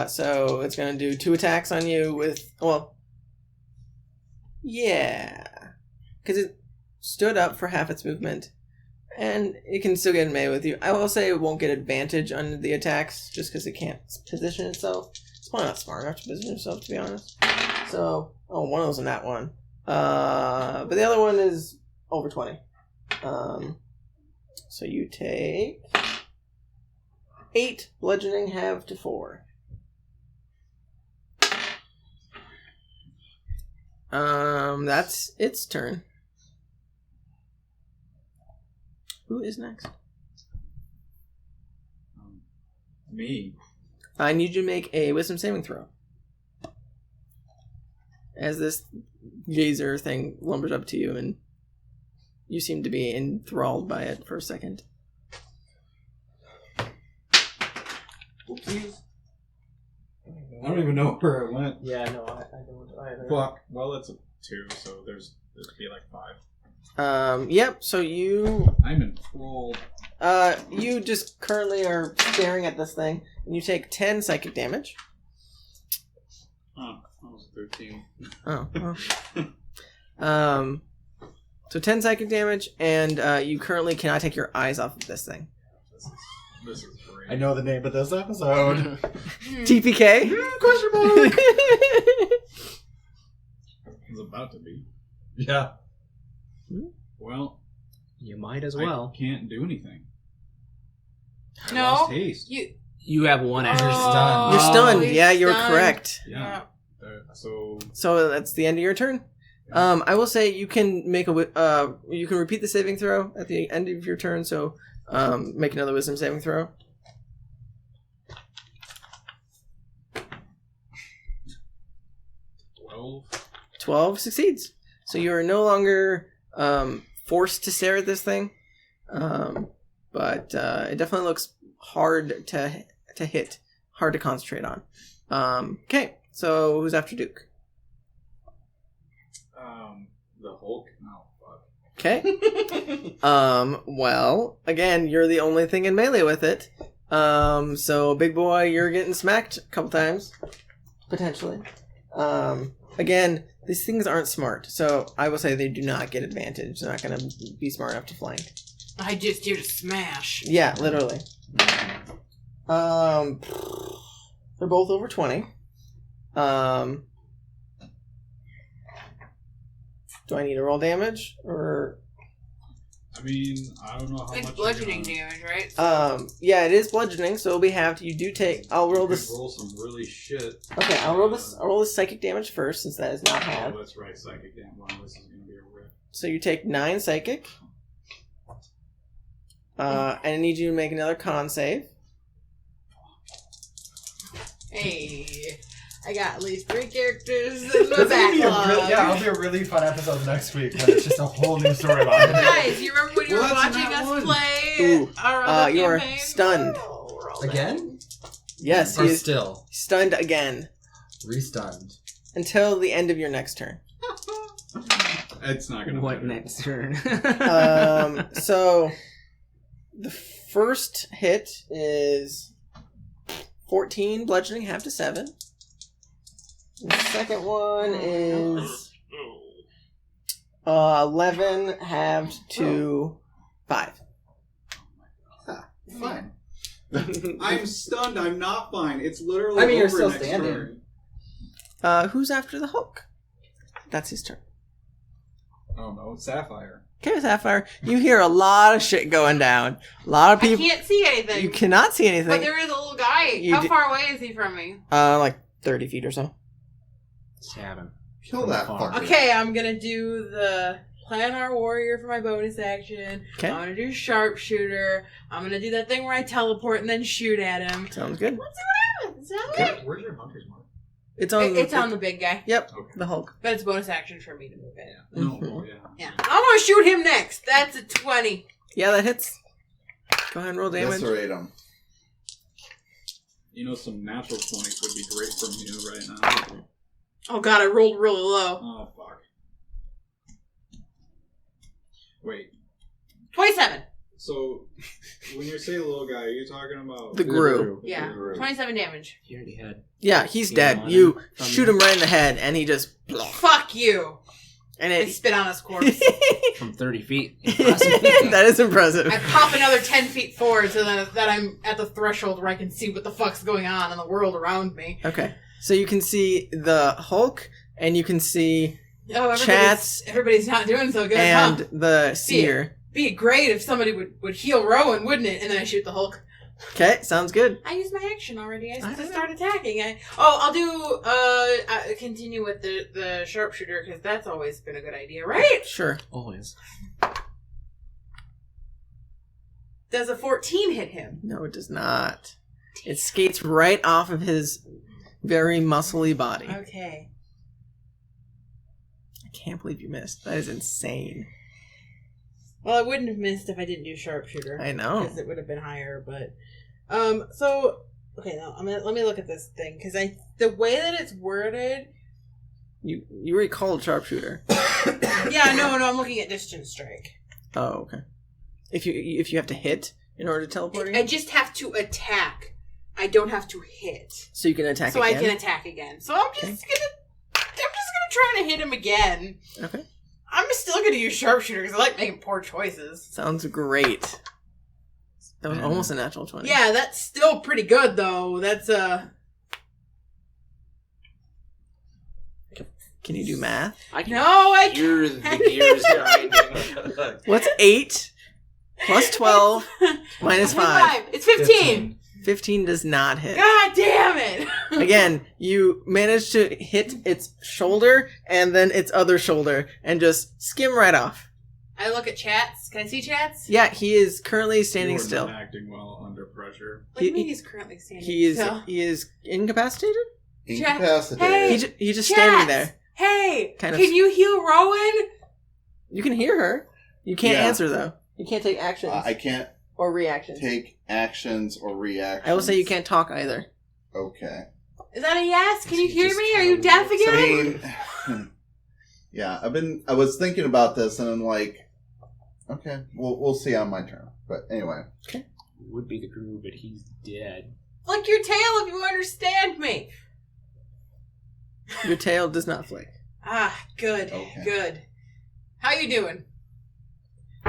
So it's going to do 2 attacks on you with, yeah. Because it stood up for half its movement. And it can still get in melee with you. I will say it won't get advantage on the attacks just because it can't position itself. It's probably not smart enough to position itself, to be honest. So, one of those in that one. But the other one is over 20. So you take 8 bludgeoning, halved to 4. That's its turn. Who is next? Me. I need you to make a wisdom saving throw. As this gazer thing lumbers up to you, and you seem to be enthralled by it for a second. Oopsies. I don't even know where it went. Yeah, no, I don't either. Fuck. Well, it's a 2, so there'd be like 5. Yep, so you... I'm enthralled. You just currently are staring at this thing, and you take 10 psychic damage. Oh, that was 13. Oh, well. So 10 psychic damage, and you currently cannot take your eyes off of this thing. This is great. I know the name of this episode. TPK? Question mark. It's about to be. Yeah. Well, You might as well. I can't do anything. I No. lost haste. You have 1 action. stunned. You're stunned. he's Yeah, you're stunned. correct. Yeah. So So that's the end of your turn. I will say you can make you can repeat the saving throw at the end of your turn. So make another wisdom saving throw. 12 succeeds. So you are no longer forced to stare at this thing, but it definitely looks hard to hit, hard to concentrate on. Okay, so who's after Duke? The Hulk. Oh fuck. Okay. Well, again, you're the only thing in melee with it. So big boy, you're getting smacked a couple times, potentially. Again, these things aren't smart, so I will say they do not get advantage. They're not going to be smart enough to flank. I just did a smash. Yeah, literally. They're both over 20. Do I need to roll damage or? I mean, I don't know how It's much. bludgeoning damage, right? Yeah, it is bludgeoning, so we have to. You do take. I'll roll this. Roll some really shit. Okay, I'll roll this. I'll roll this psychic damage first, since that is not half. Oh, that's right, psychic damage. Wow, this is gonna be a rip. So you take 9 psychic. And I need you to make another con save. Hey, I got at least 3 characters in the backlog. It'll be a really fun episode next week when it's just a whole new storyline. Guys, you remember when you were Well, that's watching not us one. play Ooh. our other You are campaign? stunned. Oh, roll Again? Yes, Or he is still? stunned again Restunned. until the end of your next turn. It's not gonna. What matter. next turn? So the first hit is 14 bludgeoning, half to 7. The second one is 11 halved to 5. Fine. I'm stunned. I'm not fine. It's literally. I mean, you're over still next standing. turn. Who's after the Hulk? That's his turn. Oh no, Sapphire. Okay, Sapphire, you hear a lot of shit going down. A lot of I people. can't see anything. You cannot see But anything. there is a little guy. You How d- far away is he from me? Like 30 feet or so. Stab him. Kill that fucker. Okay, I'm gonna do the Planar Warrior for my bonus action. Okay. I'm gonna do Sharpshooter. I'm gonna do that thing where I teleport and then shoot at him. Sounds good. Let's see what happens. Sound good? Where's your hunter's mark? It's on. It's on the big guy. Yep, Okay. the Hulk. But it's bonus action for me to move it. No, oh, yeah. Yeah. I'm gonna shoot him next. That's a 20. Yeah, that hits. Go ahead and roll damage. Eviscerate him. You know, some natural 20s would be great from you right now. Oh god, I rolled really low. Oh fuck. Wait. 27. So, when you say little guy, are you talking about The Gru. Yeah, 27 damage. He already had. Yeah, he's You dead. want You him from shoot him right in the head, and he just... Fuck you! And I it... spit on his corpse. From 30 feet. Impressive. That is impressive. I pop another 10 feet forward so that I'm at the threshold where I can see what the fuck's going on in the world around me. Okay. So you can see the Hulk, and you can see Oh, Chatz, everybody's not doing so good, and huh? the Seer. Be great if somebody would heal Rowan, wouldn't it? And then I shoot the Hulk. Okay, sounds good. I used my action already. I I just know. start attacking. I'll do continue with the sharpshooter because that's always been a good idea, right? Sure. Always. Does a 14 hit him? No, it does not. It skates right off of his very muscly body. Okay. I can't believe you missed. That is insane. Well, I wouldn't have missed if I didn't do sharpshooter. I know. Because it would have been higher, but so okay, now let me look at this thing because the way that it's worded. You already called sharpshooter. Yeah, no, I'm looking at distance strike. Oh, okay. If you have to hit in order to teleport I again? just have to attack. I don't have to hit. So you can attack So again? I can attack again. So I'm just gonna try to hit him again. Okay. I'm still gonna use sharpshooter because I like making poor choices. Sounds great. That was almost a natural 20. Yeah, that's still pretty good though. That's Can you do math? I can I hear the gears grinding. What's 8 plus 12 minus 5? It's 15. 15 does not hit. God damn it! Again, you manage to hit its shoulder and then its other shoulder and just skim right off. I look at Chatz. Can I see Chatz? Yeah, he is currently standing You were still. not acting well under pressure. What do you mean he's currently standing He is still? incapacitated? Incapacitated. Hey! He's just Chatz! standing there. Hey! Kind of- Can you heal Rowan? You can hear her. You can't Yeah. answer though. You can't take actions I can't or reactions. take actions or reactions. I will say you can't talk either. Okay. Is that a yes? Can you He hear just me? Are you deaf kinda I again? mean, yeah, I was thinking about this and I'm like, okay, we'll see on my turn. But anyway. Would be the Gru, but he's dead. Flick your tail if you understand me. Your tail does not flick. Ah, good, Okay. good. How you doing?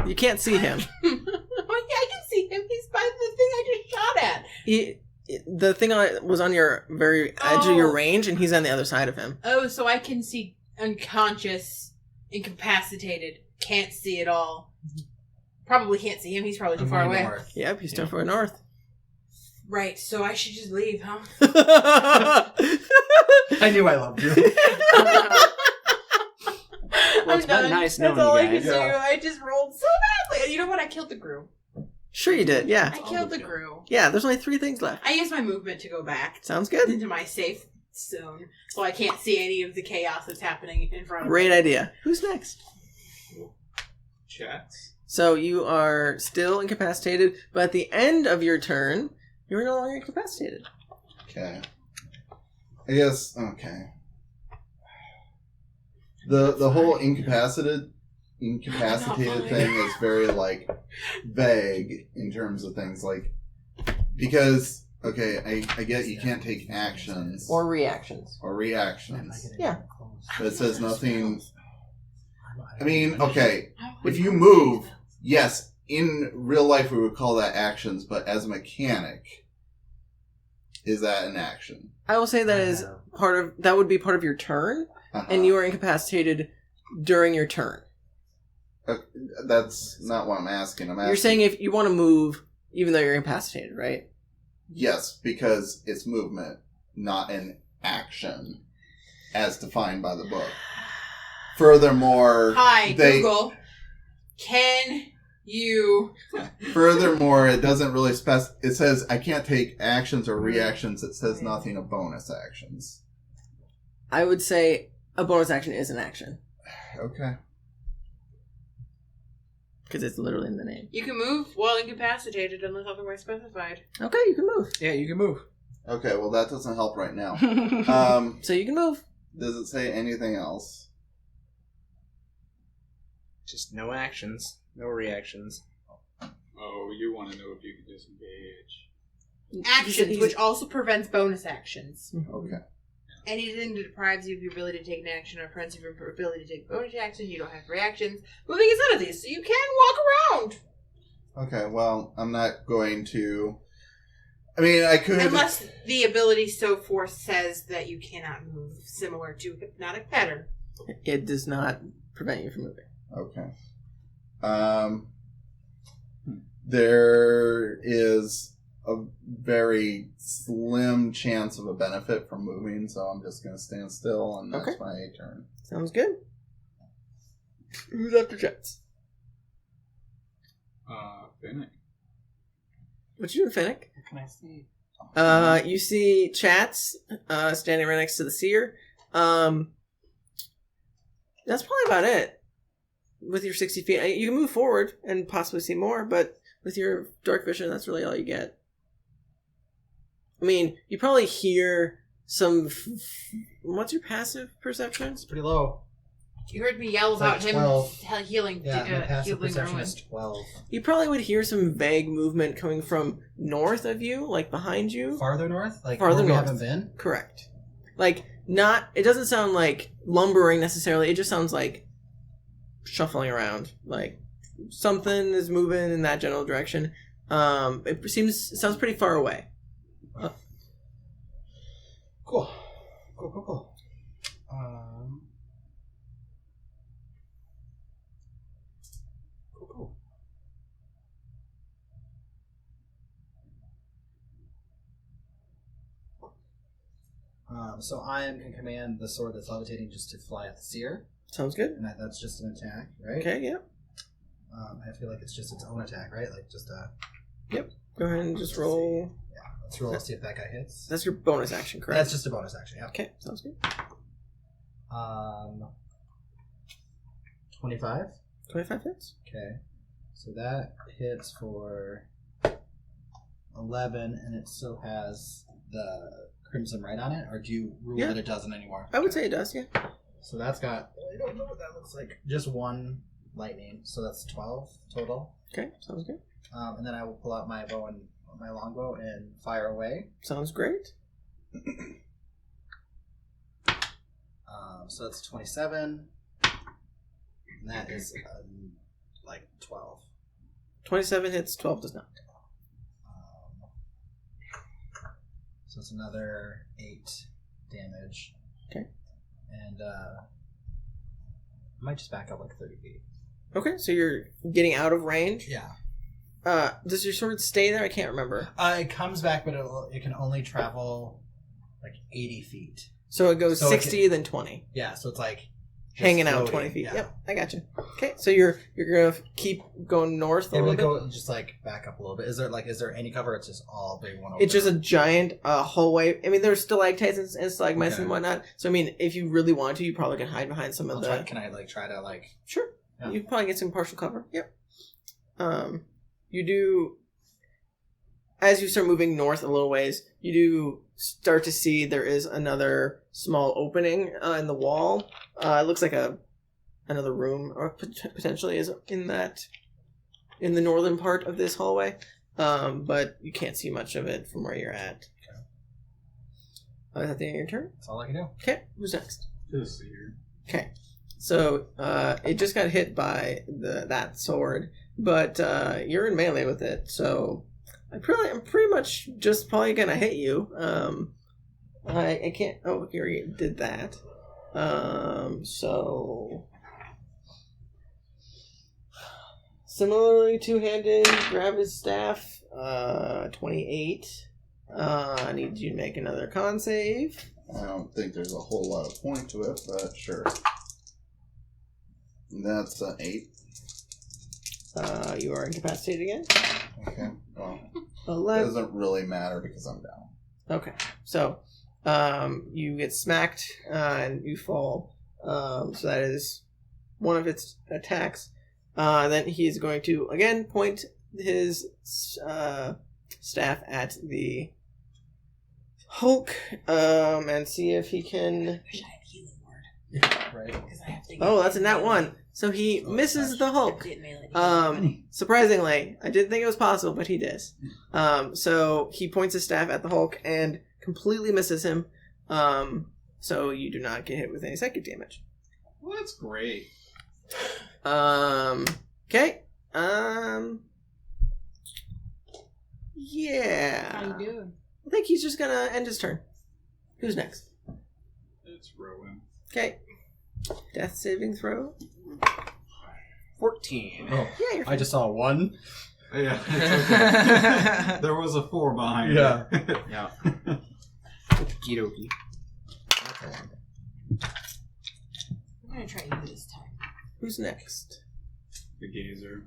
You can't see him. Oh yeah, I can see him. He's by the thing I just shot at. The thing was on your very edge of your Oh. range, and he's on the other side of him. Oh, so I can see unconscious, incapacitated, can't see at all. Probably can't see him. He's probably too I'm far going away. north. Yep, he's too far north. Right, so I should just leave, huh? I knew I loved you. Well, it's been nice That's knowing all you I could guys. do. I just rolled so badly. And you know what? I killed the Gru. Sure you did, yeah. I killed the Gru. Yeah, there's only 3 things left. I used my movement to go back Sounds good. into my safe zone, so I can't see any of the chaos that's happening in front of Great me. idea. Who's next? Chatz. So you are still incapacitated, but at the end of your turn, you're no longer incapacitated. Okay. I guess, okay. The whole incapacitated thing is very, like, vague in terms of things, like, because, okay, I get you can't take actions Or reactions. or reactions, Yeah. but it says nothing. I mean, okay, if you move, yes, in real life we would call that actions, but as a mechanic, is that an action? I will say that that would be part of your turn, and you are incapacitated during your turn. That's not what I'm asking. I'm asking. You're saying if you want to move, even though you're incapacitated, right? Yes, because it's movement, not an action, as defined by the book. Furthermore, Hi, Google. Can you... Furthermore, it doesn't really it says I can't take actions or reactions. It says nothing of bonus actions. I would say a bonus action is an action. Okay. Because it's literally in the name. You can move while incapacitated unless otherwise specified. Okay, you can move. Yeah, you can move. Okay, well that doesn't help right now. So you can move. Does it say anything else? Just no actions, no reactions. Oh, you want to know if you can disengage. Actions, which also prevents bonus actions. Okay. Anything that deprives you of your ability to take an action or prevents you from your ability to take bonus action, you don't have reactions. Moving is none of these, so you can walk around. Okay, well, I'm not going to... I mean, I could... Unless the ability so force says that you cannot move, similar to Hypnotic Pattern. It does not prevent you from moving. Okay. There is a very slim chance of a benefit from moving, so I'm just going to stand still, and that's my turn. Sounds good. Who's after Chatz? Finnick. What you doing, Finnick? What can I see? You see Chatz standing right next to the seer. That's probably about it. With your 60 feet, you can move forward and possibly see more, but with your dark vision, that's really all you get. I mean, you probably hear some... What's your passive perception? It's pretty low. You heard me yell It's about like him 12. healing, Yeah, my passive healing perception Rowan. is 12. You probably would hear some vague movement coming from north of you, like behind you. Farther north? Like Farther where we north. haven't been? Correct. Like, not... It doesn't sound like lumbering necessarily. It just sounds like shuffling around. Like, something is moving in that general direction. It sounds pretty far away. Cool. Cool. Cool. So I can command the sword that's levitating just to fly at the seer. Sounds good. And that's just an attack, right? Okay, yeah. I feel like it's just its own attack, right? Like just a... Yep. Go ahead and just roll. Yeah, let's roll. See if that guy hits. That's your bonus action, correct? That's just a bonus action, yeah. Okay, sounds good. 25. 25 hits. Okay. So that hits for 11, and it still has the Crimson Right on it, or do you rule that it doesn't anymore? I would say it does, yeah. So that's got... I don't know what that looks like. Just one lightning, so that's 12 total. Okay, sounds good. And then I will pull out my bow and my longbow and fire away. Sounds great. So that's 27. And that is like 12. 27 hits, 12 does not. So it's another 8 damage. Okay. And I might just back up like 30 feet. Okay, so you're getting out of range? Yeah. Does your sword stay there? I can't remember. It comes back, but it can only travel like 80 feet. So it goes So 60, then 20. Yeah, so it's like just hanging out floating, 20 feet. yeah. Yep, I got you. Okay, so you're gonna keep going north a Maybe little bit. go just like back up a little bit. Is there any cover? It's just all big one. Over It's just a giant hallway. I mean, there's stalactites and stalagmites Okay. and whatnot. So I mean, if you really want to, you probably can hide behind some of the. Can I try to Sure. Yeah. You probably get some partial cover. Yep. You do. As you start moving north a little ways, you do start to see there is another small opening in the wall. It looks like another room, or potentially is in the northern part of this hallway. But you can't see much of it from where you're at. Is that the end of your turn? That's all I can do. Okay, who's next? Just here. Okay, so it just got hit by that sword, but you're in melee with it, so I'm pretty much just probably gonna hit you. I can't. Oh, here you did that. So similarly, two-handed, grab his staff. 28. I need you to make another con save. I don't think there's a whole lot of point to it, but sure. That's an 8. You are incapacitated again. Okay, well, it 11. doesn't really matter because I'm down. Okay, so you get smacked and you fall. So that is one of its attacks. Then he's going to again point his staff at the Hulk and see if he can. I wish I had healing word. Right. Because I have to. Oh, that's a nat 1. So he misses the Hulk. Surprisingly, I didn't think it was possible, but he does. So he points his staff at the Hulk and completely misses him. So you do not get hit with any psychic damage. Well, that's great. Okay. Yeah. How you doing? I think he's just gonna end his turn. Who's next? It's Rowan. Okay. Death saving throw. 14. Oh, Yeah, you're fine. I just saw 1. Yeah, it's okay. There was a 4 behind Yeah. it. Yeah. Kidoki. I'm gonna try you this time. Who's next? The gazer.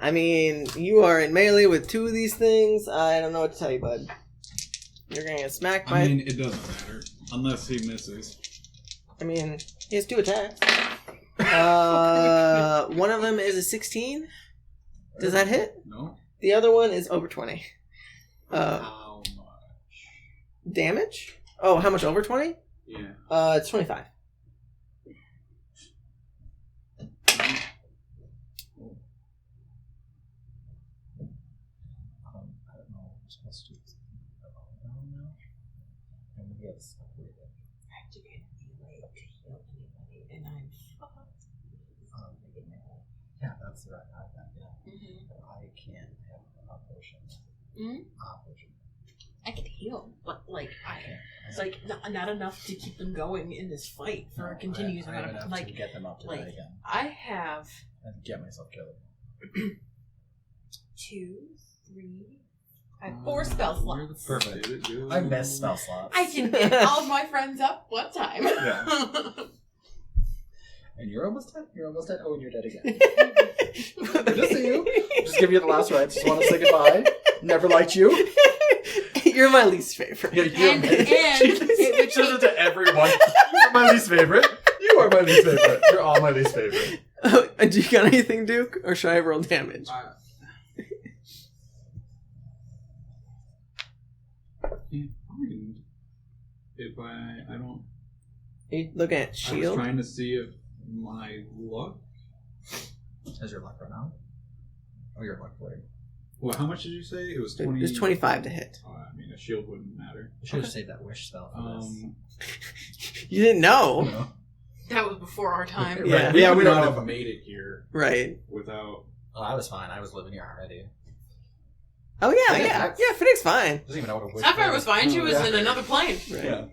I mean, you are in melee with 2 of these things. I don't know what to tell you, bud. You're gonna get smacked by... I mean, it doesn't matter. Unless he misses. I mean, he has 2 attacks. One of them is a 16. Does that hit? No? The other one is over 20. How much? Damage? Oh, how much over 20? Yeah. It's 25. I don't know what we're supposed to do. And we have separated. I have to get melee to heal anybody, and I'm fucked. Yeah, that's right. I have that. Yeah. Mm-hmm. But I can't have a potion. Mm-hmm. Potion. I can heal, but it's like not enough to keep them going in this fight for a continuous I have amount of enough to like. get them up to like- that again I have and get myself killed. 2, 3. I have 4 spell Where the slots. fuck Perfect. did it go? I missed spell slots. I can get all of my friends up one time. Yeah. And you're almost dead. You're almost dead. Oh, and you're dead again. Good to see you. Just give you the last rites. Just want to say goodbye. Never liked you. You're my least favorite. Yeah, and it would She says it take, to everyone. You're my least favorite. You are my least favorite. You're all my least favorite. Do you got anything, Duke? Or should I roll damage? Can't find if I don't. Are you looking at I was shield? trying to see if my luck. Has your luck run out? Oh, your luck flare. Well, how much did you say? It was 20. There's 25 to hit. Oh, I mean, a shield wouldn't matter. You should have saved that wish spell for this. You didn't know. No. that was before our time. Yeah. We Yeah, would we not don't have made it here Right. without. Oh, I was fine. I was living here already. Oh, yeah, Finnick, yeah. that's- Yeah, Finnick's fine. Doesn't even know what a wish Sapphire spell was is. fine. She was Yeah. in another plane. Right. Yeah.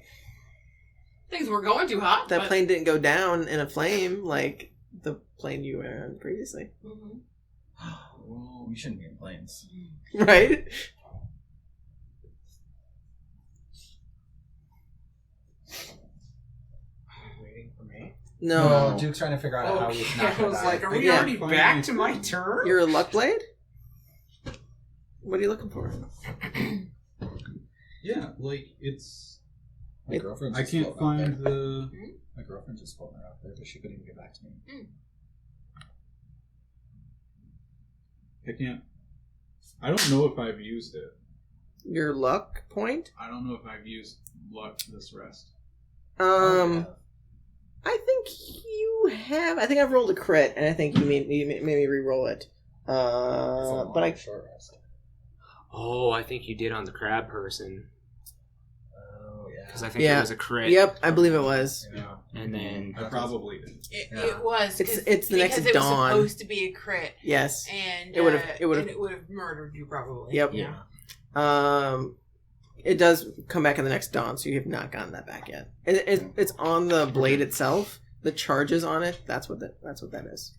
Things weren't going too hot. That but... plane didn't go down in a flame like the plane you were on previously. Mhm. Well, We shouldn't be in planes. Right? Waiting for me. No. Duke's trying to figure out how we Okay, knock I was that like, out. are we Yeah. already back to my turn? You're a luck blade? What are you looking for? yeah, like it's. My girlfriend's I just can't floating out find there. the. My girlfriend's just floating her out there, but she couldn't even get back to me. I can't. I don't know if I've used it. Your luck point? I don't know if I've used luck this rest. I think you have. I think I've rolled a crit, and I think you made me re-roll it. But I short rest. Oh, I think you did on the crab person. Oh yeah. Because I think Yeah. it was a crit. Yep, I believe it was. Yeah, And then I probably did. It was. It's the next because dawn. it was supposed to be a crit, Yes. and It would've- it would have murdered you probably. Yep. yeah. It does come back in the next dawn, so you have not gotten that back yet. It's on the blade itself. The charges on it. That's what that is.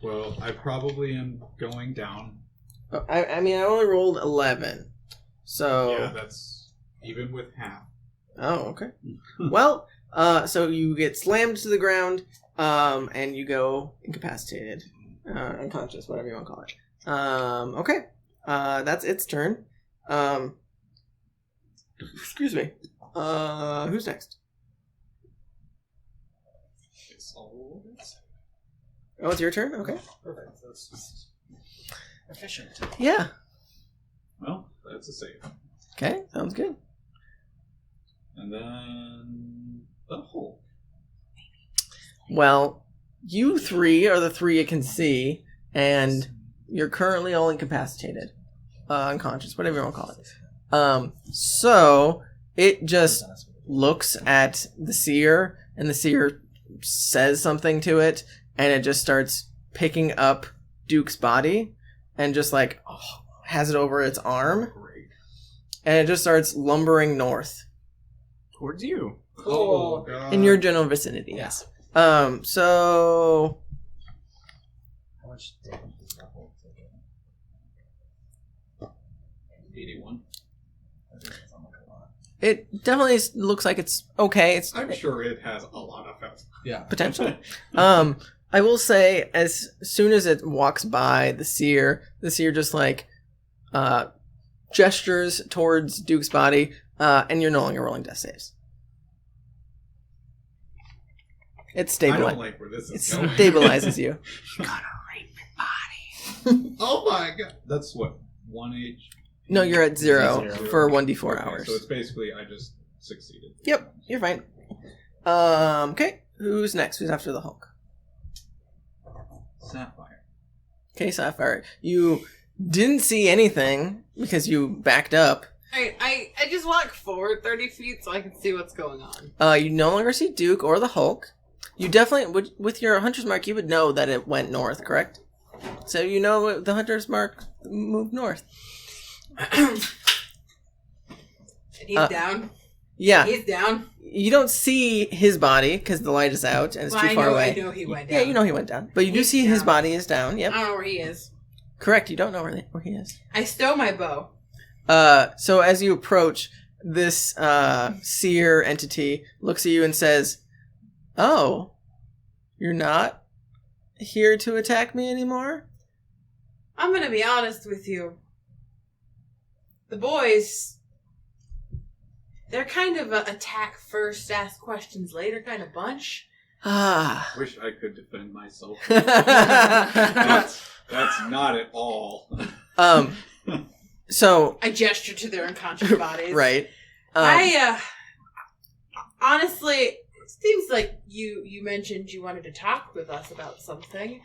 Well, I probably am going down. I mean, I only rolled 11, so. Yeah, that's even with half. Oh, okay. Well, so you get slammed to the ground, and you go incapacitated, unconscious, whatever you want to call it. Okay. That's its turn. Excuse me. Who's next? It's all. Oh, it's your turn? Okay. Perfect. That's just efficient. Yeah. Well, that's a save. Okay, sounds good. And then the hole. Well, you three are the three you can see, and you're currently all incapacitated. Unconscious, whatever you want to call it. So, it just looks at the seer, and the seer says something to it, and it just starts picking up Duke's body, and just like has it over its arm, and it just starts lumbering north. Towards you. Cool. God. In your general vicinity, yes. So... How much damage does that hold? 81. That doesn't sound like a lot. It definitely looks like it's okay. It's I'm sure it has a lot of health. Yeah. potential. I will say, as soon as it walks by the seer just like gestures towards Duke's body, and you're no longer rolling death saves. It I don't stabilizes. like where this It is going. stabilizes you. You gotta rape your body. Oh my god. That's what, 1 H? No, you're at 0 Zero. for 1d4 Okay, hours. So it's basically I just succeeded. Yep, you're fine. Okay, who's next? Who's after the Hulk? Sapphire. Okay, Sapphire. You didn't see anything because you backed up. I just walk forward 30 feet so I can see what's going on. You no longer see Duke or the Hulk. You definitely, with your Hunter's Mark, you would know that it went north, correct? So you know the Hunter's Mark moved north. And he's down. Yeah. He's down. You don't see his body because the light is out and it's Well, too far away. I know he went down. Yeah, you know he went down. But you do He's see his down. body is down. I Yep. don't know where he is. Correct. You don't know where he is. I stow my bow. So as you approach, this seer entity looks at you and says, "Oh, you're not here to attack me anymore?" I'm gonna be honest with you. The boys, they're kind of a attack first, ask questions later kind of bunch. Ah. Wish I could defend myself. Right. That's not at all. So I gesture to their unconscious bodies. right. Honestly, it seems like you mentioned you wanted to talk with us about something.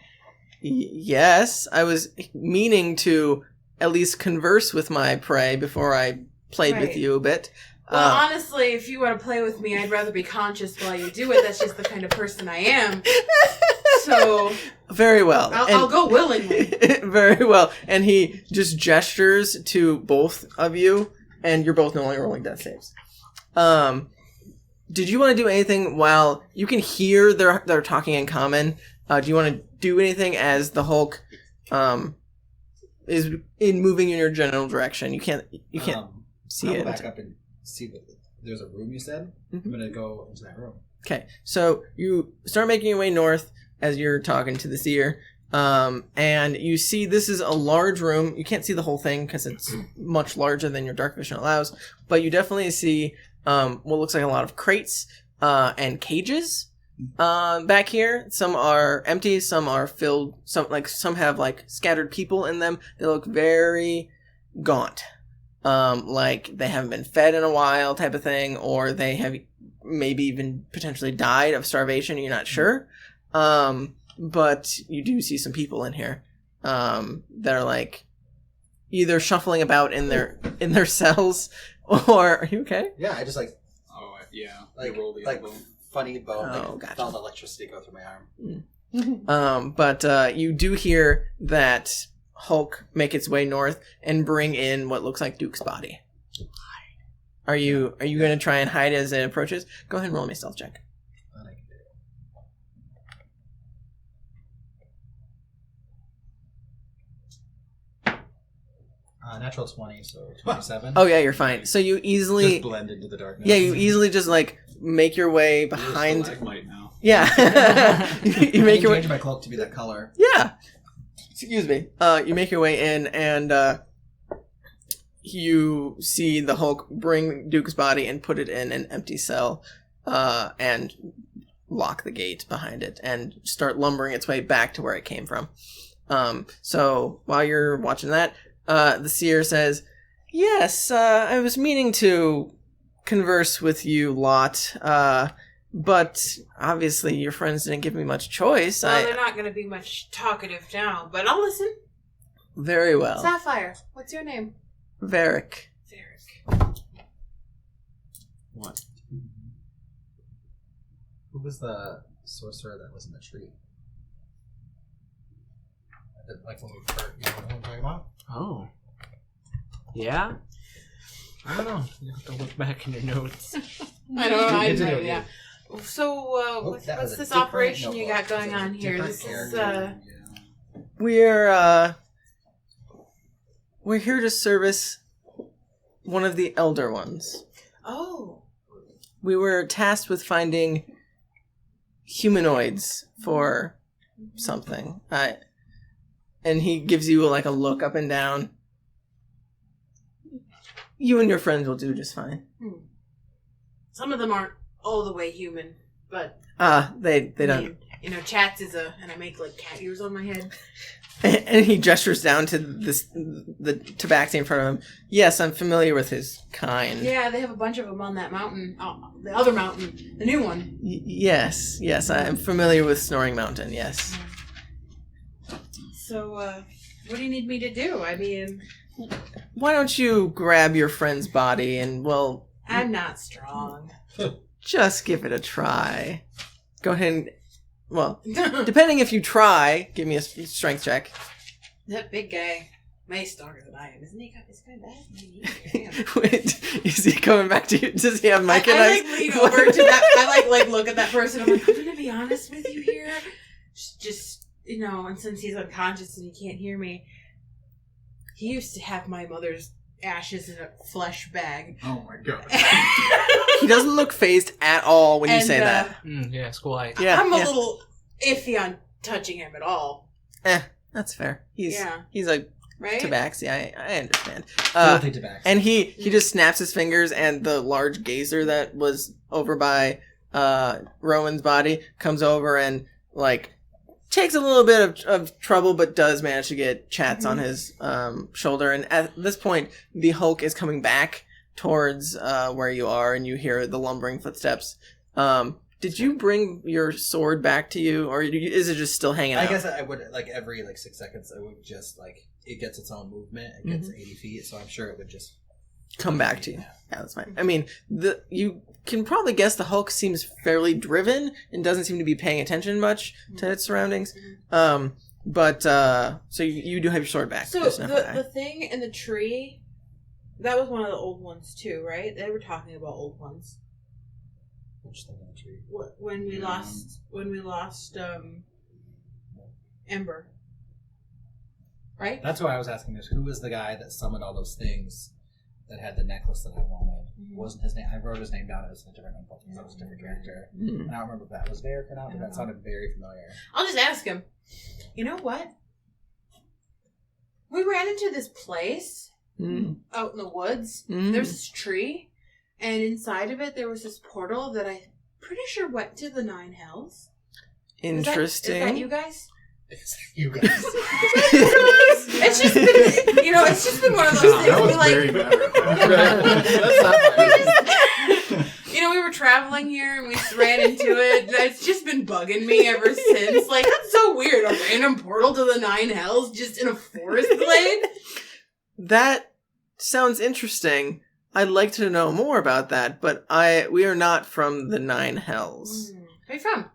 Yes, I was meaning to at least converse with my prey before I played Right. with you a bit. Well, honestly, if you want to play with me, I'd rather be conscious while you do it. That's just the kind of person I am. So Very well. I'll go willingly. Very well. And he just gestures to both of you, and you're both no longer rolling death saves. Did you want to do anything while you can hear they're talking in common? Do you want to do anything as the Hulk is in moving in your general direction? You can't see I'll it. go back up and see that there's a room you said. Mhm. I'm gonna go into that room. Okay, so you start making your way north as you're talking to the seer, and you see this is a large room. You can't see the whole thing because it's much larger than your dark vision allows, but you definitely see what looks like a lot of crates and cages back here. Some are empty, some are filled. Some have like scattered people in them. They look very gaunt, like they haven't been fed in a while, type of thing, or they have maybe even potentially died of starvation. You're not sure. But you do see some people in here that are like either shuffling about in their cells, or are you okay? Yeah, I just Oh, yeah. like You roll the like elbow. funny bone. Oh, Like gotcha. felt electricity go through my arm. But you do hear that Hulk make its way north and bring in what looks like Duke's body. Are you going to try and hide as it approaches? Go ahead and roll me a stealth check. But I can do it. Natural 20, so 27. Oh yeah, you're fine. So you easily Just blend into the darkness. yeah, you easily just like make your way You're a behind. stalagmite now. Yeah, you make your way. change my cloak to be that color. Yeah. Excuse me. You make your way in, and you see the Hulk bring Duke's body and put it in an empty cell, and lock the gate behind it, and start lumbering its way back to where it came from. So while you're watching that, the seer says, "Yes, I was meaning to converse with you lot, but obviously your friends didn't give me much choice. Well, they're not going to be much talkative now, but I'll listen. Very well. Sapphire, what's your name? Varric. What? Who was the sorcerer that was in the tree? Like when we first, you know what I'm talking about? Oh. Yeah? I don't know. You have to look back in your notes. I don't know. I Continue, know, yeah. So, what's this operation you got going on here? This is, We're here to service one of the Elder Ones. Oh. We were tasked with finding humanoids for something. And he gives you like a look up and down. You and your friends will do just fine. Some of them aren't all the way human, but they don't. You know, Chatz is and I make like cat ears on my head. And he gestures down to the tabaxi in front of him. Yes, I'm familiar with his kind. Yeah, they have a bunch of them on that mountain. The other mountain. The new one. Yes, I'm familiar with Snoring Mountain, yes. So, what do you need me to do? I mean... Why don't you grab your friend's body and, well... I'm not strong. Just give it a try. Go ahead and... Well, depending if you try, give me a strength check. That big guy, way stronger than I am. Isn't he? He's kind of bad. Wait, is he coming back to you? Does he have Micah I like lean over to that. I like look at that person. I'm like, I'm gonna be honest with you here. Just, you know, and since he's unconscious and he can't hear me, he used to have my mother's ashes in a flesh bag. Oh my god. He doesn't look phased at all when you say that. Yeah, school life. Yeah, I'm a little iffy on touching him at all. That's fair. He's a right? tabaxi. I understand. Filthy tabaxi. And he just snaps his fingers, and the large gazer that was over by Rowan's body comes over and like takes a little bit of trouble, but does manage to get Chatz on his shoulder. And at this point, the Hulk is coming back towards where you are, and you hear the lumbering footsteps. Did you bring your sword back to you, or is it just still hanging out? I guess I would, like, every 6 seconds, I would just, like, it gets its own movement. It gets 80 feet, so I'm sure it would just come back to you. Yeah, that's fine. I mean, you can probably guess the Hulk seems fairly driven and doesn't seem to be paying attention much to its surroundings. But so you do have your sword back. So the thing in the tree, that was one of the old ones too, right? They were talking about old ones. Which thing in the tree? When we lost Ember, right? That's why I was asking this. Who was the guy that summoned all those things that had the necklace that I wanted? Wasn't his name? I wrote his name down as a different notebook because that was a different character. And I don't remember if that was Varric or not, but that sounded very familiar. I'll just ask him. You know what? We ran into this place out in the woods. There's this tree, and inside of it there was this portal that I'm pretty sure went to the 9 Hells. Interesting. Is that you guys? It's you guys. It's just been, it's just been one of those things. That was Like, very bad. we were traveling here and we ran into it. It's just been bugging me ever since. Like, that's so weird. A random portal to the 9 Hells just in a forest glade. That sounds interesting. I'd like to know more about that, but we are not from the 9 Hells. Where are you from?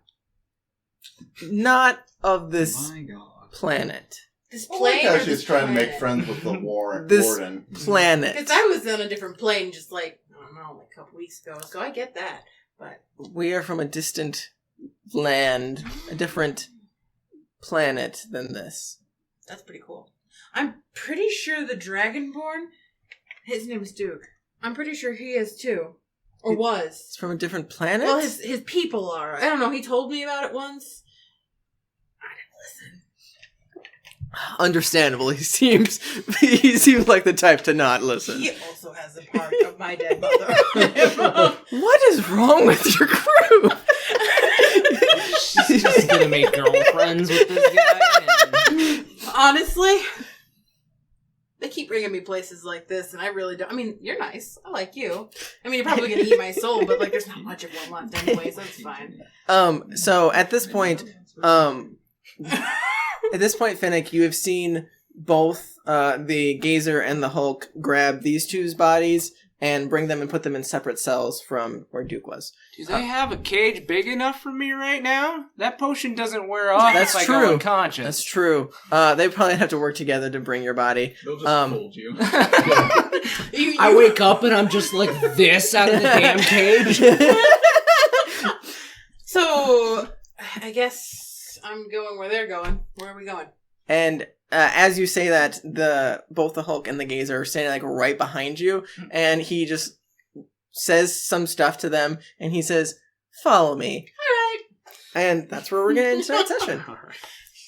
Not of this My God. planet. This I plane like or how this she's trying to planet? make friends with the warden. This planet. Because I was on a different plane just like, I don't know, like a couple weeks ago. So I get that. But We are from a distant land, a different planet than this. that's pretty cool. I'm pretty sure the Dragonborn, his name is Duke. I'm pretty sure he is too. Or was. It's from a different planet? Well, his people are. I don't know. He told me about it once. I didn't listen. Understandable. He seems like the type to not listen. He also has a part of my dead mother. What is wrong with your crew? She's just gonna make girlfriends with this guy. And... Honestly, they keep bringing me places like this, and I really don't. I mean, you're nice. I like you. I mean, you're probably gonna eat my soul, but like, there's not much of one left anyway, so it's fine. So at this point, Finnick, you have seen both the Gazer and the Hulk grab these two's bodies and bring them and put them in separate cells from where Duke was. Do they have a cage big enough for me right now? That potion doesn't wear off That's if I true. go unconscious. That's true. They probably have to work together to bring your body. They'll just hold you. I wake up and I'm just like this out of the damn cage. So, I guess I'm going where they're going. Where are we going? And as you say that, both the Hulk and the Gazer are standing like right behind you, and he just says some stuff to them, and he says, "Follow me." All right. And that's where we're gonna end tonight's session.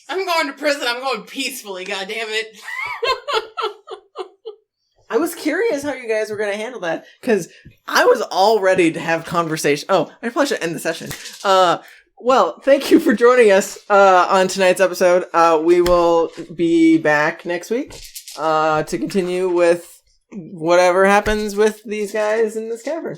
I'm going to prison. I'm going peacefully. God damn it. I was curious how you guys were gonna handle that because I was all ready to have conversation. Oh, I probably should end the session. Well, thank you for joining us on tonight's episode. We will be back next week to continue with whatever happens with these guys in this cavern.